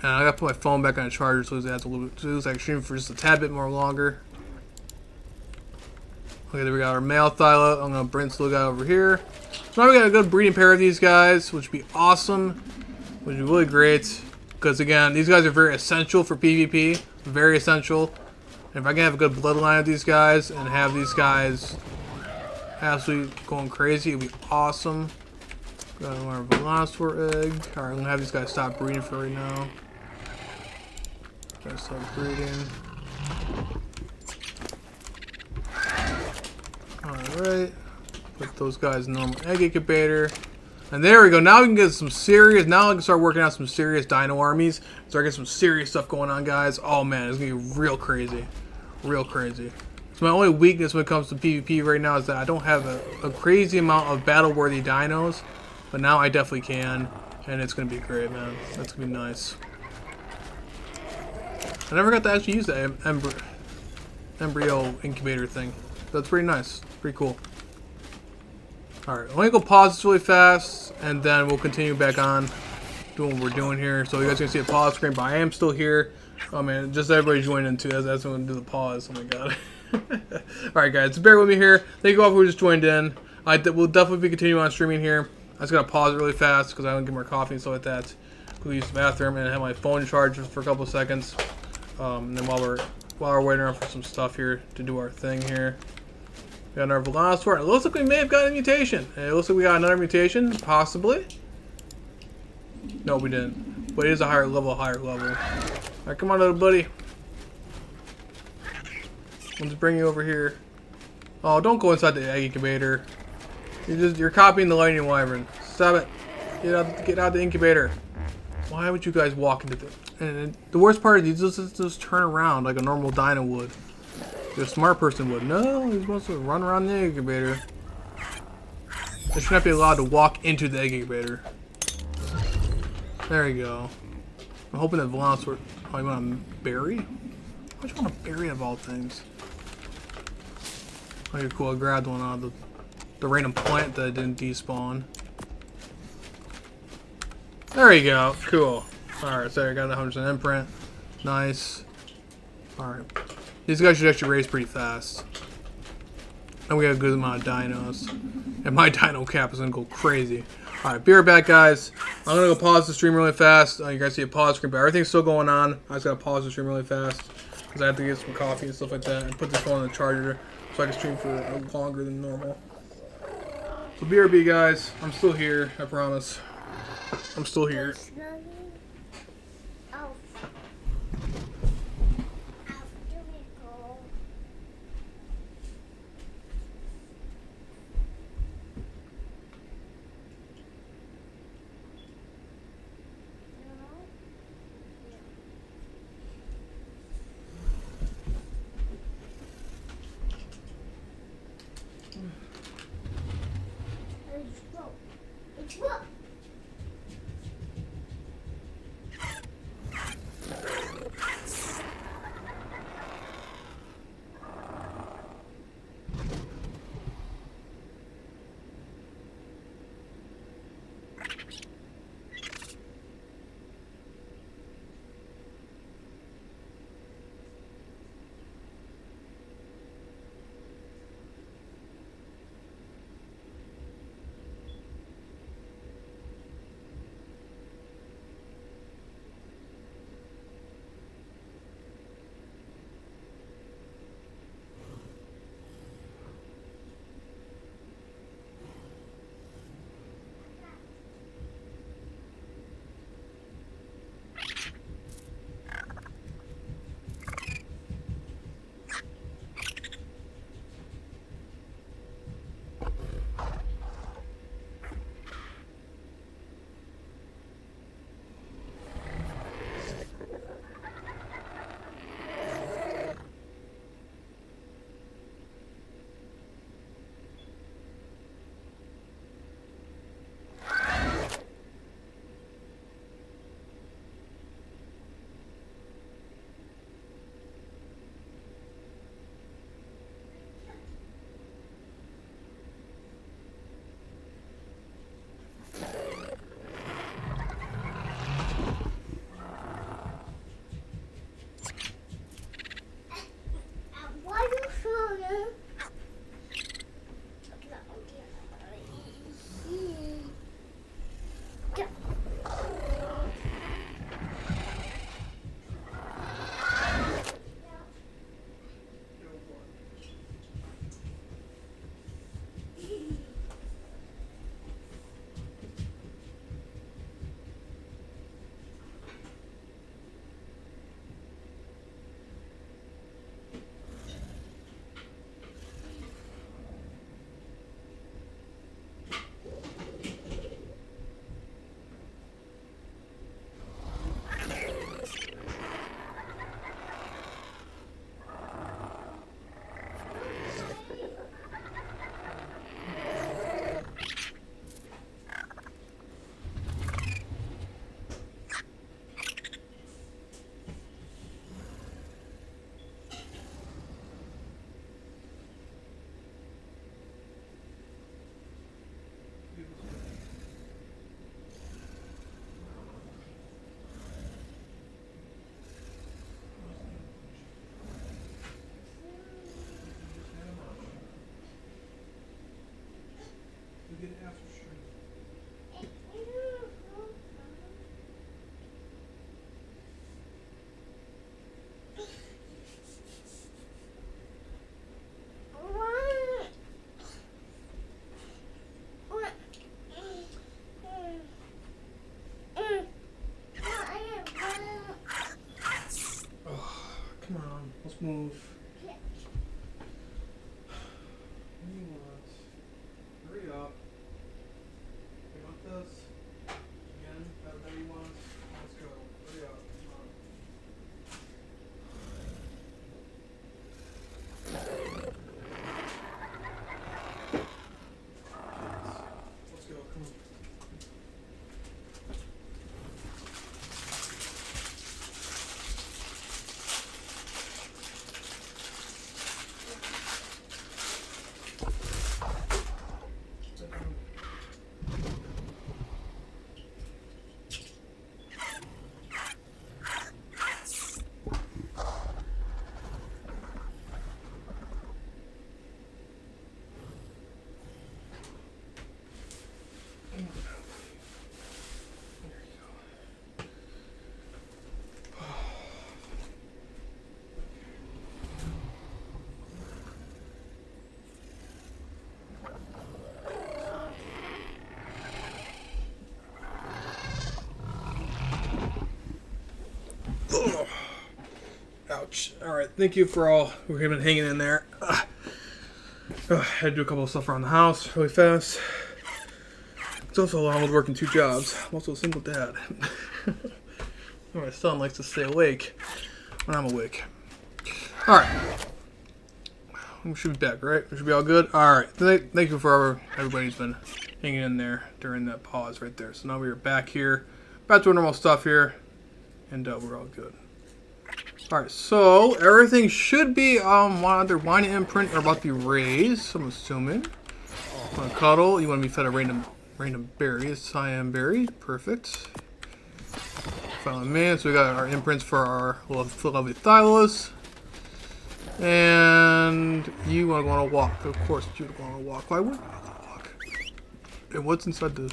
And I gotta put my phone back on the charger so it has a little bit, so I can stream for just a tad bit more longer. Okay, there we got our male Thyla. I'm gonna bring this little guy over here. So now we got a good breeding pair of these guys, which would be awesome. Which is really great, because again, these guys are very essential for PvP, very essential. And if I can have a good bloodline of these guys and have these guys absolutely going crazy, it'd be awesome. Got our Velociraptor egg. Alright, I'm gonna have these guys stop breeding for right now. Gotta start breeding. Alright. Put those guys in normal egg incubator. And there we go. Now we can get some serious. Now I can start working out some serious dino armies. Start getting some serious stuff going on, guys. Oh man, it's gonna be real crazy. Real crazy. So my only weakness when it comes to PvP right now is that I don't have a crazy amount of battle-worthy dinos. But now I definitely can. And it's gonna be great, man. That's gonna be nice. I never got to actually use the embryo incubator thing. That's pretty nice. Pretty cool. Alright, I'm gonna go pause this really fast, and then we'll continue back on doing what we're doing here. So you guys can see a pause screen, but I am still here. Oh man, just everybody join in too. That's when I'm gonna do the pause. Oh my god. Alright guys, so bear with me here. Thank you all for just joined in. We'll definitely be continuing on streaming here. I just gotta pause it really fast because I don't get more coffee and stuff like that. Go use the bathroom and have my phone charged for a couple of seconds. And then while we're waiting around for some stuff here to do our thing here. We got our Velociraptor. It looks like we may have gotten a mutation. It looks like we got another mutation, possibly. No, we didn't. But it is a higher level. Alright, come on, little buddy. Let's bring you over here. Oh, don't go inside the egg incubator. You're copying the lightning wyvern. Stop it. Get out the incubator. Why would you guys walk into the... And the worst part is you just turn around like a normal dino would. A smart person would. No, he's supposed to run around the egg incubator. They should not be allowed to walk into the egg incubator. There you go. I'm hoping that Velociraptor... Oh, you want to berry? Why would you want to berry of all things? Okay, cool. I grabbed one out of the random plant that didn't despawn. There you go. Cool. Alright, so I got a 100% imprint. Nice. Alright. These guys should actually raise pretty fast. And we have a good amount of dinos. And my dino cap is going to go crazy. Alright, be right back, guys. I'm going to go pause the stream really fast. You guys see a pause screen, but everything's still going on. I just got to pause the stream really fast. Because I have to get some coffee and stuff like that. And put this phone on the charger. So I can stream for longer than normal. So BRB, guys. I'm still here. I promise. I'm still here. much. Alright, thank you for all who have been hanging in there. I had to do a couple of stuff around the house really fast. It's also along with working 2 jobs. I'm also a single dad. My son likes to stay awake when I'm awake. Alright. We should be back, right? We should be all good? Alright. Thank you for everybody who's been hanging in there during that pause right there. So now we are back here. Back to our normal stuff here. And we're all good. Alright, so everything should be either wine imprint or about to be raised, I'm assuming. You want to cuddle, you want to be fed a random berry, a cyan berry. Perfect. Final man, so we got our imprints for our lovely Thylos. And you want to go on a walk. Of course you would go on a walk. Why wouldn't you go on a walk? And what's inside the...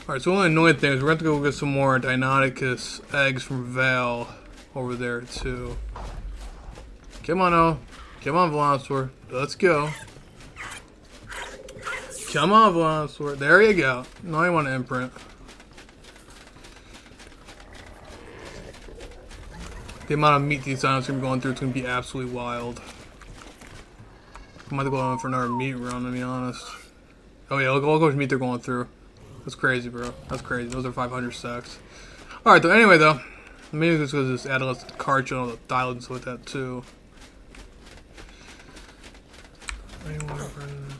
Alright, so one of the annoying things, we're going to have to go get some more Deinonychus eggs from Val over there too. Come on, oh. Come on, Velosaur. Let's go. Come on, Velosaur. There you go. Now you want to imprint. The amount of meat these dinosaurs are going to be going through, it's going to be absolutely wild. I might have to go on for another meat run, to be honest. Oh yeah, look how much meat they're going through. That's crazy, bro. That's crazy. Those are 500 stacks. Alright, though. Anyway, though. Maybe just because this add less cartridge and all the dialogues with that, too.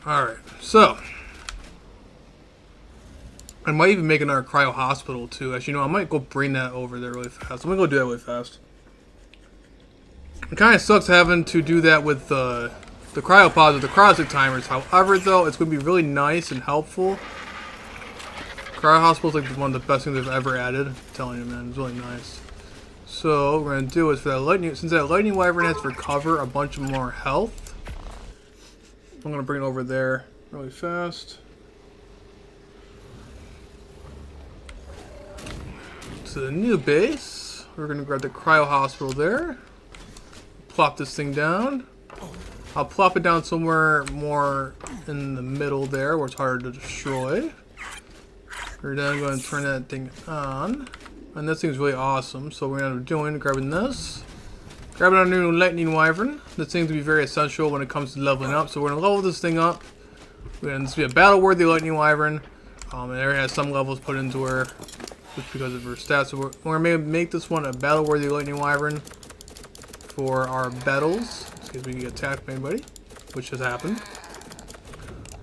Alright, so. I might even make another cryo hospital, too. Actually, you know, I might go bring that over there really fast. I'm going to go do that really fast. It kind of sucks having to do that with the cryopods with the cryostic timers. However, though, it's going to be really nice and helpful. Cryo Hospital is like one of the best things they've ever added. I'm telling you, man, it's really nice. So what we're gonna do is for that lightning, since that lightning wyvern has to recover a bunch of more health, I'm gonna bring it over there really fast. To the new base, we're gonna grab the Cryo Hospital there. Plop this thing down. I'll plop it down somewhere more in the middle there, where it's harder to destroy. We're then going to turn that thing on. And this thing's really awesome. So we're going to end up doing, grabbing this. Grabbing our new lightning wyvern. This thing's going to be very essential when it comes to leveling up. So we're going to level this thing up. We're going to be a battle-worthy lightning wyvern. And it has some levels put into her just because of her stats. So we're going to make this one a battle-worthy lightning wyvern for our battles. In case we can get attacked by anybody, which has happened.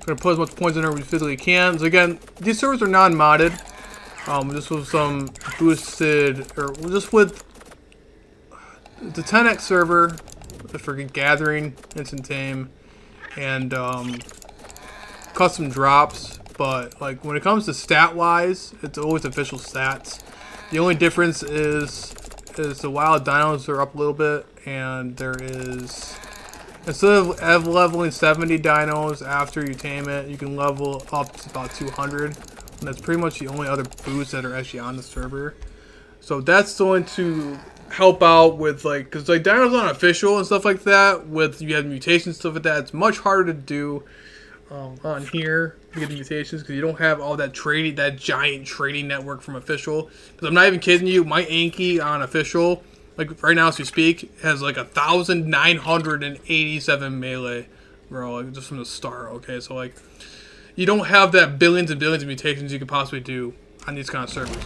Gonna put as much points in there as we physically can. So again, these servers are non-modded. Just with some boosted, or just with the 10x server for gathering, instant tame, and custom drops. But like when it comes to stat-wise, it's always official stats. The only difference is the wild dinos are up a little bit, and there is. Instead of leveling 70 dinos after you tame it, you can level up to about 200. And that's pretty much the only other boosts that are actually on the server. So that's going to help out with, like, because like dinos aren't official and stuff like that. With you have mutations, stuff like that, it's much harder to do on here to get the mutations because you don't have all that trading, that giant trading network from official. Because I'm not even kidding you, my Anki on official, like right now as we speak, has like 1,987 melee, bro, like just from the start. Okay, so like you don't have that billions and billions of mutations you could possibly do on these kind of servers.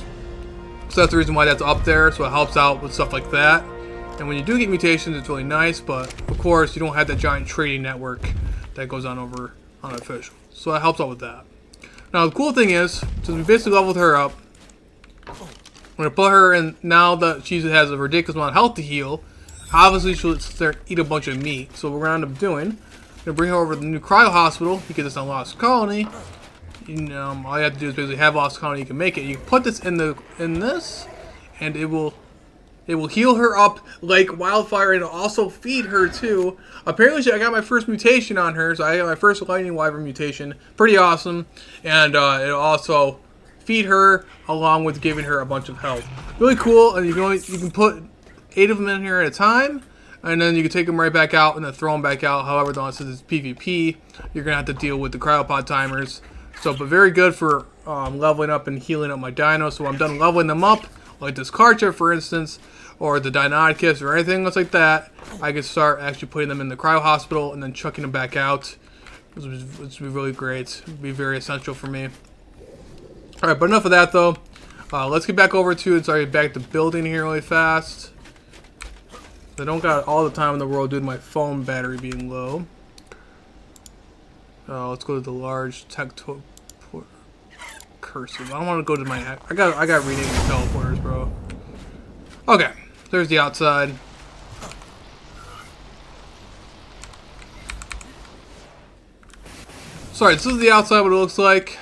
So that's the reason why that's up there. So it helps out with stuff like that. And when you do get mutations, it's really nice. But of course, you don't have that giant trading network that goes on over on official. So that helps out with that. Now the cool thing is, since we basically leveled her up, I'm going to put her in, now that she has a ridiculous amount of health to heal, obviously she'll start eat a bunch of meat. So what we're going to end up doing, I'm going to bring her over to the new Cryo Hospital. You get this on Lost Colony. All you have to do is basically have Lost Colony, you can make it. You can put this in this, and it will heal her up like wildfire, and it'll also feed her too. Apparently I got my first mutation on her, so I got my first lightning wyvern mutation. Pretty awesome. And it'll also feed her along with giving her a bunch of health. Really cool. And you can put 8 of them in here at a time, and then you can take them right back out and then throw them back out. However, though, since it's PvP, you're gonna have to deal with the cryopod timers. So, but very good for leveling up and healing up my dinos. So when I'm done leveling them up, like this Karcha, for instance, or the Dynodicus or anything else like that, I could start actually putting them in the cryo hospital and then chucking them back out, which would be really great. It would be very essential for me. Alright, but enough of that though. Let's get back over to, back to building here really fast. I don't got all the time in the world due to my phone battery being low. Let's go to the large tech cursive. I don't want to go to my... I got renaming teleporters, bro. Okay, there's the outside. Sorry, this is the outside, what it looks like.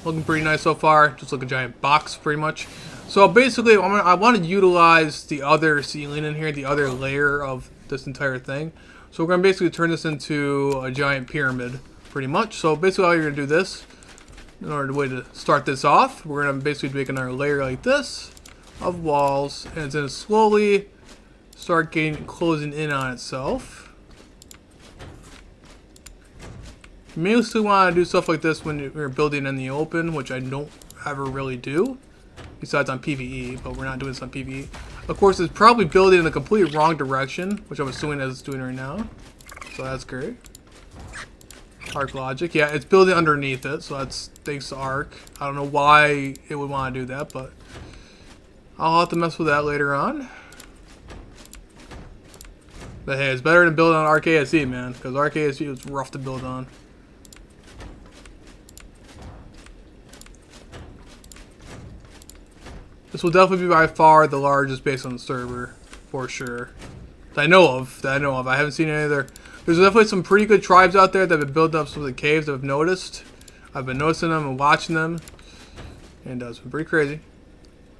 Looking pretty nice so far. Just like a giant box, pretty much. So basically, I want to utilize the other ceiling in here, the other layer of this entire thing. So we're going to basically turn this into a giant pyramid, pretty much. So basically, all you're going to do this, in order to start this off, we're going to basically make another layer like this of walls, and it's going to slowly start closing in on itself. You may still want to do stuff like this when you're building in the open, which I don't ever really do, besides on PvE, but we're not doing this on PvE. Of course, it's probably building in the completely wrong direction, which I'm assuming as it's doing right now. So that's great. Arc logic. Yeah, it's building underneath it, so that's thanks to Arc. I don't know why it would want to do that, but I'll have to mess with that later on. But hey, it's better than building on ArcASE, man, because ArcASE was rough to build on. This will definitely be by far the largest base on the server, for sure. That I know of. I haven't seen any other. There's definitely some pretty good tribes out there that have been building up some of the caves that I've noticed. I've been noticing them and watching them. And it's been pretty crazy.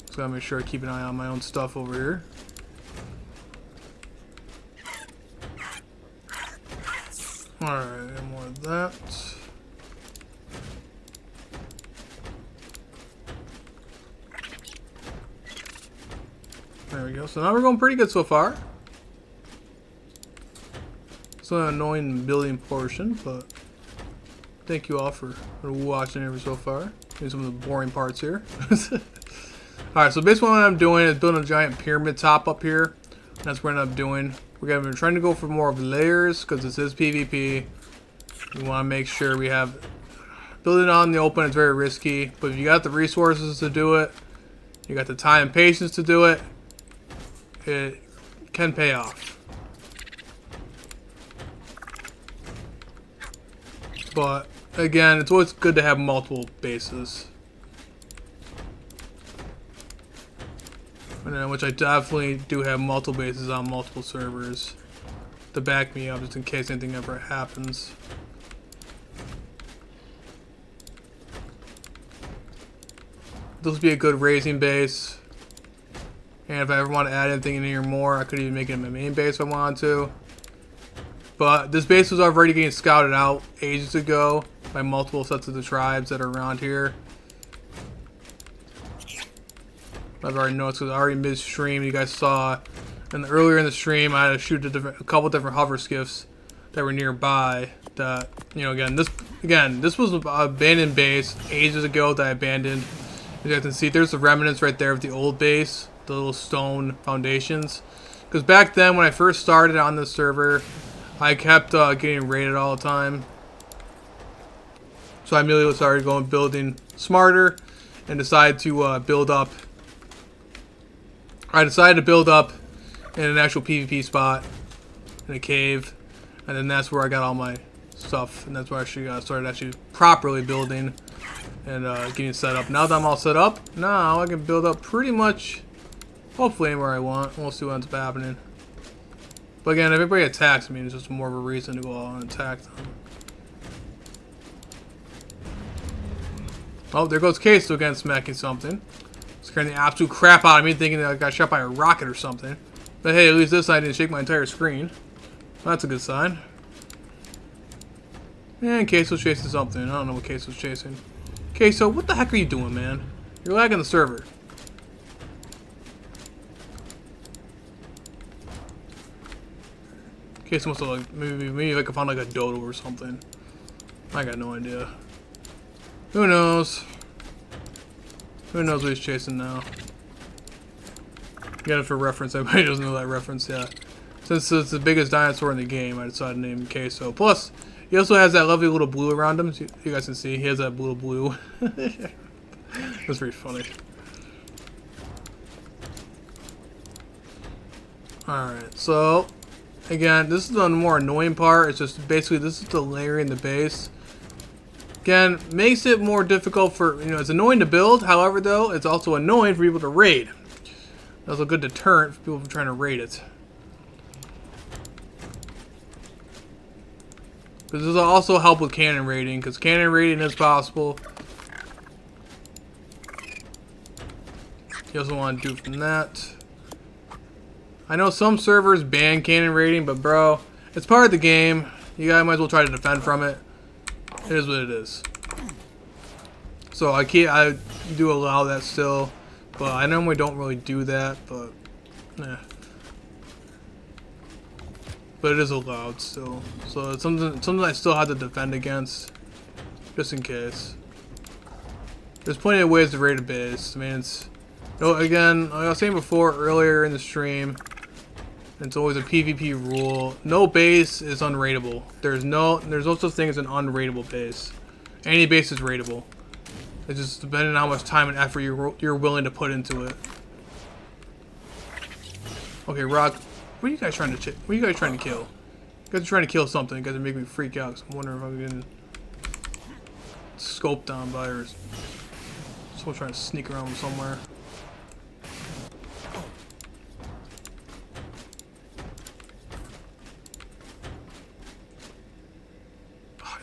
Just gotta make sure I keep an eye on my own stuff over here. Alright, and more of that. There we go. So now we're going pretty good so far. It's an annoying building portion, but thank you all for watching it so far. Here's some of the boring parts here. Alright, so basically what I'm doing is building a giant pyramid top up here. That's what I'm doing. We're trying to go for more of layers because this is PvP. We want to make sure we have... Building out in the open is very risky, but if you got the resources to do it, you got the time and patience to do it, it can pay off. But again, it's always good to have multiple bases. Which I definitely do have multiple bases on multiple servers to back me up just in case anything ever happens. This would be a good raising base. And if I ever want to add anything in here more, I could even make it my main base if I wanted to. But this base was already getting scouted out ages ago by multiple sets of the tribes that are around here. I've already noticed because already mid-stream, you guys saw, and earlier in the stream, I had to shoot a couple different hover skiffs that were nearby. That, you know, again, this was an abandoned base ages ago that I abandoned. As you guys can see, there's the remnants right there of the old base, the little stone foundations. Because back then, when I first started on this server, I kept getting raided all the time. So I immediately started building smarter and decided to build up. I decided to build up in an actual PvP spot in a cave, and then that's where I got all my stuff, and that's where I actually started properly building and getting set up. Now that I'm all set up, now I can build up pretty much, hopefully anywhere I want. We'll see what ends up happening. But again, if everybody attacks me, it's just more of a reason to go out and attack them. Oh, there goes Queso again, smacking something. Scaring the absolute crap out of me, thinking that I got shot by a rocket or something. But hey, at least this side didn't shake my entire screen. That's a good sign. And Queso's chasing something. I don't know what Queso's chasing. Queso, what the heck are you doing, man? You're lagging the server. Queso must have, like, maybe I could find like a dodo or something. I got no idea. Who knows? Who knows what he's chasing now? Again, for reference, everybody doesn't know that reference, yeah. Since it's the biggest dinosaur in the game, I decided to name him Queso. Plus, he also has that lovely little blue around him. So you guys can see, he has that little blue. That's pretty funny. Alright, so, again, this is the more annoying part. It's just basically, this is the layering the base. Again, makes it more difficult for, it's annoying to build. However, though, it's also annoying for people to raid. That's a good deterrent for people from trying to raid it. Because this will also help with cannon raiding, because cannon raiding is possible. You also want to do from that. I know some servers ban cannon raiding, but bro, it's part of the game. You guys might as well try to defend from it. It is what it is. So I do allow that still, but I normally don't really do that, but but it is allowed still. So it's something I still have to defend against, just in case. There's plenty of ways to raid a base. I mean, it's again, like I was saying before earlier in the stream, it's always a PvP rule. No base is unraidable. There's no such thing as an unraidable base. Any base is raidable. It's just depending on how much time and effort you're willing to put into it. Okay, Rock. What are you guys trying to What are you guys trying to kill? You guys are trying to kill something. You guys are making me freak out. So I'm wondering if I'm getting scoped on by or still trying to sneak around somewhere.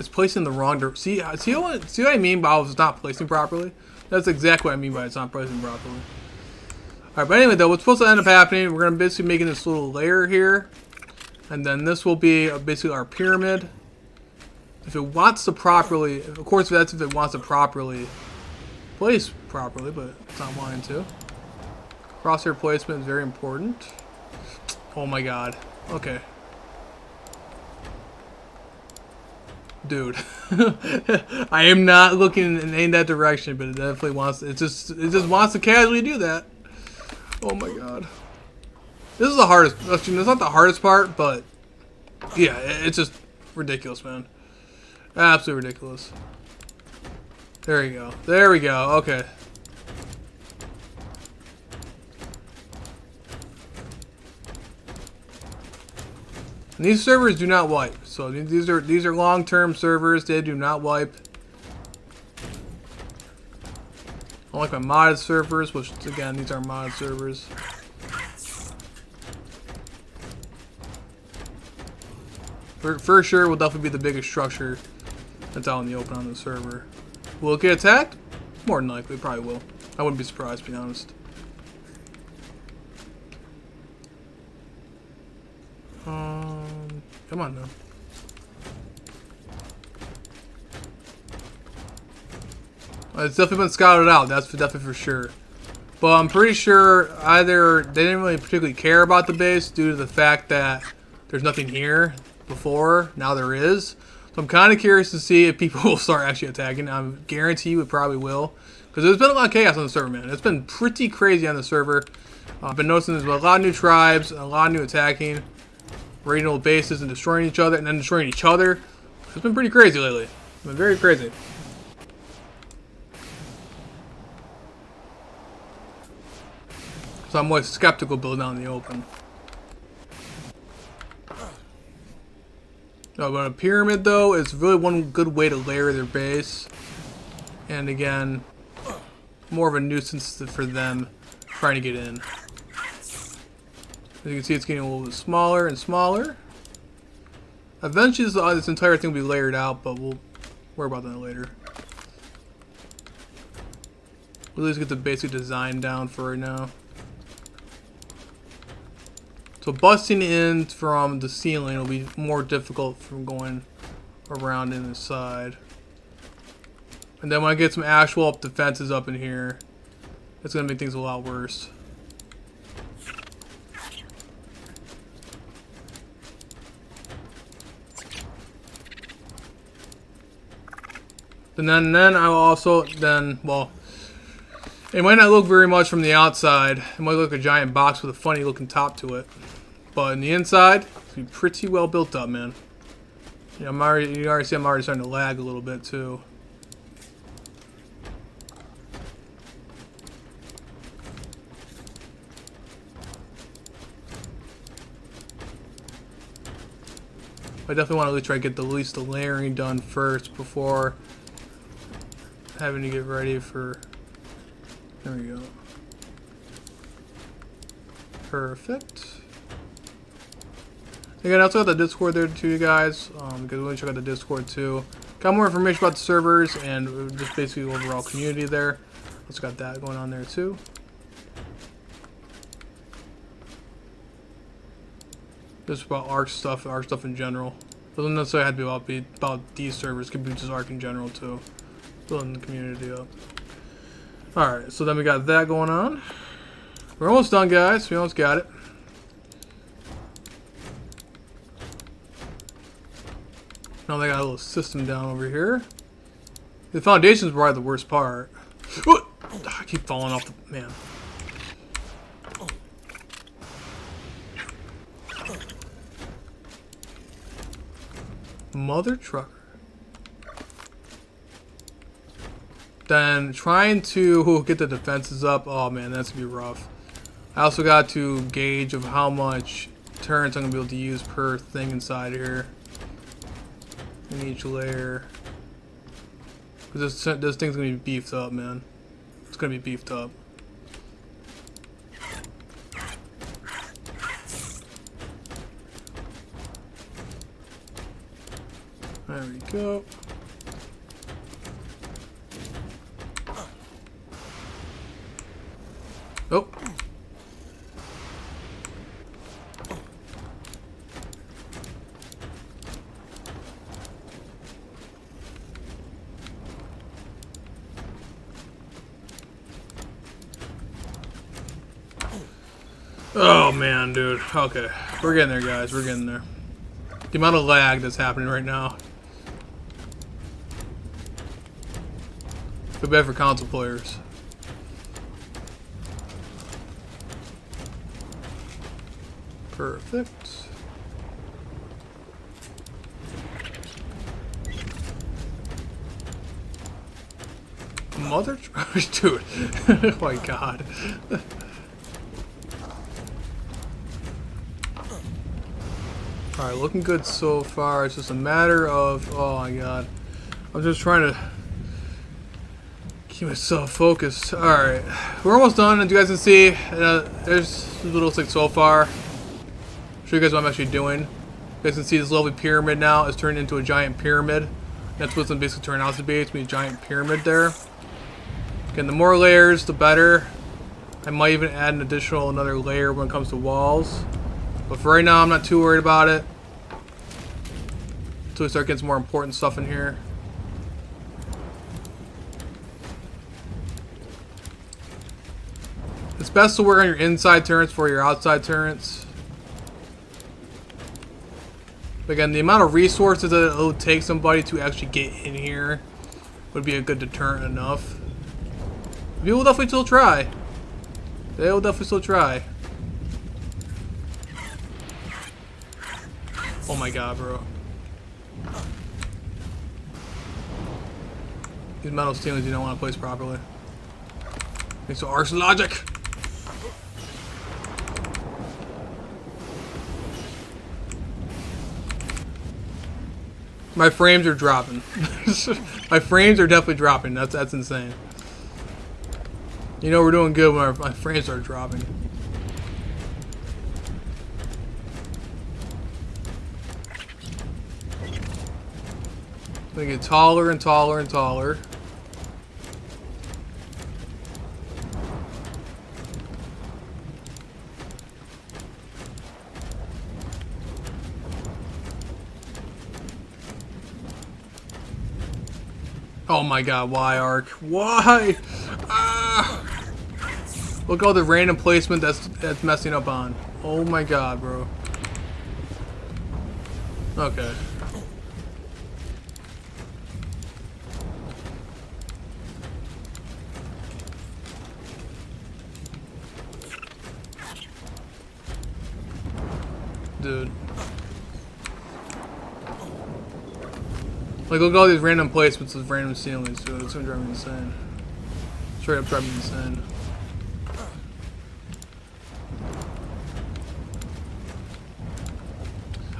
It's placing the wrong. See what I mean by it's not placing properly? That's exactly what I mean by it's not placing properly. Alright, but anyway though, what's supposed to end up happening, we're going to basically making this little layer here. And then this will be basically our pyramid. If it wants to properly, of course that's if it wants to properly place properly, but it's not wanting to. Crosshair placement is very important. Oh my god. Okay. Dude. I am not looking in that direction, but it definitely wants it just wants to casually do that. Oh my god. This is the hardest. It's not the hardest part, but yeah, it's just ridiculous, man. Absolutely ridiculous. There you go. There we go. Okay. And these servers do not wipe. So these are long-term servers. They do not wipe. Unlike my modded servers, which again, these are modded servers. For sure, will definitely be the biggest structure that's out in the open on the server. Will it get attacked? More than likely, probably will. I wouldn't be surprised, to be honest. Come on now. It's definitely been scouted out. That's definitely for sure. But I'm pretty sure either they didn't really particularly care about the base due to the fact that there's nothing here before. Now there is. So I'm kind of curious to see if people will start actually attacking. I guarantee you it probably will. Because there's been a lot of chaos on the server, man. It's been pretty crazy on the server. I've been noticing there's a lot of new tribes, a lot of new attacking, raiding old bases and destroying each other, and then destroying each other. It's been pretty crazy lately. It's been very crazy. So I'm always skeptical building out in the open. No, but a pyramid though is really one good way to layer their base. And again, more of a nuisance for them trying to get in. As you can see, it's getting a little bit smaller and smaller. Eventually this entire thing will be layered out, but we'll worry about that later. We'll at least get the basic design down for right now. So busting in from the ceiling will be more difficult from going around in the side. And then when I get some actual defenses up in here, it's going to make things a lot worse. And then I will also well, It might not look very much from the outside. It might look like a giant box with a funny looking top to it. But in the inside, it's gonna be pretty well built up, man. Yeah, you already see I'm already starting to lag a little bit too. I definitely want to really try to get at least the layering done first before having to get ready for. There we go. Perfect. Again, I also got the Discord there too, you guys. Because we want to check out the Discord too. Got more information about the servers and just basically overall community there. Also got that going on there too. Just about ARC stuff in general. Doesn't necessarily have to be about these servers. Could be just ARC in general too. Building the community up. Alright, so then we got that going on. We're almost done, guys. We almost got it. Now they got a little system down over here. The foundation's probably the worst part. I keep falling off the man. Mother trucker. Then trying to get the defenses up. Oh man, that's gonna be rough. I also got to gauge of how much turrets I'm gonna be able to use per thing inside here. In each layer. Because this thing's gonna be beefed up, man. It's gonna be beefed up. There we go. Oh. Oh man, dude. Okay. We're getting there, guys. We're getting there. The amount of lag that's happening right now. Feel bad for console players. Perfect. Mother dude. Oh my god. Alright, looking good so far. It's just a matter of, oh my god. I'm just trying to keep myself focused. Alright, we're almost done. As you guys can see, there's what it looks like so far. Show you guys what I'm actually doing. You guys can see this lovely pyramid now is turned into a giant pyramid. That's what's going to basically turn out to be. It's going to be a giant pyramid there. Again, the more layers, the better. I might even add another layer when it comes to walls. But for right now, I'm not too worried about it. Until we start getting some more important stuff in here. It's best to work on your inside turrets for your outside turrets. But again, the amount of resources that it would take somebody to actually get in here would be a good deterrent enough. People will definitely still try. They will definitely still try. Oh my god, bro. These metal ceilings you don't want to place properly. Thanks to Arc's logic. My frames are dropping. My frames are definitely dropping. That's insane. You know we're doing good when my frames are dropping. They get taller and taller and taller. Oh my god, why, Arc? Why? Ah! Look at all the random placement that's messing up on. Oh my god, bro. Okay. Like, look at all these random placements with random ceilings, dude. It's gonna drive me insane. Straight up drive me insane.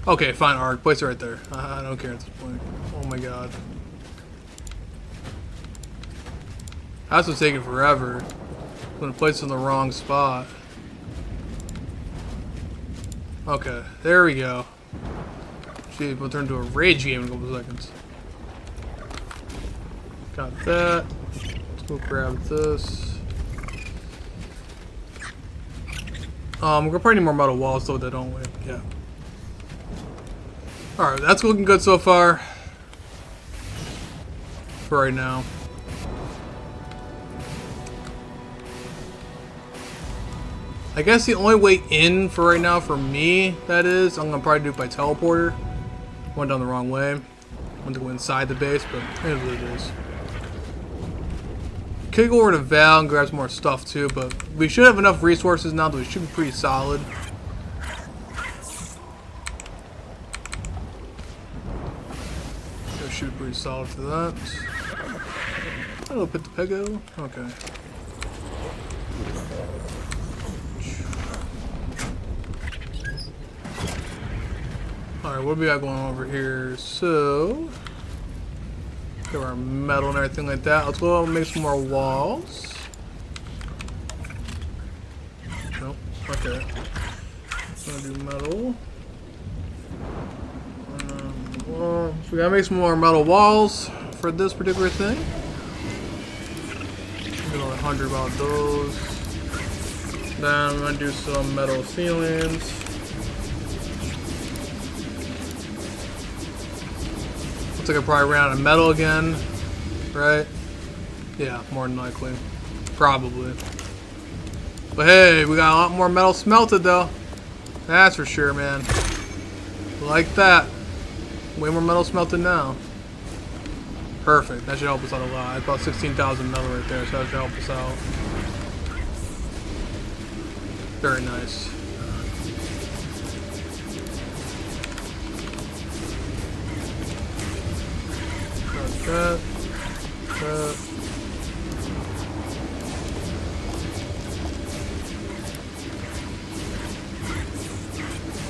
Okay, fine, Ark. Place it right there. I don't care at this point. Oh my god. That's what's taking forever. I'm gonna place it in the wrong spot. Okay, there we go. Gee, we'll turn into a rage game in a couple seconds. Got that. Let's go grab this. We're probably need more metal walls though, don't we? Yeah. Alright, that's looking good so far. For right now. I guess the only way in for right now, for me, that is, I'm gonna probably do it by teleporter. Went down the wrong way. Went to go inside the base, but it is what it is. Could go over to Val and grab some more stuff too, but we should have enough resources now that we should be pretty solid. It should be pretty solid for that. Hello, Pit the Pego. Okay. Alright, what do we got going over here? So, get our metal and everything like that. Let's go and make some more walls. Nope. Okay. Gonna do metal. Well, so we gotta make some more metal walls for this particular thing. Get 100 about those. Then I'm gonna do some metal ceilings. Looks like I probably ran out of metal again, right? Yeah, more than likely. Probably. But hey, we got a lot more metal smelted though. That's for sure, man. Like that. Way more metal smelted now. Perfect. That should help us out a lot. About 16,000 metal right there, so that should help us out. Very nice. That.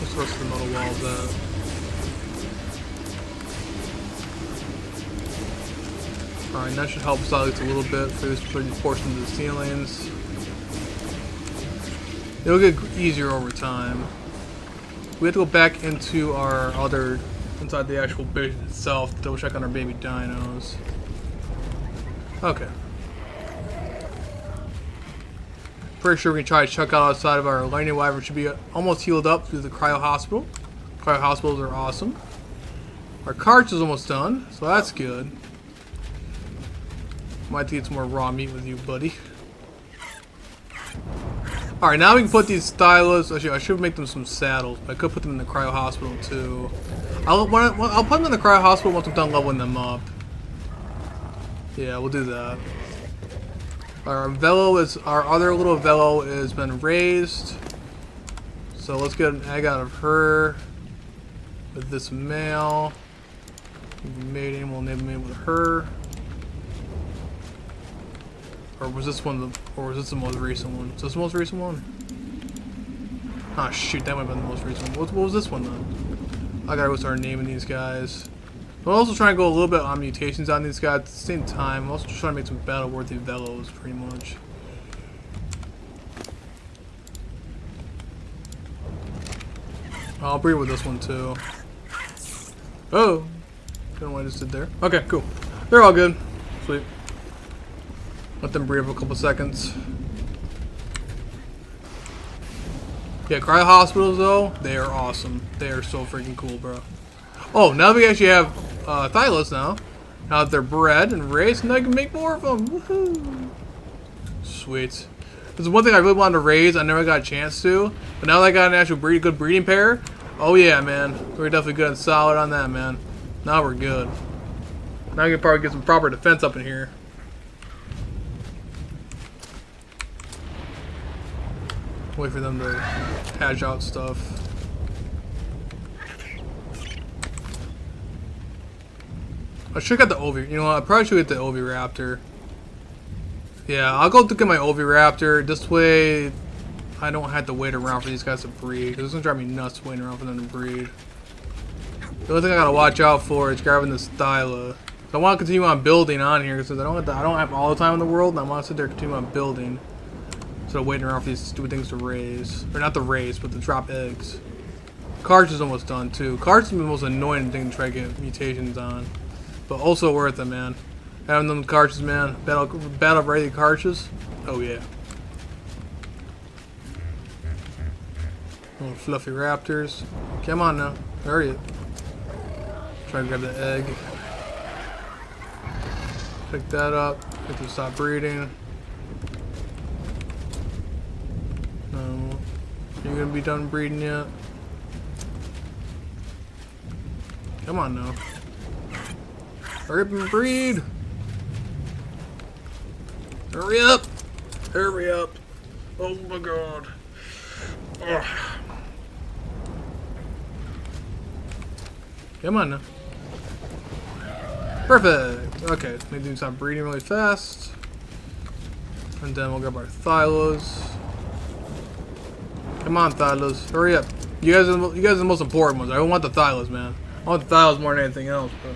What's the rest of the metal walls at? Alright, that should help us out just a little bit for these portions of the ceilings. It'll get easier over time. We have to go back into our other, inside the actual base itself to double check on our baby dinos. Okay. Pretty sure we can try to check out outside of our lightning wyvern. Should be almost healed up through the cryo hospital. Cryo hospitals are awesome. Our carts is almost done, so that's good. Might have to get some more raw meat with you, buddy. Alright, now we can put these stylus. Actually, I should make them some saddles. But I could put them in the cryo hospital too. I'll put them in the cryo hospital once I'm done leveling them up. Yeah, we'll do that. Our velo is, our other little velo has been raised. So let's get an egg out of her with this male. Mating, we'll name it with her. Or was this one or was this the most recent one? Is this the most recent one? Ah, shoot, that might have been the most recent one. What was this one then? I gotta go start naming these guys. I'm also trying to go a little bit on mutations on these guys at the same time. I'm also just trying to make some battle-worthy velos, pretty much. I'll breed with this one too. Oh! Don't know what I just did there. Okay, cool. They're all good. Sweet. Let them breathe for a couple seconds. Yeah, cryo hospitals though, they are awesome. They are so freaking cool, bro. Oh, now we actually have Thylus now. Now that they're bred and raised, and I can make more of them. Woohoo! Sweet. This is one thing I really wanted to raise. I never got a chance to, but now that I got an actual good breeding pair, oh yeah, man, we're definitely good and solid on that, man. Now we're good. Now I can probably get some proper defense up in here. Wait for them to hatch out stuff. I should have got the Ovi. You know what? I probably should get the Oviraptor. Yeah, I'll go look at my Oviraptor. This way, I don't have to wait around for these guys to breed. Because it's going to drive me nuts waiting around for them to breed. The only thing I got to watch out for is grabbing the Styla. So I want to continue on building on here because I don't have all the time in the world. And I want to sit there and continue on building. Instead of waiting around for these stupid things to raise. Or not to raise, but to drop eggs. Cards is almost done too. Cards is the most annoying thing to try to get mutations on. But also worth it, man. Having them cartridges, man. Battle ready cartridges. Oh yeah. Little fluffy raptors. Come on now. Hurry it. Try to grab the egg. Pick that up. Get them to stop breeding. No. You gonna be done breeding yet? Come on now. Hurry up and breed! Hurry up! Hurry up! Oh my god. Ugh. Come on now. Perfect! Okay, maybe do stop breeding really fast. And then we'll grab our Thylos. Come on, Thylos. Hurry up. You guys are the most important ones. I don't want the Thylos, man. I want the Thylos more than anything else, but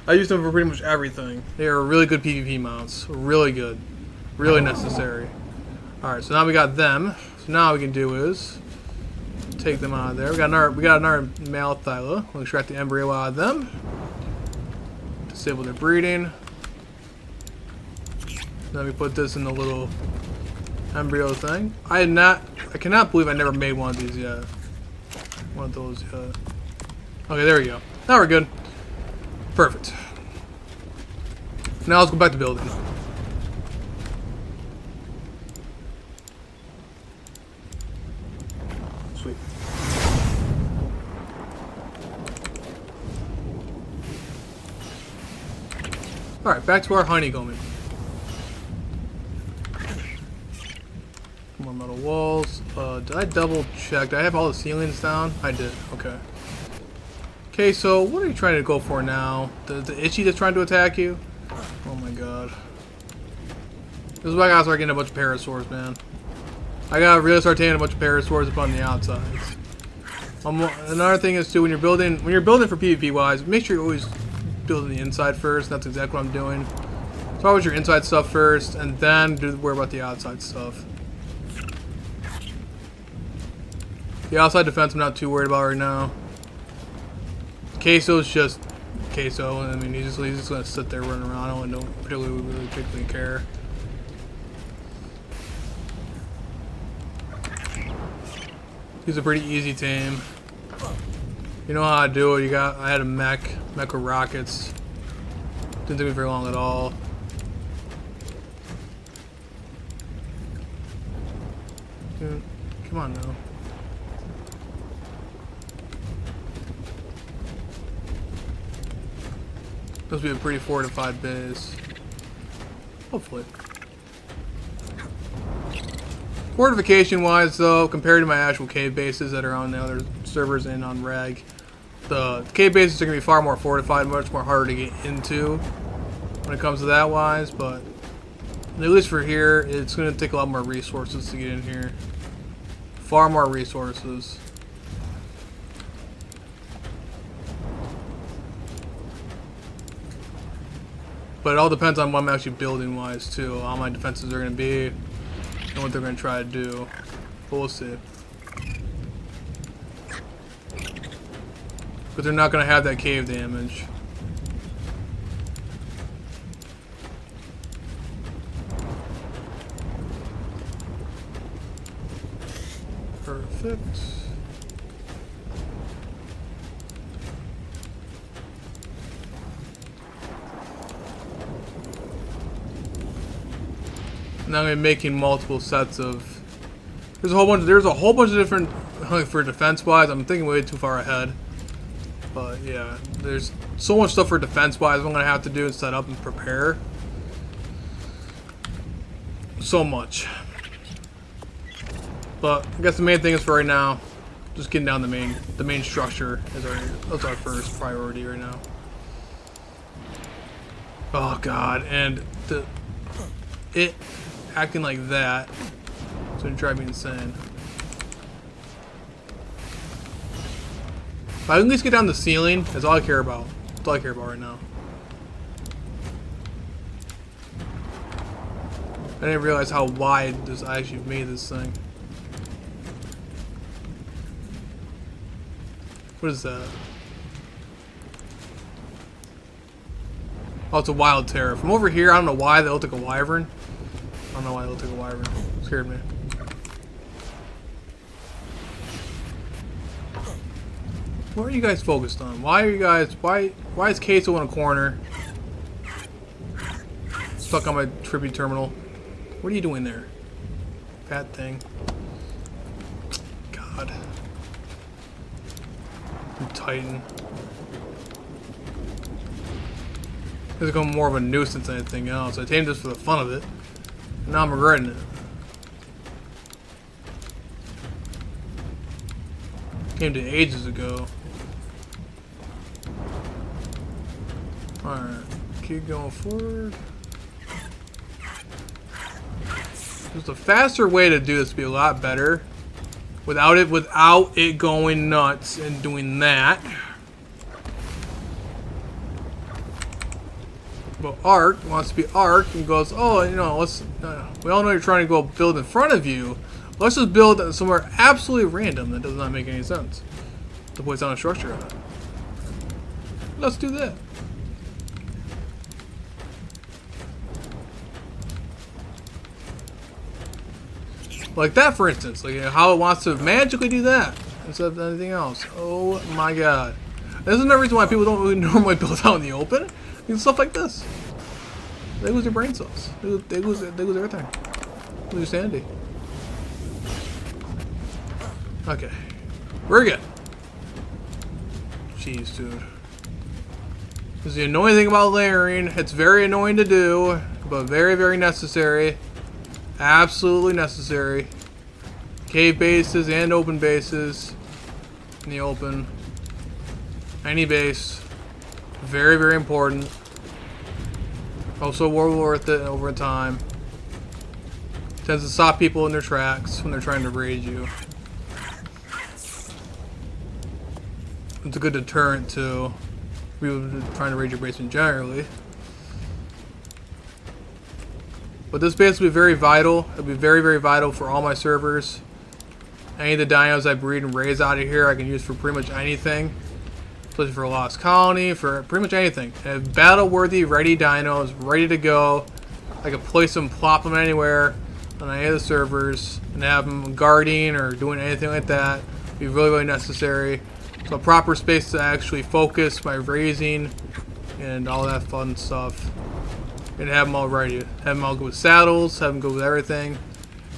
I use them for pretty much everything. They are really good PvP mounts. Really good. Really necessary. Alright, so now we got them. So now what we can do is take them out of there. We got another male Thyla. We'll extract the embryo out of them. Disable their breeding. Then we put this in the little embryo thing. I cannot believe I never made one of these yet. One of those yet. Okay, there we go. Now we're good. Perfect. Now let's go back to building. Sweet. Alright, back to our honeycombing. More metal walls. Did I double check? Did I have all the ceilings down? I did. Okay. Okay, so what are you trying to go for now? The itchy that's trying to attack you? Oh my god. This is why I gotta start getting a bunch of parasaurs, man. I gotta really start taking a bunch of parasaurs up on the outsides. Another thing is too, when you're building for PvP wise, make sure you always build on the inside first. That's exactly what I'm doing. Start with your inside stuff first, and then worry about the outside stuff. The outside defense I'm not too worried about right now. Queso's just Queso. I mean, he's just gonna sit there running around. I don't particularly care. He's a pretty easy tame. You know how I do it. I had a mecha rockets. Didn't take me very long at all. Dude, come on now. Must be a pretty fortified base. Hopefully. Fortification wise though, compared to my actual cave bases that are on the other servers and on Reg, the cave bases are going to be far more fortified, much more harder to get into when it comes to that wise, but at least for here, it's going to take a lot more resources to get in here. Far more resources. But it all depends on what I'm actually building wise too, how my defenses are going to be and what they're going to try to do. But we'll see. But they're not going to have that cave damage. Perfect. Now I'm making multiple sets of. There's a whole bunch of different for defense wise. I'm thinking way too far ahead. But yeah, there's so much stuff for defense wise I'm gonna have to do and set up and prepare. So much. But I guess the main thing is for right now, just getting down the main structure is that's our first priority right now. Oh god, and it acting like that, it's gonna drive me insane. If I can at least get down the ceiling, that's all I care about. That's all I care about right now. I didn't realize how wide this I actually made this thing. What is that? Oh, it's a wild terror. From over here, I don't know why they look like a wyvern. I don't know why they look like a wyvern. It scared me. What are you guys focused on? Why are you guys... Why is Queso in a corner? Stuck on my trippy terminal. What are you doing there? Fat thing. God. You Titan. It's become more of a nuisance than anything else. I tamed this for the fun of it. And now I'm regretting it. Tamed it ages ago. Alright. Keep going forward. There's a faster way to do this to be a lot better. Without it going nuts and doing that. But Ark wants to be Ark and goes, oh, you know, let's. We all know you're trying to go build in front of you. Let's just build somewhere absolutely random that does not make any sense to place down a structure on it. Let's do that. Like that, for instance, like how it wants to magically do that instead of anything else. Oh my god. This is another reason why people don't really normally build out in the open. And stuff like this. They lose their brain cells. They lose everything. They lose sanity. Okay. We're good. Jeez, dude. This is the annoying thing about layering. It's very annoying to do, but very, very necessary. Absolutely necessary. Cave bases and open bases. In the open. Any base. Very, very important. Also well worth it over time. Tends to stop people in their tracks when they're trying to raid you. It's a good deterrent to people trying to raid your base in generally. But this base will be very vital. It'll be very, very vital for all my servers. Any of the dinos I breed and raise out of here I can use for pretty much anything. Especially for a Lost Colony, for pretty much anything. I have battle-worthy, ready dinos, ready to go. I can place them, plop them anywhere on any of the servers, and have them guarding or doing anything like that. It'd be really, really necessary. So proper space to actually focus my raising and all that fun stuff. And have them all ready. Have them all go with saddles, have them go with everything.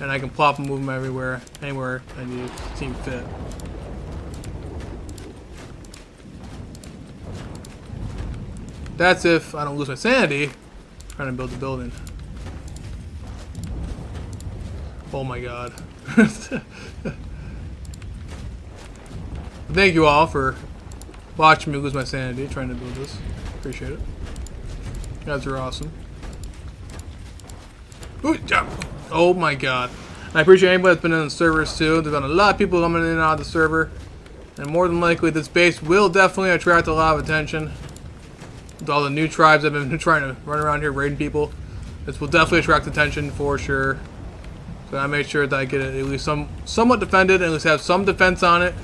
And I can plop and move them everywhere, anywhere I need to seem fit. That's if I don't lose my sanity trying to build the building. Oh my god. Thank you all for watching me lose my sanity trying to build this. Appreciate it. You guys are awesome. Ooh, jump. Oh my god. I appreciate anybody that's been in the servers too. There's been a lot of people coming in and out of the server. And more than likely this base will definitely attract a lot of attention. With all the new tribes that have been trying to run around here raiding people. This will definitely attract attention for sure. So I make sure that I get it at least somewhat defended, at least have some defense on it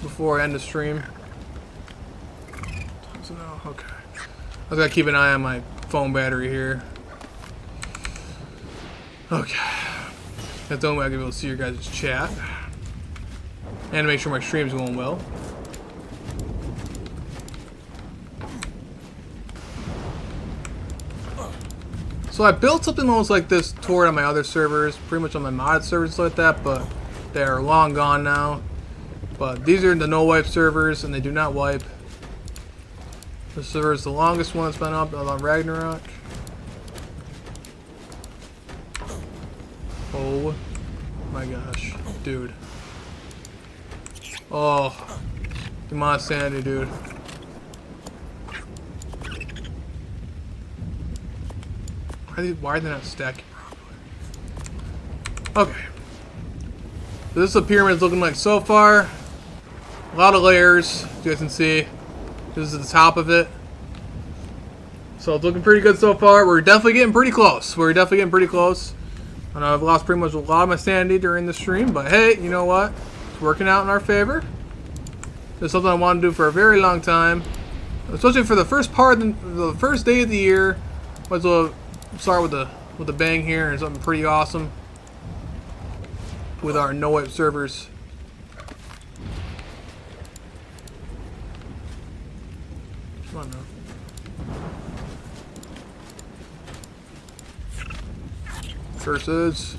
before I end the stream. So no, okay. I was gotta keep an eye on my phone battery here. Okay. That's the only way I'm gonna be able to see your guys' chat. And to make sure my stream's going well. So I built something almost like this toward on my other servers, pretty much on my modded servers like that, but they're long gone now. But these are the no-wipe servers, and they do not wipe. This server is the longest one that's been up on Ragnarok. Oh my gosh, dude. Oh, the amount of sanity, dude. Why are they not stacking properly? Okay. So this is what pyramid's looking like so far. A lot of layers, as you guys can see. This is the top of it. So it's looking pretty good so far. We're definitely getting pretty close. I know I've lost pretty much a lot of my sanity during the stream, but hey, you know what? It's working out in our favor. This is something I want to do for a very long time. Especially for the first part, the first day of the year. Might as well start with a bang here and something pretty awesome with our no-wipe servers. Come on now. Curses.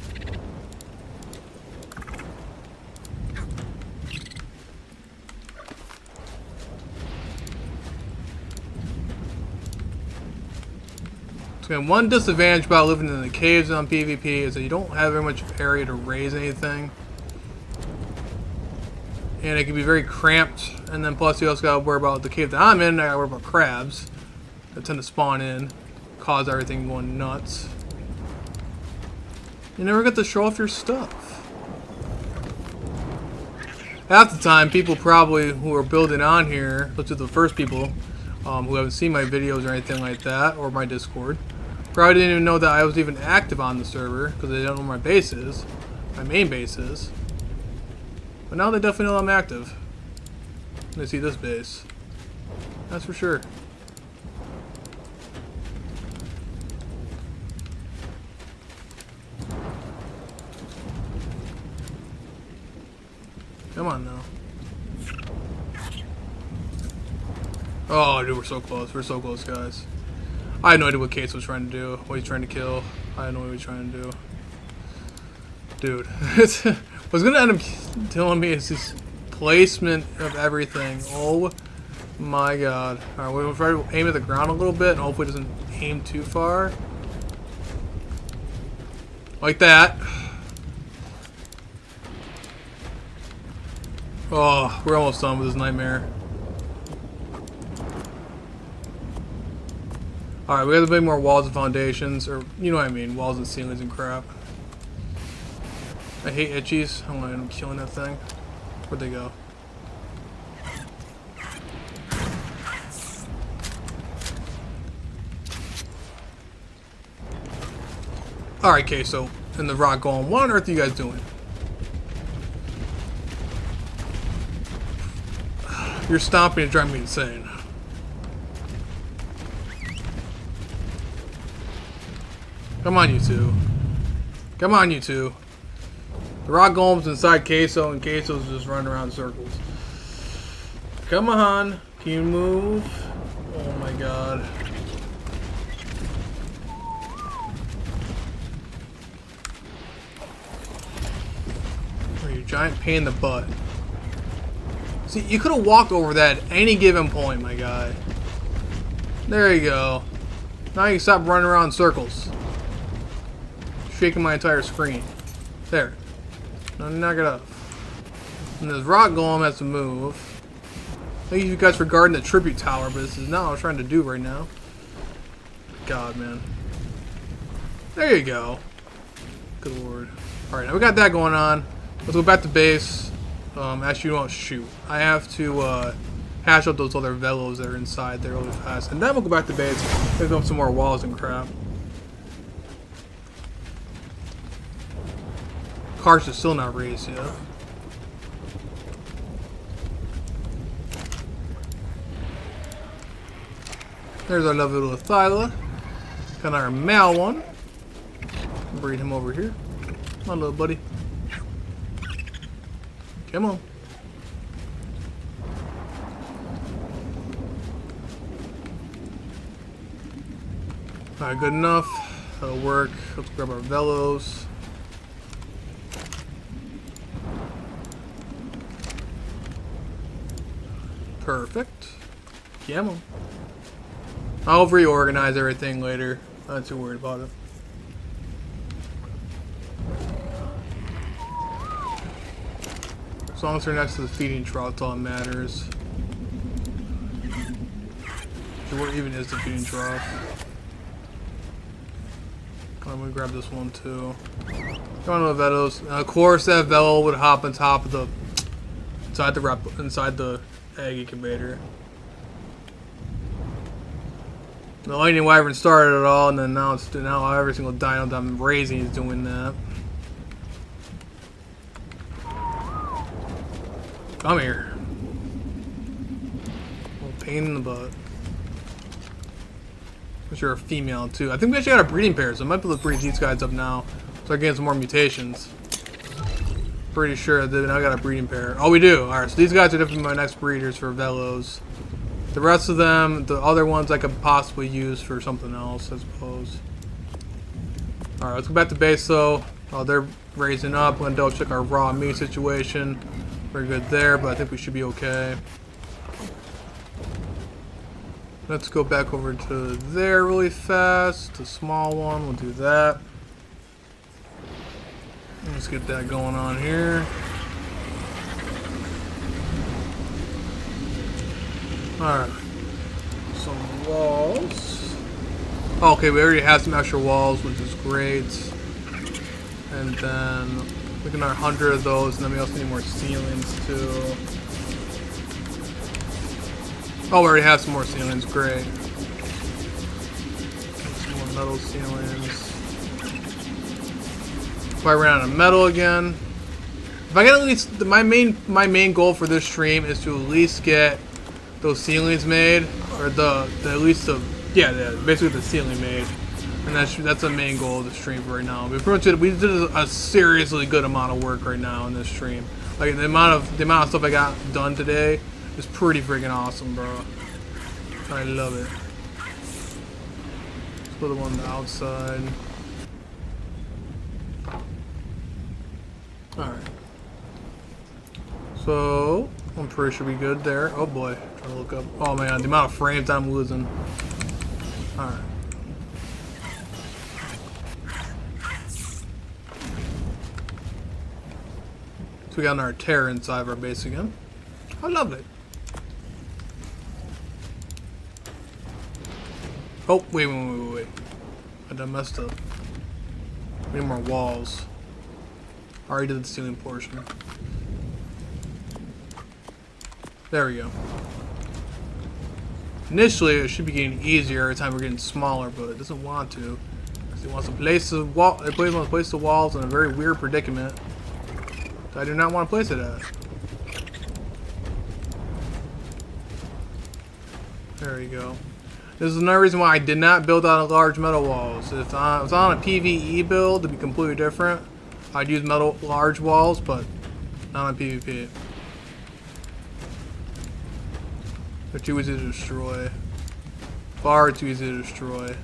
So one disadvantage about living in the caves on PvP is that you don't have very much area to raise anything. And it can be very cramped. And then plus you also gotta worry about the cave that I'm in, I gotta worry about crabs that tend to spawn in, cause everything going nuts. You never get to show off your stuff. Half the time, people probably who are building on here, such as the first people who haven't seen my videos or anything like that, or my Discord, probably didn't even know that I was even active on the server because they don't know where my base is, my main base is. But now they definitely know I'm active. They see this base. That's for sure. Come on now. Oh, dude, we're so close. We're so close, guys. I had no idea what Case was trying to do, what he's trying to kill. I had no idea what he's trying to do. Dude, what's gonna end up telling me is this placement of everything. Oh my god. Alright, we'll try to aim at the ground a little bit and hopefully it doesn't aim too far. Like that. Oh, we're almost done with this nightmare. Alright, we have to make more walls and foundations, or you know what I mean, walls and ceilings and crap. I hate itchies. I want to end up killing that thing. Where'd they go? Alright, Queso, and the rock golem. What on earth are you guys doing? You're stomping and driving me insane. Come on, you two. Come on, you two. The rock golem's inside Queso, and Queso's just running around in circles. Come on. Can you move? Oh my god. Oh, you giant pain in the butt. See, you could have walked over that at any given point, my guy. There you go. Now you can stop running around in circles. Shaking my entire screen. There. Now knock it up. And this rock golem has to move. Thank you guys for guarding the tribute tower, but this is not what I was trying to do right now. God, man. There you go. Good lord. Alright, now we got that going on. Let's go back to base. Actually, you don't shoot. I have to hash out those other velos that are inside there really fast. And then we'll go back to base. Pick up some more walls and crap. Cars are still not raised yet. There's our lovely little Thyla. Got our male one. Breed him over here. Come on, little buddy. Come on. Alright, good enough. That'll work. Let's grab our velos. Perfect. Come on. I'll reorganize everything later. I'm not too worried about it. As long as they're next to the feeding trough, that's all that matters. So where even is the feeding trough? I'm gonna grab this one too. Don't know Velos. Of course, that Velo would hop on top of the inside the egg incubator. The lightning wyvern started it all, and then now every single dino that I'm raising is doing that. Come here. Little pain in the butt. But you're a female too. I think we actually got a breeding pair, so I might be able to breed these guys up now. Start getting some more mutations. Pretty sure that now I got a breeding pair. Oh, we do. Alright, so these guys are definitely my next breeders for Velos. The rest of them, the other ones I could possibly use for something else, I suppose. Alright, let's go back to base though. Oh, they're raising up. I'm gonna double check our raw meat situation. We're good there, but I think we should be okay. Let's go back over to there really fast. The small one, we'll do that. Let's get that going on here. Alright. Some walls. Okay, we already have some extra walls, which is great. And then we can 100 of those, and then we also need more ceilings too. Oh, we already have some more ceilings, great. Some more metal ceilings. If I ran out of metal again. If I get at least my main goal for this stream is to at least get those ceilings made, or basically the ceiling made, and that's the main goal of the stream right now. We did a seriously good amount of work right now in this stream. Like the amount of stuff I got done today is pretty freaking awesome, bro. I love it. Let's put them on the outside. Alright. So, I'm pretty sure we good there. Oh boy. Trying to look up. Oh man, the amount of frames I'm losing. Alright. So we got our terror inside of our base again. I love it. Oh, wait. I done messed up. We need more walls. I already did the ceiling portion. There we go. Initially, it should be getting easier every time we're getting smaller, but it doesn't want to. Because it wants to place the wall. It wants to place the walls in a very weird predicament that I do not want to place it at. There you go. This is another reason why I did not build out a large metal walls. If I was on a PvE build, it'd be completely different. I'd use large walls, but not on PvP. They're too easy to destroy. Far too easy to destroy.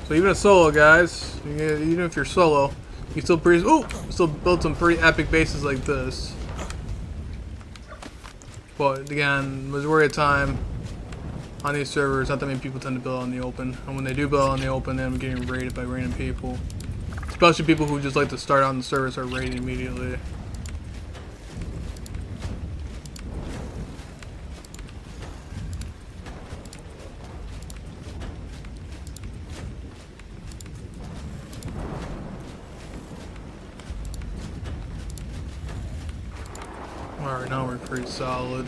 So even a solo, guys, even if you're solo, you still build some pretty epic bases like this. But again, majority of the time on these servers, not that many people tend to build out in the open. And when they do build out in the open, then I'm getting raided by random people. Especially people who just like to start out in the server and start raiding immediately. Alright, now we're pretty solid.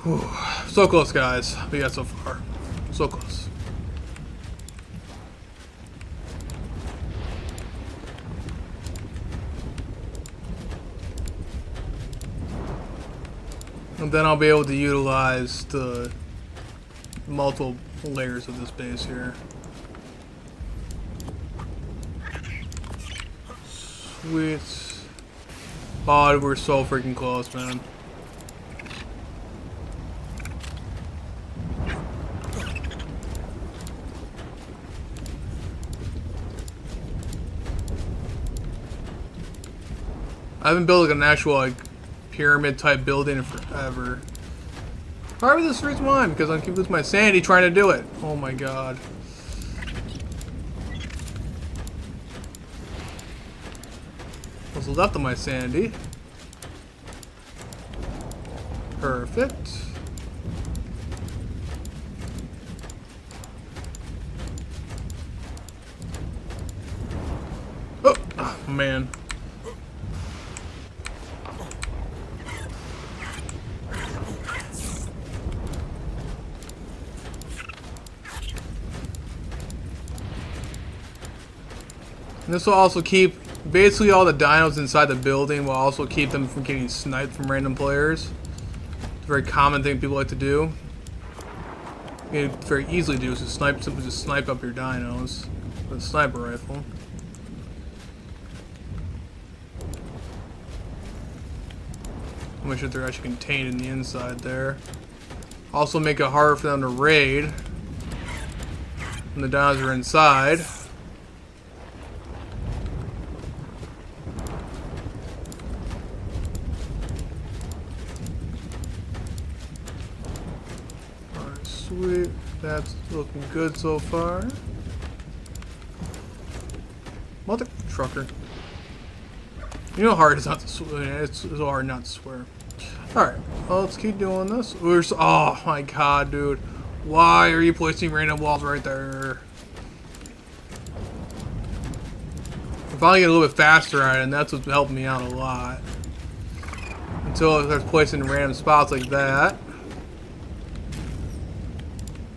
Whew. So close, guys. We got so far. So close. And then I'll be able to utilize the multiple layers of this base here. Sweet. Oh, we're so freaking close, man. I haven't built like an actual like pyramid type building in forever. Probably this is the reason why, because I keep losing my sanity trying to do it. Oh my god. almost left of my sanity. Perfect. Oh, man. And this will also keep basically all the dinos inside the building, will also keep them from getting sniped from random players. It's a very common thing people like to do. You can very easily do is just simply just snipe up your dinos with a sniper rifle. Make sure they're actually contained in the inside there. Also make it harder for them to raid when the dinos are inside. Alright, sweet. That's looking good so far. Mother trucker. You know how hard it's not to swear. It's so hard not to swear. Alright, well, let's keep doing this. Oh my god, dude. Why are you placing random walls right there? I'm finally getting a little bit faster at it, and that's what's helping me out a lot. Until it starts placing in random spots like that.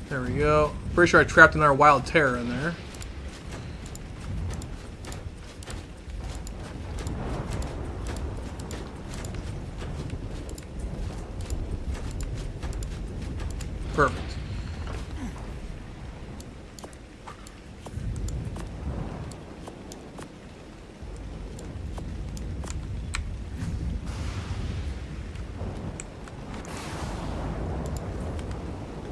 There we go. Pretty sure I trapped another wild terror in there. Perfect.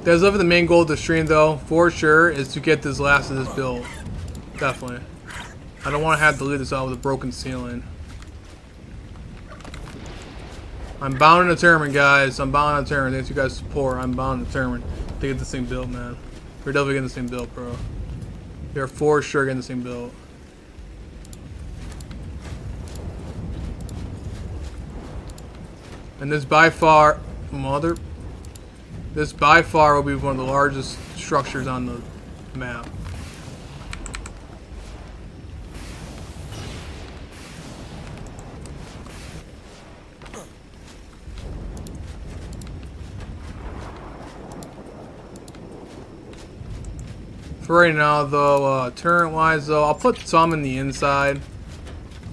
That's over the main goal of the stream, though, for sure, is to get this last of this build. Definitely. I don't want to have to leave this out with a broken ceiling. I'm bound and determined, guys. I'm bound and determined. Thanks to you guys' support. I'm bound and determined to get this thing built, man. We're definitely getting this thing built, bro. We are for sure getting this thing built. And this by far, this by far will be one of the largest structures on the map. For right now, though, turret-wise, though, I'll put some in the inside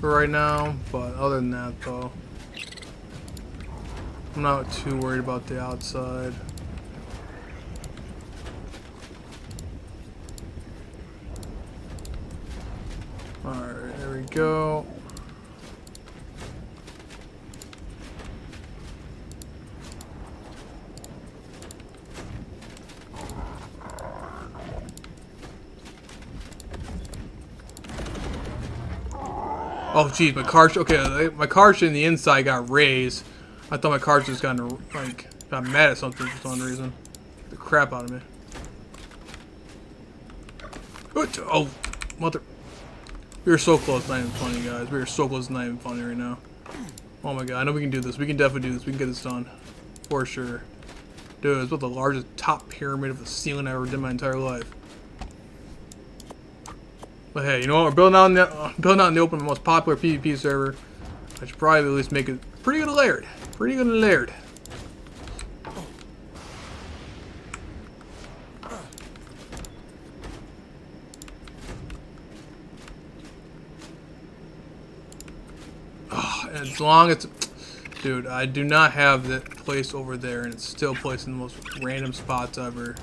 for right now. But other than that, though, I'm not too worried about the outside. Alright, there we go. Oh geez, my cartridge. Okay, my cartridge in the inside got raised. I thought my cartridge got mad at something for some reason. The crap out of me. Oh, mother! We are so close, not even funny, guys. We are so close, not even funny right now. Oh my god, I know we can do this. We can definitely do this. We can get this done, for sure. Dude, it's about the largest top pyramid of the ceiling I ever did in my entire life. But hey, you know what? We're building out in the open, the most popular PvP server. I should probably at least make it pretty good layered. Pretty good layered. Oh, as long as, dude, I do not have that place over there, and it's still placed in the most random spots ever.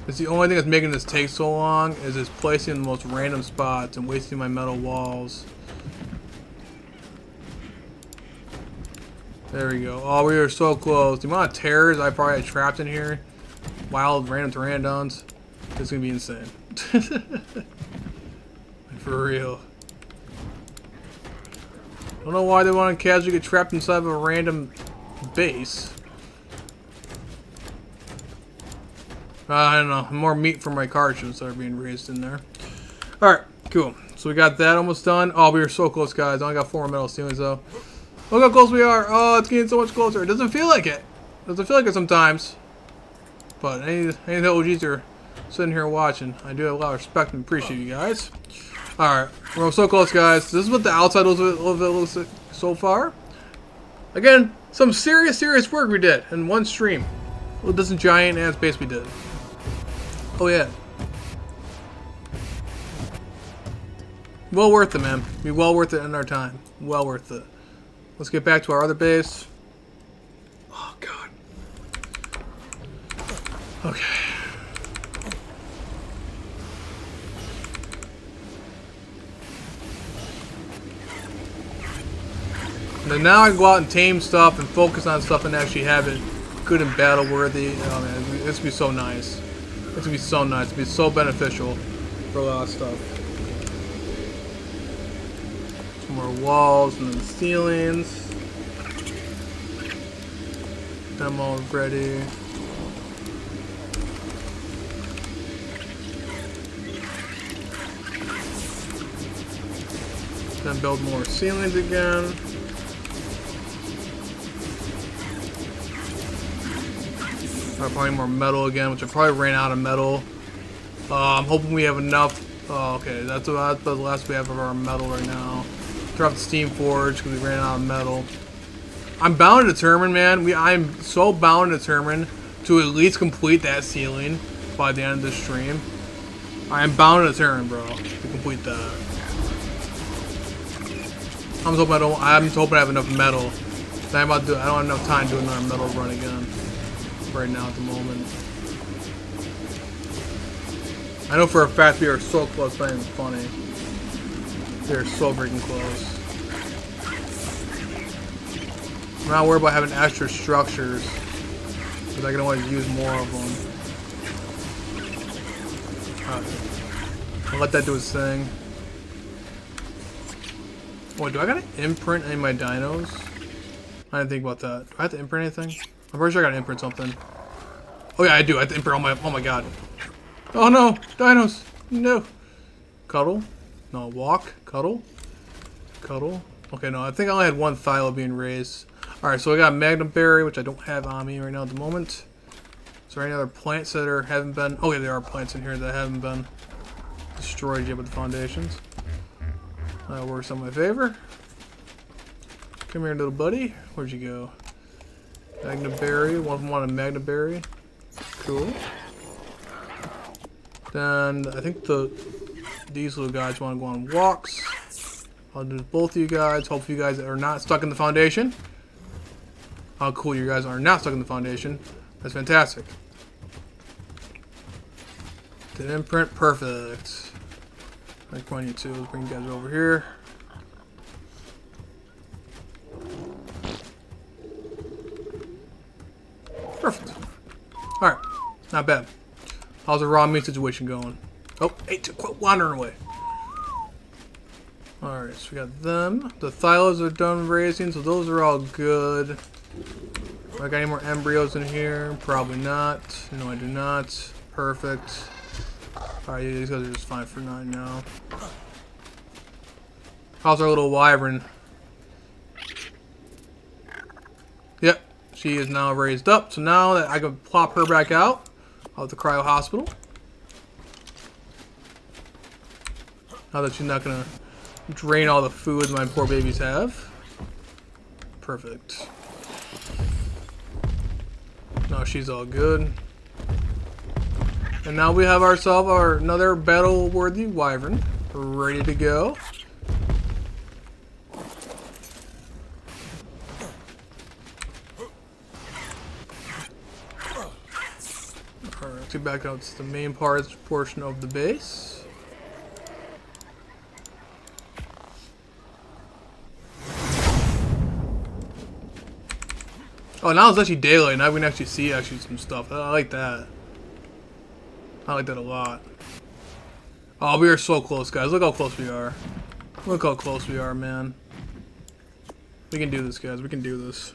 It's the only thing that's making this take so long is it's placing in the most random spots and wasting my metal walls. There we go. Oh, we are so close. The amount of terrors I probably had trapped in here, wild random pterandons, it's gonna be insane. For real. I don't know why they want to casually get trapped inside of a random base. I don't know. More meat for my cartridges that are being raised in there. Alright, cool. So we got that almost done. Oh, we were so close, guys. I only got 4 more metal ceilings, though. Look how close we are. Oh, it's getting so much closer. It doesn't feel like it. Doesn't feel like it sometimes. But any of the OGs are sitting here watching. I do have a lot of respect and appreciate you guys. Alright, we're so close, guys. This is what the outside looks like so far. Again, some serious work we did in one stream. Well, this is giant ass base we did. Oh yeah. Well worth it, man. Be well worth it in our time. Well worth it. Let's get back to our other base. Oh god. Okay. And then now I can go out and tame stuff and focus on stuff and actually have it good and battle worthy. Oh man, it's gonna be so nice. It's gonna be so nice. It's gonna be so beneficial for a lot of stuff. Some more walls and then ceilings. Demo ready. Then build more ceilings again. Probably more metal again, which I probably ran out of metal. I'm hoping we have enough. Oh, okay, that's about the last we have of our metal right now. Drop the steam forge because we ran out of metal. I'm bound and determined, man. I'm so bound and determined to at least complete that ceiling by the end of this stream. I am bound and determined, bro, to complete that. I'm just hoping I have enough metal. I don't have enough time to do another metal run again. Right now at the moment. I know for a fact we are so close, not even funny. We are so freaking close. I'm not worried about having extra structures because I can always use more of them. I'll let that do its thing. Oh, do I gotta imprint any of my dinos? I didn't think about that. Do I have to imprint anything? I'm pretty sure I gotta imprint something. Oh yeah, I do. I have to imprint oh my god. Oh no! Dinos! No! Cuddle? No, walk. Cuddle? Cuddle? Okay, no, I think I only had one Thyla being raised. Alright, so I got Magnum Berry, which I don't have on me right now at the moment. Is there any other plants that haven't been... Oh yeah, there are plants in here that haven't been destroyed yet with the foundations. That works in my favor. Come here, little buddy. Where'd you go? Magna Berry. One of them wanted Magna Berry. Cool. Then I think these little guys want to go on walks. I'll do both of you guys. Hopefully you guys are not stuck in the foundation. How cool you guys are not stuck in the foundation. That's fantastic. Did imprint perfect. Like 22. Let's bring you guys over here. Perfect. Alright. Not bad. How's the raw meat situation going? Oh, hey, quit wandering away. Alright, so we got them. The Thylas are done raising, so those are all good. Do I got any more embryos in here? Probably not. No, I do not. Perfect. Alright, these guys are just fine for now. How's our little wyvern? Yep. She is now raised up, so now that I can plop her back out of the cryo hospital. Now that she's not gonna drain all the food my poor babies have. Perfect. Now she's all good. And now we have ourselves another battle-worthy wyvern ready to go. Get back out to the main portion of the base. Oh, now it's actually daylight. Now we can actually see some stuff. I like that. I like that a lot. Oh, we are so close, guys. Look how close we are. Look how close we are, man. We can do this, guys. We can do this.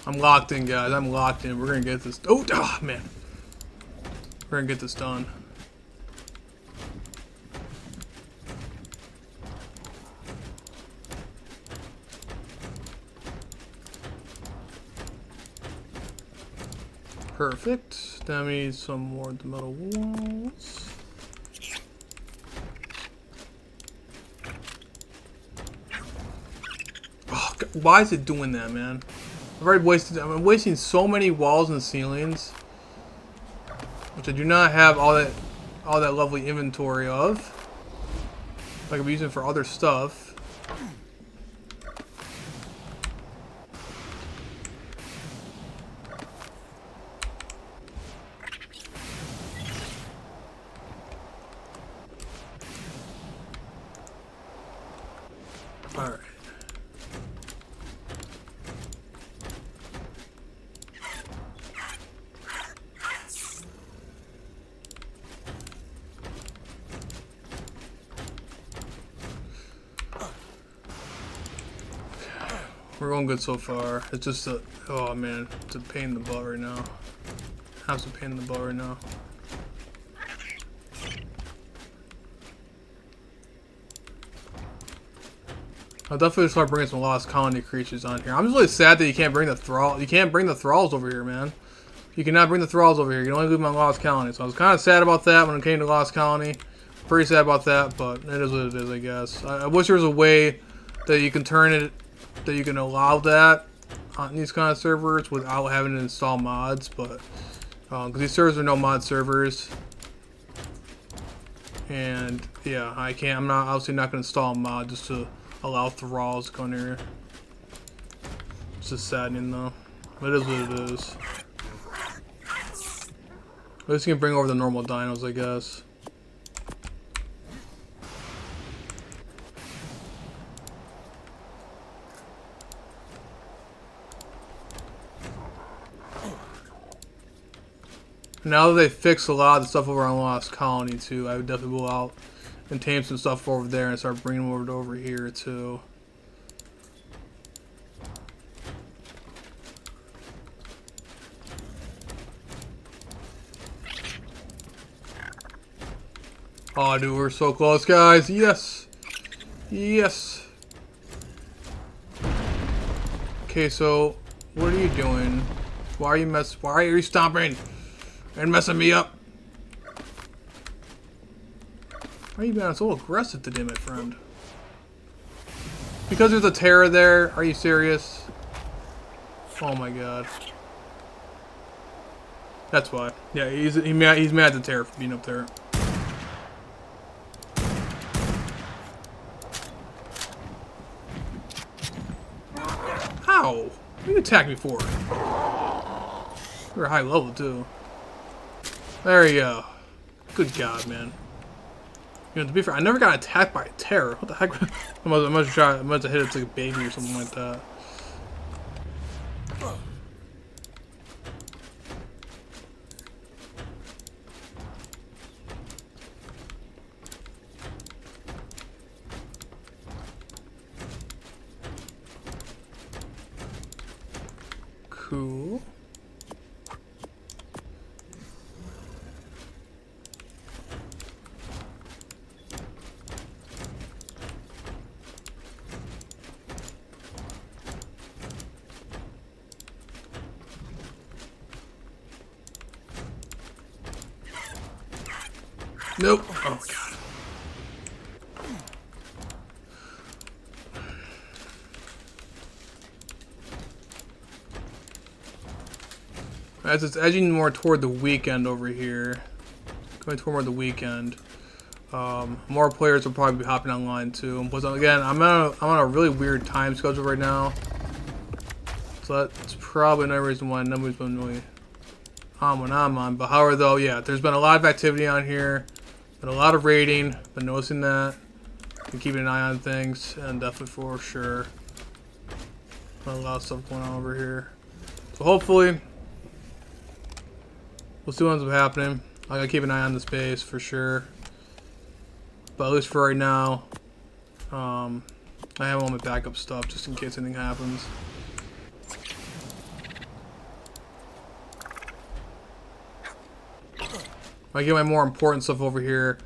I'm locked in, guys. I'm locked in. We're gonna get this. Oh, man. We're gonna get this done. Perfect. That means some more of the metal walls. Oh, God, why is it doing that, man? I've already wasted. I'm wasting so many walls and ceilings, which I do not have all that lovely inventory of. I could be using for other stuff. All right. We're going good so far. It's just a, oh man, it's a pain in the butt right now. It's a pain in the butt right now. I'll definitely start bringing some lost colony creatures on here. I'm just really sad that you can't bring the thrall. You can't bring the thralls over here, man. You cannot bring the thralls over here. You can only leave them on lost colony. So I was kind of sad about that when it came to lost colony. Pretty sad about that, but it is what it is, I guess. I wish there was a way that you can turn it, that you can allow that on these kind of servers without having to install mods, but because these servers are no mod servers, and yeah, I can't. I'm not obviously not going to install a mod just to allow thralls to come in here. It's just saddening though. It is what it is. At least you can bring over the normal dinos, I guess. Now that they fixed a lot of the stuff over on Lost Colony too, I would definitely go out and tame some stuff over there and start bringing them over here too. Oh, dude, we're so close, guys. Yes. Yes. Okay, so what are you doing? Why are you stomping and messing me up? Why are you being so aggressive today, my friend? Because there's a terror there? Are you serious? Oh my god. That's why. Yeah, he's mad at the terror for being up there. How? What you attack me for? You're high level too. There you go. Good god, man. You know, to be fair, I never got attacked by a terror. What the heck? I must have hit it like a baby or something like that. Cool. Nope. Oh my god. As it's edging more toward the weekend over here, going toward more the weekend, more players will probably be hopping online too. But again, I'm on a really weird time schedule right now, so that's probably another reason why nobody's been really on when I'm on. But however, though, yeah, there's been a lot of activity on here, been a lot of raiding. Been noticing that, been keeping an eye on things, and definitely for sure, a lot of stuff going on over here. So hopefully, we'll see what ends up happening. I gotta keep an eye on this base for sure. But at least for right now, I have all my backup stuff just in case anything happens. I get my more important stuff over here.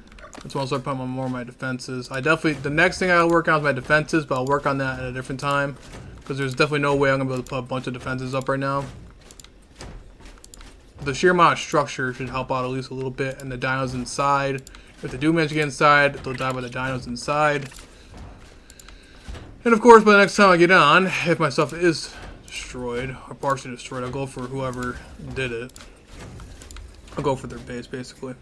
That's when I'll start putting more of my defenses. The next thing I'll work on is my defenses, but I'll work on that at a different time. Because there's definitely no way I'm going to be able to put a bunch of defenses up right now. The sheer amount of structure should help out at least a little bit. And the dinos inside. If they do manage to get inside, they'll die by the dinos inside. And of course, by the next time I get on, if my stuff is destroyed, or partially destroyed, I'll go for whoever did it. I'll go for their base, basically.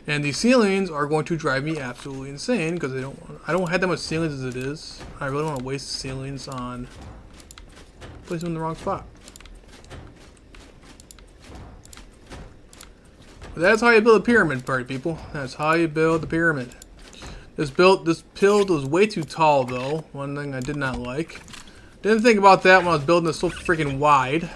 And these ceilings are going to drive me absolutely insane because I don't have that much ceilings as it is. I really don't want to waste ceilings on placing them in the wrong spot. But that's how you build a pyramid, party people. That's how you build the pyramid. This build was way too tall though. One thing I did not like. Didn't think about that when I was building this so freaking wide.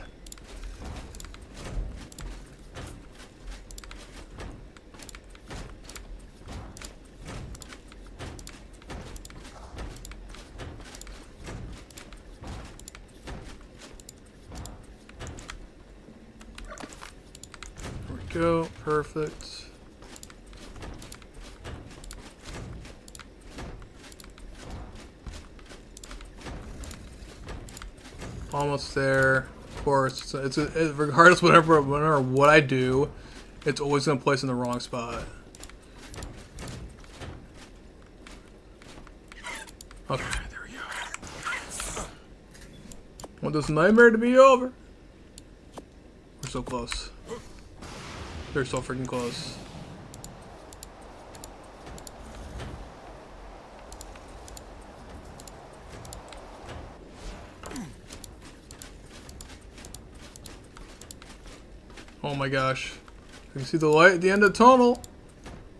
Go, perfect. Almost there. Of course, regardless whatever what I do, it's always gonna place in the wrong spot. Okay, there we go. Want this nightmare to be over? We're so close. They're so freaking close. Oh my gosh. You can see the light at the end of the tunnel.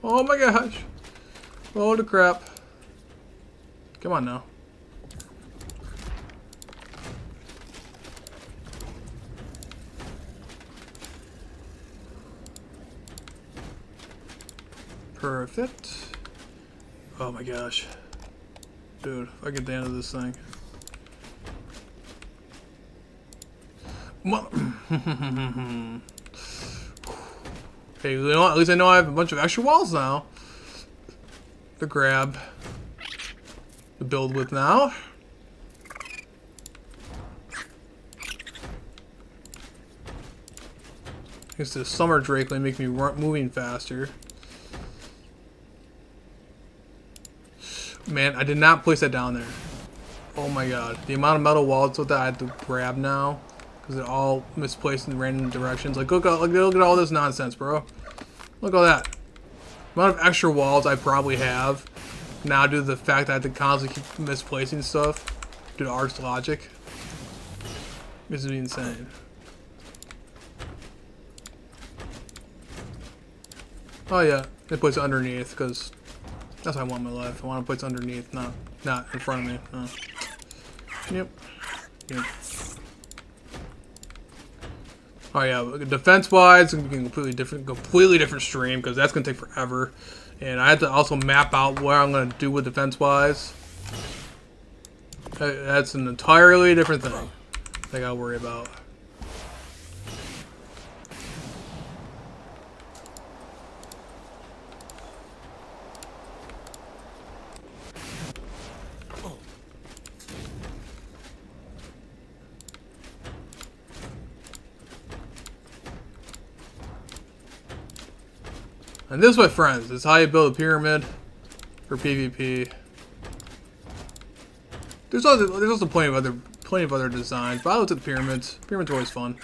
Oh my gosh. Holy crap. Come on now. Perfect. Oh my gosh. Dude, if I get the end of this thing. Okay, you know what? At least I know I have a bunch of extra walls now to grab to build with now. I guess the summer drake will make me moving faster. Man, I did not place that down there. Oh my god. The amount of metal walls that I have to grab now. Because they're all misplaced in random directions. Like, look at all this nonsense, bro. Look at that. The amount of extra walls I probably have. Now due to the fact that I have to constantly keep misplacing stuff. Due to Ark's logic. This is insane. Oh yeah. They place it underneath because that's what I want in my life. I want to place underneath, not in front of me. No. Yep. Oh yeah, defense-wise, it's gonna be a completely different stream because that's gonna take forever, and I have to also map out what I'm gonna do with defense-wise. That's an entirely different thing I gotta worry about. And this, my friends, is how you build a pyramid for PvP. There's also plenty of other designs, but I looked at the pyramids. Pyramids are always fun.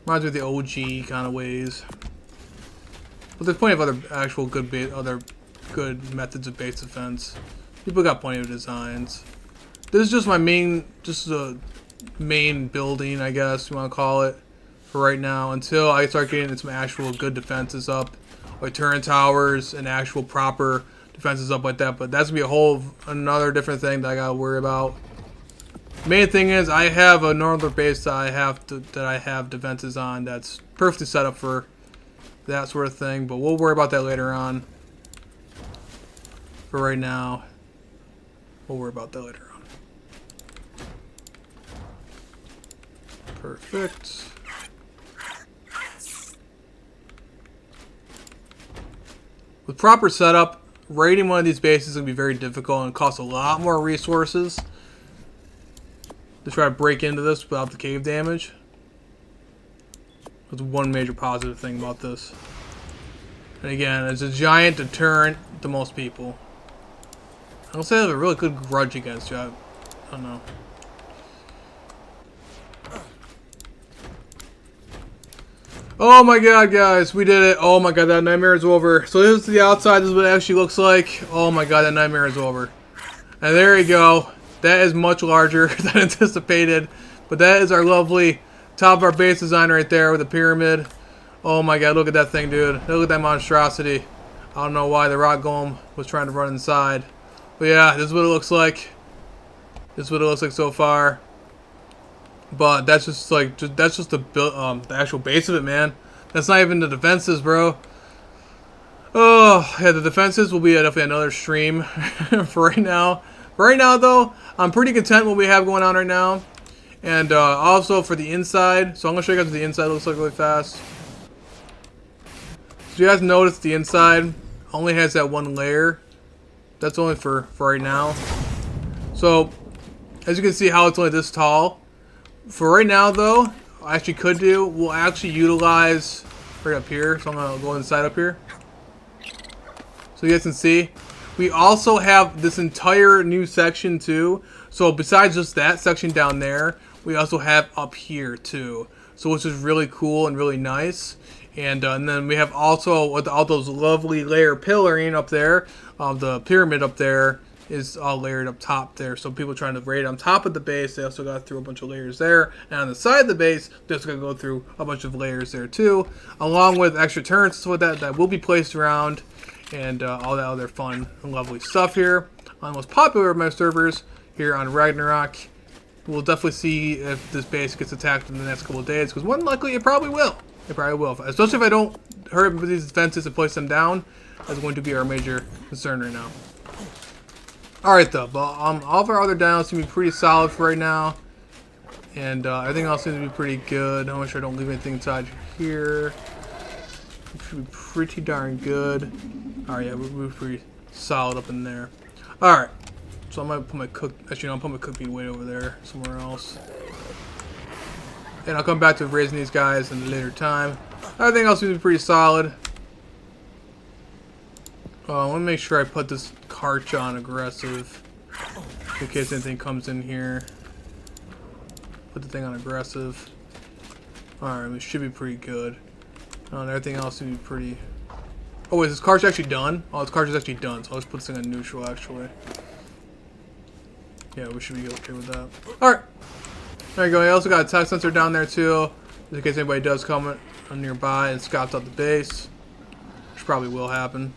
Reminds me of the OG kind of ways. But there's plenty of other good methods of base defense. People got plenty of designs. This is just my main building, I guess you want to call it, for right now. Until I start getting some actual good defenses up. Like turret towers and actual proper defenses up like that, but that's gonna be another different thing that I gotta worry about. Main thing is I have a northern base that I have defenses on that's perfectly set up for that sort of thing, but we'll worry about that later on. For right now, we'll worry about that later on. Perfect. With proper setup, raiding one of these bases is going to be very difficult and cost a lot more resources to try to break into this without the cave damage. That's one major positive thing about this. And again, it's a giant deterrent to most people. I don't say I have a really good grudge against you. I don't know. Oh my god, guys, we did it. Oh my god, that nightmare is over. So this is the outside. This is what it actually looks like. Oh my god, that nightmare is over. And there you go. That is much larger than anticipated. But that is our lovely top of our base design right there with the pyramid. Oh my god, look at that thing, dude. Look at that monstrosity. I don't know why the rock golem was trying to run inside. But yeah, this is what it looks like. This is what it looks like so far. But that's just like that's just the actual base of it, man. That's not even the defenses, bro. Oh yeah, the defenses will be definitely another stream for right now. For right now, though, I'm pretty content with what we have going on right now. And also for the inside, so I'm gonna show you guys what the inside looks like really fast. So you guys notice the inside only has that one layer. That's only for right now. So as you can see, how it's only this tall. For right now, though, I actually could do, we'll actually utilize right up here. So I'm going to go inside up here. So you guys can see. We also have this entire new section, too. So besides just that section down there, we also have up here, too. So which is really cool and really nice. And then we have also with all those lovely layer pillaring up there. The pyramid up there is all layered up top there. So people trying to raid on top of the base, they also got through a bunch of layers there. And on the side of the base, they're just going to go through a bunch of layers there too. Along with extra turrets with that will be placed around. And all that other fun and lovely stuff here. On the most popular of my servers here on Ragnarok. We'll definitely see if this base gets attacked in the next couple of days. Because more than likely, it probably will. It probably will. Especially if I don't hurry up with these defenses and place them down. That's going to be our major concern right now. Alright though, but all of our other downs seem to be pretty solid for right now. And everything else seems to be pretty good. I'll make sure I don't leave anything inside here. It should be pretty darn good. Alright, yeah, we're pretty solid up in there. Alright. So I might put my actually no, I'll put my cook meat weight over there somewhere else. And I'll come back to raising these guys in a later time. Everything else seems to be pretty solid. I want to make sure I put this Karch on aggressive in case anything comes in here. Put the thing on aggressive. Alright, it should be pretty good. And everything else should be pretty... Oh wait, is this Karch actually done? Oh, this Karch is actually done, so let's put this thing on neutral actually. Yeah, we should be okay with that. Alright. There you go. I also got a tech sensor down there too, just in case anybody does come nearby and scouts out the base. Which probably will happen.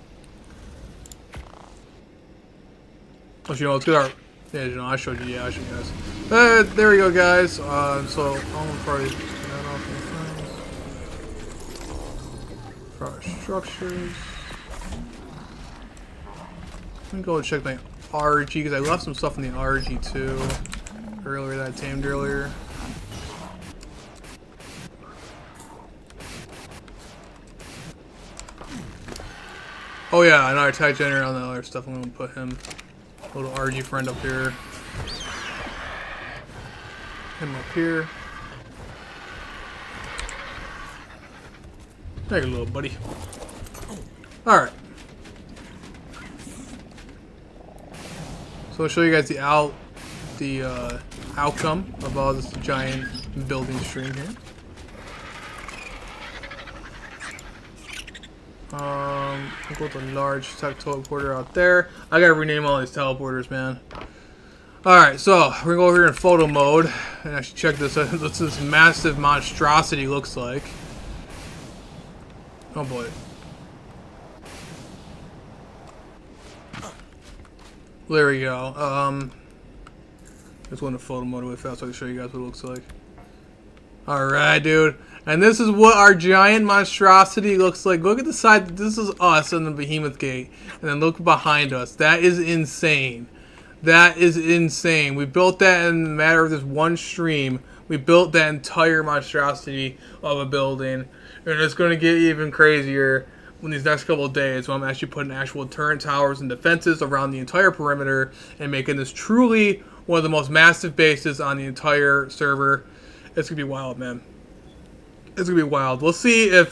Oh, you know, let's get our... Yeah, you know, I showed you. Yeah, I showed you guys. There we go, guys. So, I'm probably... For our structures. Let me go and check my RG, because I left some stuff in the RG, too. Earlier, that I tamed earlier. Oh, yeah, another tech generator on the other stuff. I'm going to put him... Little RG friend up here. Him up here. There you go, little buddy. Alright. So I'll show you guys the outcome of all this giant building stream here. I'll go with a large tech teleporter out there. I gotta rename all these teleporters, man. Alright, so we're gonna go over here in photo mode and actually check this out. What this massive monstrosity looks like. Oh boy. There we go. Let's go into photo mode really fast so I can show you guys what it looks like. Alright, dude. And this is what our giant monstrosity looks like. Look at the side. This is us on the Behemoth Gate. And then look behind us. That is insane. That is insane. We built that in a matter of this one stream. We built that entire monstrosity of a building. And it's going to get even crazier in these next couple of days when I'm actually putting actual turret towers and defenses around the entire perimeter and making this truly one of the most massive bases on the entire server. It's gonna be wild, man. It's gonna be wild. We'll see if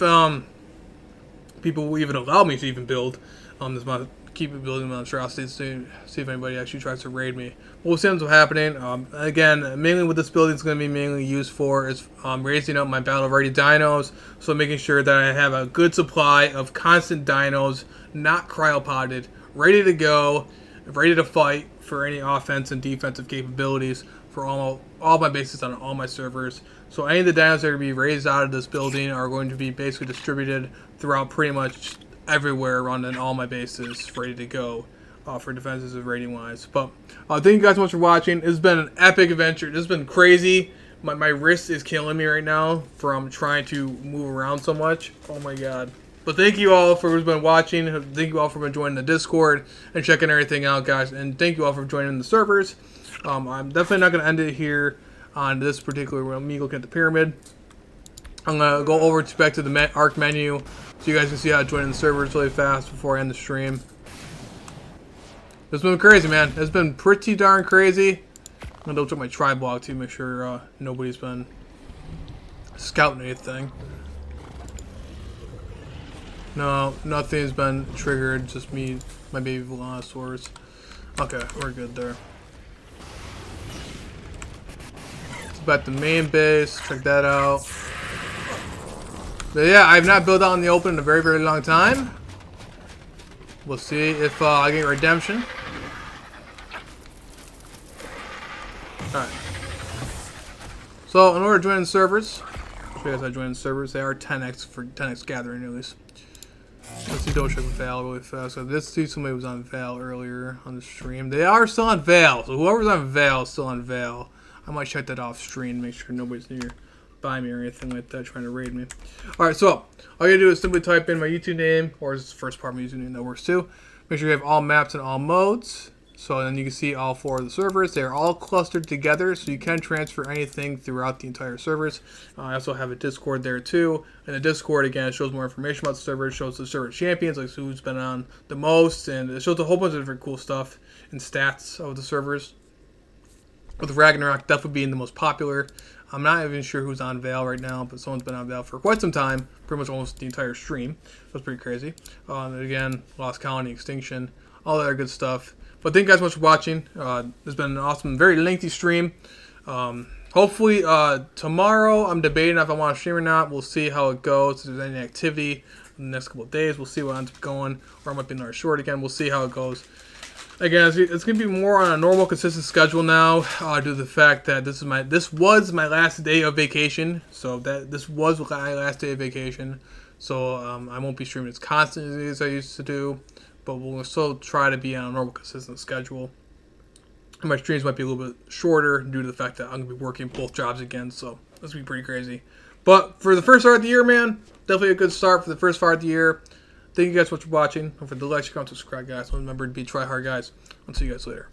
people will even allow me to even build this keep building monstrosities to see if anybody actually tries to raid me. But we'll see what's happening. Again, mainly what this building is going to be mainly used for is raising up my battle ready dinos, so making sure that I have a good supply of constant dinos, not cryopotted, ready to go, ready to fight for any offense and defensive capabilities for all my bases on all my servers. So any of the dinos that are going to be raised out of this building are going to be basically distributed throughout pretty much everywhere around in all my bases, ready to go for defenses and rating wise. But thank you guys so much for watching. It's been an epic adventure. This has been crazy. My wrist is killing me right now from trying to move around so much. Oh my god. But thank you all for who's been watching. Thank you all for joining the Discord and checking everything out, guys. And thank you all for joining the servers. I'm definitely not going to end it here on this particular me looking at the pyramid. I'm going to go over back to the ARC menu so you guys can see how to join the servers really fast before I end the stream. It's been crazy, man. It's been pretty darn crazy. I'm going to double check my tribe log to make sure nobody's been scouting anything. No, nothing's been triggered. Just me, my baby Velociraptors. Okay, we're good there. Let's back to the main base. Check that out. But yeah, I've not built out in the open in a very, very long time. We'll see if I get redemption. Alright. So, in order to join the servers, I'll show you guys how to join the servers. They are 10x for 10x gathering at least. Let's see, double check with Val really fast. So this see somebody was on Val earlier on the stream. They are still on Val. So whoever's on Val is still on Val. I might check that off stream, make sure nobody's near by me or anything like that trying to raid me. Alright, so all you gotta do is simply type in my YouTube name, or this is the first part of my username, that works too. Make sure you have all maps and all modes. So then you can see all 4 of the servers. They are all clustered together, so you can transfer anything throughout the entire servers. I also have a Discord there too. And the Discord, again, it shows more information about the server. It shows the server champions, like who's been on the most, and it shows a whole bunch of different cool stuff and stats of the servers. With Ragnarok definitely being the most popular. I'm not even sure who's on Vale right now, but someone's been on Vale for quite some time, pretty much almost the entire stream. That's pretty crazy. Again, Lost Colony, Extinction, all that good stuff. But thank you guys so much for watching. It's been an awesome, very lengthy stream. Hopefully tomorrow, I'm debating if I want to stream or not. We'll see how it goes. If there's any activity in the next couple of days, we'll see what ends up going. Or I might be another short again. We'll see how it goes. Again, it's going to be more on a normal, consistent schedule now, due to the fact that this was my last day of vacation. So this was my last day of vacation. So I won't be streaming as constantly as I used to do, but we'll still try to be on a normal, consistent schedule. And my streams might be a little bit shorter due to the fact that I'm going to be working both jobs again. So that's going to be pretty crazy. But for the first start of the year, man, definitely a good start for the first part of the year. Thank you guys so much for watching. Don't forget to like, comment, subscribe, guys. Remember to be try hard, guys. I'll see you guys later.